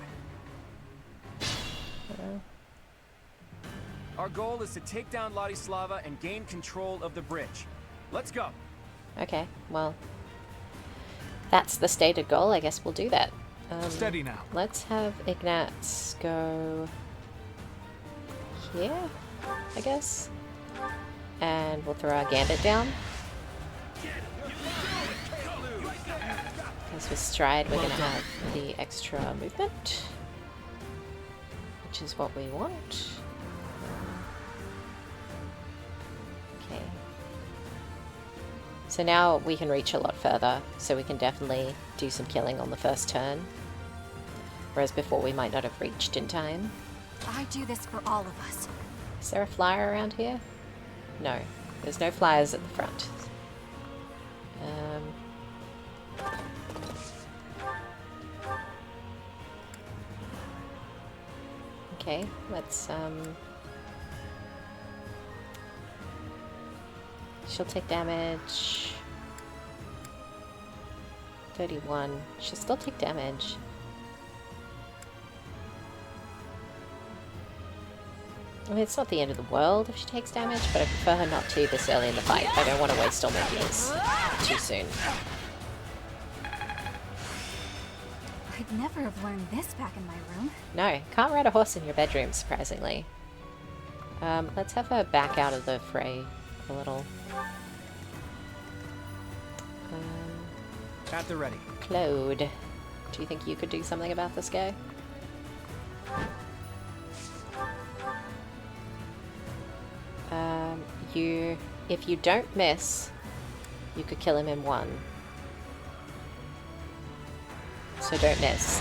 Our goal is to take down Ladislava and gain control of the bridge. Let's go. Okay, well, that's the stated goal. I guess we'll do that. Steady now. Let's have Ignatz go here, I guess. And we'll throw our Gambit down. As with Stride, we're going to have the extra movement, which is what we want. Okay. So now we can reach a lot further, so we can definitely do some killing on the first turn. Whereas before we might not have reached in time. I do this for all of us. Is there a flyer around here? No. There's no flyers at the front. Okay, let's she'll take damage. 31. She'll still take damage. I mean, it's not the end of the world if she takes damage, but I prefer her not to this early in the fight. I don't want to waste all my heals too soon. I'd never have learned this back in my room. No, can't ride a horse in your bedroom, surprisingly. Let's have her back out of the fray a little. At the ready. Claude, do you think you could do something about this guy? If you don't miss, you could kill him in one. So don't miss.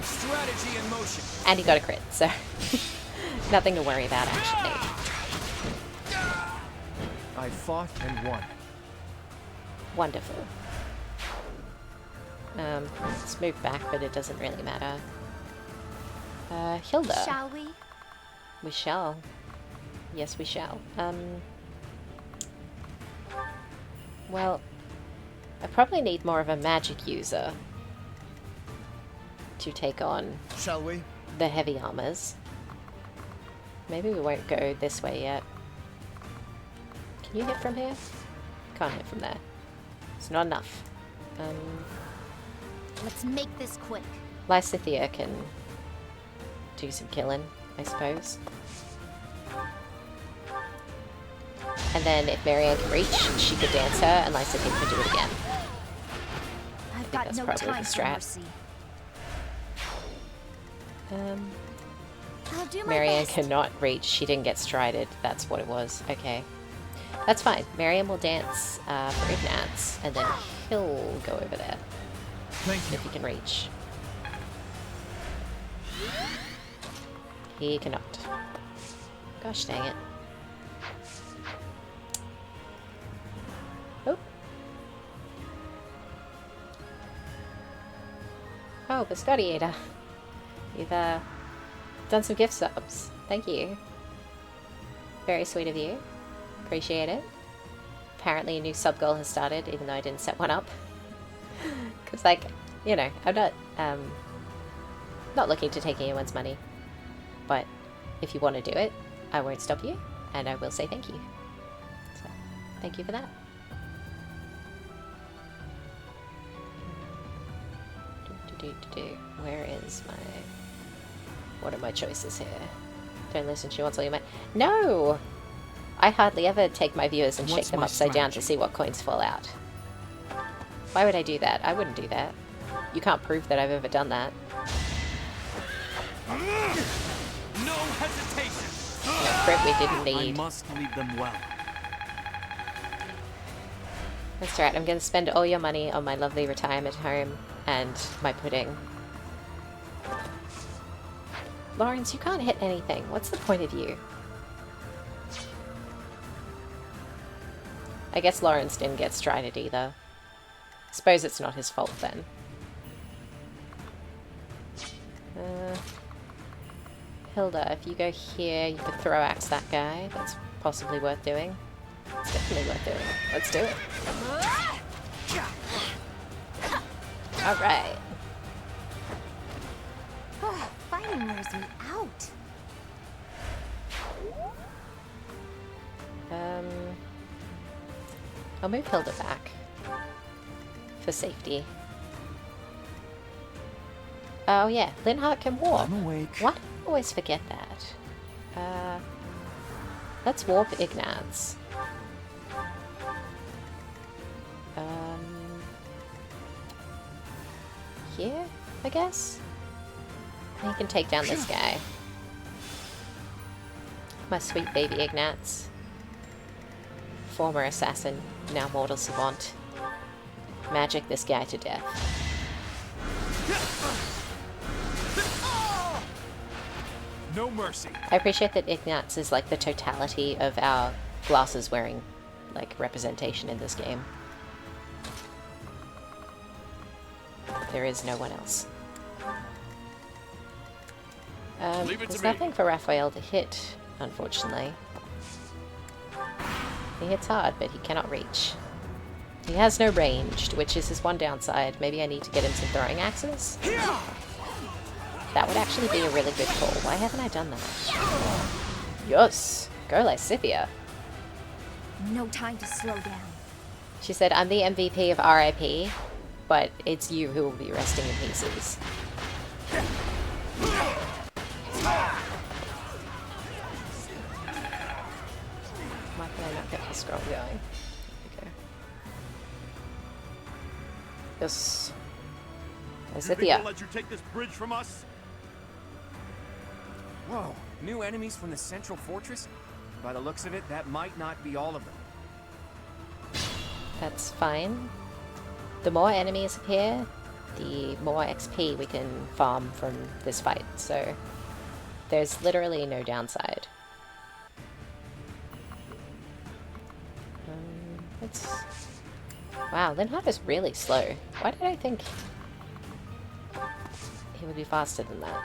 Strategy in motion. And he got a crit, so nothing to worry about actually. I fought and won. Wonderful. Let's move back, but it doesn't really matter. Hilda. Shall we? We shall. Yes, we shall. Well, I probably need more of a magic user to take on Shall we? The heavy armors. Maybe we won't go this way yet. Can you hit from here? Can't hit from there. It's not enough. Let's make this quick. Lysithea can do some killing, I suppose. And then if Marianne can reach, she could dance her, and Lysithea can do it again. I've got no time for mercy. I'll do my Marianne best. cannot reach. She didn't get strided. That's what it was. Okay. That's fine. Marianne will dance for Ignatz, and then he'll go over there. Thank you. If he can reach. He cannot. Gosh dang it. Oh. Oh, Biscotti Ada. You've done some gift subs. Thank you. Very sweet of you. Appreciate it. Apparently a new sub goal has started, even though I didn't set one up. Because, like, you know, I'm not looking to take anyone's money. But if you want to do it, I won't stop you, and I will say thank you. So, thank you for that. Where is my... What are my choices here? Don't listen, she wants all your money. No! I hardly ever take my viewers and shake them upside down to see what coins fall out. Why would I do that? I wouldn't do that. You can't prove that I've ever done that. No hesitation. No, crit we didn't need. I must lead them well. That's right, I'm going to spend all your money on my lovely retirement home and my pudding. Lawrence, you can't hit anything. What's the point of you? I guess Lawrence didn't get strided either. Suppose it's not his fault then. Hilda, if you go here, you could throw axe that guy. That's possibly worth doing. It's definitely worth doing. Let's do it. Alright. Oh, fighting wears me out. I'll move Hilda back. For safety. Oh yeah, Linhardt can warp. I'm awake. Why do I always forget that? Let's warp Ignatz. Here, I guess? He can take down this guy. My sweet baby Ignatz. Former assassin, now mortal savant. Magic this guy to death. No mercy. I appreciate that Ignatz is like the totality of our glasses wearing like representation in this game. There is no one else. There's nothing for Raphael to hit, unfortunately. He hits hard, but he cannot reach. He has no ranged, which is his one downside. Maybe I need to get him some throwing axes? That would actually be a really good call. Why haven't I done that? Yes! Go Lysithia. No time to slow down. She said, I'm the MVP of RIP, but it's you who will be resting in pieces. Why can I not get the scroll going? Okay. Yes. Lysithia. Let you take this bridge from us? Whoa, new enemies from the central fortress? By the looks of it, that might not be all of them. That's fine. The more enemies appear, the more XP we can farm from this fight, so there's literally no downside. Wow, Linhardt is really slow. Why did I think he would be faster than that?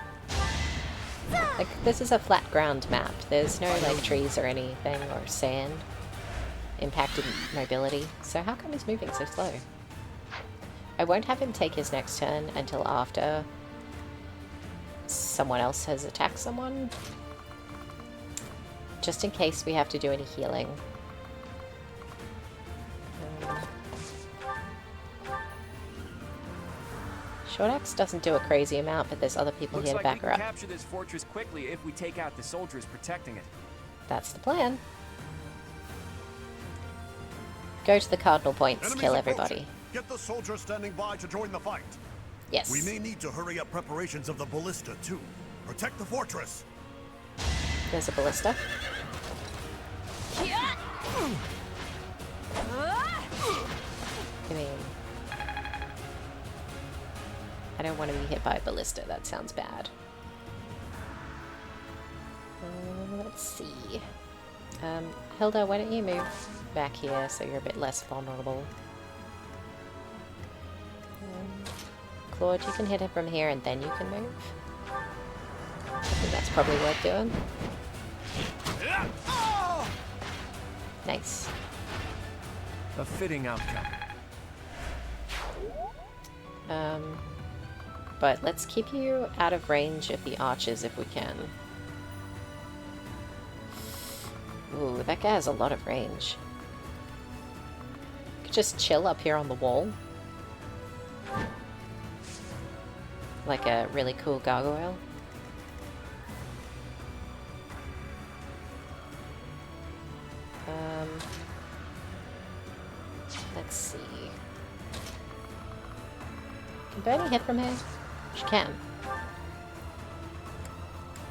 Like, this is a flat ground map. There's no, like, trees or anything, or sand impacted mobility. So how come he's moving so slow? I won't have him take his next turn until after someone else has attacked someone. Just in case we have to do any healing. Short Axe doesn't do a crazy amount, but there's other people here to back her up. Looks like we can capture this fortress quickly if we take out the soldiers protecting it. That's the plan. Go to the cardinal points, kill everybody. Get the soldiers standing by to join the fight. Yes. We may need to hurry up preparations of the ballista too. Protect the fortress. There's a ballista. I mean, I don't want to be hit by a ballista. That sounds bad. Let's see. Hilda, why don't you move back here so you're a bit less vulnerable? Claude, you can hit him from here and then you can move. I think that's probably worth doing. Nice. A fitting outcome. But let's keep you out of range of the archers if we can. Ooh, that guy has a lot of range. Could just chill up here on the wall. Like a really cool gargoyle. Let's see. Can Bernie hit from here? She can.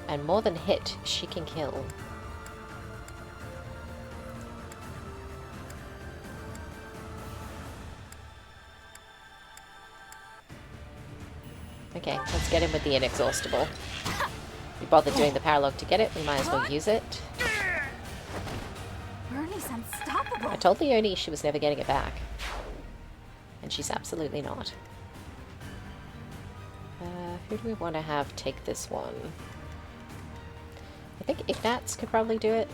And more than hit, she can kill. Okay, let's get him with the inexhaustible. We bothered doing the paralog to get it, we might as well use it. Bernie's unstoppable. I told Leonie she was never getting it back. And she's absolutely not. Who do we want to have take this one? I think Ignatz could probably do it.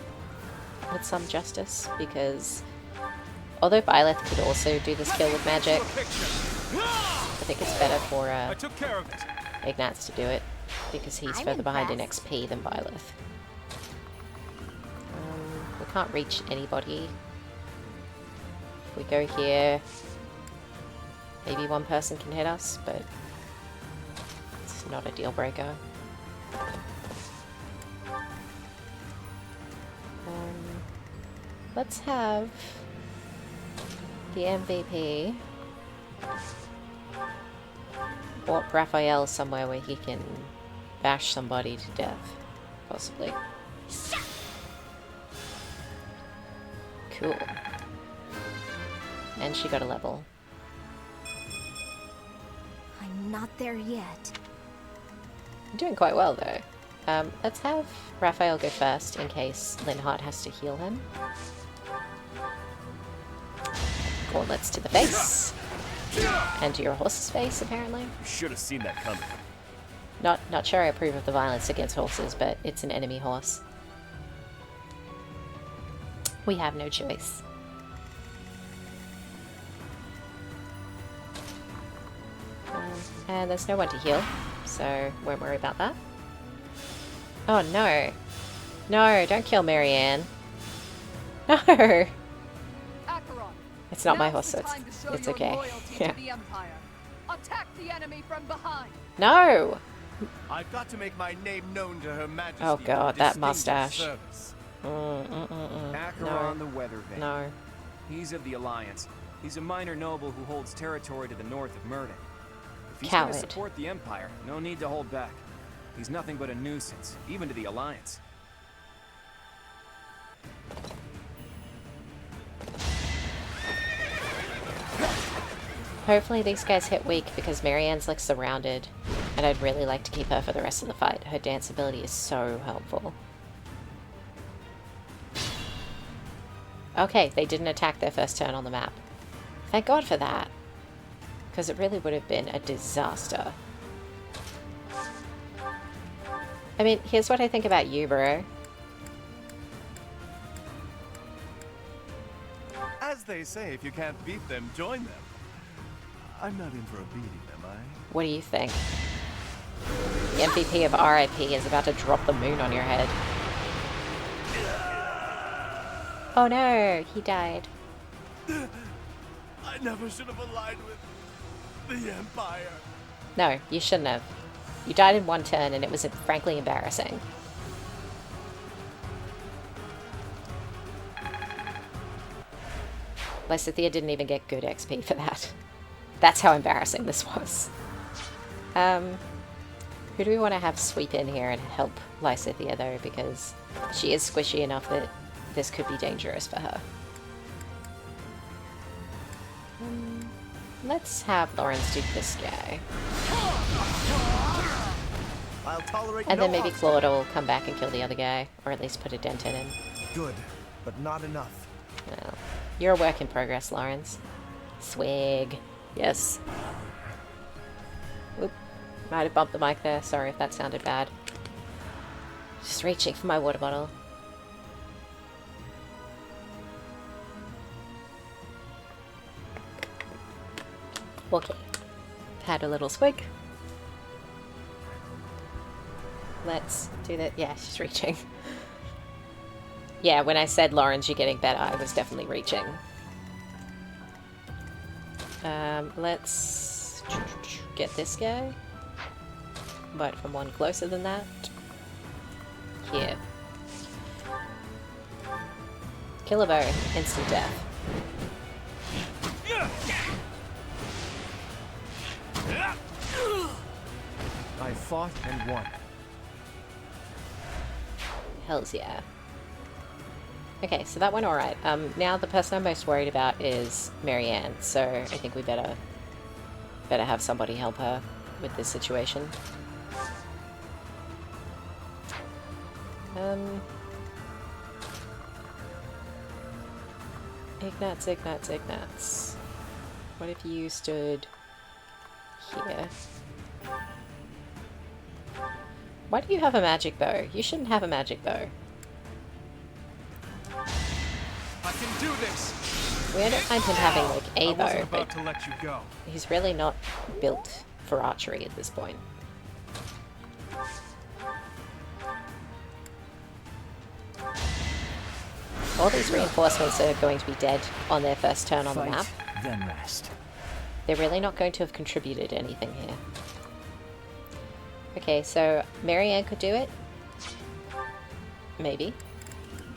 with some justice, because although Byleth could also do this kill with magic, I think it's better for Ignatz to do it, because he's further behind in XP than Byleth. We can't reach anybody. If we go here, maybe one person can hit us, but it's not a deal breaker. Let's have the MVP walk Raphael somewhere where he can bash somebody to death, possibly. Cool. And she got a level. I'm not there yet. You're doing quite well, though. Let's have Raphael go first in case Linhardt has to heal him. Gauntlets to the face. And to your horse's face, apparently. You should have seen that coming. Not sure I approve of the violence against horses, but it's an enemy horse. We have no choice. And there's no one to heal, so won't worry about that. Oh no. No, don't kill Marianne. No! It's not my horse, so it's okay. Yeah. Attack the enemy from behind. No! I've got to make my name known to Her Majesty. Oh god, that mustache. Acheron the Weather Vane. No. He's of the Alliance. He's a minor noble who holds territory to the north of Murden. If he's Coward. going to support the Empire, no need to hold back. He's nothing but a nuisance, even to the Alliance. Hopefully these guys hit weak because Marianne's like surrounded, and I'd really like to keep her for the rest of the fight. Her dance ability is so helpful. Okay, they didn't attack their first turn on the map. Thank God for that, because it really would have been a disaster. I mean, here's what I think about you, bro. As they say, if you can't beat them, join them. I'm not in for a beating, am I? What do you think? The MVP of RIP is about to drop the moon on your head. Oh no, he died. I never should have aligned with the Empire. No, you shouldn't have. You died in one turn and it was frankly embarrassing. Lysithea didn't even get good XP for that. That's how embarrassing this was. Who do we want to have sweep in here and help Lysithea though, because she is squishy enough that this could be dangerous for her. Let's have Lawrence do this guy. I'll tolerate And then no maybe obstacle. Claude will come back and kill the other guy, or at least put a dent in him. Good, but not enough. Well, you're a work in progress, Lawrence. Swag. Yes. Oop. Might have bumped the mic there. Sorry if that sounded bad. Just reaching for my water bottle. Okay. Had a little swig. Let's do that. Yeah, she's reaching. Yeah, when I said, Lawrence, you're getting better, I was definitely reaching. Let's get this guy. But from one closer than that. Here. Killer bow, instant death. I fought and won. Hells yeah. Okay, so that went alright. Now the person I'm most worried about is Marianne, so I think we better have somebody help her with this situation. Ignatz. What if you stood here? Why do you have a magic bow? You shouldn't have a magic bow. I can do this. We don't find him having like a I wasn't bow, about but to let you go. he's really not built for archery at this point. All these reinforcements are going to be dead on their first turn on the map. Then rest. They're really not going to have contributed anything here. Okay, so Marianne could do it. Maybe.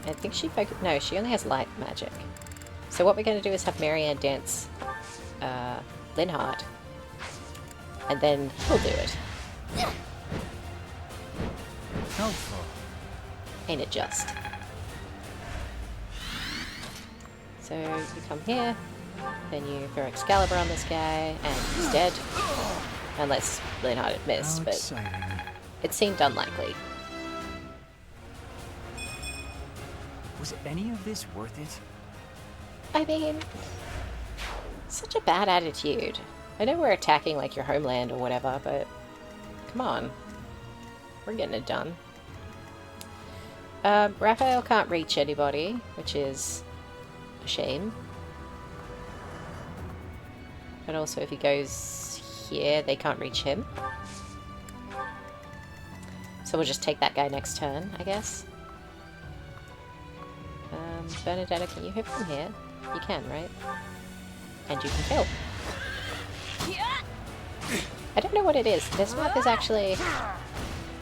I think she no, she only has light magic. So what we're going to do is have Marianne dance Linhardt. And then he'll do it. Helpful. Ain't it just? So you come here, then you throw Excalibur on this guy, and he's dead. Unless Linhardt had missed, How but exciting. it seemed unlikely. Was any of this worth it? I mean, such a bad attitude. I know we're attacking like your homeland or whatever, but come on. We're getting it done. Raphael can't reach anybody, which is a shame. But also if he goes here, they can't reach him. So we'll just take that guy next turn, I guess. Bernadetta, can you hit from here? You can, right? And you can kill. I don't know what it is. This map is actually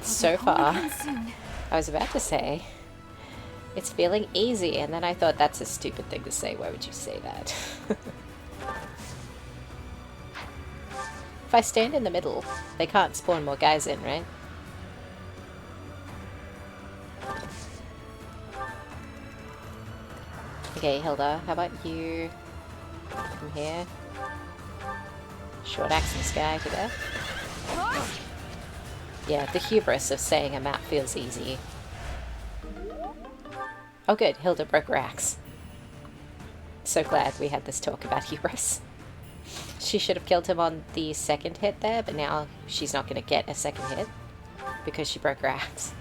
so far. I was about to say it's feeling easy, and then I thought that's a stupid thing to say. Why would you say that? If I stand in the middle, they can't spawn more guys in, right? Okay, Hilda, how about you from here? Short axe this guy to death. Yeah, the hubris of saying a map feels easy. Oh good, Hilda broke her axe. So glad we had this talk about hubris. She should have killed him on the second hit there, but now she's not going to get a second hit because she broke her axe.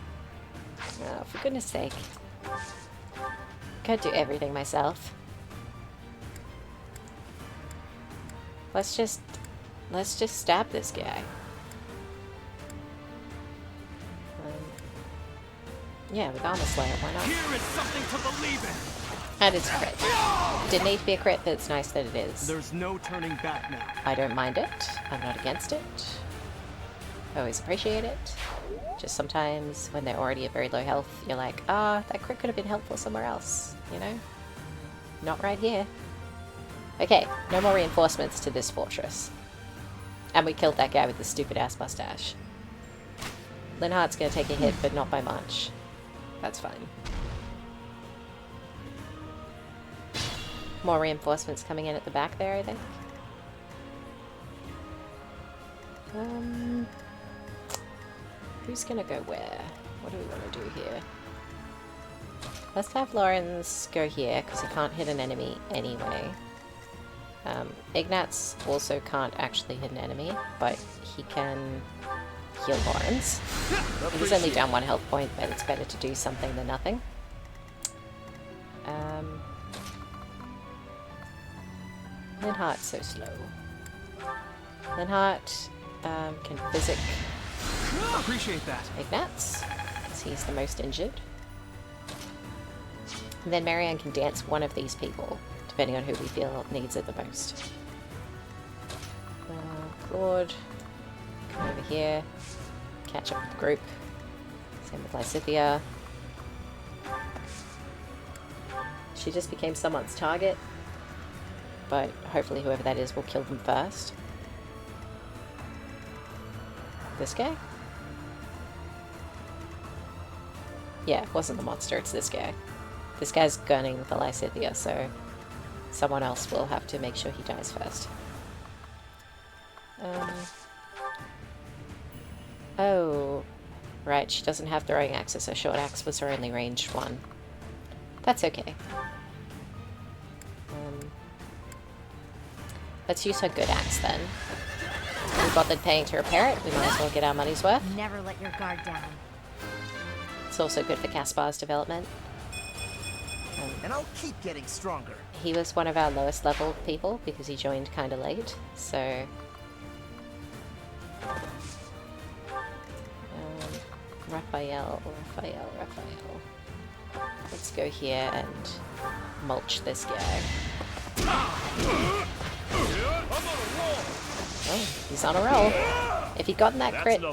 Oh, for goodness sake. Can't do everything myself. Let's just stab this guy. Yeah, with Armor Slayer, why not? Here is something to believe in. And it's a crit. Didn't need to be a crit, but it's nice that it is. There's no turning back now. I don't mind it. I'm not against it. I always appreciate it. Just sometimes when they're already at very low health, you're like, ah, that crit could have been helpful somewhere else, you know? Not right here. Okay, no more reinforcements to this fortress. And we killed that guy with the stupid ass mustache. Linhardt's gonna take a hit, but not by much. That's fine. More reinforcements coming in at the back there, I think. Who's gonna go where? What do we want to do here? Let's have Lawrence go here, because he can't hit an enemy anyway. Ignatz also can't actually hit an enemy, but he can heal Lawrence. He's only down 1 health point, but it's better to do something than nothing. Linhardt's so slow. Linhardt can physic Appreciate that. Ignatz, because he's the most injured. And then Marianne can dance one of these people, depending on who we feel needs it the most. Claude, come over here, catch up with the group. Same with Lysithia. She just became someone's target, but hopefully whoever that is will kill them first. This guy? Yeah, it wasn't the monster, it's this guy. This guy's gunning with the Lysithia, so someone else will have to make sure he dies first. Oh, right, she doesn't have throwing axes, so short axe was her only ranged one. That's okay. Let's use her good axe then. We bothered paying to repair it, we might as well get our money's worth. Never let your guard down. It's also good for Caspar's development. And I'll keep getting stronger. He was one of our lowest level people because he joined kind of late, so... Raphael. Let's go here and mulch this guy. Oh, he's on a roll. If he'd gotten that crit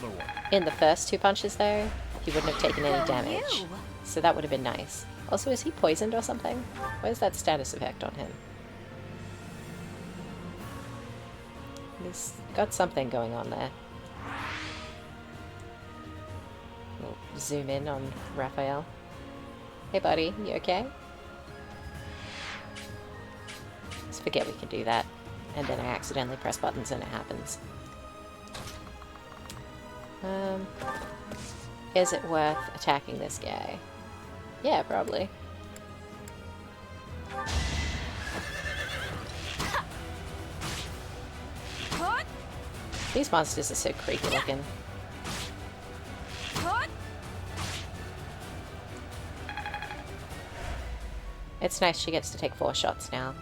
in the first 2 punches though, he wouldn't have taken any damage. So that would have been nice. Also, is he poisoned or something? Where's that status effect on him? He's got something going on there. We'll zoom in on Raphael. Hey buddy, you okay? Let's forget we can do that. And then I accidentally press buttons and it happens. Is it worth attacking this guy? Yeah, probably. These monsters are so creepy looking. It's nice she gets to take 4 shots now.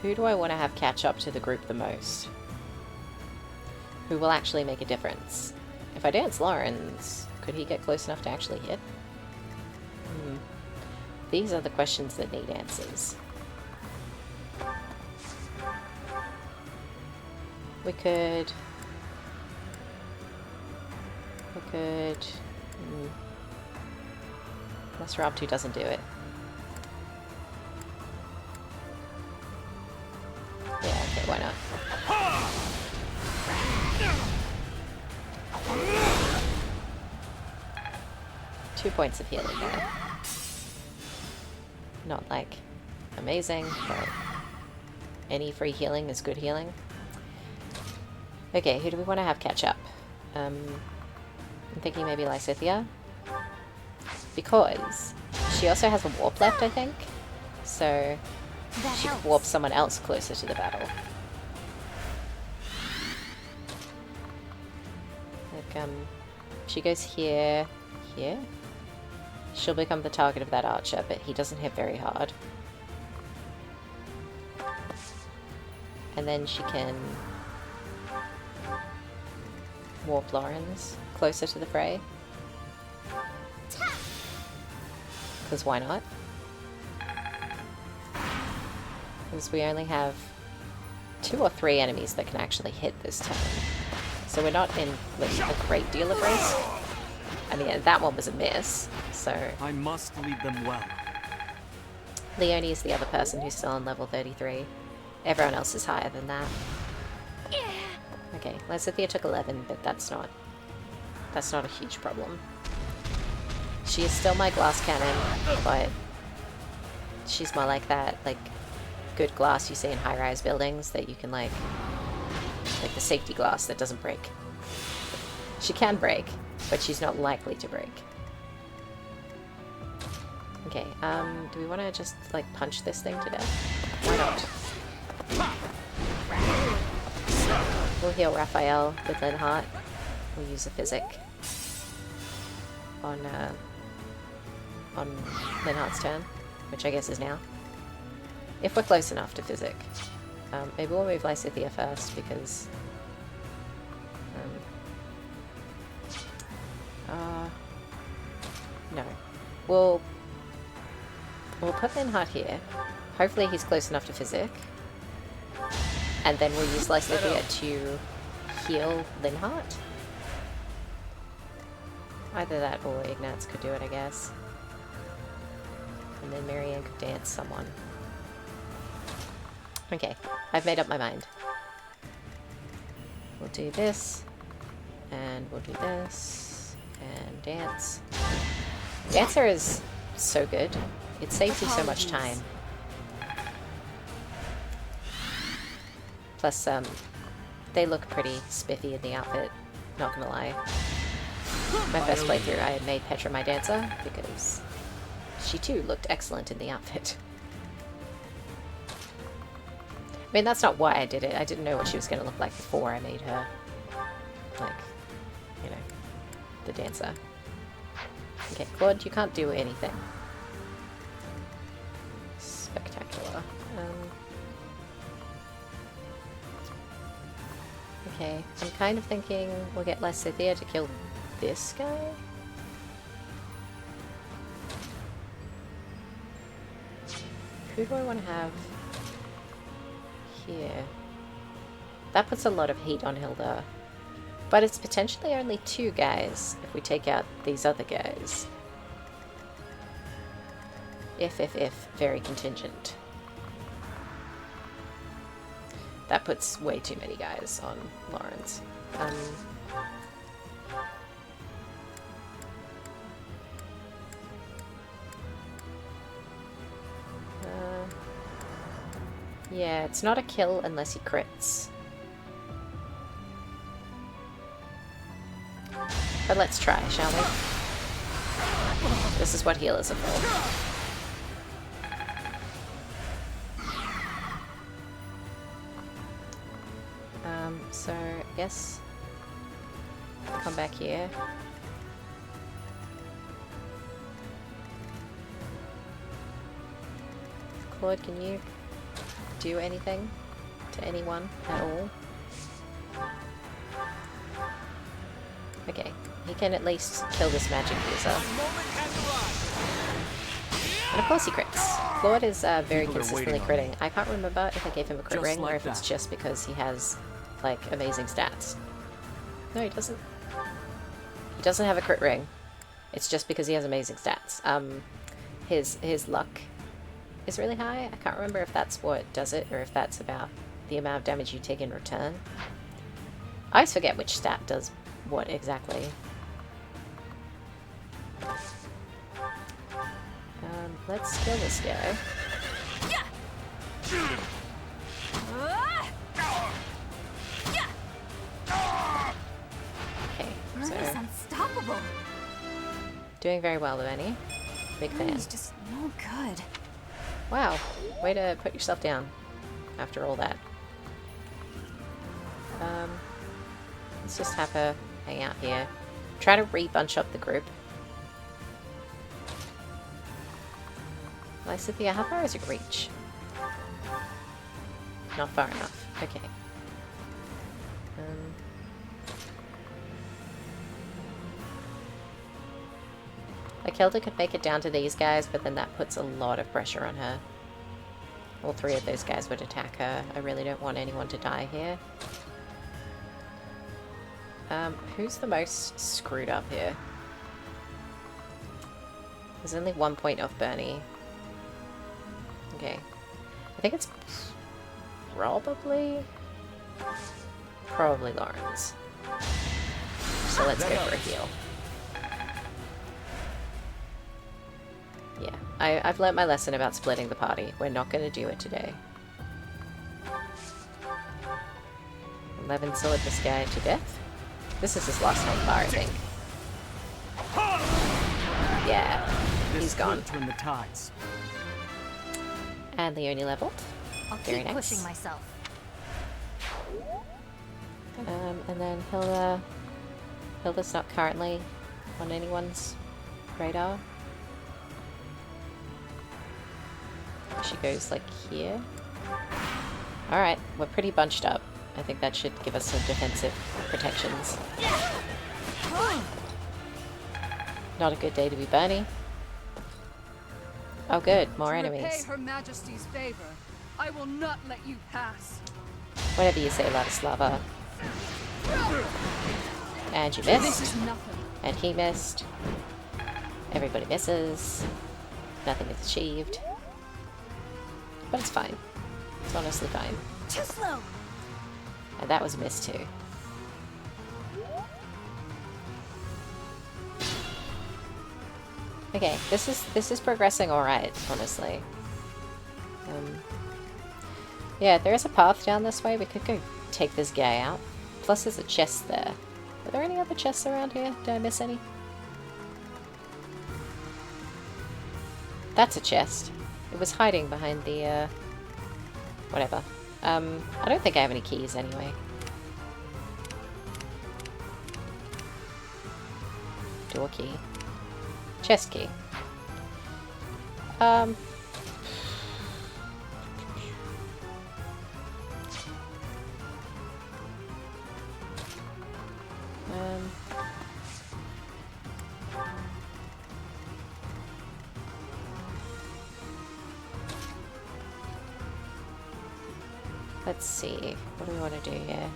Who do I want to have catch up to the group the most? Who will actually make a difference? If I dance Lawrence, could he get close enough to actually hit? These are the questions that need answers. We could... Unless Rob 2 doesn't do it. Yeah, okay, why not? 2 points of healing there. Not like amazing, but any free healing is good healing. Okay, who do we want to have catch up? I'm thinking maybe Lysithea. Because she also has a warp left, I think. So she could warp someone else closer to the battle. Like, she goes here, here. She'll become the target of that archer, but he doesn't hit very hard. And then she can warp Lawrence closer to the fray. Because why not? Because we only have 2 or 3 enemies that can actually hit this turn. So we're not in like, a great deal of risk. I mean, that one was a miss, so... I must lead them well. Leonie is the other person who's still on level 33. Everyone else is higher than that. Okay, Lysithea took 11, but that's not a huge problem. She is still my glass cannon, but she's more like that, like, good glass you see in high-rise buildings that you can, like the safety glass that doesn't break. She can break, but she's not likely to break. Okay, do we want to just, like, punch this thing to death? Why not? We'll heal Raphael with Linhardt. We'll use a physic on Linhardt's turn, which I guess is now. If we're close enough to physic. Maybe we'll move Lysithea first, because... no. We'll put Linhardt here. Hopefully he's close enough to physic. And then we'll use Lysithea to heal Linhardt. Either that or Ignatz could do it, I guess. And then Marianne could dance someone. Okay, I've made up my mind. We'll do this, and we'll do this, and dance. Dancer is so good. It saves you so much time. Plus, they look pretty spiffy in the outfit, not gonna lie. My first playthrough, I had made Petra my dancer, because she too looked excellent in the outfit. I mean, that's not why I did it. I didn't know what she was gonna look like before I made her, like, you know, the dancer. Okay, Claude, you can't do anything. Spectacular. Okay, I'm kind of thinking we'll get Lysithea to kill this guy? Who do I want to have here? That puts a lot of heat on Hilda. But it's potentially only 2 guys if we take out these other guys. If, very contingent. That puts way too many guys on Lawrence. Yeah, it's not a kill unless he crits. But let's try, shall we? This is what healers are for. So, I guess come back here. Claude, can you do anything to anyone at all? Okay, he can at least kill this magic user. And of course he crits. Claude is very consistently critting. I can't remember if I gave him a crit ring or if it's just because he has, like, amazing stats. No, he doesn't. He doesn't have a crit ring. It's just because he has amazing stats. His luck is really high. I can't remember if that's what does it or if that's about the amount of damage you take in return. I always forget which stat does what exactly. Let's kill this guy. Okay, so unstoppable. Doing very well, Benny. Big fan. He's just no good. Wow, way to put yourself down after all that. Let's just have her hang out here. Try to re-bunch up the group. Lysithea, how far is your reach? Not far enough. Okay. Like, Hilda could make it down to these guys, but then that puts a lot of pressure on her. All 3 of those guys would attack her. I really don't want anyone to die here. Who's the most screwed up here? There's only 1 point off Bernie. Okay. I think it's probably Lawrence. So let's go for a heal. Yeah, I've learnt my lesson about splitting the party. We're not going to do it today. 11 sword this guy to death. This is his last one bar, I think. Yeah, he's gone. Turn the tides. And Leonie leveled. I'll Very keep nice. pushing myself. And then Hilda's not currently on anyone's radar. She goes like here. Alright, we're pretty bunched up. I think that should give us some defensive protections. Not a good day to be Bernie. Oh good, more enemies. To repay Her Majesty's favor, I will not let you pass. Whatever you say, Ladislava. And you missed. This is nothing. And he missed. Everybody misses. Nothing is achieved. But it's fine. It's honestly fine. Too slow. And that was a miss too. Okay, this is progressing alright, honestly. Yeah, there is a path down this way. We could go take this guy out. Plus there's a chest there. Are there any other chests around here? Did I miss any? That's a chest. It was hiding behind the, whatever. I don't think I have any keys anyway. Door key. chest key. Let's see. What do we want to do here?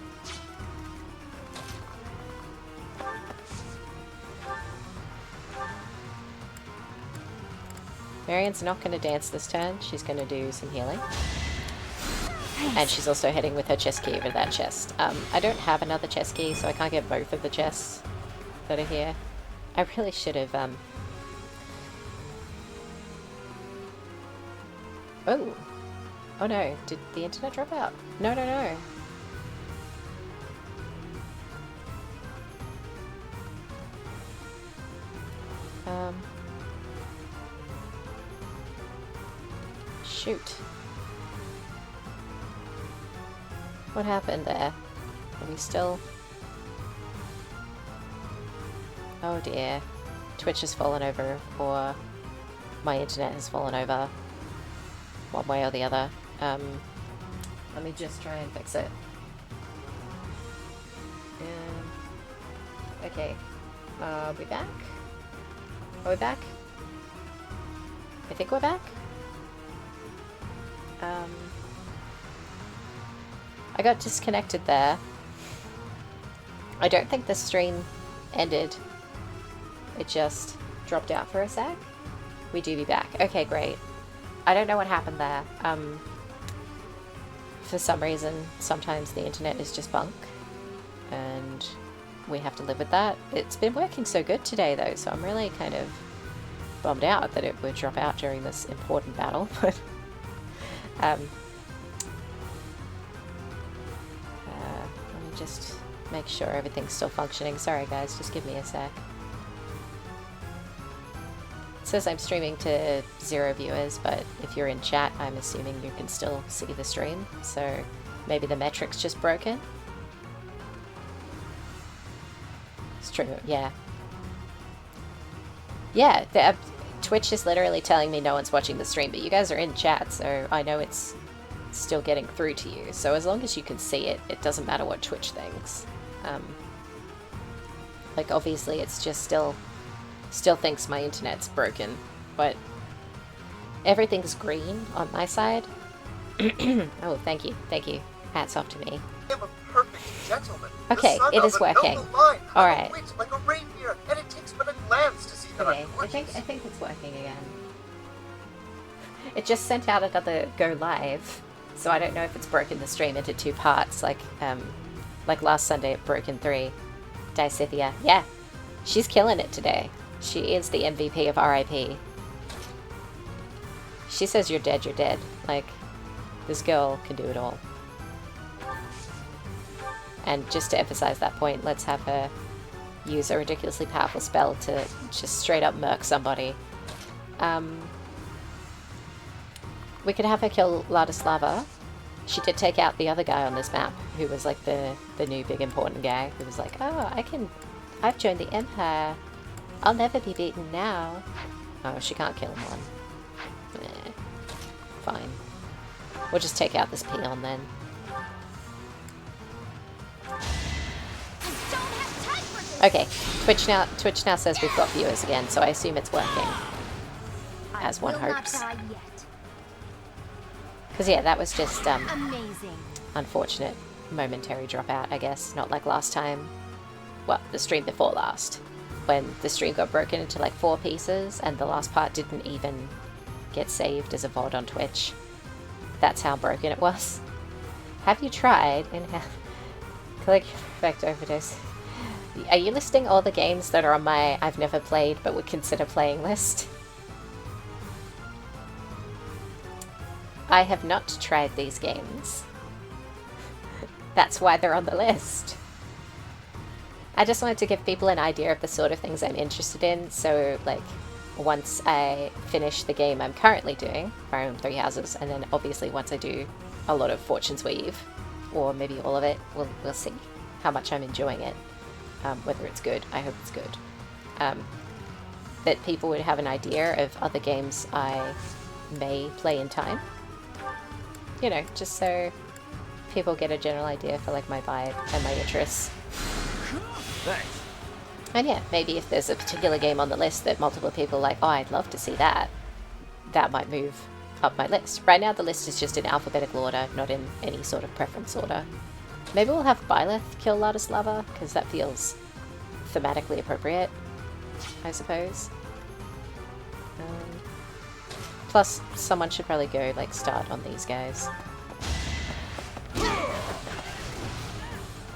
Marian's not going to dance this turn. She's going to do some healing. And she's also heading with her chest key over that chest. I don't have another chest key, so I can't get both of the chests that are here. I really should have... Oh! Oh no, did the internet drop out? No, no, no. Shoot. What happened there? Are we still... Oh dear. Twitch has fallen over, or my internet has fallen over. One way or the other. Let me just try and fix it. Okay. Are we back? Are we back? I think we're back? I got disconnected there. I don't think the stream ended. It just dropped out for a sec. We do be back. Okay, great. I don't know what happened there. For some reason, sometimes the internet is just bunk, and we have to live with that. It's been working so good today, though, so I'm really kind of bummed out that it would drop out during this important battle. But let me just make sure everything's still functioning. Sorry, guys, just give me a sec. It says I'm streaming to 0 viewers, but if you're in chat, I'm assuming you can still see the stream, so maybe the metric's just broken? It's true, yeah. Yeah, Twitch is literally telling me no one's watching the stream, but you guys are in chat, so I know it's still getting through to you. So as long as you can see it, it doesn't matter what Twitch thinks. Like, obviously, it's just still thinks my internet's broken, but everything's green on my side. Oh, thank you. Hats off to me. I am a perfect gentleman. Okay, it is working. Alright. Like a rapier, and it takes but a glance to see that Okay, I'm gorgeous. I think it's working again. It just sent out another go live, so I don't know if it's broken the stream into 2 parts, like last Sunday it broke in 3. Dysithia, yeah, she's killing it today. She is the MVP of RIP. She says you're dead, you're dead. Like, this girl can do it all. And just to emphasize that point, let's have her use a ridiculously powerful spell to just straight up murk somebody. We could have her kill Ladislava. She did take out the other guy on this map, who was like the new big important guy, who was like, oh, I've joined the Empire. I'll never be beaten now. Oh, she can't kill him one. Fine. We'll just take out this peon then. Okay, Twitch now says we've got viewers again, so I assume it's working. As one hopes. Because yeah, that was just amazing. Unfortunate momentary dropout, I guess. Not like last time. Well, the stream before last. When the stream got broken into like 4 pieces and the last part didn't even get saved as a VOD on Twitch. That's how broken it was. Have you tried and click effect overdose? Are you listing all the games that are on my I've never played but would consider playing list? I have not tried these games. That's why they're on the list. I just wanted to give people an idea of the sort of things I'm interested in, so like once I finish the game I'm currently doing, Fire Emblem 3 Houses, and then obviously once I do a lot of Fortune's Weave, or maybe all of it, we'll see how much I'm enjoying it. Whether it's good, I hope it's good. that people would have an idea of other games I may play in time. You know, just so people get a general idea for like my vibe and my interests. Thanks. And yeah, maybe if there's a particular game on the list that multiple people are like, oh, I'd love to see that, that might move up my list. Right now the list is just in alphabetical order, not in any sort of preference order. Maybe we'll have Byleth kill Ladislava, because that feels thematically appropriate, I suppose. Plus, someone should probably go, like, start on these guys.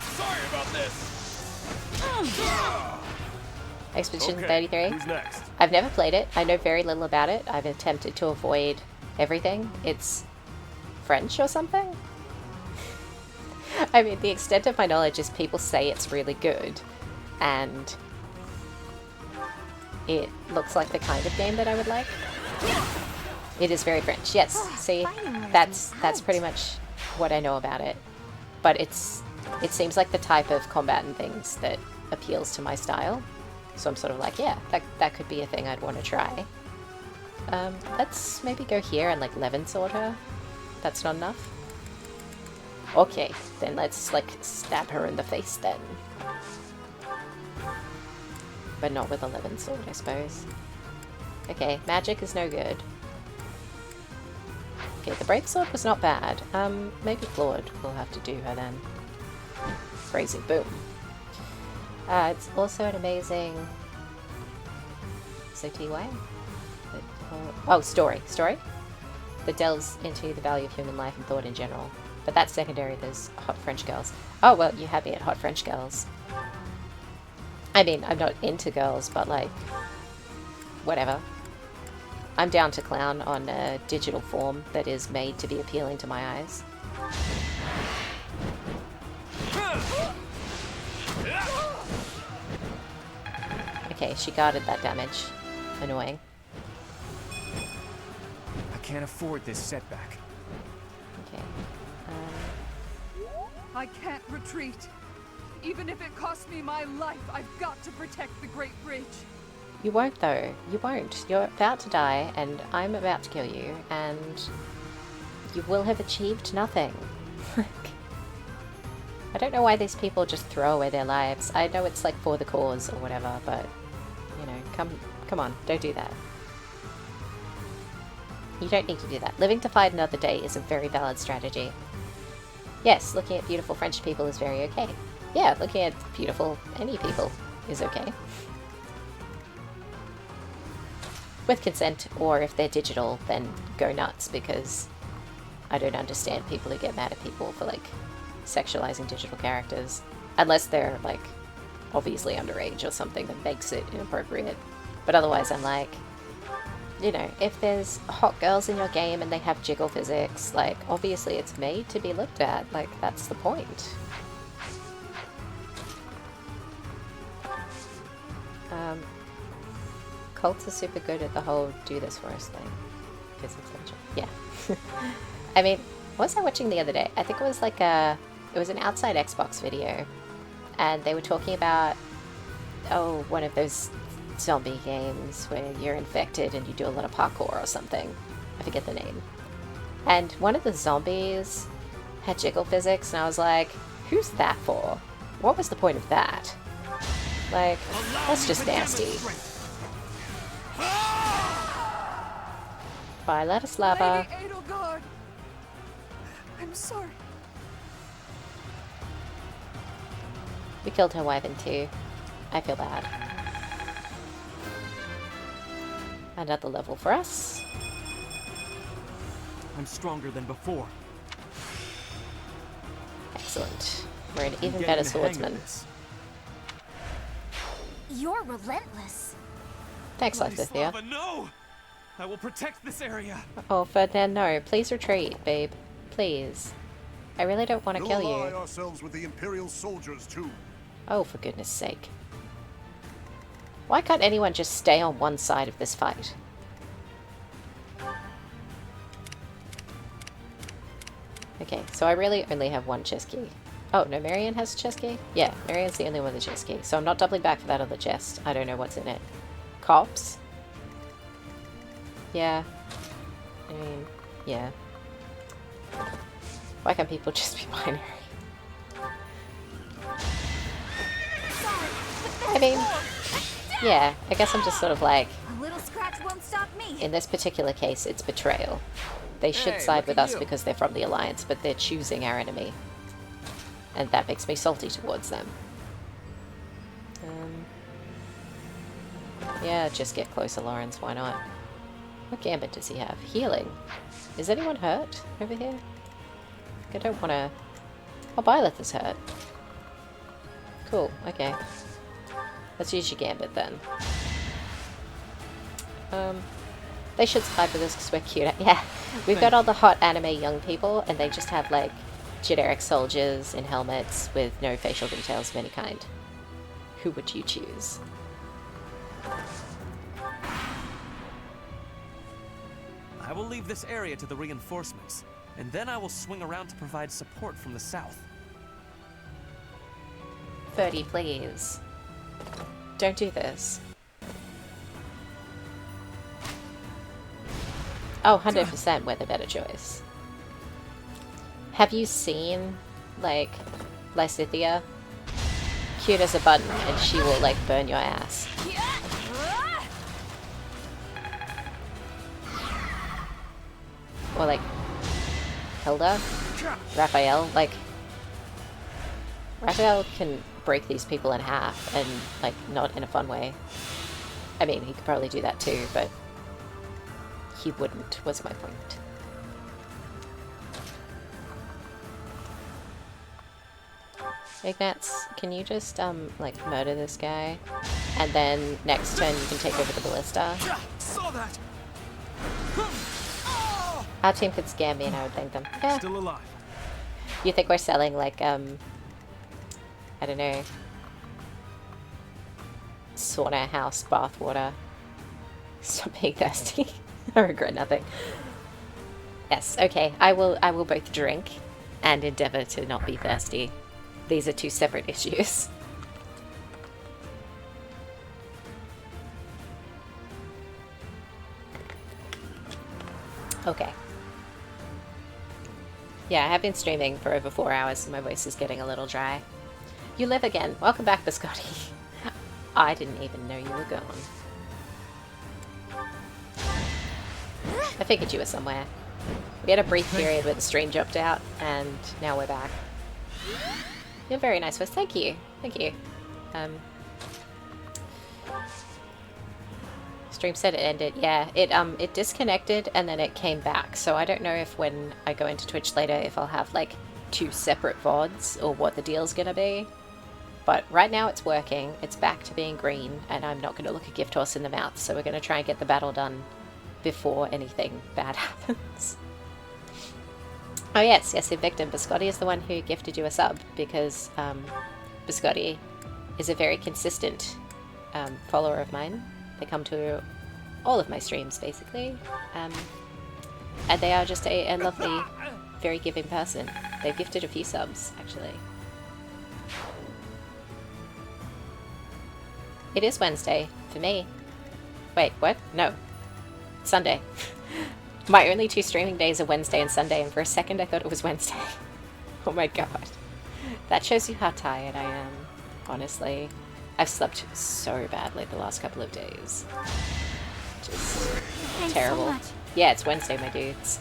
Sorry about this. Expedition Okay, 33. who's next? I've never played it. I know very little about it. I've attempted to avoid everything. It's French or something? I mean, the extent of my knowledge is people say it's really good, and it looks like the kind of game that I would like. It is very French, yes. See, that's pretty much what I know about it. But it seems like the type of combat and things that appeals to my style. So I'm sort of like, yeah, that could be a thing I'd want to try. Let's maybe go here and like Levensort her. That's not enough. Okay, then let's like stab her in the face then. But not with a Levensort, I suppose. Okay, magic is no good. Okay, the Brave Sword was not bad. Maybe Claude will have to do her then. Crazy boom. It's also an amazing... SOTY? Oh, story. Story? That delves into the value of human life and thought in general. But that's secondary, there's hot French girls. Oh, well, you had me at hot French girls. I mean, I'm not into girls, but like... whatever. I'm down to clown on a digital form that is made to be appealing to my eyes. Okay, she guarded that damage. Annoying. I can't afford this setback. Okay. I can't retreat. Even if it costs me my life, I've got to protect the Great Bridge. You won't though. You won't. You're about to die, and I'm about to kill you, and you will have achieved nothing. I don't know why these people just throw away their lives. I know it's like for the cause or whatever, but you know, come on, don't do that. You don't need to do that. Living to fight another day is a very valid strategy. Yes, looking at beautiful French people is very okay. Yeah, looking at beautiful any people is okay. With consent, or if they're digital, then go nuts, because I don't understand people who get mad at people for, like, sexualizing digital characters. Unless they're, like, obviously underage or something that makes it inappropriate. But otherwise, I'm like, you know, if there's hot girls in your game and they have jiggle physics, like, obviously it's made to be looked at. Like, that's the point. Cults are super good at the whole do this for us thing. Because it's yeah. I mean, what was I watching the other day? I think it was like it was an Outside Xbox video. And they were talking about, oh, one of those zombie games where you're infected and you do a lot of parkour or something. I forget the name. And one of the zombies had jiggle physics, and I was like, who's that for? What was the point of that? Like, that's just nasty. Bye, Ladislava. Lady Edelgard. I'm sorry. We killed her wyvern too. I feel bad. Another level for us. I'm stronger than before. Excellent. We're an even better swordsman. You're relentless. Thanks, Lithia. No! I will protect this area. Oh, Ferdinand, no. Please retreat, babe. Please. I really don't want to kill you. Ally ourselves with the Imperial soldiers too. Oh, for goodness sake. Why can't anyone just stay on one side of this fight? Okay, so I really only have one chest key. Oh, no, Marianne has a chest key? Yeah, Marianne's the only one with a chest key. So I'm not doubling back for that other chest. I don't know what's in it. cops. Yeah. I mean, yeah. Why can't people just be binary? I mean, yeah, I guess I'm just sort of like, A little scratch won't stop me. in this particular case, it's betrayal. They should Hey, side look with at us you. because they're from the Alliance, but they're choosing our enemy. And that makes me salty towards them. Yeah, just get closer, Lawrence, why not? What gambit does he have? Healing. Is anyone hurt over here? I don't want to... Oh, Byleth is hurt. Cool, okay. Let's use your gambit then. They should side with us because we're cute. Yeah, we've got all the hot anime young people and they just have like generic soldiers in helmets with no facial details of any kind. Who would you choose? I will leave this area to the reinforcements, and then I will swing around to provide support from the south. 30, please. Don't do this. Oh, 100% we're the better choice. Have you seen, like, Lysithia? Cute as a button, and she will, like, burn your ass. Or, like, Hilda? Raphael? Like, Raphael can break these people in half, and, like, not in a fun way. I mean, he could probably do that too, but he wouldn't, was my point. Ignatz, can you just, like, murder this guy? And then next turn you can take over the ballista. Saw that. Our team could scam me and I would thank them. Yeah. Still alive. You think we're selling, like, I don't know, sauna house bathwater? Stop being thirsty. I regret nothing. Yes, okay. I will both drink and endeavor to not be thirsty. These are two separate issues. Okay. Yeah, I have been streaming for over 4 hours and my voice is getting a little dry. You live again. Welcome back, Biscotti. I didn't even know you were gone. I figured you were somewhere. We had a brief period where the stream dropped out, and now we're back. You're very nice, Wes. Thank you. Thank you. Stream said it ended. Yeah, it disconnected and then it came back. So I don't know if when I go into Twitch later, if I'll have like 2 separate VODs or what the deal's gonna be. But right now it's working. It's back to being green, and I'm not gonna look a gift horse in the mouth. So we're gonna try and get the battle done before anything bad happens. Oh yes, the victim. Biscotti is the one who gifted you a sub because Biscotti is a very consistent follower of mine. They come to all of my streams, basically. And they are just a lovely, very giving person. They've gifted a few subs, actually. It is Wednesday, for me. Wait, what? No. Sunday. My only 2 streaming days are Wednesday and Sunday, and for a second I thought it was Wednesday. Oh my god. That shows you how tired I am, honestly. I've slept so badly the last couple of days. Just terrible. So much. Yeah, it's Wednesday, my dudes.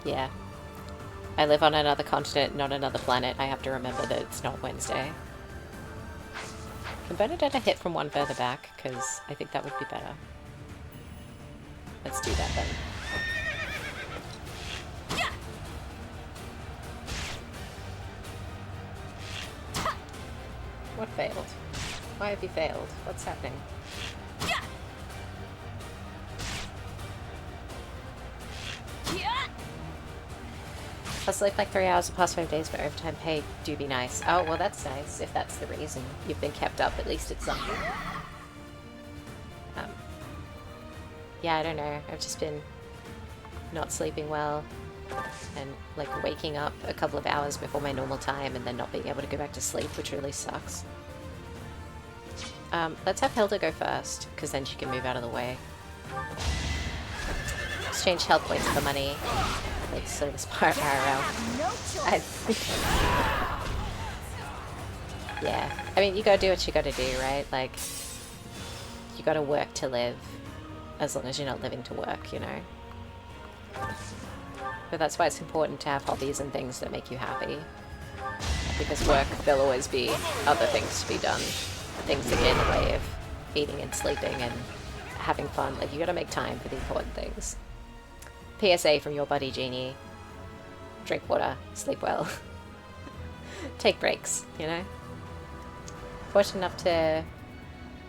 Yeah. I live on another continent, not another planet. I have to remember that it's not Wednesday. Can Bernadetta hit from one further back? Because I think that would be better. Let's do that then. What failed? Why have you failed? What's happening? I'll sleep like 3 hours the past 5 days, but overtime pay do be nice. Oh, well that's nice, if that's the reason. You've been kept up, at least it's something. Yeah, I don't know. I've just been not sleeping well and like waking up a couple of hours before my normal time and then not being able to go back to sleep, which really sucks. Let's have Hilda go first, because then she can move out of the way. Exchange health points for money. Let's sort of aspire Yeah, I mean, you gotta do what you gotta do, right? Like, you gotta work to live, as long as you're not living to work, you know? But that's why it's important to have hobbies and things that make you happy. Because work, there'll always be other things to be done. Things that get in the way of eating and sleeping and having fun. Like, you gotta make time for the important things. PSA from your buddy Genie. Drink water, sleep well. Take breaks, you know? Fortunate enough to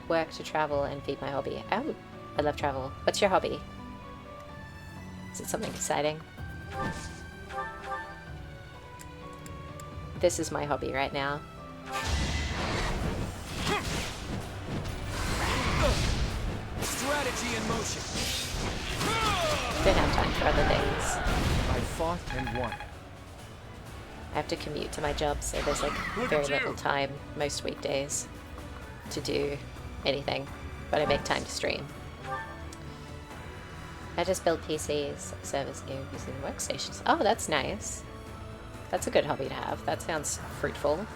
work, to travel, and feed my hobby. Oh, I love travel. What's your hobby? Is it something exciting? This is my hobby right now. Strategy in motion. Don't have time for other things. I fought and won. I have to commute to my job, so there's like very little time most weekdays to do anything, but I make time to stream. I just build PCs, servers, game PCs, and workstations. Oh, that's nice. That's a good hobby to have. That sounds fruitful.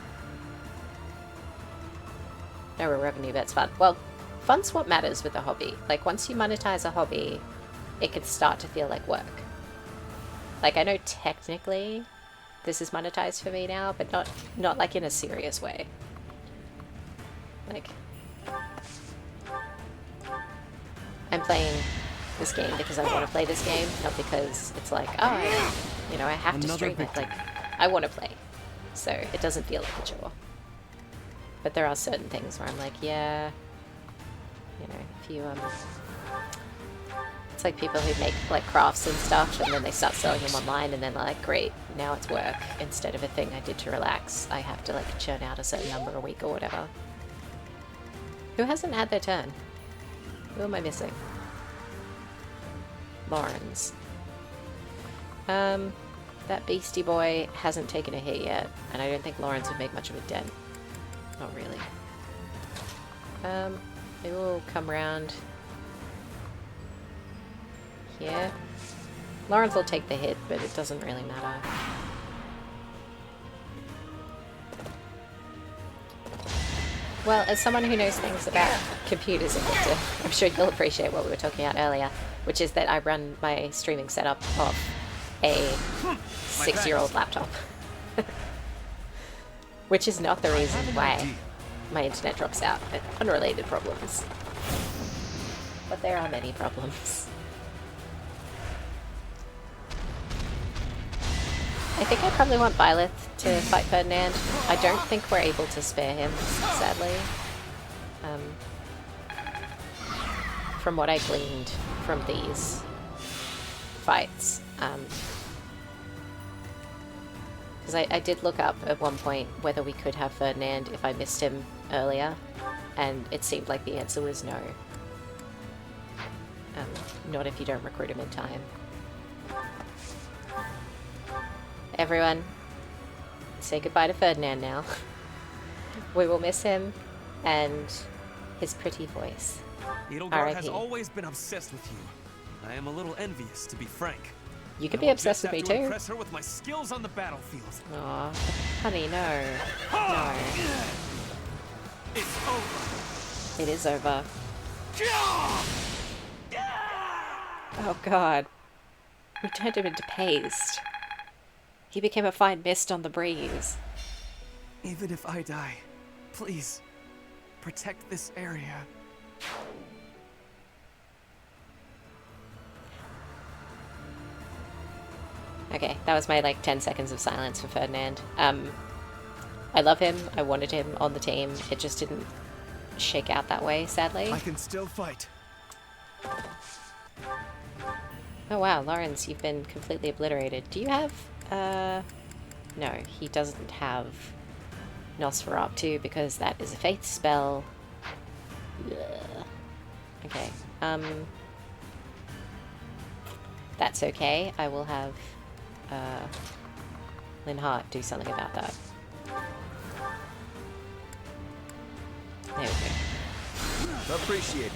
No real revenue, but it's fun. Well, fun's what matters with a hobby. Like, once you monetize a hobby, it can start to feel like work. Like, I know technically this is monetized for me now, but not like in a serious way. Like, I'm playing this game because I want to play this game, not because it's like, oh, I have to stream it. Like, I want to play, so it doesn't feel like a chore. But there are certain things where I'm like, yeah, if you it's like people who make like crafts and stuff, and then they start selling them online, and then they're like, great, now it's work instead of a thing I did to relax. I have to like churn out a certain number a week or whatever. Who hasn't had their turn? Who am I missing? Lawrence. That beastie boy hasn't taken a hit yet, and I don't think Lawrence would make much of a dent. Not really. Maybe we'll come around here. Lawrence will take the hit, but it doesn't really matter. Well, as someone who knows things about computers and Victor, I'm sure you'll appreciate what we were talking about earlier, which is that I run my streaming setup off a 6-year-old laptop. Which is not the reason why my internet drops out. Unrelated problems. But there are many problems. I think I probably want Byleth to fight Ferdinand. I don't think we're able to spare him, sadly. From what I gleaned from these fights. Because I did look up at one point whether we could have Ferdinand if I missed him earlier, and it seemed like the answer was no. Not if you don't recruit him in time. Everyone, say goodbye to Ferdinand now. We will miss him, and his pretty voice. Edelgard has always been obsessed with you. I am a little envious, to be frank. You could be obsessed with me too. Impress her with my skills on the battlefield. Aw, honey, no. No. It's over. It is over. Oh god. We turned him into paste. He became a fine mist on the breeze. Even if I die, please, protect this area. Okay, that was my like 10 seconds of silence for Ferdinand. I love him, I wanted him on the team, it just didn't shake out that way, sadly. I can still fight. Oh wow, Lawrence, you've been completely obliterated. Do you have, no, he doesn't have Nosferatu because that is a faith spell. Ugh. Okay, that's okay, I will have, Lynn Hart do something about that. There we go. Appreciate it.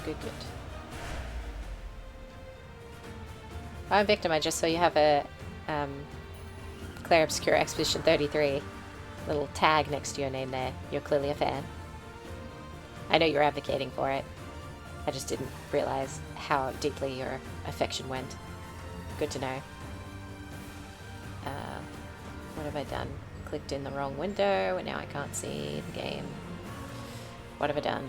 Good. I'm Victim. I just saw you have a Claire Obscure Expedition 33 little tag next to your name there. You're clearly a fan. I know you're advocating for it. I just didn't realize how deeply your affection went. Good to know. What have I done? Clicked in the wrong window and now I can't see the game. What have I done?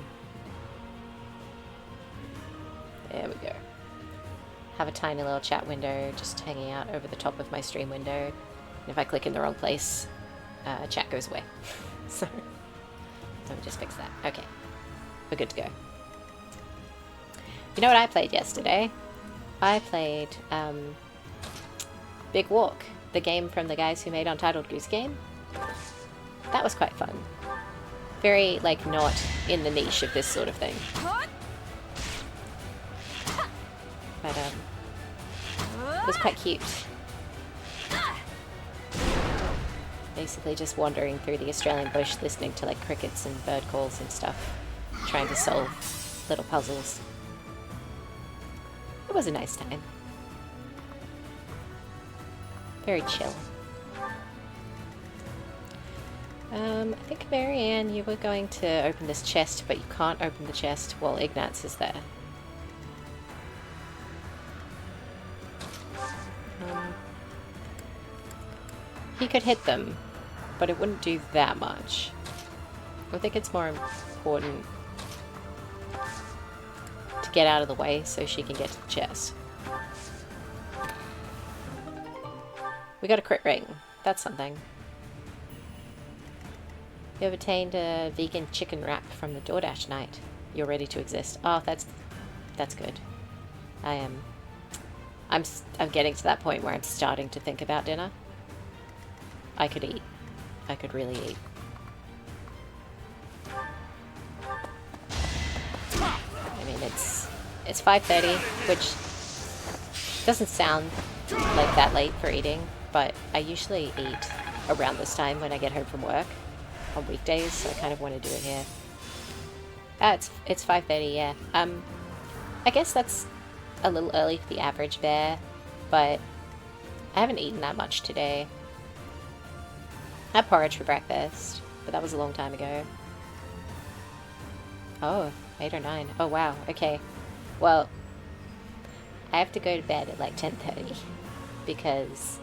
There we go. Have a tiny little chat window just hanging out over the top of my stream window. And if I click in the wrong place, chat goes away. So let me just fix that. Okay. We're good to go. You know what I played yesterday? I played Big Walk, the game from the guys who made Untitled Goose Game. That was quite fun. Very, like, not in the niche of this sort of thing. But, it was quite cute. Basically just wandering through the Australian bush, listening to, like, crickets and bird calls and stuff. Trying to solve little puzzles. It was a nice time. Very chill. I think, Marianne, you were going to open this chest, but you can't open the chest while Ignatz is there. He could hit them, but it wouldn't do that much. I think it's more important to get out of the way so she can get to the chest. We got a crit ring. That's something. You have obtained a vegan chicken wrap from the DoorDash night. You're ready to exist. Oh, that's good. I'm getting to that point where I'm starting to think about dinner. I could eat. I could really eat. I mean, it's 5:30, which doesn't sound like that late for eating, but I usually eat around this time when I get home from work on weekdays, so I kind of want to do it here. It's 5:30, yeah. I guess that's a little early for the average bear, but I haven't eaten that much today. I had porridge for breakfast, but that was a long time ago. Oh, 8 or 9. Oh, wow. Okay. Well, I have to go to bed at like 10:30 because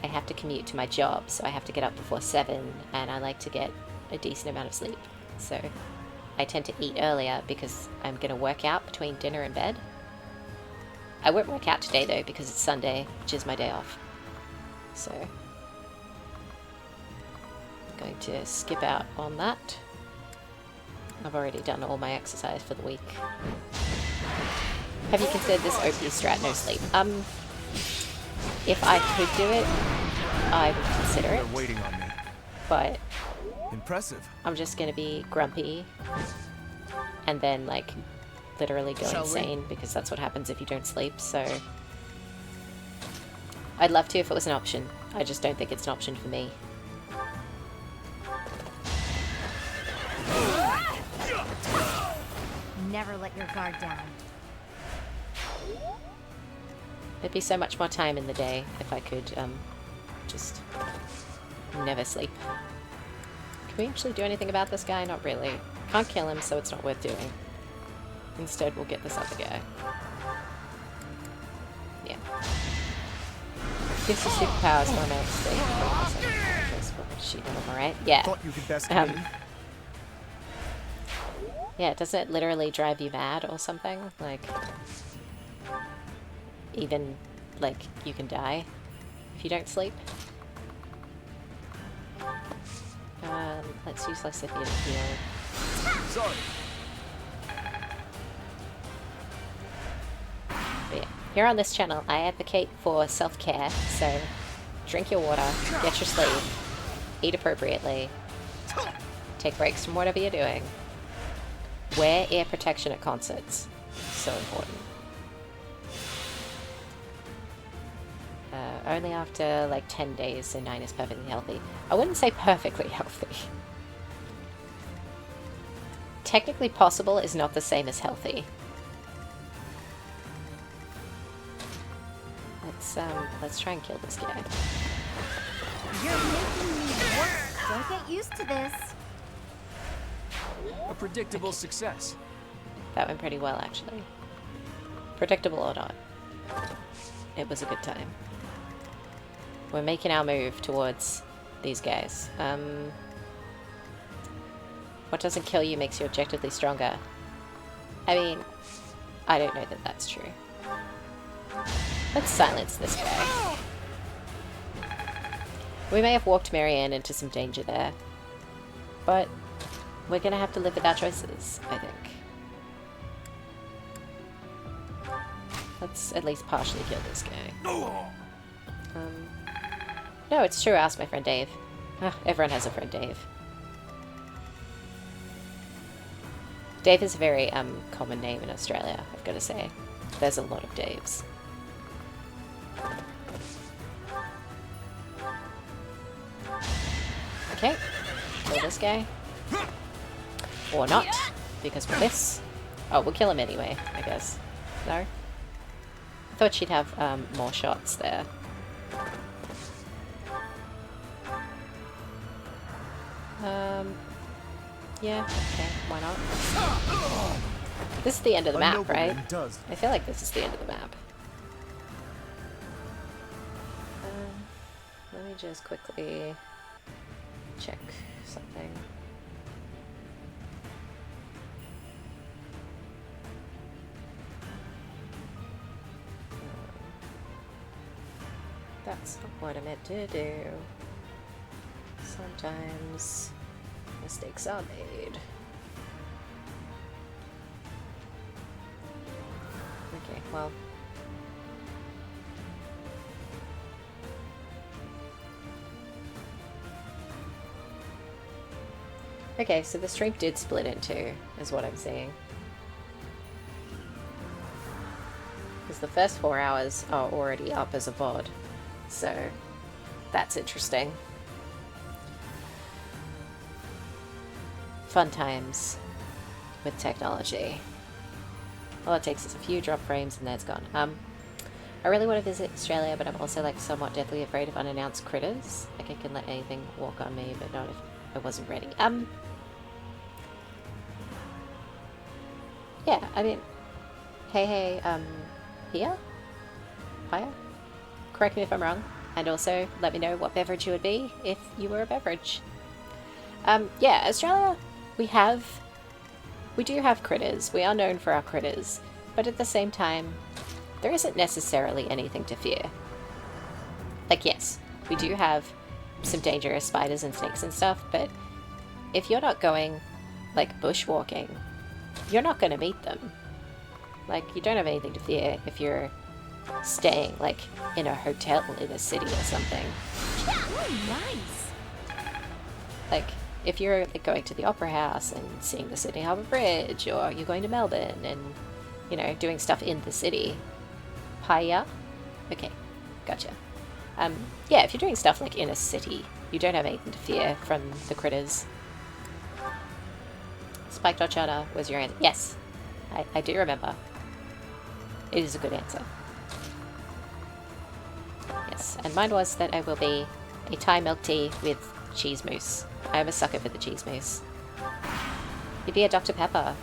I have to commute to my job, so I have to get up before 7, and I like to get a decent amount of sleep. So I tend to eat earlier because I'm going to work out between dinner and bed. I won't work out today, though, because it's Sunday, which is my day off. So I'm going to skip out on that. I've already done all my exercise for the week. Have you considered this OP strat, no sleep? If I could do it, I would consider it. They're waiting on me. But impressive. I'm just gonna be grumpy and then like literally go insane because that's what happens if you don't sleep. So I'd love to if it was an option. I just don't think it's an option for me. Never let your guard down. There'd be so much more time in the day if I could just never sleep. Can we actually do anything about this guy? Not really. Can't kill him, so it's not worth doing. Instead, we'll get this other guy. Yeah. Gives you superpowers for automatic state. Alright? Yeah. Thought you could best yeah, doesn't it literally drive you mad or something? Like, even, like, you can die if you don't sleep. Let's use Lexithia to heal. Sorry. But yeah, here on this channel, I advocate for self-care, so drink your water, get your sleep, eat appropriately, take breaks from whatever you're doing, wear ear protection at concerts. So important. Only after like 10 days, so 9 is perfectly healthy. I wouldn't say perfectly healthy. technically possible is not the same as healthy. Let's try and kill this guy. You're making me work. Don't get used to this. A predictable success. That went pretty well, actually. Predictable or not, it was a good time. We're making our move towards these guys. What doesn't kill you makes you objectively stronger. I mean, I don't know that that's true. Let's silence this guy. We may have walked Marianne into some danger there, but we're gonna have to live with our choices, I think. Let's at least partially kill this guy. No, it's true. Ask my friend Dave. Everyone has a friend Dave. Dave is a very common name in Australia, I've got to say. There's a lot of Daves. Okay, kill this guy. Or not, because we're this. Oh, we'll kill him anyway, I guess. No? I thought she'd have more shots there. Yeah, okay, why not? This is the end of the map, right? I feel like this is the end of the map. Let me just quickly check something. That's not what I meant to do. Sometimes mistakes are made. Okay, well. Okay, so the stream did split in two, is what I'm seeing. Because the first 4 hours are already up as a VOD. So, that's interesting. Fun times with technology. All it takes is a few drop frames and then it's gone. I really want to visit Australia, but I'm also like somewhat deathly afraid of unannounced critters. Like I can let anything walk on me, but not if I wasn't ready. Yeah, I mean, hey, here? Fire? Correct me if I'm wrong, and also let me know what beverage you would be if you were a beverage. Yeah, Australia, we do have critters. We are known for our critters, but at the same time, there isn't necessarily anything to fear. Like, yes, we do have some dangerous spiders and snakes and stuff, but if you're not going, like, bushwalking, you're not going to meet them. Like, you don't have anything to fear if you're staying, like, in a hotel in a city or something. Nice. Like, if you're like, going to the Opera House and seeing the Sydney Harbour Bridge, or you're going to Melbourne and, you know, doing stuff in the city. Paya? Okay, gotcha. Yeah, if you're doing stuff, like, in a city, you don't have anything to fear from the critters. Spike Chana was your answer. Yes, I do remember. It is a good answer. Yes, and mine was that I will be a Thai milk tea with cheese mousse. I am a sucker for the cheese mousse. You'd be a Dr. Pepper.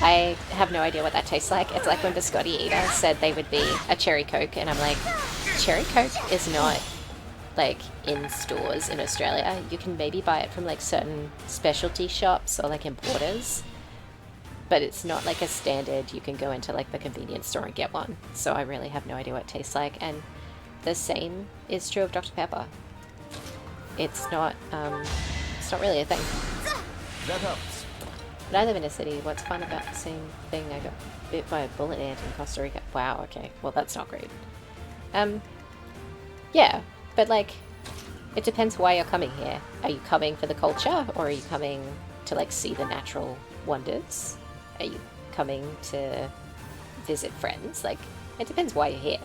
I have no idea what that tastes like. It's like when Biscotti Eater said they would be a cherry coke, and I'm like, cherry coke is not, like, in stores in Australia. You can maybe buy it from, like, certain specialty shops or, like, importers. But it's not, like, a standard, you can go into, like, the convenience store and get one. So I really have no idea what it tastes like. And the same is true of Dr. Pepper. It's not really a thing. That helps. But I live in a city. What's fun about the same thing? I got bit by a bullet ant in Costa Rica. Wow, okay. Well, that's not great. Yeah, but, like, it depends why you're coming here. Are you coming for the culture, or are you coming to, like, see the natural wonders? Are you coming to visit friends? Like, it depends why you're here.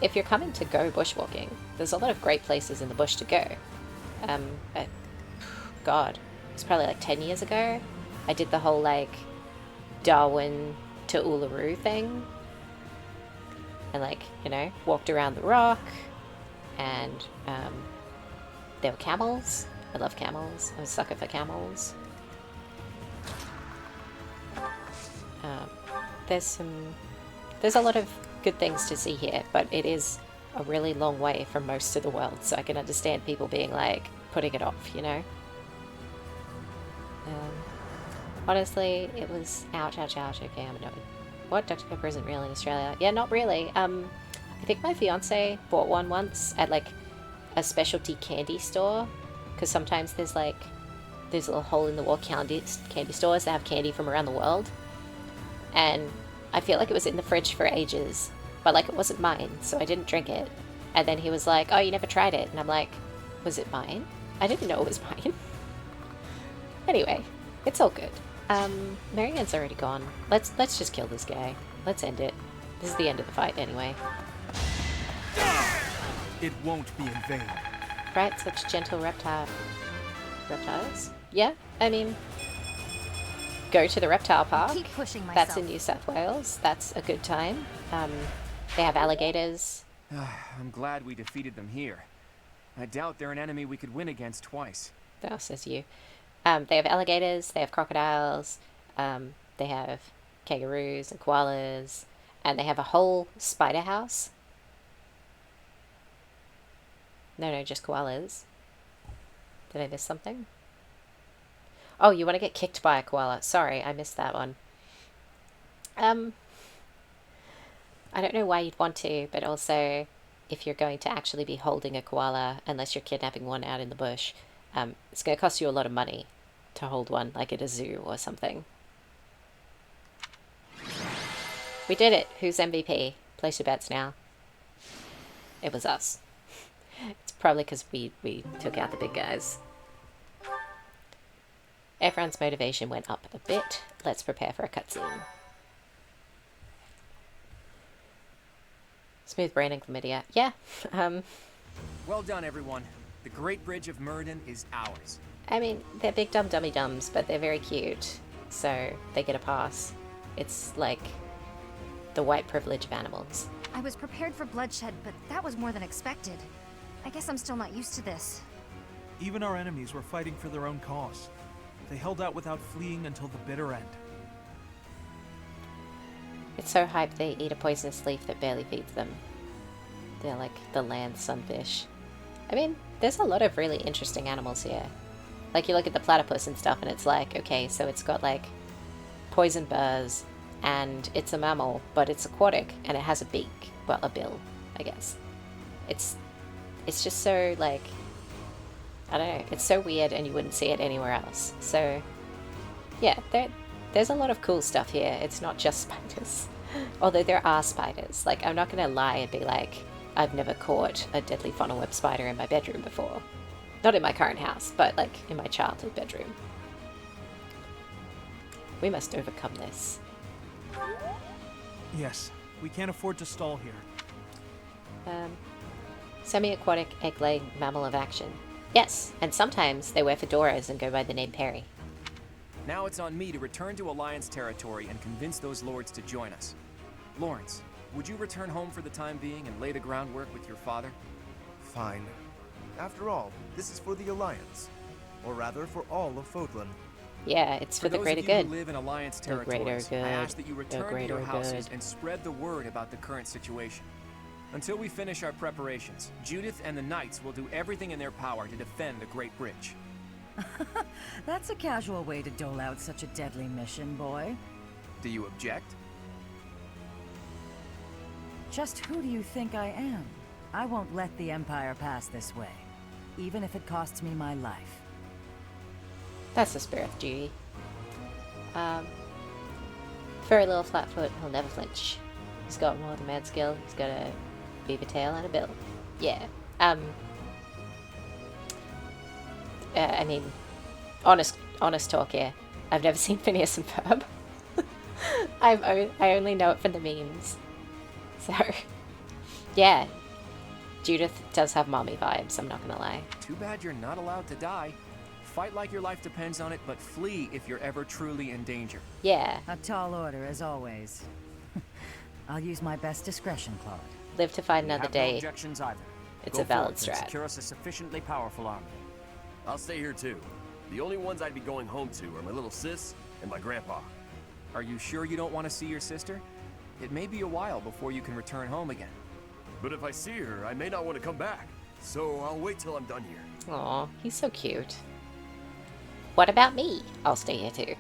If you're coming to go bushwalking, there's a lot of great places in the bush to go. God, it's probably like 10 years ago. I did the whole, like, Darwin to Uluru thing. And, like, you know, walked around the rock. And, there were camels. I love camels. I'm a sucker for camels. There's a lot of good things to see here, but it is a really long way from most of the world, so I can understand people being like, putting it off, you know? Honestly, it was ouch. Okay, I'm annoyed. What? Dr. Pepper isn't real in Australia? Yeah, not really. I think my fiance bought one once at like a specialty candy store, because sometimes there's like little hole-in-the-wall candy stores that have candy from around the world, and I feel like it was in the fridge for ages, but like it wasn't mine, so I didn't drink it. And then he was like, "Oh, you never tried it," and I'm like, "Was it mine? I didn't know it was mine." Anyway, it's all good. Marianne's already gone. Let's just kill this guy. Let's end it. This is the end of the fight anyway. It won't be in vain. Right, such gentle reptiles. Yeah, I mean, go to the reptile park. Keep pushing myself. That's in New South Wales. That's a good time. They have alligators. I'm glad we defeated them here. I doubt they're an enemy we could win against twice. That says you. They have alligators, they have crocodiles, they have kangaroos and koalas, and they have a whole spider house. No, just koalas. Did I miss something? Oh, you want to get kicked by a koala. Sorry, I missed that one. I don't know why you'd want to, but also, if you're going to actually be holding a koala, unless you're kidnapping one out in the bush, it's going to cost you a lot of money to hold one, like at a zoo or something. We did it! Who's MVP? Place your bets now. It was us. It's probably because we took out the big guys. Everyone's motivation went up a bit. Let's prepare for a cutscene. Smooth brain and chlamydia. Yeah. Well done, everyone. The Great Bridge of Murden is ours. I mean, they're big dumb dummy dums, but they're very cute, so they get a pass. It's like the white privilege of animals. I was prepared for bloodshed, but that was more than expected. I guess I'm still not used to this. Even our enemies were fighting for their own cause. They held out without fleeing until the bitter end. It's so hype they eat a poisonous leaf that barely feeds them. They're like the land sunfish. I mean, there's a lot of really interesting animals here. Like, you look at the platypus and stuff, and it's like, okay, so it's got, like, poison burrs, and it's a mammal, but it's aquatic, and it has a beak. Well, a bill, I guess. It's just so, like, I don't know, it's so weird, and you wouldn't see it anywhere else. So, yeah, there's a lot of cool stuff here. It's not just spiders. Although there are spiders. Like, I'm not gonna lie and be like, I've never caught a deadly funnel web spider in my bedroom before. Not in my current house, but like in my childhood bedroom. We must overcome this. Yes, we can't afford to stall here. Semi-aquatic egg-laying mammal of action. Yes, and sometimes they wear fedoras and go by the name Perry. Now it's on me to return to Alliance territory and convince those lords to join us. Lawrence, would you return home for the time being and lay the groundwork with your father? Fine. After all, this is for the Alliance. Or rather, for all of Fodlan. Yeah, it's for the greater good. For those of you who live in Alliance territories, good. I ask that you return to your houses good. and spread the word about the current situation. Until we finish our preparations, Judith and the Knights will do everything in their power to defend the Great Bridge. That's a casual way to dole out such a deadly mission, boy. Do you object? Just who do you think I am? I won't let the Empire pass this way, even if it costs me my life. That's the spirit of duty. Furry little flatfoot, he'll never flinch. He's got more than mad skill, he's got a beaver tail and a bill. Yeah. I mean, honest talk here. I've never seen Phineas and Ferb. I only know it from the memes. So, yeah. Judith does have mommy vibes, I'm not gonna lie. Too bad you're not allowed to die. Fight like your life depends on it, but flee if you're ever truly in danger. Yeah. A tall order, as always. I'll use my best discretion, Claude. Live to fight another day. No objections either. It's Go a valid forth and strat. secure us a sufficiently powerful army. I'll stay here too. The only ones I'd be going home to are my little sis and my grandpa. Are you sure you don't want to see your sister? It may be a while before you can return home again. But if I see her, I may not want to come back. So I'll wait till I'm done here. Aw, he's so cute. What about me? I'll stay here too.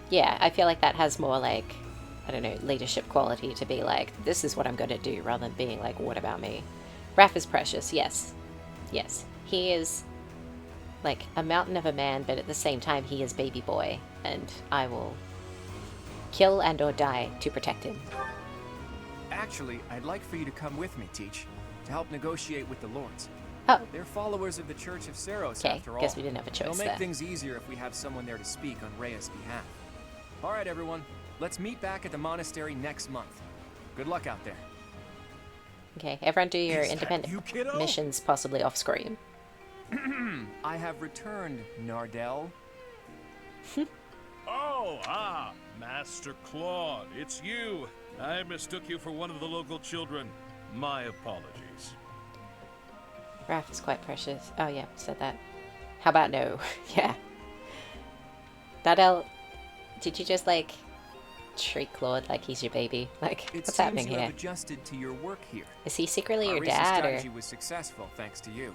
Yeah, I feel like that has more like, I don't know, leadership quality to be like, this is what I'm gonna do, rather than being like, what about me? Raph is precious, yes. Yes. He is like a mountain of a man, but at the same time he is baby boy, and I will kill and or die to protect him. Actually, I'd like for you to come with me, Teach, to help negotiate with the Lords. Oh. They're followers of the Church of Seros, Okay, after all. guess we didn't have a choice It'll make there. things easier if we have someone there to speak on Rhea's behalf. All right, everyone. Let's meet back at the monastery next month. Good luck out there. Okay, everyone do your Is that independent you, kiddo? missions, possibly off screen. I have returned, Nardell. Oh, Master Claude, it's you. I mistook you for one of the local children. My apologies. Raph is quite precious. Oh yeah, said that. How about no? Yeah. Nardell, did you just like treat Claude like he's your baby? Like, It what's seems happening you here? have adjusted to your work here. Is he secretly Our your recent dad, or strategy was successful thanks to you.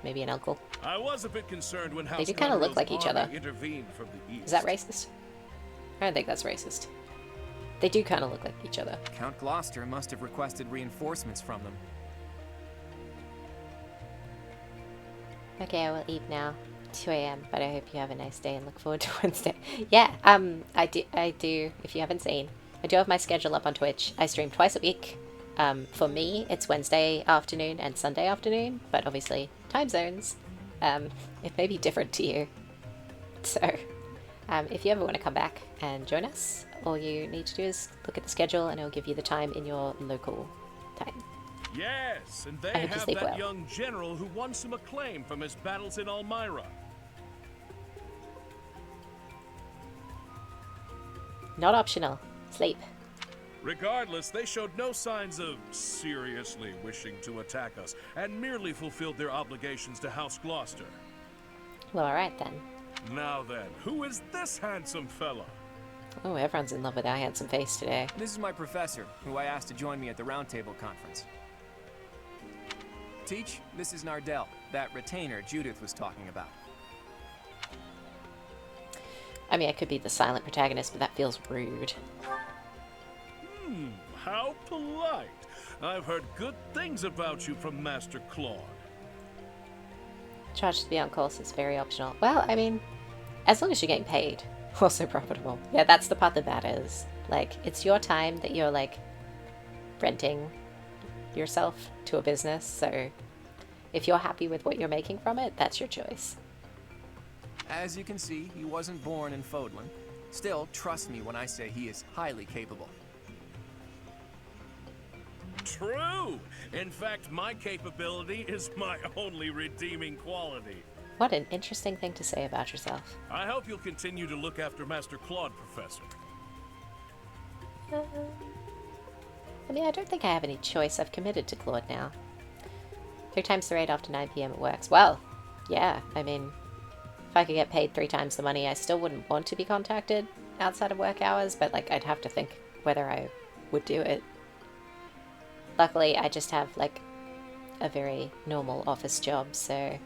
maybe an uncle? I was a bit concerned when House They do kind of look Glenrose like each army other. intervened from the east. Is that racist? I don't think that's racist. They do kind of look like each other. Count Gloucester must have requested reinforcements from them. Okay, I will leave now. 2 a.m. But I hope you have a nice day and look forward to Wednesday. Yeah, I do. If you haven't seen, I do have my schedule up on Twitch. I stream twice a week. For me, it's Wednesday afternoon and Sunday afternoon, but obviously time zones, it may be different to you. So, if you ever want to come back and join us, all you need to do is look at the schedule and it'll give you the time in your local time. Yes, and they I hope you have sleep that well. young general who won some acclaim from his battles in Elmira. Not optional. Sleep. Regardless, they showed no signs of seriously wishing to attack us, and merely fulfilled their obligations to House Gloucester. Well, alright then. Now then, who is this handsome fella? Oh, everyone's in love with our handsome face today. This is my professor, who I asked to join me at the Roundtable Conference. Teach, this is Nardell, that retainer Judith was talking about. I mean, I could be the silent protagonist, but that feels rude. How polite. I've heard good things about you from Master Claude. Charge to be on course is very optional. Well, I mean, as long as you're getting paid. Also profitable. Yeah, that's the part that matters. Like, it's your time that you're, like, renting yourself to a business, so if you're happy with what you're making from it, that's your choice. As you can see, he wasn't born in Fodlan. Still, trust me when I say he is highly capable. True! In fact, my capability is my only redeeming quality. What an interesting thing to say about yourself. I hope you'll continue to look after Master Claude, Professor. I mean, I don't think I have any choice. I've committed to Claude now. 3 times the rate after 9 p.m. it works. Well, yeah, I mean, if I could get paid 3 times the money, I still wouldn't want to be contacted outside of work hours, but, like, I'd have to think whether I would do it. Luckily, I just have, like, a very normal office job, so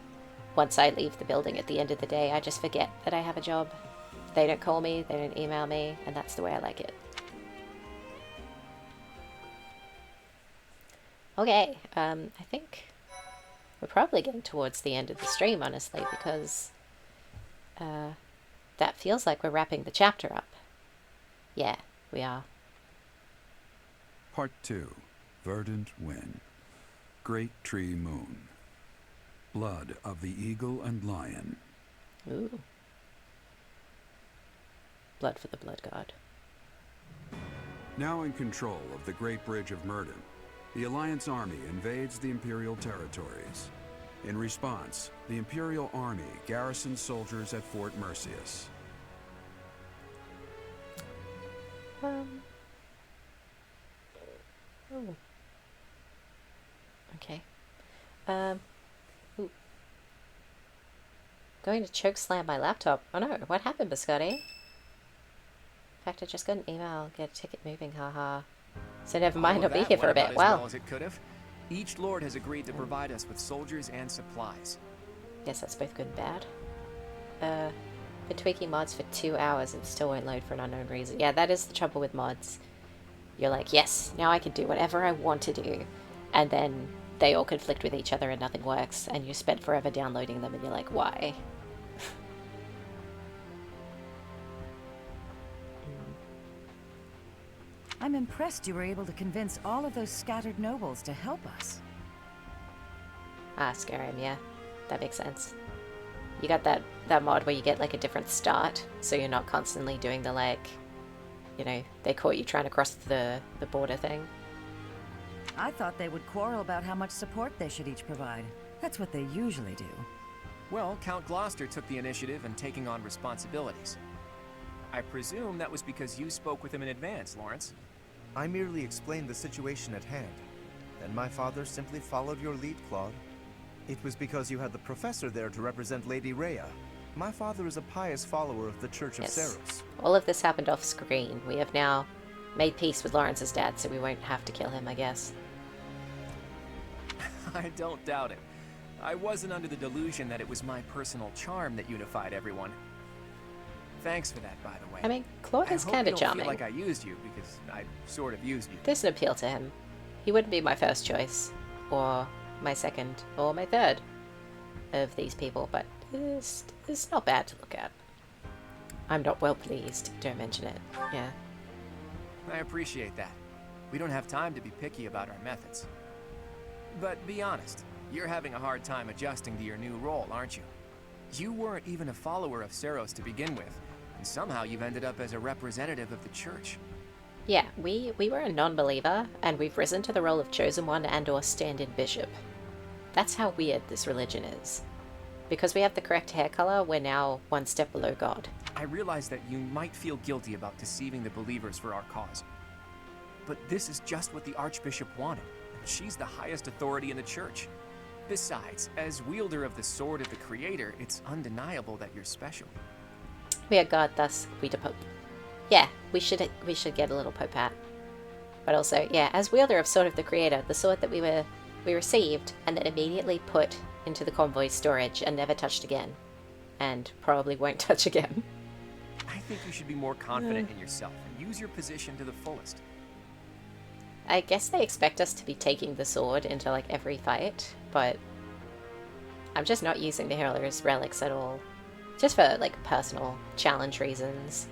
once I leave the building at the end of the day, I just forget that I have a job. They don't call me, they don't email me, and that's the way I like it. Okay, I think we're probably getting towards the end of the stream, honestly, because that feels like we're wrapping the chapter up. Yeah, we are. Part 2. Verdant Wind. Great Tree Moon. Blood of the Eagle and Lion. Ooh. Blood for the Blood God. Now in control of the Great Bridge of Murden, the Alliance army invades the Imperial territories. In response, the Imperial Army garrisoned soldiers at Fort Mercius. Oh. Okay. Ooh. Going to choke slam my laptop. Oh no, what happened, Biscotti? In fact, I just got an email. Get a ticket moving, haha. So never mind, I'll be here for a bit. Wow. Well as it could have. Each lord has agreed to provide us with soldiers and supplies. Guess that's both good and bad. Been tweaking mods for 2 hours and still won't load for an unknown reason. Yeah, that is the trouble with mods. You're like, yes, now I can do whatever I want to do. And then they all conflict with each other and nothing works. And you spent forever downloading them and you're like, why? I'm impressed you were able to convince all of those scattered nobles to help us. Ah, Skyrim, yeah. That makes sense. You got that mod where you get like a different start, so you're not constantly doing the like, you know, they caught you trying to cross the border thing. I thought they would quarrel about how much support they should each provide. That's what they usually do. Well, Count Gloucester took the initiative in taking on responsibilities. I presume that was because you spoke with him in advance, Lawrence. I merely explained the situation at hand. Then my father simply followed your lead, Claude. It was because you had the professor there to represent Lady Rhea. My father is a pious follower of the Church of Seros. All of this happened off screen. We have now made peace with Lawrence's dad, so we won't have to kill him, I guess. I don't doubt it. I wasn't under the delusion that it was my personal charm that unified everyone. Thanks for that, by the way. I mean, Claude is kind of charming. I hope you don't feel like I used you, because I sort of used you. There's an appeal to him. He wouldn't be my first choice, or my second, or my third of these people, but it's not bad to look at. I'm not well pleased, don't mention it. Yeah. I appreciate that. We don't have time to be picky about our methods. But be honest, you're having a hard time adjusting to your new role, aren't you? You weren't even a follower of Seros to begin with, and somehow you've ended up as a representative of the church. Yeah, we were a non-believer, and we've risen to the role of chosen one and/or stand-in bishop. That's how weird this religion is. Because we have the correct hair color, we're now one step below God. I realize that you might feel guilty about deceiving the believers for our cause. But this is just what the Archbishop wanted, and she's the highest authority in the church. Besides, as wielder of the sword of the Creator, it's undeniable that you're special. We are God, thus we the Pope. Yeah, we should get a little Pope hat. But also, yeah, as wielder of Sword of the Creator, the sword that we received and then immediately put into the convoy storage and never touched again. And probably won't touch again. I think you should be more confident in yourself and use your position to the fullest. I guess they expect us to be taking the sword into like every fight, but I'm just not using the healer's relics at all. Just for like personal challenge reasons.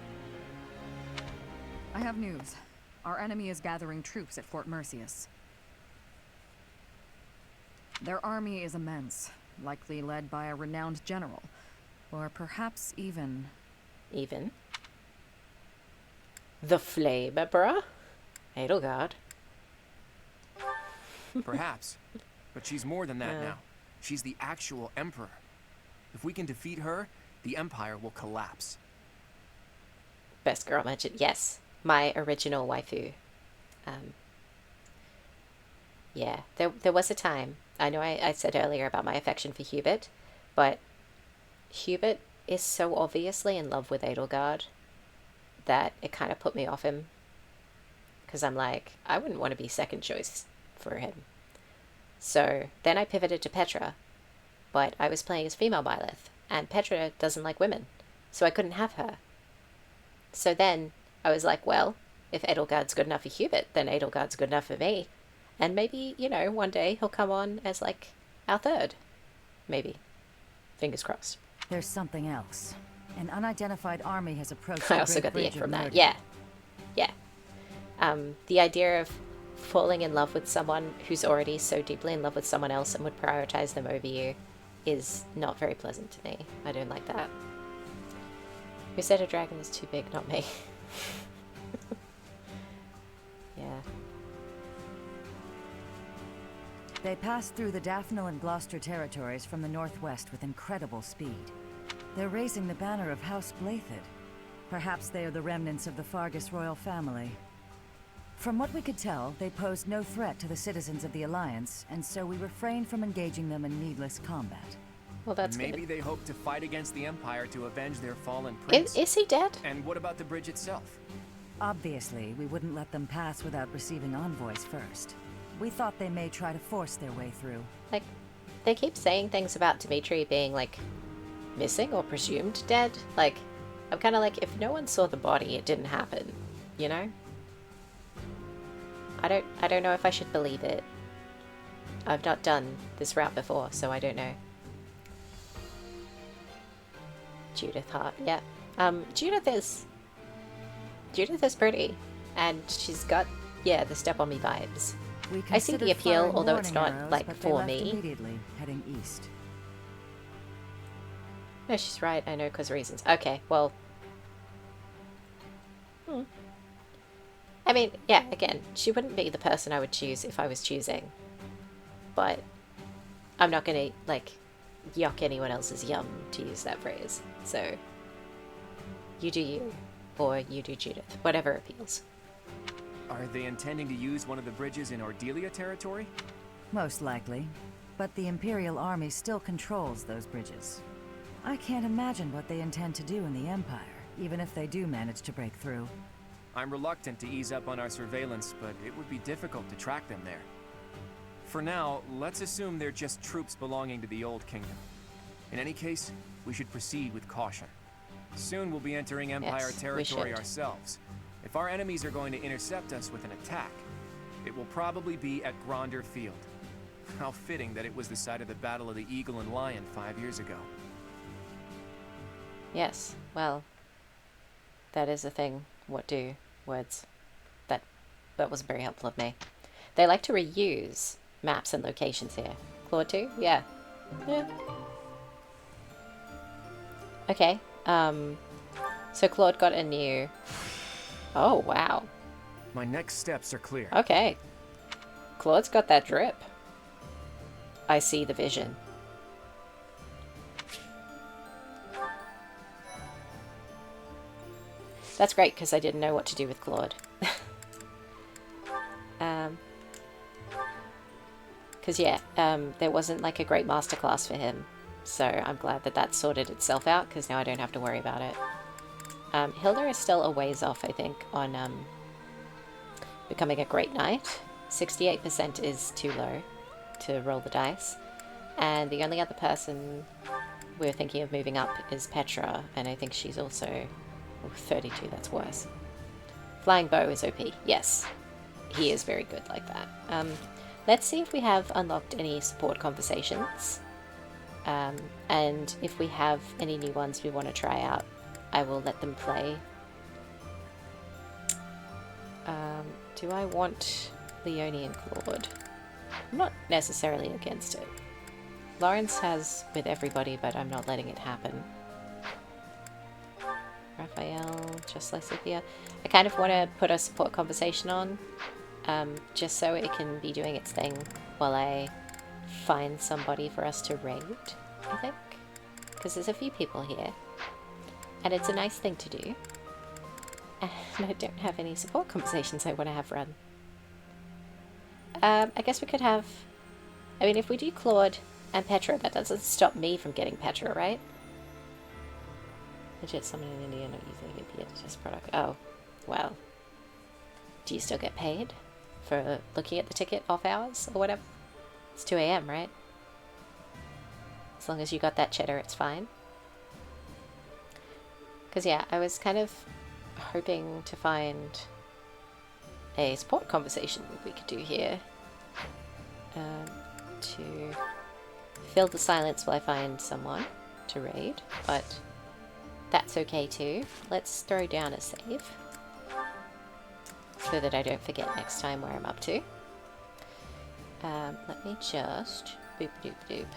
I have news. Our enemy is gathering troops at Fort Mercius. Their army is immense, likely led by a renowned general, or perhaps even... Even? The Flame Emperor? Edelgard. Perhaps. But she's more than that now. She's the actual Emperor. If we can defeat her, the Empire will collapse. Best girl mentioned. Yes. My original waifu. Yeah. There was a time. I know I said earlier about my affection for Hubert, but Hubert is so obviously in love with Edelgard that it kind of put me off him. Because I'm like, I wouldn't want to be second choice for him. So then I pivoted to Petra, but I was playing as female Byleth, and Petra doesn't like women, so I couldn't have her. So then I was like, well, if Edelgard's good enough for Hubert, then Edelgard's good enough for me. And maybe, you know, one day he'll come on as like our third. Maybe. Fingers crossed. There's something else. An unidentified army has approached I also got the ick from that. Yeah. Yeah. The idea of falling in love with someone who's already so deeply in love with someone else and would prioritize them over you is not very pleasant to me. I don't like that. Who said a dragon is too big? Not me. Yeah. They passed through the Daphne and Gloucester territories from the northwest with incredible speed. They're raising the banner of House Blathid. Perhaps they are the remnants of the Fargus royal family. From what we could tell, they posed no threat to the citizens of the Alliance, and so we refrained from engaging them in needless combat. Well, that's Maybe good. they hope to fight against the Empire to avenge their fallen prince. Is he dead? And what about the bridge itself? Obviously, we wouldn't let them pass without receiving envoys first. We thought they may try to force their way through. Like, they keep saying things about Dimitri being, like, missing or presumed dead. Like, I'm kind of like, if no one saw the body, it didn't happen, you know? I don't know if I should believe it. I've not done this route before, so I don't know. Judith Hart, yeah. Judith is pretty, and she's got, yeah, the Step on Me vibes. I see the appeal, although it's not, like, for me. Immediately, heading east. No, she's right. I know, because reasons. Okay, well. I mean, yeah, again, she wouldn't be the person I would choose if I was choosing. But I'm not going to, like, yuck anyone else's yum, to use that phrase. So, you do you, or you do Judith. Whatever appeals. Are they intending to use one of the bridges in Ordelia territory? Most likely. But the Imperial Army still controls those bridges. I can't imagine what they intend to do in the Empire, even if they do manage to break through. I'm reluctant to ease up on our surveillance, but it would be difficult to track them there. For now, let's assume they're just troops belonging to the Old Kingdom. In any case, we should proceed with caution. Soon we'll be entering Empire territory ourselves. If our enemies are going to intercept us with an attack, it will probably be at Gronder Field. How fitting that it was the site of the Battle of the Eagle and Lion 5 years ago. Yes, well, that is a thing. What do words? That wasn't very helpful of me. They like to reuse maps and locations here. Claude too? Yeah. Yeah. Okay, so Claude got a new... Oh, wow. My next steps are clear. Okay. Claude's got that drip. I see the vision. That's great, because I didn't know what to do with Claude. Because, yeah, there wasn't, like, a great masterclass for him. So I'm glad that that sorted itself out, because now I don't have to worry about it. Hilda is still a ways off, I think, on becoming a great knight. 68% is too low to roll the dice. And the only other person we're thinking of moving up is Petra, and I think she's also... 32, that's worse. Flying bow is OP. Yes, he is very good like that. Let's see if we have unlocked any support conversations. And if we have any new ones we want to try out, I will let them play. Do I want Leonie and Claude? I'm not necessarily against it. Lawrence has with everybody, but I'm not letting it happen. Raphael, just like Cynthia. I kind of want to put a support conversation on, just so it can be doing its thing while I find somebody for us to raid, I think. Because there's a few people here, and it's a nice thing to do. And I don't have any support conversations I want to have run. I guess we could have... I mean, if we do Claude and Petra, that doesn't stop me from getting Petra, right? Legit summon in India, not using a VPN, just product. Oh, well. Do you still get paid for looking at the ticket off hours or whatever? It's 2 AM, right? As long as you got that cheddar, it's fine. Because, yeah, I was kind of hoping to find a support conversation we could do here. To fill the silence while I find someone to raid, but that's okay too. Let's throw down a save so that I don't forget next time where I'm up to. Let me just boop doop doop.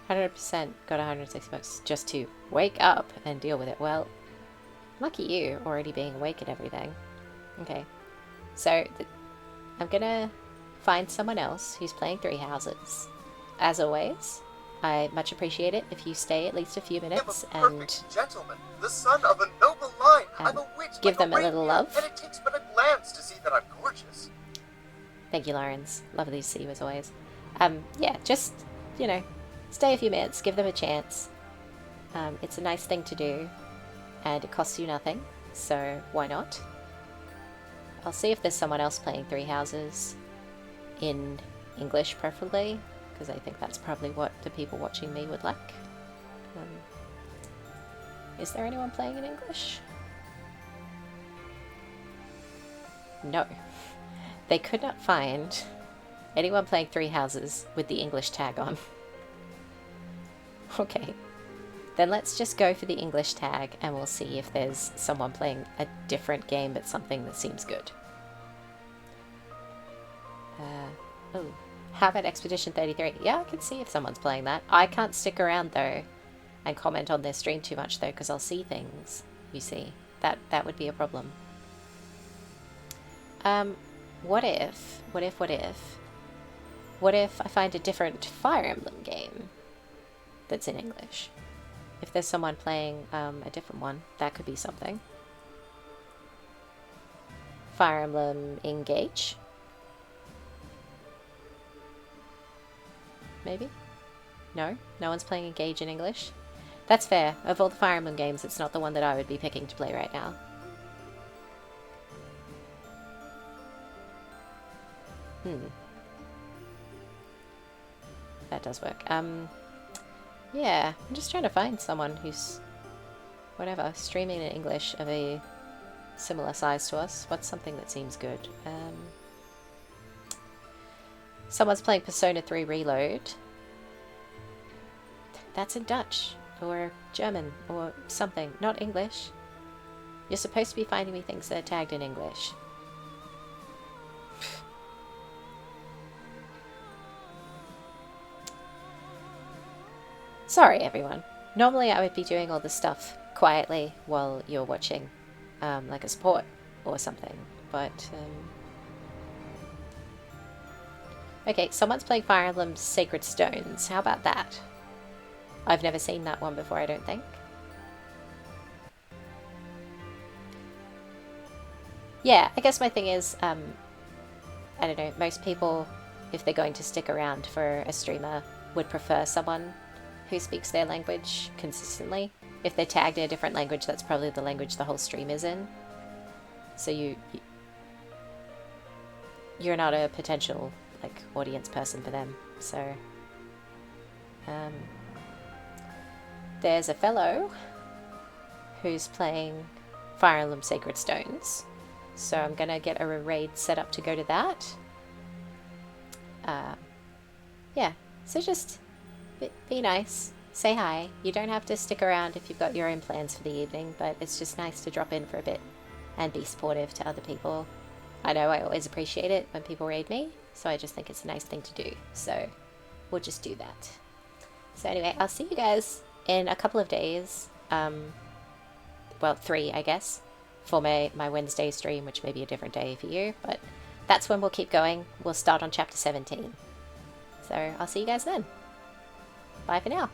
100% got 160 bucks just to wake up and deal with it. Well, lucky you, already being awake and everything. Okay, so I'm gonna find someone else who's playing Three Houses. As always, I much appreciate it if you stay at least a few minutes and gentleman, the son of a noble line. I'm a witch give them a little love. and it takes but a glance to see that I'm gorgeous. Thank you, Lawrence. Lovely to see you as always. Yeah, just, you know, stay a few minutes, give them a chance. It's a nice thing to do, and it costs you nothing, so why not? I'll see if there's someone else playing Three Houses, in English preferably, because I think that's probably what the people watching me would like. Is there anyone playing in English? No. They could not find anyone playing Three Houses with the English tag on. Okay. Then let's just go for the English tag and we'll see if there's someone playing a different game but something that seems good. Oh, how about Expedition 33? Yeah, I can see if someone's playing that. I can't stick around though and comment on their stream too much though because I'll see things, you see. That would be a problem. What if I find a different Fire Emblem game that's in English? If there's someone playing a different one, that could be something. Fire Emblem Engage? Maybe? No? No one's playing Engage in English? That's fair. Of all the Fire Emblem games, it's not the one that I would be picking to play right now. That does work. Yeah, I'm just trying to find someone who's, whatever, streaming in English of a similar size to us. What's something that seems good? Someone's playing Persona 3 Reload. That's in Dutch, or German, or something, not English. You're supposed to be finding me things that are tagged in English. Sorry, everyone. Normally I would be doing all this stuff quietly while you're watching, like a sport or something, but, Okay, someone's playing Fire Emblem Sacred Stones. How about that? I've never seen that one before, I don't think. Yeah, I guess my thing is, I don't know, most people, if they're going to stick around for a streamer, would prefer someone who speaks their language consistently. If they're tagged in a different language, that's probably the language the whole stream is in. So you're not a potential, like, audience person for them. So, there's a fellow who's playing Fire Emblem Sacred Stones. So I'm gonna get a raid set up to go to that. Yeah, so just be nice, say hi. You don't have to stick around if you've got your own plans for the evening, but it's just nice to drop in for a bit and be supportive to other people. I know I always appreciate it when people raid me, so I just think it's a nice thing to do. So we'll just do that. So anyway, I'll see you guys in a couple of days. Well, 3, I guess, for my Wednesday stream, which may be a different day for you, but that's when we'll keep going. We'll start on chapter 17. So I'll see you guys then. Bye for now.